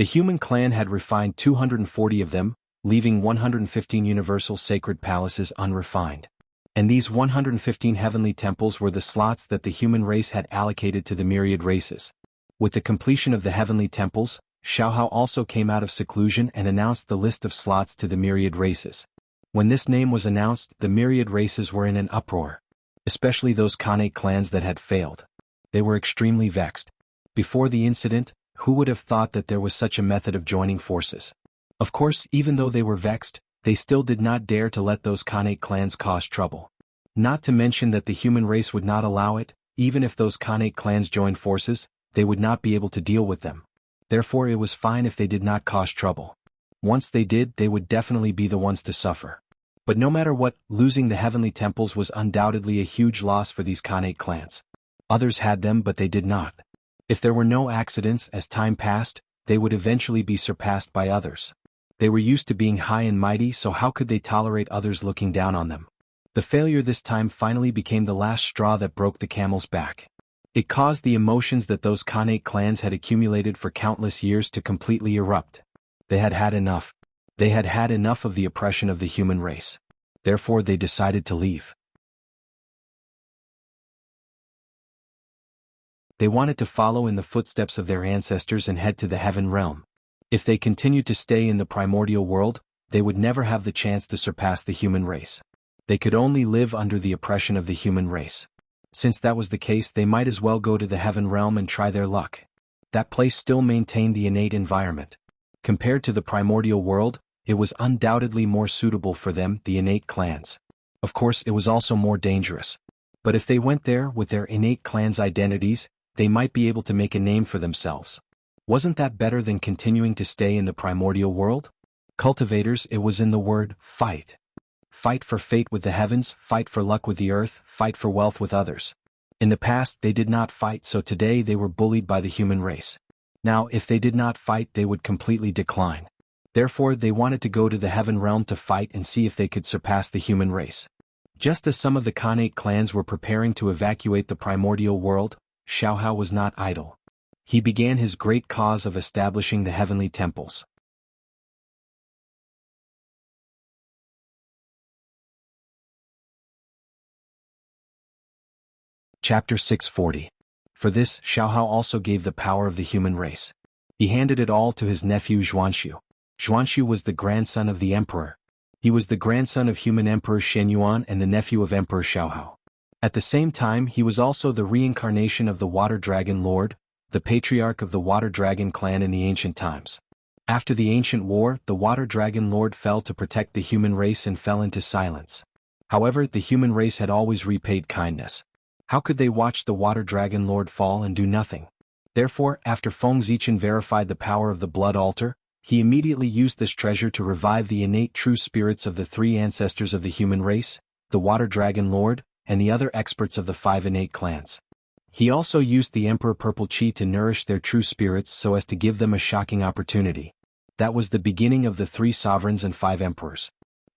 The human clan had refined 240 of them, leaving 115 universal sacred palaces unrefined. And these 115 heavenly temples were the slots that the human race had allocated to the myriad races. With the completion of the heavenly temples, Xiaohao also came out of seclusion and announced the list of slots to the myriad races. When this name was announced, the myriad races were in an uproar. Especially those Khanate clans that had failed. They were extremely vexed. Before the incident, who would have thought that there was such a method of joining forces? Of course, even though they were vexed, they still did not dare to let those Khanate clans cause trouble. Not to mention that the human race would not allow it. Even if those Khanate clans joined forces, they would not be able to deal with them. Therefore it was fine if they did not cause trouble. Once they did, they would definitely be the ones to suffer. But no matter what, losing the heavenly temples was undoubtedly a huge loss for these Khanate clans. Others had them but they did not. If there were no accidents as time passed, they would eventually be surpassed by others. They were used to being high and mighty, so how could they tolerate others looking down on them? The failure this time finally became the last straw that broke the camel's back. It caused the emotions that those Khanate clans had accumulated for countless years to completely erupt. They had had enough. They had had enough of the oppression of the human race. Therefore they decided to leave. They wanted to follow in the footsteps of their ancestors and head to the heaven realm. If they continued to stay in the primordial world, they would never have the chance to surpass the human race. They could only live under the oppression of the human race. Since that was the case, they might as well go to the heaven realm and try their luck. That place still maintained the innate environment. Compared to the primordial world, it was undoubtedly more suitable for them, the innate clans. Of course, it was also more dangerous. But if they went there with their innate clans' identities, they might be able to make a name for themselves. Wasn't that better than continuing to stay in the primordial world? Cultivators, it was in the word, fight. Fight for fate with the heavens, fight for luck with the earth, fight for wealth with others. In the past they did not fight, so today they were bullied by the human race. Now if they did not fight they would completely decline. Therefore they wanted to go to the heaven realm to fight and see if they could surpass the human race. Just as some of the Khanate clans were preparing to evacuate the primordial world, Xiaohao was not idle. He began his great cause of establishing the heavenly temples. Chapter 640. For this, Xiaohao also gave the power of the human race. He handed it all to his nephew Zhuanshu. Zhuanshu was the grandson of the emperor. He was the grandson of human Emperor Shenyuan and the nephew of Emperor Xiaohao. At the same time he was also the reincarnation of the Water Dragon Lord, the patriarch of the Water Dragon clan in the ancient times. After the ancient war, the Water Dragon Lord fell to protect the human race and fell into silence. However, the human race had always repaid kindness. How could they watch the Water Dragon Lord fall and do nothing? Therefore, after Feng Zichen verified the power of the blood altar, he immediately used this treasure to revive the innate true spirits of the three ancestors of the human race, the Water Dragon Lord, and the other experts of the 5 innate clans. He also used the Emperor Purple Chi to nourish their true spirits so as to give them a shocking opportunity. That was the beginning of the 3 sovereigns and 5 emperors.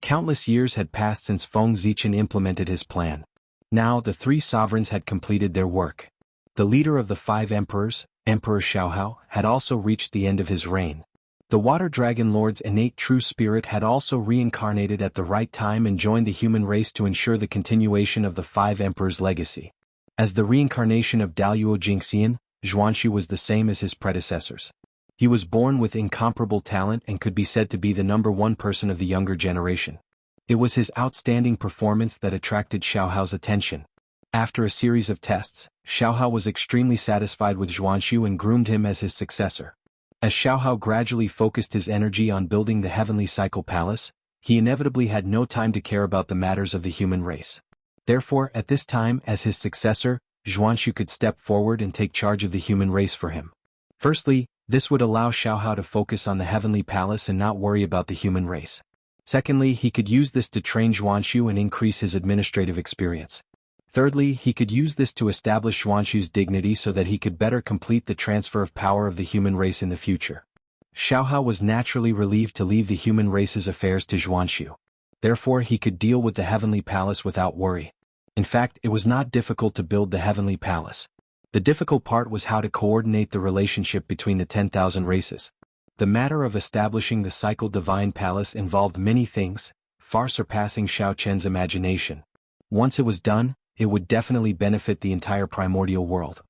Countless years had passed since Feng Zichen implemented his plan. Now the 3 sovereigns had completed their work. The leader of the 5 emperors, Emperor Xiaohao, had also reached the end of his reign. The Water Dragon Lord's innate true spirit had also reincarnated at the right time and joined the human race to ensure the continuation of the 5 emperors' legacy. As the reincarnation of Daluo Jingxian, Zhuanshu was the same as his predecessors. He was born with incomparable talent and could be said to be the #1 person of the younger generation. It was his outstanding performance that attracted Xiaohao's attention. After a series of tests, Xiaohao was extremely satisfied with Zhuanshu and groomed him as his successor. As Xiaohao gradually focused his energy on building the Heavenly Cycle Palace, he inevitably had no time to care about the matters of the human race. Therefore, at this time, as his successor, Zhuanshu could step forward and take charge of the human race for him. Firstly, this would allow Xiaohao to focus on the Heavenly Palace and not worry about the human race. Secondly, he could use this to train Zhuanshu and increase his administrative experience. Thirdly, he could use this to establish Zhuanshu's dignity so that he could better complete the transfer of power of the human race in the future. Xiaohao was naturally relieved to leave the human race's affairs to Zhuanshu. Therefore he could deal with the Heavenly Palace without worry. In fact, it was not difficult to build the Heavenly Palace. The difficult part was how to coordinate the relationship between the 10,000 races. The matter of establishing the Cycle Divine Palace involved many things, far surpassing Xiao Chen's imagination. Once it was done, it would definitely benefit the entire primordial world.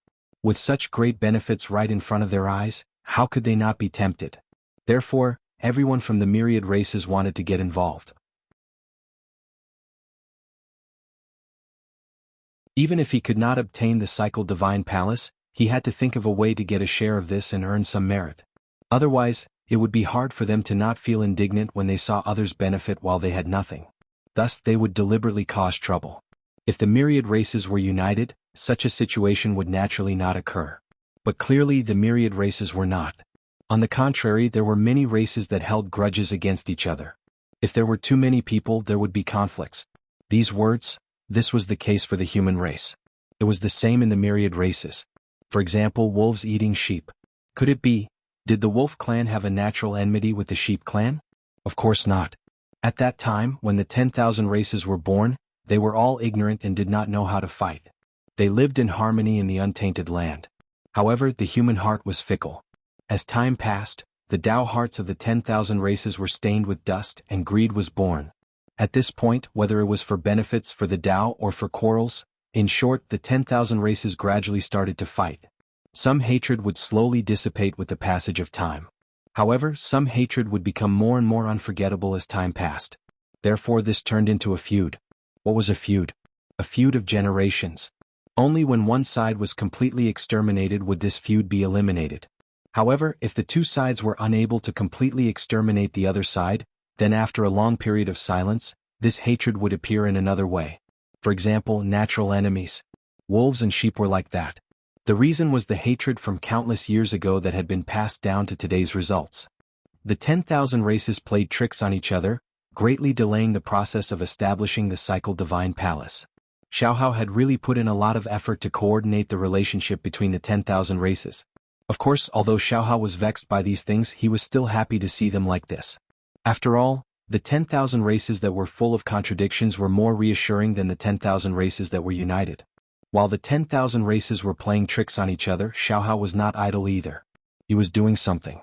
With such great benefits right in front of their eyes, how could they not be tempted? Therefore, everyone from the myriad races wanted to get involved. Even if he could not obtain the Cycle Divine Palace, he had to think of a way to get a share of this and earn some merit. Otherwise, it would be hard for them to not feel indignant when they saw others benefit while they had nothing. Thus they would deliberately cause trouble. If the myriad races were united, such a situation would naturally not occur. But clearly the myriad races were not. On the contrary, there were many races that held grudges against each other. If there were too many people, there would be conflicts. This was the case for the human race. It was the same in the myriad races. For example, wolves eating sheep. Could it be? Did the wolf clan have a natural enmity with the sheep clan? Of course not. At that time, when the 10,000 races were born, they were all ignorant and did not know how to fight. They lived in harmony in the untainted land. However, the human heart was fickle. As time passed, the Tao hearts of the 10,000 races were stained with dust and greed was born. At this point, whether it was for benefits for the Tao or for quarrels, in short, the 10,000 races gradually started to fight. Some hatred would slowly dissipate with the passage of time. However, some hatred would become more and more unforgettable as time passed. Therefore this turned into a feud. What was a feud? A feud of generations. Only when one side was completely exterminated would this feud be eliminated. However, if the two sides were unable to completely exterminate the other side, then after a long period of silence, this hatred would appear in another way. For example, natural enemies. Wolves and sheep were like that. The reason was the hatred from countless years ago that had been passed down to today's results. The 10,000 races played tricks on each other, greatly delaying the process of establishing the Cycle Divine Palace. Xiaohao had really put in a lot of effort to coordinate the relationship between the 10,000 races. Of course, although Xiaohao was vexed by these things, he was still happy to see them like this. After all, the 10,000 races that were full of contradictions were more reassuring than the 10,000 races that were united. While the 10,000 races were playing tricks on each other, Xiaohao was not idle either. He was doing something.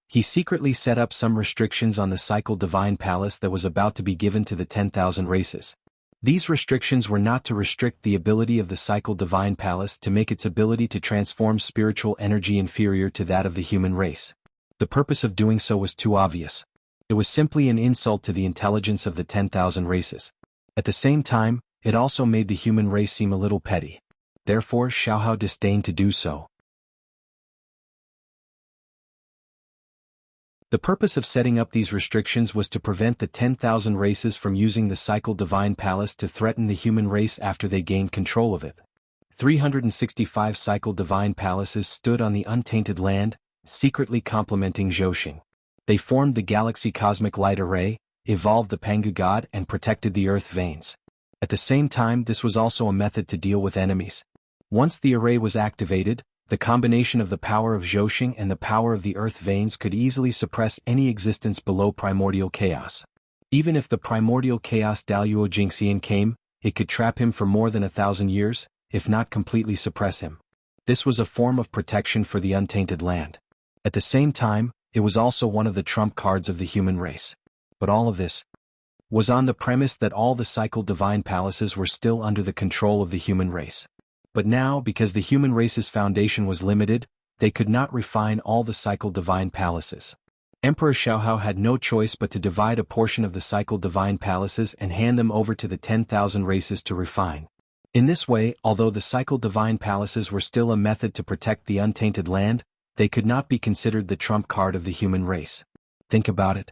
He secretly set up some restrictions on the Cycle Divine Palace that was about to be given to the 10,000 races. These restrictions were not to restrict the ability of the Cycle Divine Palace to make its ability to transform spiritual energy inferior to that of the human race. The purpose of doing so was too obvious. It was simply an insult to the intelligence of the 10,000 races. At the same time, it also made the human race seem a little petty. Therefore, Xiaohao disdained to do so. The purpose of setting up these restrictions was to prevent the 10,000 races from using the Cycle Divine Palace to threaten the human race after they gained control of it. 365 Cycle Divine Palaces stood on the untainted land, secretly complementing Zhouxing. They formed the Galaxy Cosmic Light Array, evolved the Pangu God and protected the Earth veins. At the same time, this was also a method to deal with enemies. Once the array was activated, the combination of the power of Zhouxing and the power of the Earth veins could easily suppress any existence below primordial chaos. Even if the primordial chaos Daluo Jingxian came, it could trap him for more than 1,000 years, if not completely suppress him. This was a form of protection for the untainted land. At the same time, it was also one of the trump cards of the human race. But all of this was on the premise that all the Cycle Divine Palaces were still under the control of the human race. But now, because the human race's foundation was limited, they could not refine all the Cycle Divine Palaces. Emperor Xiaohao had no choice but to divide a portion of the Cycle Divine Palaces and hand them over to the 10,000 races to refine. In this way, although the Cycle Divine Palaces were still a method to protect the untainted land, they could not be considered the trump card of the human race. Think about it.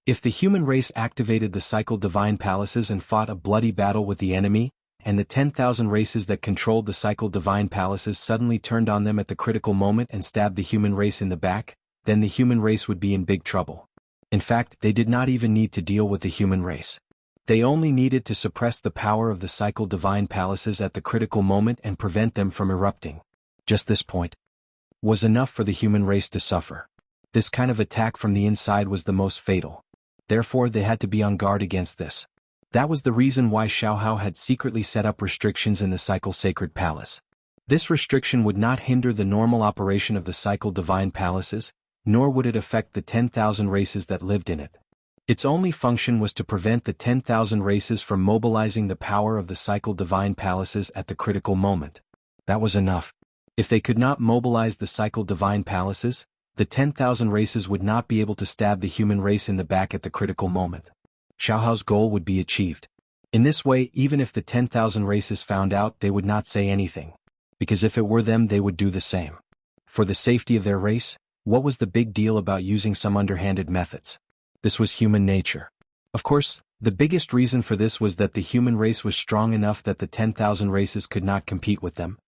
If the human race activated the Cycle Divine Palaces and fought a bloody battle with the enemy, and the 10,000 races that controlled the Cycle Divine Palaces suddenly turned on them at the critical moment and stabbed the human race in the back, then the human race would be in big trouble. In fact, they did not even need to deal with the human race. They only needed to suppress the power of the Cycle Divine Palaces at the critical moment and prevent them from erupting. Just this point was enough for the human race to suffer. This kind of attack from the inside was the most fatal. Therefore, they had to be on guard against this. That was the reason why Xiaohao had secretly set up restrictions in the Cycle Sacred Palace. This restriction would not hinder the normal operation of the Cycle Divine Palaces, nor would it affect the 10,000 races that lived in it. Its only function was to prevent the 10,000 races from mobilizing the power of the cycle divine palaces at the critical moment. That was enough. If they could not mobilize the cycle divine palaces, the 10,000 races would not be able to stab the human race in the back at the critical moment. Xiaohao's goal would be achieved. In this way, even if the 10,000 races found out, they would not say anything. Because if it were them, they would do the same. For the safety of their race, what was the big deal about using some underhanded methods? This was human nature. Of course, the biggest reason for this was that the human race was strong enough that the 10,000 races could not compete with them.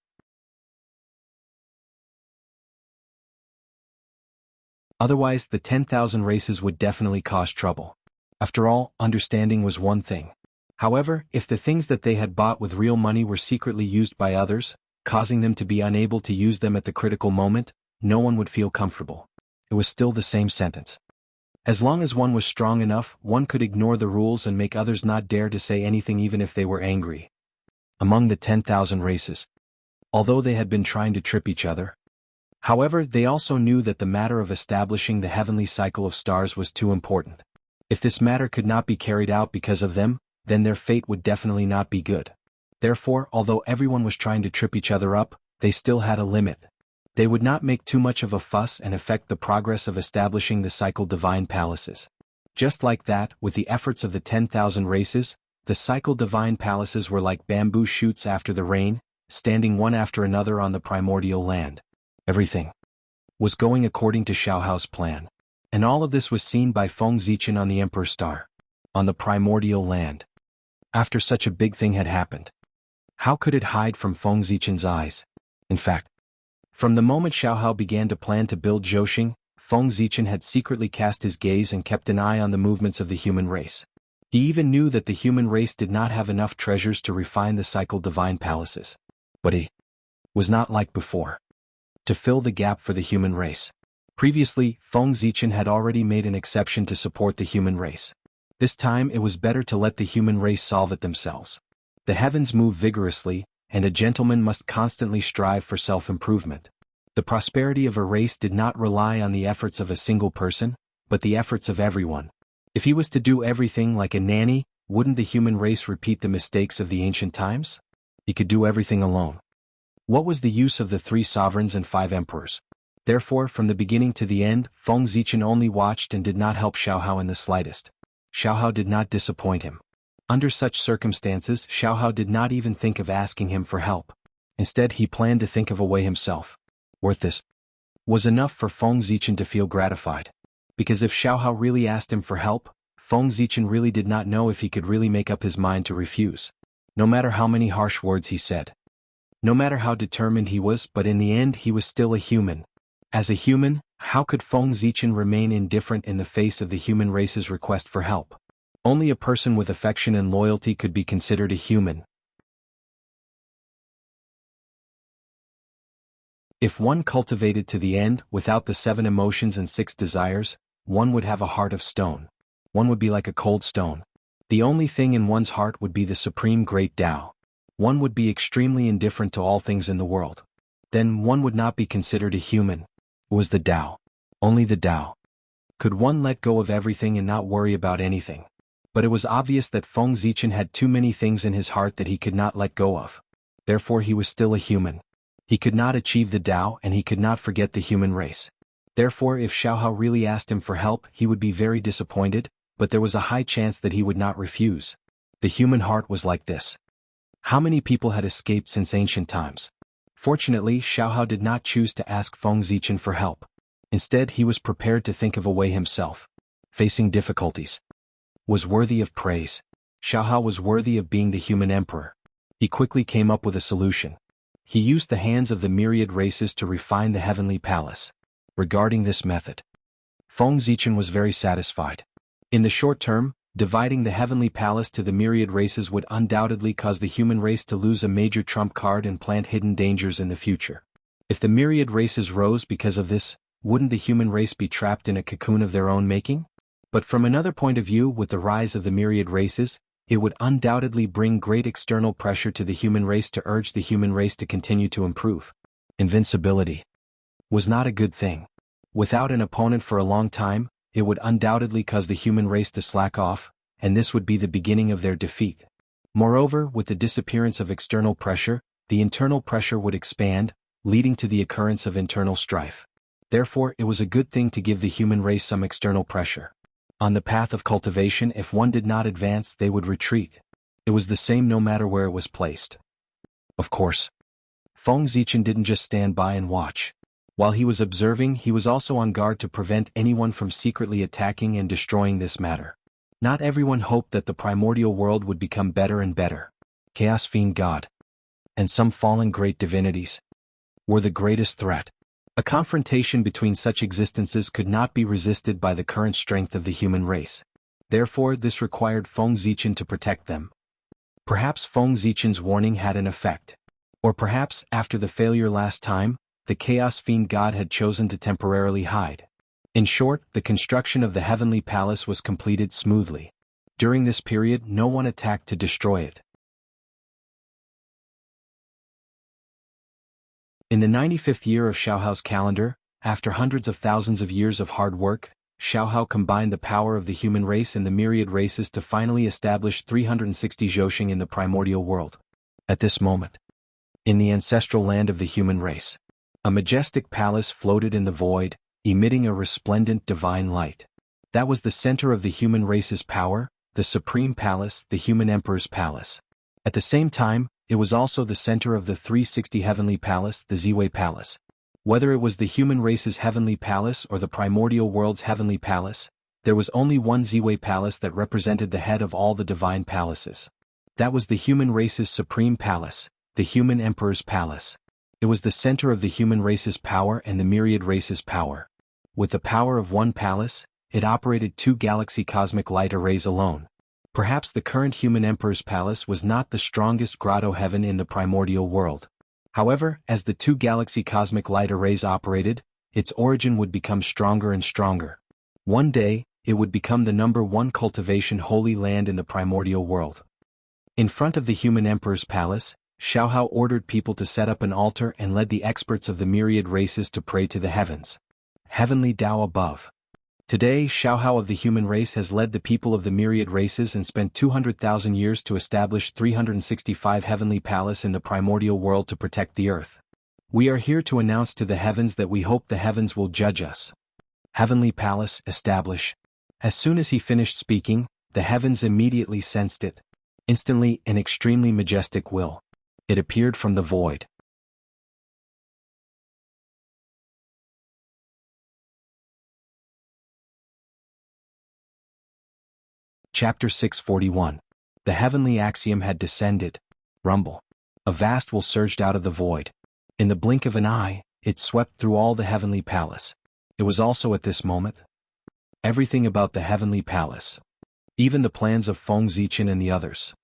Otherwise, the 10,000 races would definitely cause trouble. After all, understanding was one thing. However, if the things that they had bought with real money were secretly used by others, causing them to be unable to use them at the critical moment, no one would feel comfortable. It was still the same sentence. As long as one was strong enough, one could ignore the rules and make others not dare to say anything even if they were angry. Among the 10,000 races, although they had been trying to trip each other, however, they also knew that the matter of establishing the heavenly cycle of stars was too important. If this matter could not be carried out because of them, then their fate would definitely not be good. Therefore, although everyone was trying to trip each other up, they still had a limit. They would not make too much of a fuss and affect the progress of establishing the cycle divine palaces. Just like that, with the efforts of the 10,000 races, the cycle divine palaces were like bamboo shoots after the rain, standing one after another on the primordial land. Everything was going according to Xiaohao's plan. And all of this was seen by Feng Zichen on the Emperor's Star, on the primordial land. After such a big thing had happened, how could it hide from Feng Zichen's eyes? In fact, from the moment Xiaohao began to plan to build Zhouxing, Feng Zichen had secretly cast his gaze and kept an eye on the movements of the human race. He even knew that the human race did not have enough treasures to refine the cycle divine palaces. But he was not like before. To fill the gap for the human race. Previously, Feng Zichen had already made an exception to support the human race. This time it was better to let the human race solve it themselves. The heavens move vigorously, and a gentleman must constantly strive for self-improvement. The prosperity of a race did not rely on the efforts of a single person, but the efforts of everyone. If he was to do everything like a nanny, wouldn't the human race repeat the mistakes of the ancient times? He could do everything alone. What was the use of the 3 sovereigns and 5 emperors? Therefore, from the beginning to the end, Feng Zichen only watched and did not help Xiaohao in the slightest. Xiaohao did not disappoint him. Under such circumstances, Xiaohao did not even think of asking him for help. Instead, he planned to think of a way himself. Worth this was enough for Feng Zichen to feel gratified. Because if Xiaohao really asked him for help, Feng Zichen really did not know if he could really make up his mind to refuse. No matter how many harsh words he said. No matter how determined he was, but in the end he was still a human. As a human, how could Feng Zichen remain indifferent in the face of the human race's request for help? Only a person with affection and loyalty could be considered a human. If one cultivated to the end, without the 7 emotions and 6 desires, one would have a heart of stone. One would be like a cold stone. The only thing in one's heart would be the supreme great Tao. One would be extremely indifferent to all things in the world. Then one would not be considered a human. It was the Tao. Only the Tao. Could one let go of everything and not worry about anything? But it was obvious that Feng Zichen had too many things in his heart that he could not let go of. Therefore he was still a human. He could not achieve the Tao and he could not forget the human race. Therefore if Xiaohao really asked him for help, he would be very disappointed, but there was a high chance that he would not refuse. The human heart was like this. How many people had escaped since ancient times? Fortunately, Xiaohao did not choose to ask Feng Zichen for help. Instead, he was prepared to think of a way himself. Facing difficulties was worthy of praise. Xiaohao was worthy of being the human emperor. He quickly came up with a solution. He used the hands of the myriad races to refine the heavenly palace. Regarding this method, Feng Zichen was very satisfied. In the short term, dividing the heavenly palace to the myriad races would undoubtedly cause the human race to lose a major trump card and plant hidden dangers in the future. If the myriad races rose because of this, wouldn't the human race be trapped in a cocoon of their own making? But from another point of view, with the rise of the myriad races, it would undoubtedly bring great external pressure to the human race to urge the human race to continue to improve. Invincibility was not a good thing. Without an opponent for a long time, it would undoubtedly cause the human race to slack off, and this would be the beginning of their defeat. Moreover, with the disappearance of external pressure, the internal pressure would expand, leading to the occurrence of internal strife. Therefore, it was a good thing to give the human race some external pressure. On the path of cultivation, if one did not advance, they would retreat. It was the same no matter where it was placed. Of course, Feng Zichen didn't just stand by and watch. While he was observing, he was also on guard to prevent anyone from secretly attacking and destroying this matter. Not everyone hoped that the primordial world would become better and better. Chaos Fiend God and some fallen great divinities were the greatest threat. A confrontation between such existences could not be resisted by the current strength of the human race. Therefore, this required Feng Zichen to protect them. Perhaps Feng Zichen's warning had an effect. Or perhaps, after the failure last time, the Chaos Fiend God had chosen to temporarily hide. In short, the construction of the Heavenly Palace was completed smoothly. During this period, no one attacked to destroy it. In the 95th year of Xiaohao's calendar, after hundreds of thousands of years of hard work, Xiaohao combined the power of the human race and the myriad races to finally establish 360 Zhousing in the primordial world. At this moment, in the ancestral land of the human race, a majestic palace floated in the void, emitting a resplendent divine light. That was the center of the human race's power, the supreme palace, the human emperor's palace. At the same time, it was also the center of the 360 heavenly palace, the Ziwei Palace. Whether it was the human race's heavenly palace or the primordial world's heavenly palace, there was only one Ziwei Palace that represented the head of all the divine palaces. That was the human race's supreme palace, the human emperor's palace. It was the center of the human race's power and the myriad race's power. With the power of one palace, it operated 2 galaxy cosmic light arrays alone. Perhaps the current human emperor's palace was not the strongest grotto heaven in the primordial world. However, as the 2 galaxy cosmic light arrays operated, its origin would become stronger and stronger. One day, it would become the #1 cultivation holy land in the primordial world. In front of the human emperor's palace, Xiaohao ordered people to set up an altar and led the experts of the myriad races to pray to the heavens. Heavenly Tao above. Today, Xiaohao of the human race has led the people of the myriad races and spent 200,000 years to establish 365 heavenly palace in the primordial world to protect the earth. We are here to announce to the heavens that we hope the heavens will judge us. Heavenly palace, establish. As soon as he finished speaking, the heavens immediately sensed it. Instantly, an extremely majestic will. It appeared from the void. Chapter 641. The heavenly axiom had descended. Rumble. A vast will surged out of the void. In the blink of an eye, it swept through all the heavenly palace. It was also at this moment. Everything about the heavenly palace, even the plans of Feng Zichen and the others,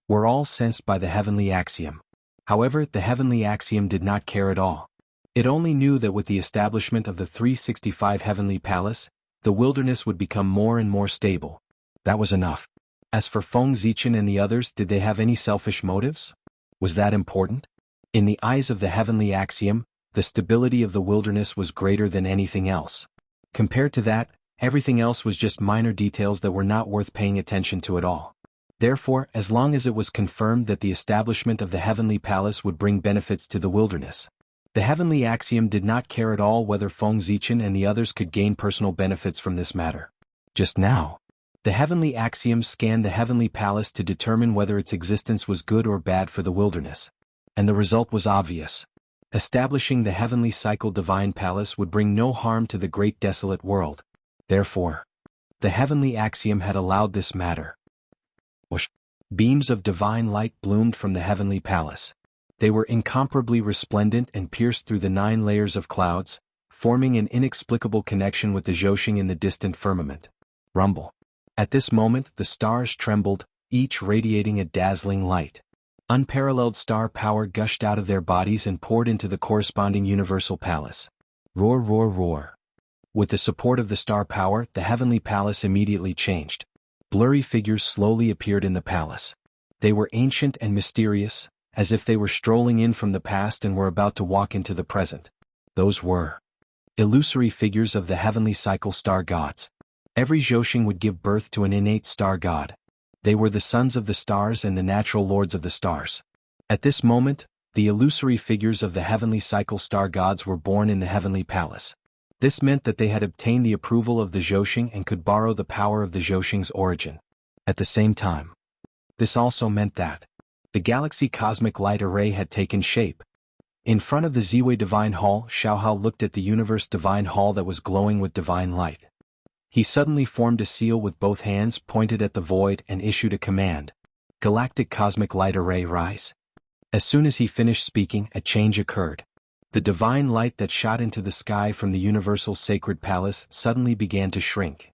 were all sensed by the heavenly axiom. However, the heavenly axiom did not care at all. It only knew that with the establishment of the 365 heavenly palace, the wilderness would become more and more stable. That was enough. As for Feng Zichen and the others, did they have any selfish motives? Was that important? In the eyes of the heavenly axiom, the stability of the wilderness was greater than anything else. Compared to that, everything else was just minor details that were not worth paying attention to at all. Therefore, as long as it was confirmed that the establishment of the heavenly palace would bring benefits to the wilderness, the heavenly axiom did not care at all whether Feng Zichen and the others could gain personal benefits from this matter. Just now, the heavenly axiom scanned the heavenly palace to determine whether its existence was good or bad for the wilderness. And the result was obvious. Establishing the heavenly cycle divine palace would bring no harm to the great desolate world. Therefore, the heavenly axiom had allowed this matter. Whoosh! Beams of divine light bloomed from the heavenly palace. They were incomparably resplendent and pierced through the 9 layers of clouds, forming an inexplicable connection with the Zhousing in the distant firmament. Rumble. At this moment, the stars trembled, each radiating a dazzling light. Unparalleled star power gushed out of their bodies and poured into the corresponding universal palace. Roar, roar, roar. With the support of the star power, the heavenly palace immediately changed. Blurry figures slowly appeared in the palace. They were ancient and mysterious, as if they were strolling in from the past and were about to walk into the present. Those were illusory figures of the heavenly cycle star gods. Every Zhosheng would give birth to an innate star god. They were the sons of the stars and the natural lords of the stars. At this moment, the illusory figures of the heavenly cycle star gods were born in the heavenly palace. This meant that they had obtained the approval of the Zhosheng and could borrow the power of the Zhosheng's origin. At the same time, this also meant that the galaxy cosmic light array had taken shape. In front of the Ziwei Divine Hall, Xiaohao looked at the universe divine hall that was glowing with divine light. He suddenly formed a seal with both hands pointed at the void and issued a command. Galactic cosmic light array, rise. As soon as he finished speaking, a change occurred. The divine light that shot into the sky from the universal sacred palace suddenly began to shrink.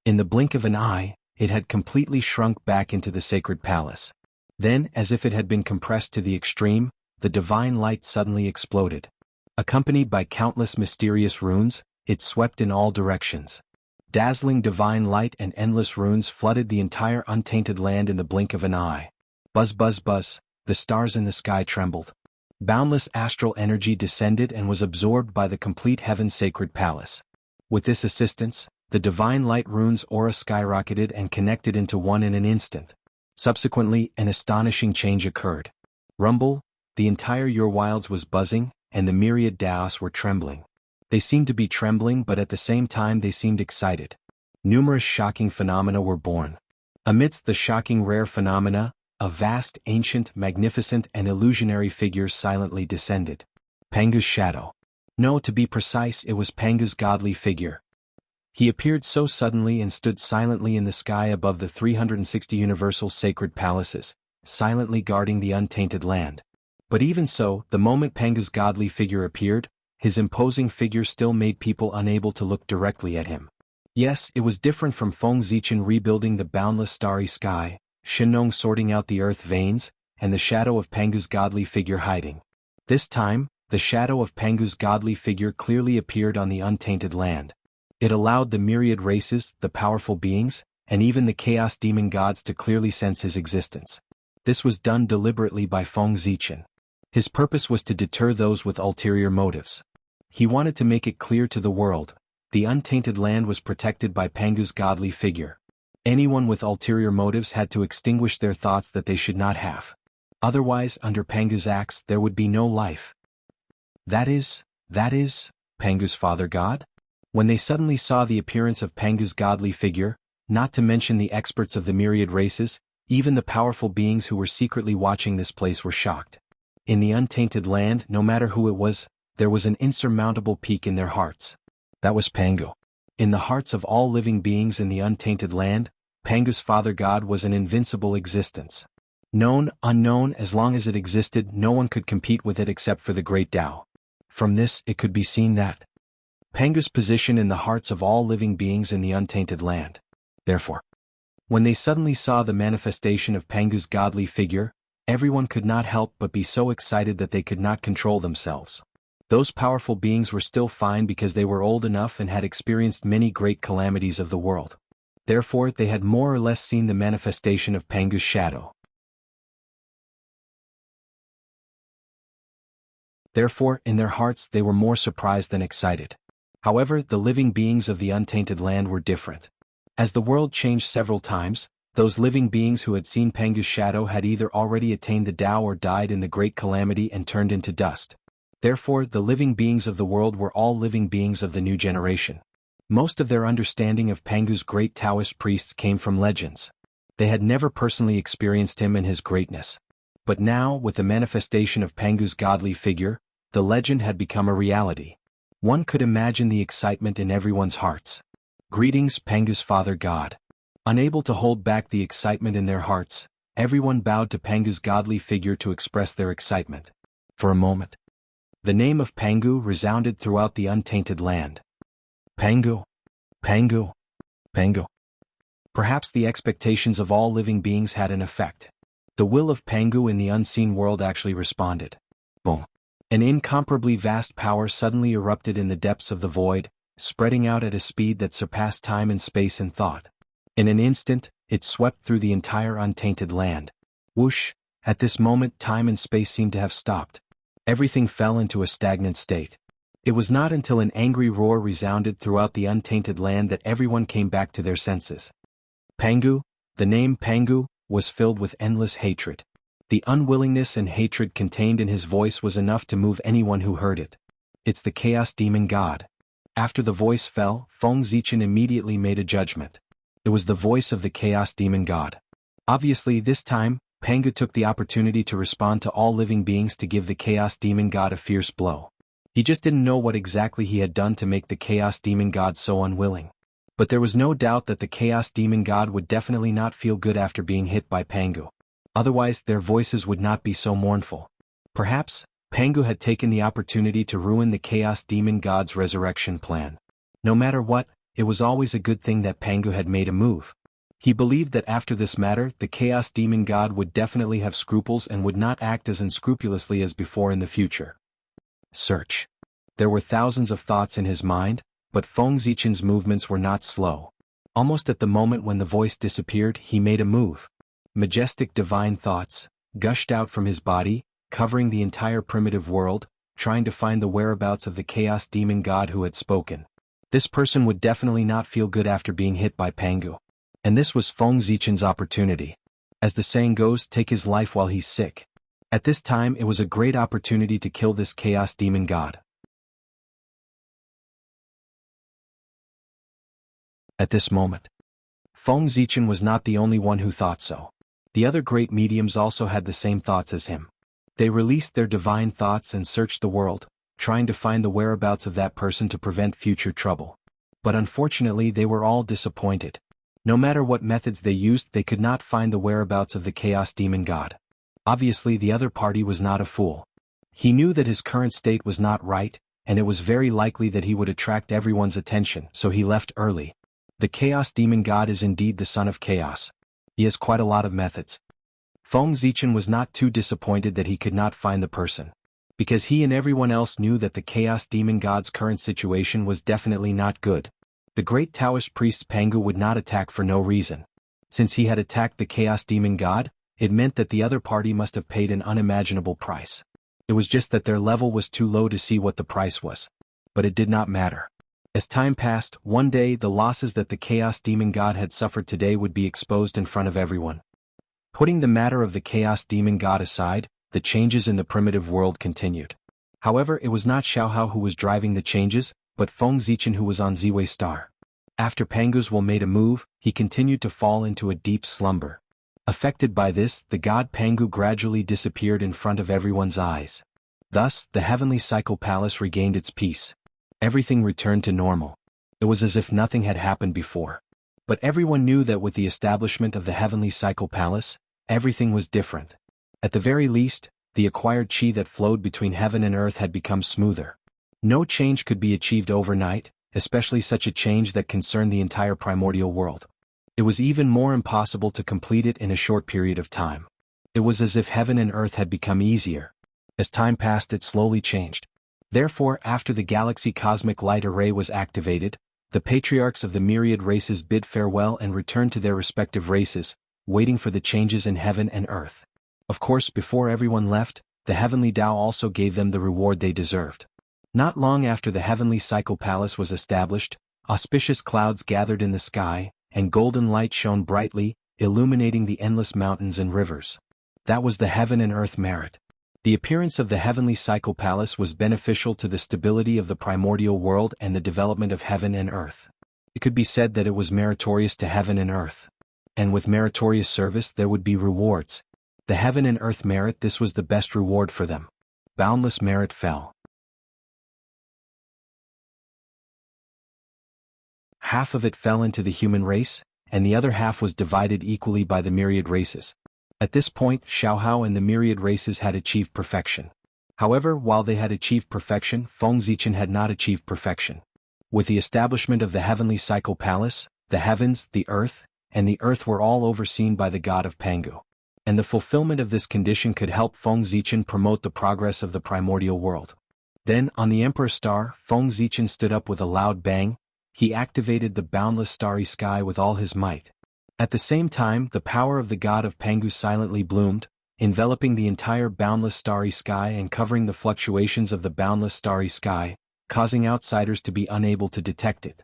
In the blink of an eye, it had completely shrunk back into the sacred palace. Then, as if it had been compressed to the extreme, the divine light suddenly exploded. Accompanied by countless mysterious runes, it swept in all directions. Dazzling divine light and endless runes flooded the entire untainted land in the blink of an eye. Buzz buzz buzz, the stars in the sky trembled. Boundless astral energy descended and was absorbed by the complete heaven's sacred palace. With this assistance, the divine light runes aura skyrocketed and connected into one in an instant. Subsequently, an astonishing change occurred. Rumble, the entire Your Wilds was buzzing, and the myriad Daos were trembling. They seemed to be trembling, but at the same time they seemed excited. Numerous shocking phenomena were born. Amidst the shocking rare phenomena, a vast, ancient, magnificent and illusionary figure silently descended. Pangu's shadow. No, to be precise, it was Pangu's godly figure. He appeared so suddenly and stood silently in the sky above the 360 universal sacred palaces, silently guarding the untainted land. But even so, the moment Pangu's godly figure appeared, his imposing figure still made people unable to look directly at him. Yes, it was different from Feng Zichen rebuilding the boundless starry sky, Shenong sorting out the earth veins, and the shadow of Pangu's godly figure hiding. This time, the shadow of Pangu's godly figure clearly appeared on the untainted land. It allowed the myriad races, the powerful beings, and even the chaos demon gods to clearly sense his existence. This was done deliberately by Feng Zichen. His purpose was to deter those with ulterior motives. He wanted to make it clear to the world, the untainted land was protected by Pangu's godly figure. Anyone with ulterior motives had to extinguish their thoughts that they should not have. Otherwise, under Pangu's axe, there would be no life. That is, Pangu's father god? When they suddenly saw the appearance of Pangu's godly figure, not to mention the experts of the myriad races, even the powerful beings who were secretly watching this place were shocked. In the untainted land, no matter who it was, there was an insurmountable peak in their hearts. That was Pangu. In the hearts of all living beings in the untainted land, Pangu's father god was an invincible existence. Known, unknown, as long as it existed, no one could compete with it except for the great Tao. From this, it could be seen that Pangu's position in the hearts of all living beings in the untainted land. Therefore, when they suddenly saw the manifestation of Pangu's godly figure, everyone could not help but be so excited that they could not control themselves. Those powerful beings were still fine because they were old enough and had experienced many great calamities of the world. Therefore, they had more or less seen the manifestation of Pangu's shadow. Therefore, in their hearts they were more surprised than excited. However, the living beings of the untainted land were different. As the world changed several times, those living beings who had seen Pangu's shadow had either already attained the Tao or died in the great calamity and turned into dust. Therefore, the living beings of the world were all living beings of the new generation. Most of their understanding of Pangu's great Taoist priests came from legends. They had never personally experienced him and his greatness. But now, with the manifestation of Pangu's godly figure, the legend had become a reality. One could imagine the excitement in everyone's hearts. Greetings, Pangu's father god. Unable to hold back the excitement in their hearts, everyone bowed to Pangu's godly figure to express their excitement. For a moment, the name of Pangu resounded throughout the untainted land. Pangu, Pangu, Pangu. Perhaps the expectations of all living beings had an effect. The will of Pangu in the unseen world actually responded. Boom. An incomparably vast power suddenly erupted in the depths of the void, spreading out at a speed that surpassed time and space and thought. In an instant, it swept through the entire untainted land. Whoosh! At this moment time and space seemed to have stopped. Everything fell into a stagnant state. It was not until an angry roar resounded throughout the untainted land that everyone came back to their senses. Pangu, the name Pangu, was filled with endless hatred. The unwillingness and hatred contained in his voice was enough to move anyone who heard it. It's the Chaos Demon God. After the voice fell, Feng Zichen immediately made a judgment. It was the voice of the Chaos Demon God. Obviously, this time, Pangu took the opportunity to respond to all living beings to give the Chaos Demon God a fierce blow. He just didn't know what exactly he had done to make the Chaos Demon God so unwilling. But there was no doubt that the Chaos Demon God would definitely not feel good after being hit by Pangu. Otherwise, their voices would not be so mournful. Perhaps, Pangu had taken the opportunity to ruin the Chaos Demon God's resurrection plan. No matter what, it was always a good thing that Pangu had made a move. He believed that after this matter, the Chaos Demon God would definitely have scruples and would not act as unscrupulously as before in the future. Search. There were thousands of thoughts in his mind, but Feng Zichen's movements were not slow. Almost at the moment when the voice disappeared, he made a move. Majestic divine thoughts gushed out from his body, covering the entire primitive world, trying to find the whereabouts of the Chaos Demon God who had spoken. This person would definitely not feel good after being hit by Pangu. And this was Feng Zichen's opportunity. As the saying goes, take his life while he's sick. At this time, it was a great opportunity to kill this Chaos Demon God. At this moment, Feng Zichen was not the only one who thought so. The other great mediums also had the same thoughts as him. They released their divine thoughts and searched the world, trying to find the whereabouts of that person to prevent future trouble. But unfortunately, they were all disappointed. No matter what methods they used, they could not find the whereabouts of the Chaos Demon God. Obviously, the other party was not a fool. He knew that his current state was not right, and it was very likely that he would attract everyone's attention, so he left early. The Chaos Demon God is indeed the son of chaos. He has quite a lot of methods. Feng Zichen was not too disappointed that he could not find the person, because he and everyone else knew that the Chaos Demon God's current situation was definitely not good. The great Taoist priest Pangu would not attack for no reason. Since he had attacked the Chaos Demon God, it meant that the other party must have paid an unimaginable price. It was just that their level was too low to see what the price was. But it did not matter. As time passed, one day the losses that the Chaos Demon God had suffered today would be exposed in front of everyone. Putting the matter of the Chaos Demon God aside, the changes in the primitive world continued. However, it was not Xiaohao who was driving the changes, but Feng Zichen who was on Ziwei Star. After Pangu's will made a move, he continued to fall into a deep slumber. Affected by this, the god Pangu gradually disappeared in front of everyone's eyes. Thus, the heavenly cycle palace regained its peace. Everything returned to normal. It was as if nothing had happened before. But everyone knew that with the establishment of the heavenly cycle palace, everything was different. At the very least, the acquired chi that flowed between heaven and earth had become smoother. No change could be achieved overnight, especially such a change that concerned the entire primordial world. It was even more impossible to complete it in a short period of time. It was as if heaven and earth had become easier. As time passed, it slowly changed. Therefore, after the galaxy cosmic light array was activated, the patriarchs of the myriad races bid farewell and returned to their respective races, waiting for the changes in heaven and earth. Of course, before everyone left, the heavenly Tao also gave them the reward they deserved. Not long after the heavenly cycle palace was established, auspicious clouds gathered in the sky, and golden light shone brightly, illuminating the endless mountains and rivers. That was the heaven and earth merit. The appearance of the heavenly cycle palace was beneficial to the stability of the primordial world and the development of heaven and earth. It could be said that it was meritorious to heaven and earth. And with meritorious service there would be rewards. The heaven and earth merit, this was the best reward for them. Boundless merit fell. Half of it fell into the human race, and the other half was divided equally by the myriad races. At this point, Xiaohao and the myriad races had achieved perfection. However, while they had achieved perfection, Feng Zichen had not achieved perfection. With the establishment of the heavenly cycle palace, the heavens, the earth, and the earth were all overseen by the god of Pangu. And the fulfillment of this condition could help Feng Zichen promote the progress of the primordial world. Then, on the Emperor Star, Feng Zichen stood up with a loud bang. He activated the boundless starry sky with all his might. At the same time, the power of the god of Pangu silently bloomed, enveloping the entire boundless starry sky and covering the fluctuations of the boundless starry sky, causing outsiders to be unable to detect it.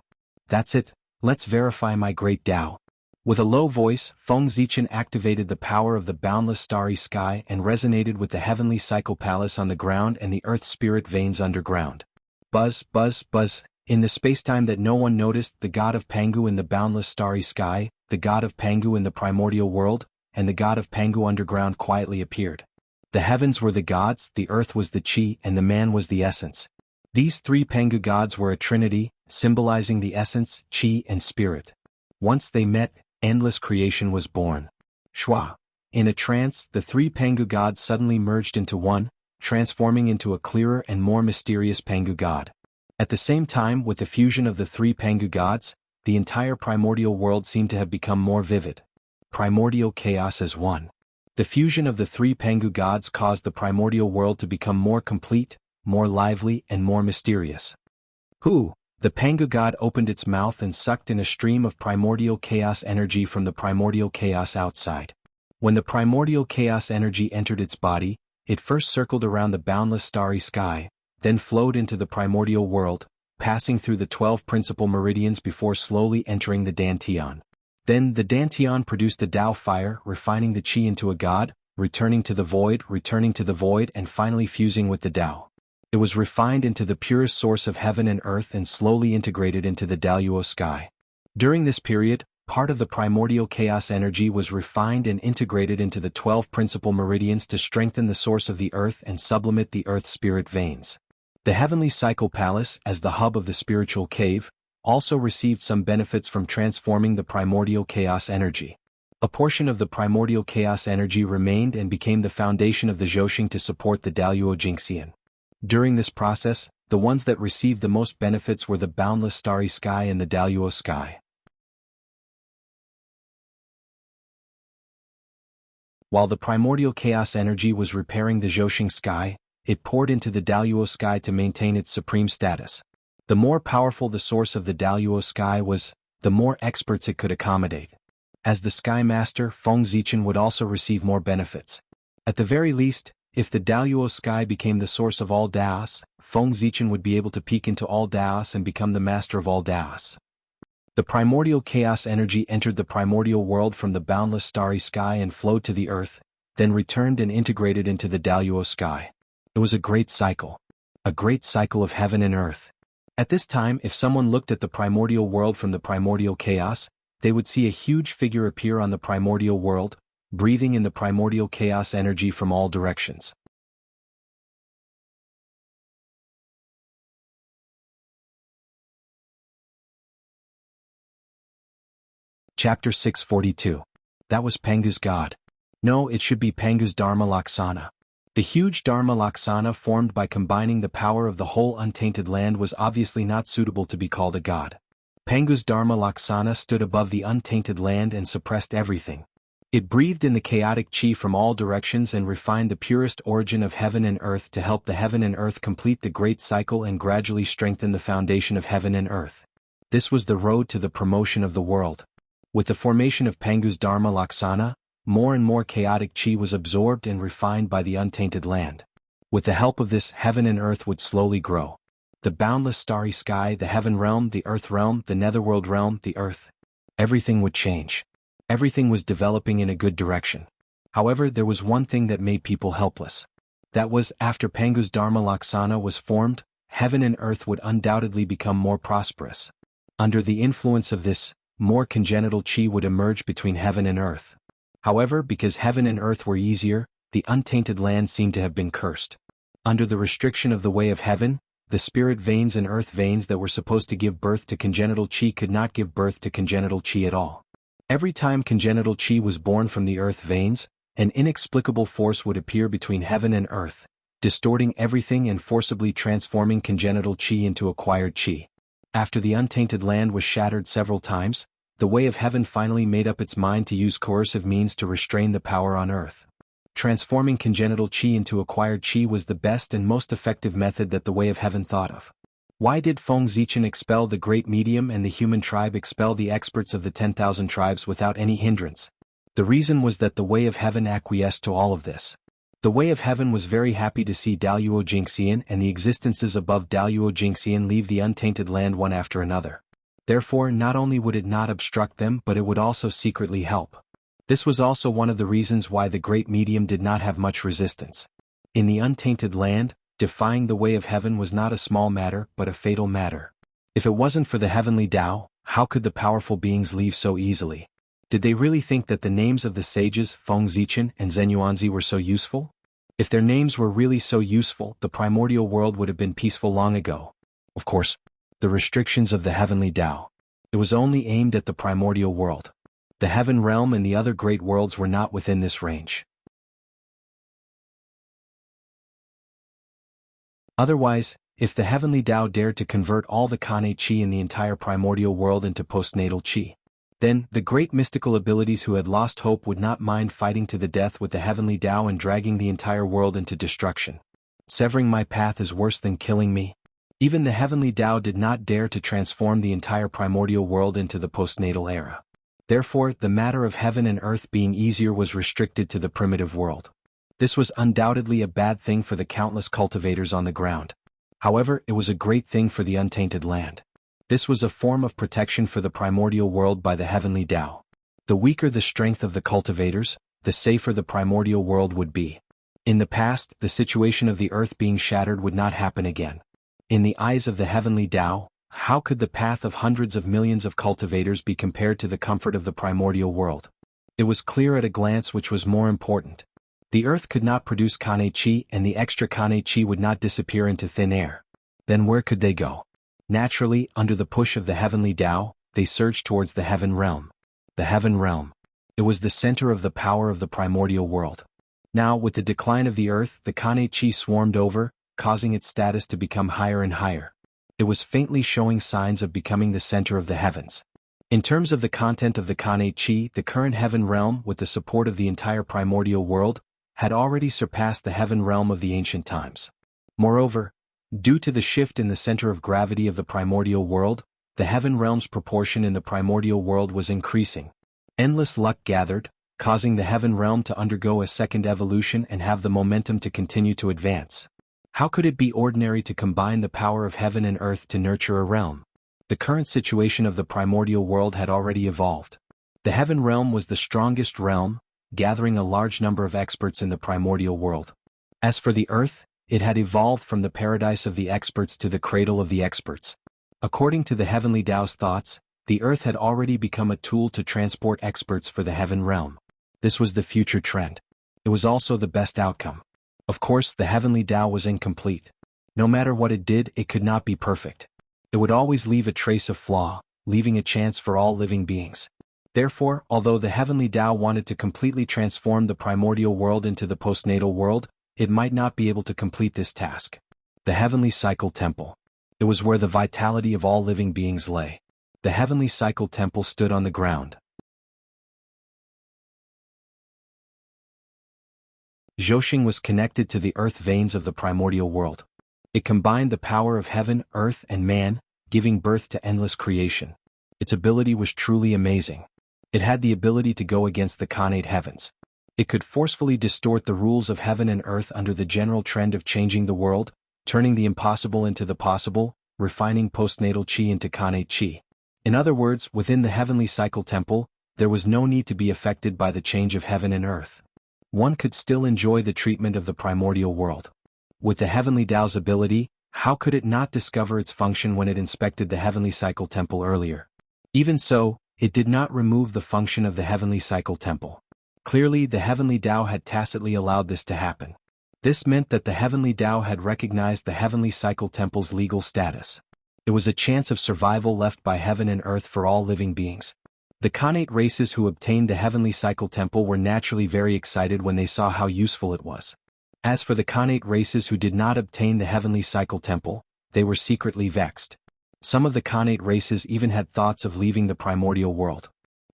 That's it, let's verify my great Tao. With a low voice, Feng Zichen activated the power of the boundless starry sky and resonated with the heavenly cycle palace on the ground and the earth spirit veins underground. Buzz, buzz, buzz. In the spacetime that no one noticed, the god of Pangu in the boundless starry sky, the god of Pangu in the primordial world, and the god of Pangu underground quietly appeared. The heavens were the gods, the earth was the chi, and the man was the essence. These three Pangu gods were a trinity, symbolizing the essence, chi, and spirit. Once they met, endless creation was born. Shua. In a trance, the three Pangu gods suddenly merged into one, transforming into a clearer and more mysterious Pangu god. At the same time, with the fusion of the three Pangu gods, the entire primordial world seemed to have become more vivid. Primordial chaos as one. The fusion of the three Pangu gods caused the primordial world to become more complete, more lively, and more mysterious. Who? The Pangu god opened its mouth and sucked in a stream of primordial chaos energy from the primordial chaos outside. When the primordial chaos energy entered its body, it first circled around the boundless starry sky, then flowed into the primordial world, passing through the 12 principal meridians before slowly entering the Dantian. Then the Dantian produced a Tao fire, refining the Qi into a god, returning to the void, and finally fusing with the Tao. It was refined into the purest source of heaven and earth and slowly integrated into the Daluo sky. During this period, part of the primordial chaos energy was refined and integrated into the 12 principal meridians to strengthen the source of the earth and sublimate the earth spirit veins. The heavenly cycle palace, as the hub of the spiritual cave, also received some benefits from transforming the primordial chaos energy. A portion of the primordial chaos energy remained and became the foundation of the Zhousing to support the Daluo Jingxian. During this process, the ones that received the most benefits were the boundless starry sky and the Daluo sky. While the primordial chaos energy was repairing the Zhousing sky, it poured into the Daluo sky to maintain its supreme status. The more powerful the source of the Daluo sky was, the more experts it could accommodate. As the Sky Master, Feng Zichen would also receive more benefits. At the very least, if the Daluo sky became the source of all Daos, Feng Zichen would be able to peek into all Daos and become the master of all Daos. The primordial chaos energy entered the primordial world from the boundless starry sky and flowed to the earth, then returned and integrated into the Daluo sky. It was a great cycle. A great cycle of heaven and earth. At this time, if someone looked at the primordial world from the primordial chaos, they would see a huge figure appear on the primordial world, breathing in the primordial chaos energy from all directions. Chapter 642. That was Pangu's god. No, it should be Pangu's Dharma Laksana. The huge Dharma Laksana formed by combining the power of the whole untainted land was obviously not suitable to be called a god. Pangu's Dharma Laksana stood above the untainted land and suppressed everything. It breathed in the chaotic chi from all directions and refined the purest origin of heaven and earth to help the heaven and earth complete the great cycle and gradually strengthen the foundation of heaven and earth. This was the road to the promotion of the world. With the formation of Pangu's Dharma Laksana, more and more chaotic chi was absorbed and refined by the untainted land. With the help of this, heaven and earth would slowly grow. The boundless starry sky, the heaven realm, the earth realm, the netherworld realm, the earth. Everything would change. Everything was developing in a good direction. However, there was one thing that made people helpless. That was, after Pangu's Dharma Laksana was formed, heaven and earth would undoubtedly become more prosperous. Under the influence of this, more congenital chi would emerge between heaven and earth. However, because heaven and earth were easier, the untainted land seemed to have been cursed. Under the restriction of the way of heaven, the spirit veins and earth veins that were supposed to give birth to congenital chi could not give birth to congenital chi at all. Every time congenital chi was born from the earth veins, an inexplicable force would appear between heaven and earth, distorting everything and forcibly transforming congenital chi into acquired chi. After the untainted land was shattered several times, the way of heaven finally made up its mind to use coercive means to restrain the power on earth. Transforming congenital chi into acquired chi was the best and most effective method that the way of heaven thought of. Why did Feng Zichen expel the great medium and the human tribe expel the experts of the 10,000 tribes without any hindrance? The reason was that the Way of Heaven acquiesced to all of this. The Way of Heaven was very happy to see Daluo Jingxian and the existences above Daluo Jingxian leave the untainted land one after another. Therefore, not only would it not obstruct them, but it would also secretly help. This was also one of the reasons why the Great Medium did not have much resistance. In the untainted land, defying the Way of Heaven was not a small matter but a fatal matter. If it wasn't for the heavenly Tao, how could the powerful beings leave so easily? Did they really think that the names of the sages Feng Zichen and Zhen Yuanzi were so useful? If their names were really so useful, the primordial world would have been peaceful long ago. Of course, the restrictions of the heavenly Tao. It was only aimed at the primordial world. The heaven realm and the other great worlds were not within this range. Otherwise, if the heavenly Tao dared to convert all the Kane Qi in the entire primordial world into postnatal Qi, then the great mystical abilities who had lost hope would not mind fighting to the death with the heavenly Tao and dragging the entire world into destruction. Severing my path is worse than killing me. Even the heavenly Tao did not dare to transform the entire primordial world into the postnatal era. Therefore, the matter of heaven and earth being easier was restricted to the primitive world. This was undoubtedly a bad thing for the countless cultivators on the ground. However, it was a great thing for the untainted land. This was a form of protection for the primordial world by the heavenly Tao. The weaker the strength of the cultivators, the safer the primordial world would be. In the past, the situation of the earth being shattered would not happen again. In the eyes of the heavenly Tao, how could the path of hundreds of millions of cultivators be compared to the comfort of the primordial world? It was clear at a glance which was more important. The earth could not produce Kane Qi and the extra Kane Qi would not disappear into thin air. Then where could they go? Naturally, under the push of the heavenly Tao, they surged towards the heaven realm. The heaven realm. It was the center of the power of the primordial world. Now, with the decline of the earth, the Kane Qi swarmed over, causing its status to become higher and higher. It was faintly showing signs of becoming the center of the heavens. In terms of the content of the Kane Qi, the current heaven realm, with the support of the entire primordial world, had already surpassed the heaven realm of the ancient times. Moreover, due to the shift in the center of gravity of the primordial world, the heaven realm's proportion in the primordial world was increasing. Endless luck gathered, causing the heaven realm to undergo a second evolution and have the momentum to continue to advance. How could it be ordinary to combine the power of heaven and earth to nurture a realm? The current situation of the primordial world had already evolved. The heaven realm was the strongest realm, gathering a large number of experts in the primordial world. As for the earth, it had evolved from the paradise of the experts to the cradle of the experts. According to the heavenly Tao's thoughts, the earth had already become a tool to transport experts for the heaven realm. This was the future trend. It was also the best outcome. Of course, the heavenly Tao was incomplete. No matter what it did, it could not be perfect. It would always leave a trace of flaw, leaving a chance for all living beings. Therefore, although the heavenly Tao wanted to completely transform the primordial world into the postnatal world, it might not be able to complete this task. The heavenly cycle temple. It was where the vitality of all living beings lay. The heavenly cycle temple stood on the ground. Zhoxing was connected to the earth veins of the primordial world. It combined the power of heaven, earth, and man, giving birth to endless creation. Its ability was truly amazing. It had the ability to go against the Khanate heavens. It could forcefully distort the rules of heaven and earth under the general trend of changing the world, turning the impossible into the possible, refining postnatal Qi into Khanate Qi. In other words, within the heavenly cycle temple, there was no need to be affected by the change of heaven and earth. One could still enjoy the treatment of the primordial world. With the heavenly Tao's ability, how could it not discover its function when it inspected the heavenly cycle temple earlier? Even so, it did not remove the function of the heavenly cycle temple. Clearly, the heavenly Tao had tacitly allowed this to happen. This meant that the heavenly Tao had recognized the heavenly cycle temple's legal status. It was a chance of survival left by heaven and earth for all living beings. The Khanate races who obtained the heavenly cycle temple were naturally very excited when they saw how useful it was. As for the Khanate races who did not obtain the heavenly cycle temple, they were secretly vexed. Some of the Khanate races even had thoughts of leaving the primordial world.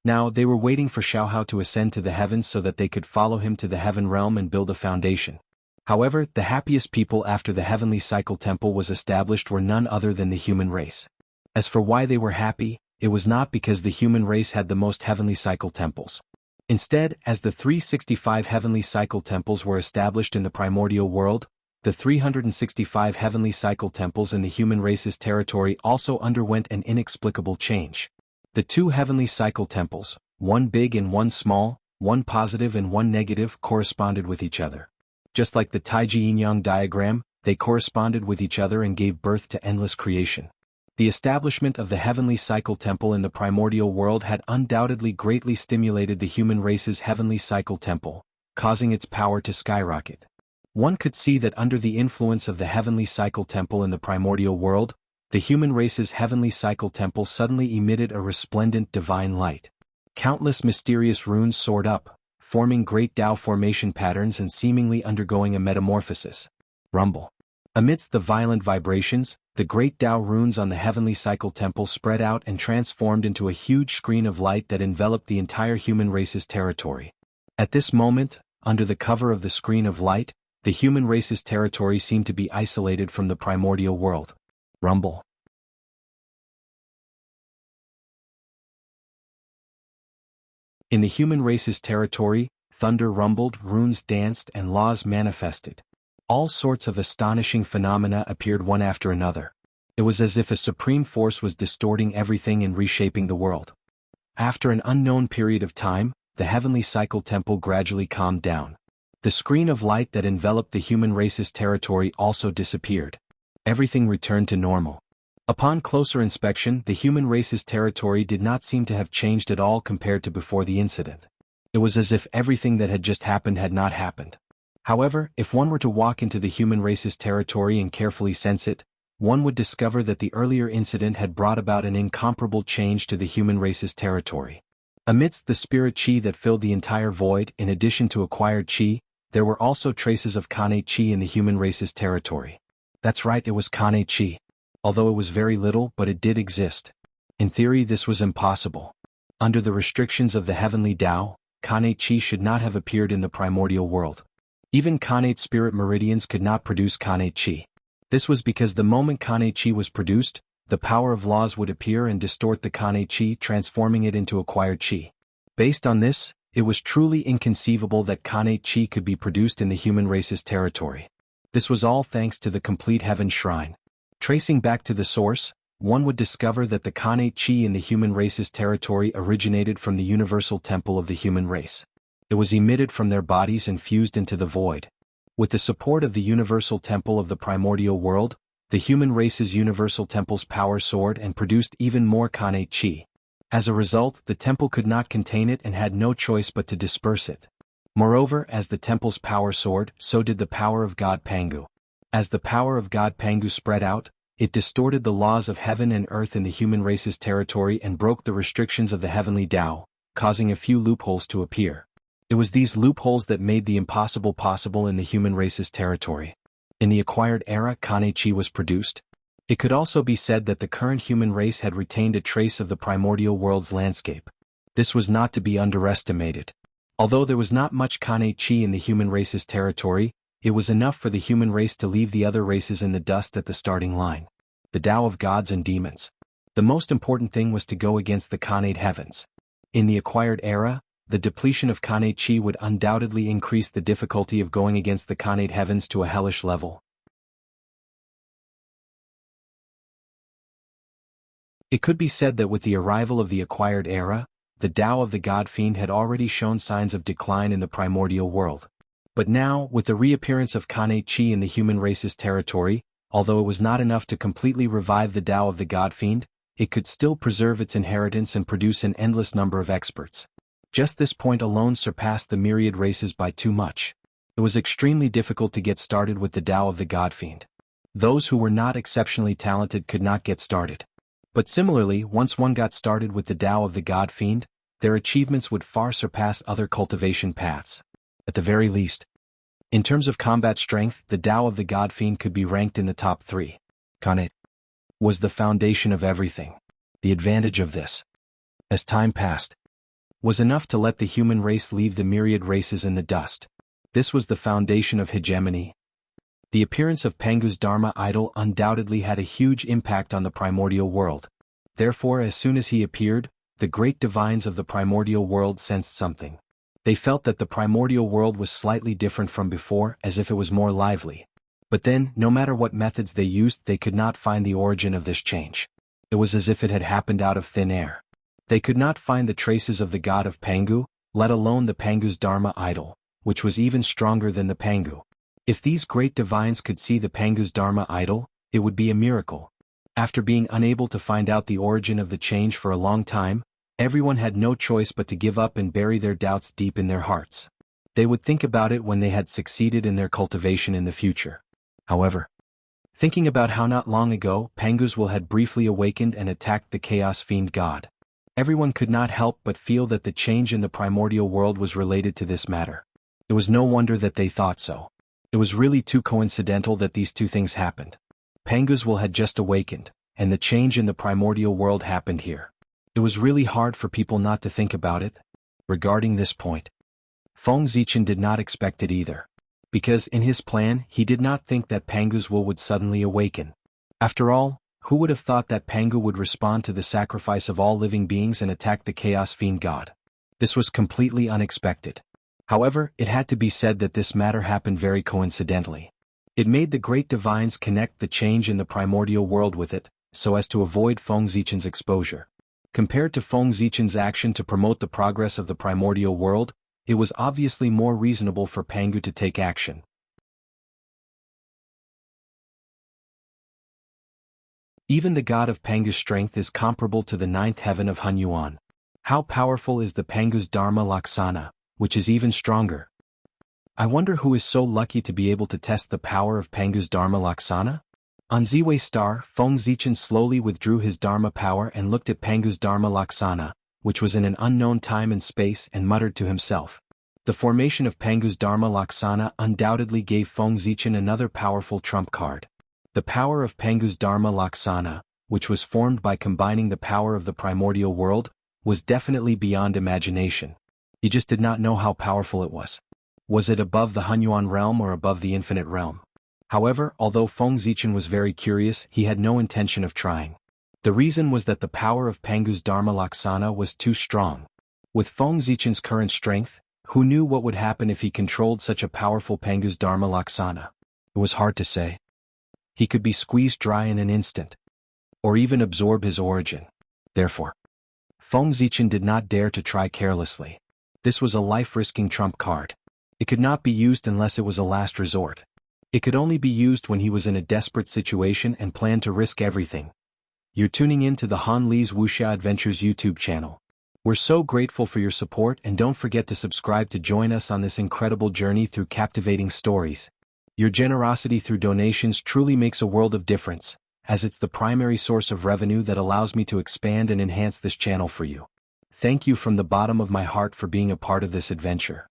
Now, they were waiting for Xiaohao to ascend to the heavens so that they could follow him to the heaven realm and build a foundation. However, the happiest people after the heavenly cycle temple was established were none other than the human race. As for why they were happy, it was not because the human race had the most heavenly cycle temples. Instead, as the 365 heavenly cycle temples were established in the primordial world, the 365 heavenly cycle temples in the human race's territory also underwent an inexplicable change. The two heavenly cycle temples, one big and one small, one positive and one negative, corresponded with each other. Just like the Taiji yin-yang diagram, they corresponded with each other and gave birth to endless creation. The establishment of the heavenly cycle temple in the primordial world had undoubtedly greatly stimulated the human race's heavenly cycle temple, causing its power to skyrocket. One could see that under the influence of the heavenly cycle temple in the primordial world, the human race's heavenly cycle temple suddenly emitted a resplendent divine light. Countless mysterious runes soared up, forming great Tao formation patterns and seemingly undergoing a metamorphosis. Rumble. Amidst the violent vibrations, the great Tao runes on the heavenly cycle temple spread out and transformed into a huge screen of light that enveloped the entire human race's territory. At this moment, under the cover of the screen of light, the human race's territory seemed to be isolated from the primordial world. Rumble. In the human race's territory, thunder rumbled, runes danced, and laws manifested. All sorts of astonishing phenomena appeared one after another. It was as if a supreme force was distorting everything and reshaping the world. After an unknown period of time, the heavenly cycle temple gradually calmed down. The screen of light that enveloped the human race's territory also disappeared. Everything returned to normal. Upon closer inspection, the human race's territory did not seem to have changed at all compared to before the incident. It was as if everything that had just happened had not happened. However, if one were to walk into the human race's territory and carefully sense it, one would discover that the earlier incident had brought about an incomparable change to the human race's territory. Amidst the spirit chi that filled the entire void, in addition to acquired chi, there were also traces of Kane chi in the human race's territory. That's right, it was Kane chi. Although it was very little, but it did exist. In theory, this was impossible. Under the restrictions of the heavenly Tao, Kane chi should not have appeared in the primordial world. Even Kanate spirit meridians could not produce Kane chi. This was because the moment Kane chi was produced, the power of laws would appear and distort the Kane chi, transforming it into acquired chi. Based on this, it was truly inconceivable that Kane chi could be produced in the human race's territory. This was all thanks to the complete heaven shrine. Tracing back to the source, one would discover that the Kane chi in the human race's territory originated from the universal temple of the human race. It was emitted from their bodies and fused into the void. With the support of the universal temple of the primordial world, the human race's universal temple's power soared and produced even more Kane chi. As a result, the temple could not contain it and had no choice but to disperse it. Moreover, as the temple's power soared, so did the power of God Pangu. As the power of God Pangu spread out, it distorted the laws of heaven and earth in the human race's territory and broke the restrictions of the heavenly Tao, causing a few loopholes to appear. It was these loopholes that made the impossible possible in the human race's territory. In the acquired era, Kane chi was produced. It could also be said that the current human race had retained a trace of the primordial world's landscape. This was not to be underestimated. Although there was not much Kane chi in the human race's territory, it was enough for the human race to leave the other races in the dust at the starting line. The Tao of gods and demons. The most important thing was to go against the Khanate heavens. In the acquired era, the depletion of Khanate chi would undoubtedly increase the difficulty of going against the Khanate heavens to a hellish level. It could be said that with the arrival of the acquired era, the Tao of the God Fiend had already shown signs of decline in the primordial world. But now, with the reappearance of Khanate chi in the human race's territory, although it was not enough to completely revive the Tao of the God Fiend, it could still preserve its inheritance and produce an endless number of experts. Just this point alone surpassed the myriad races by too much. It was extremely difficult to get started with the Tao of the God Fiend. Those who were not exceptionally talented could not get started. But similarly, once one got started with the Tao of the God Fiend, their achievements would far surpass other cultivation paths. At the very least, in terms of combat strength, the Tao of the God Fiend could be ranked in the top 3. Khanate was the foundation of everything. The advantage of this, as time passed, was enough to let the human race leave the myriad races in the dust. This was the foundation of hegemony. The appearance of Pangu's Dharma idol undoubtedly had a huge impact on the primordial world. Therefore, as soon as he appeared, the great divines of the primordial world sensed something. They felt that the primordial world was slightly different from before, as if it was more lively. But then, no matter what methods they used, they could not find the origin of this change. It was as if it had happened out of thin air. They could not find the traces of the god of Pangu, let alone the Pangu's Dharma idol, which was even stronger than the Pangu. If these great divines could see the Pangu's Dharma idol, it would be a miracle. After being unable to find out the origin of the change for a long time, everyone had no choice but to give up and bury their doubts deep in their hearts. They would think about it when they had succeeded in their cultivation in the future. However, thinking about how not long ago Pangu's will had briefly awakened and attacked the Chaos Fiend god, everyone could not help but feel that the change in the primordial world was related to this matter. It was no wonder that they thought so. It was really too coincidental that these two things happened. Pangu's will had just awakened, and the change in the primordial world happened here. It was really hard for people not to think about it. Regarding this point, Feng Zichen did not expect it either. Because in his plan he did not think that Pangu's will would suddenly awaken. After all, who would have thought that Pangu would respond to the sacrifice of all living beings and attack the Chaos Fiend god? This was completely unexpected. However, it had to be said that this matter happened very coincidentally. It made the great divines connect the change in the primordial world with it, so as to avoid Feng Zichen's exposure. Compared to Feng Zichen's action to promote the progress of the primordial world, it was obviously more reasonable for Pangu to take action. Even the god of Pangu's strength is comparable to the ninth heaven of Hunyuan. How powerful is the Pangu's Dharma Laksana, which is even stronger? I wonder who is so lucky to be able to test the power of Pangu's Dharma Laksana? On Ziwei Star, Feng Zichen slowly withdrew his Dharma power and looked at Pangu's Dharma Laksana, which was in an unknown time and space, and muttered to himself. The formation of Pangu's Dharma Laksana undoubtedly gave Feng Zichen another powerful trump card. The power of Pangu's Dharma Laksana, which was formed by combining the power of the primordial world, was definitely beyond imagination. He just did not know how powerful it was. Was it above the Hunyuan realm or above the infinite realm? However, although Feng Zichen was very curious, he had no intention of trying. The reason was that the power of Pangu's Dharma Laksana was too strong. With Feng Zichen's current strength, who knew what would happen if he controlled such a powerful Pangu's Dharma Laksana? It was hard to say. He could be squeezed dry in an instant, or even absorb his origin. Therefore, Feng Zichen did not dare to try carelessly. This was a life-risking trump card. It could not be used unless it was a last resort. It could only be used when he was in a desperate situation and planned to risk everything. You're tuning in to the Han Li's Wuxia Adventures YouTube channel. We're so grateful for your support, and don't forget to subscribe to join us on this incredible journey through captivating stories. Your generosity through donations truly makes a world of difference, as it's the primary source of revenue that allows me to expand and enhance this channel for you. Thank you from the bottom of my heart for being a part of this adventure.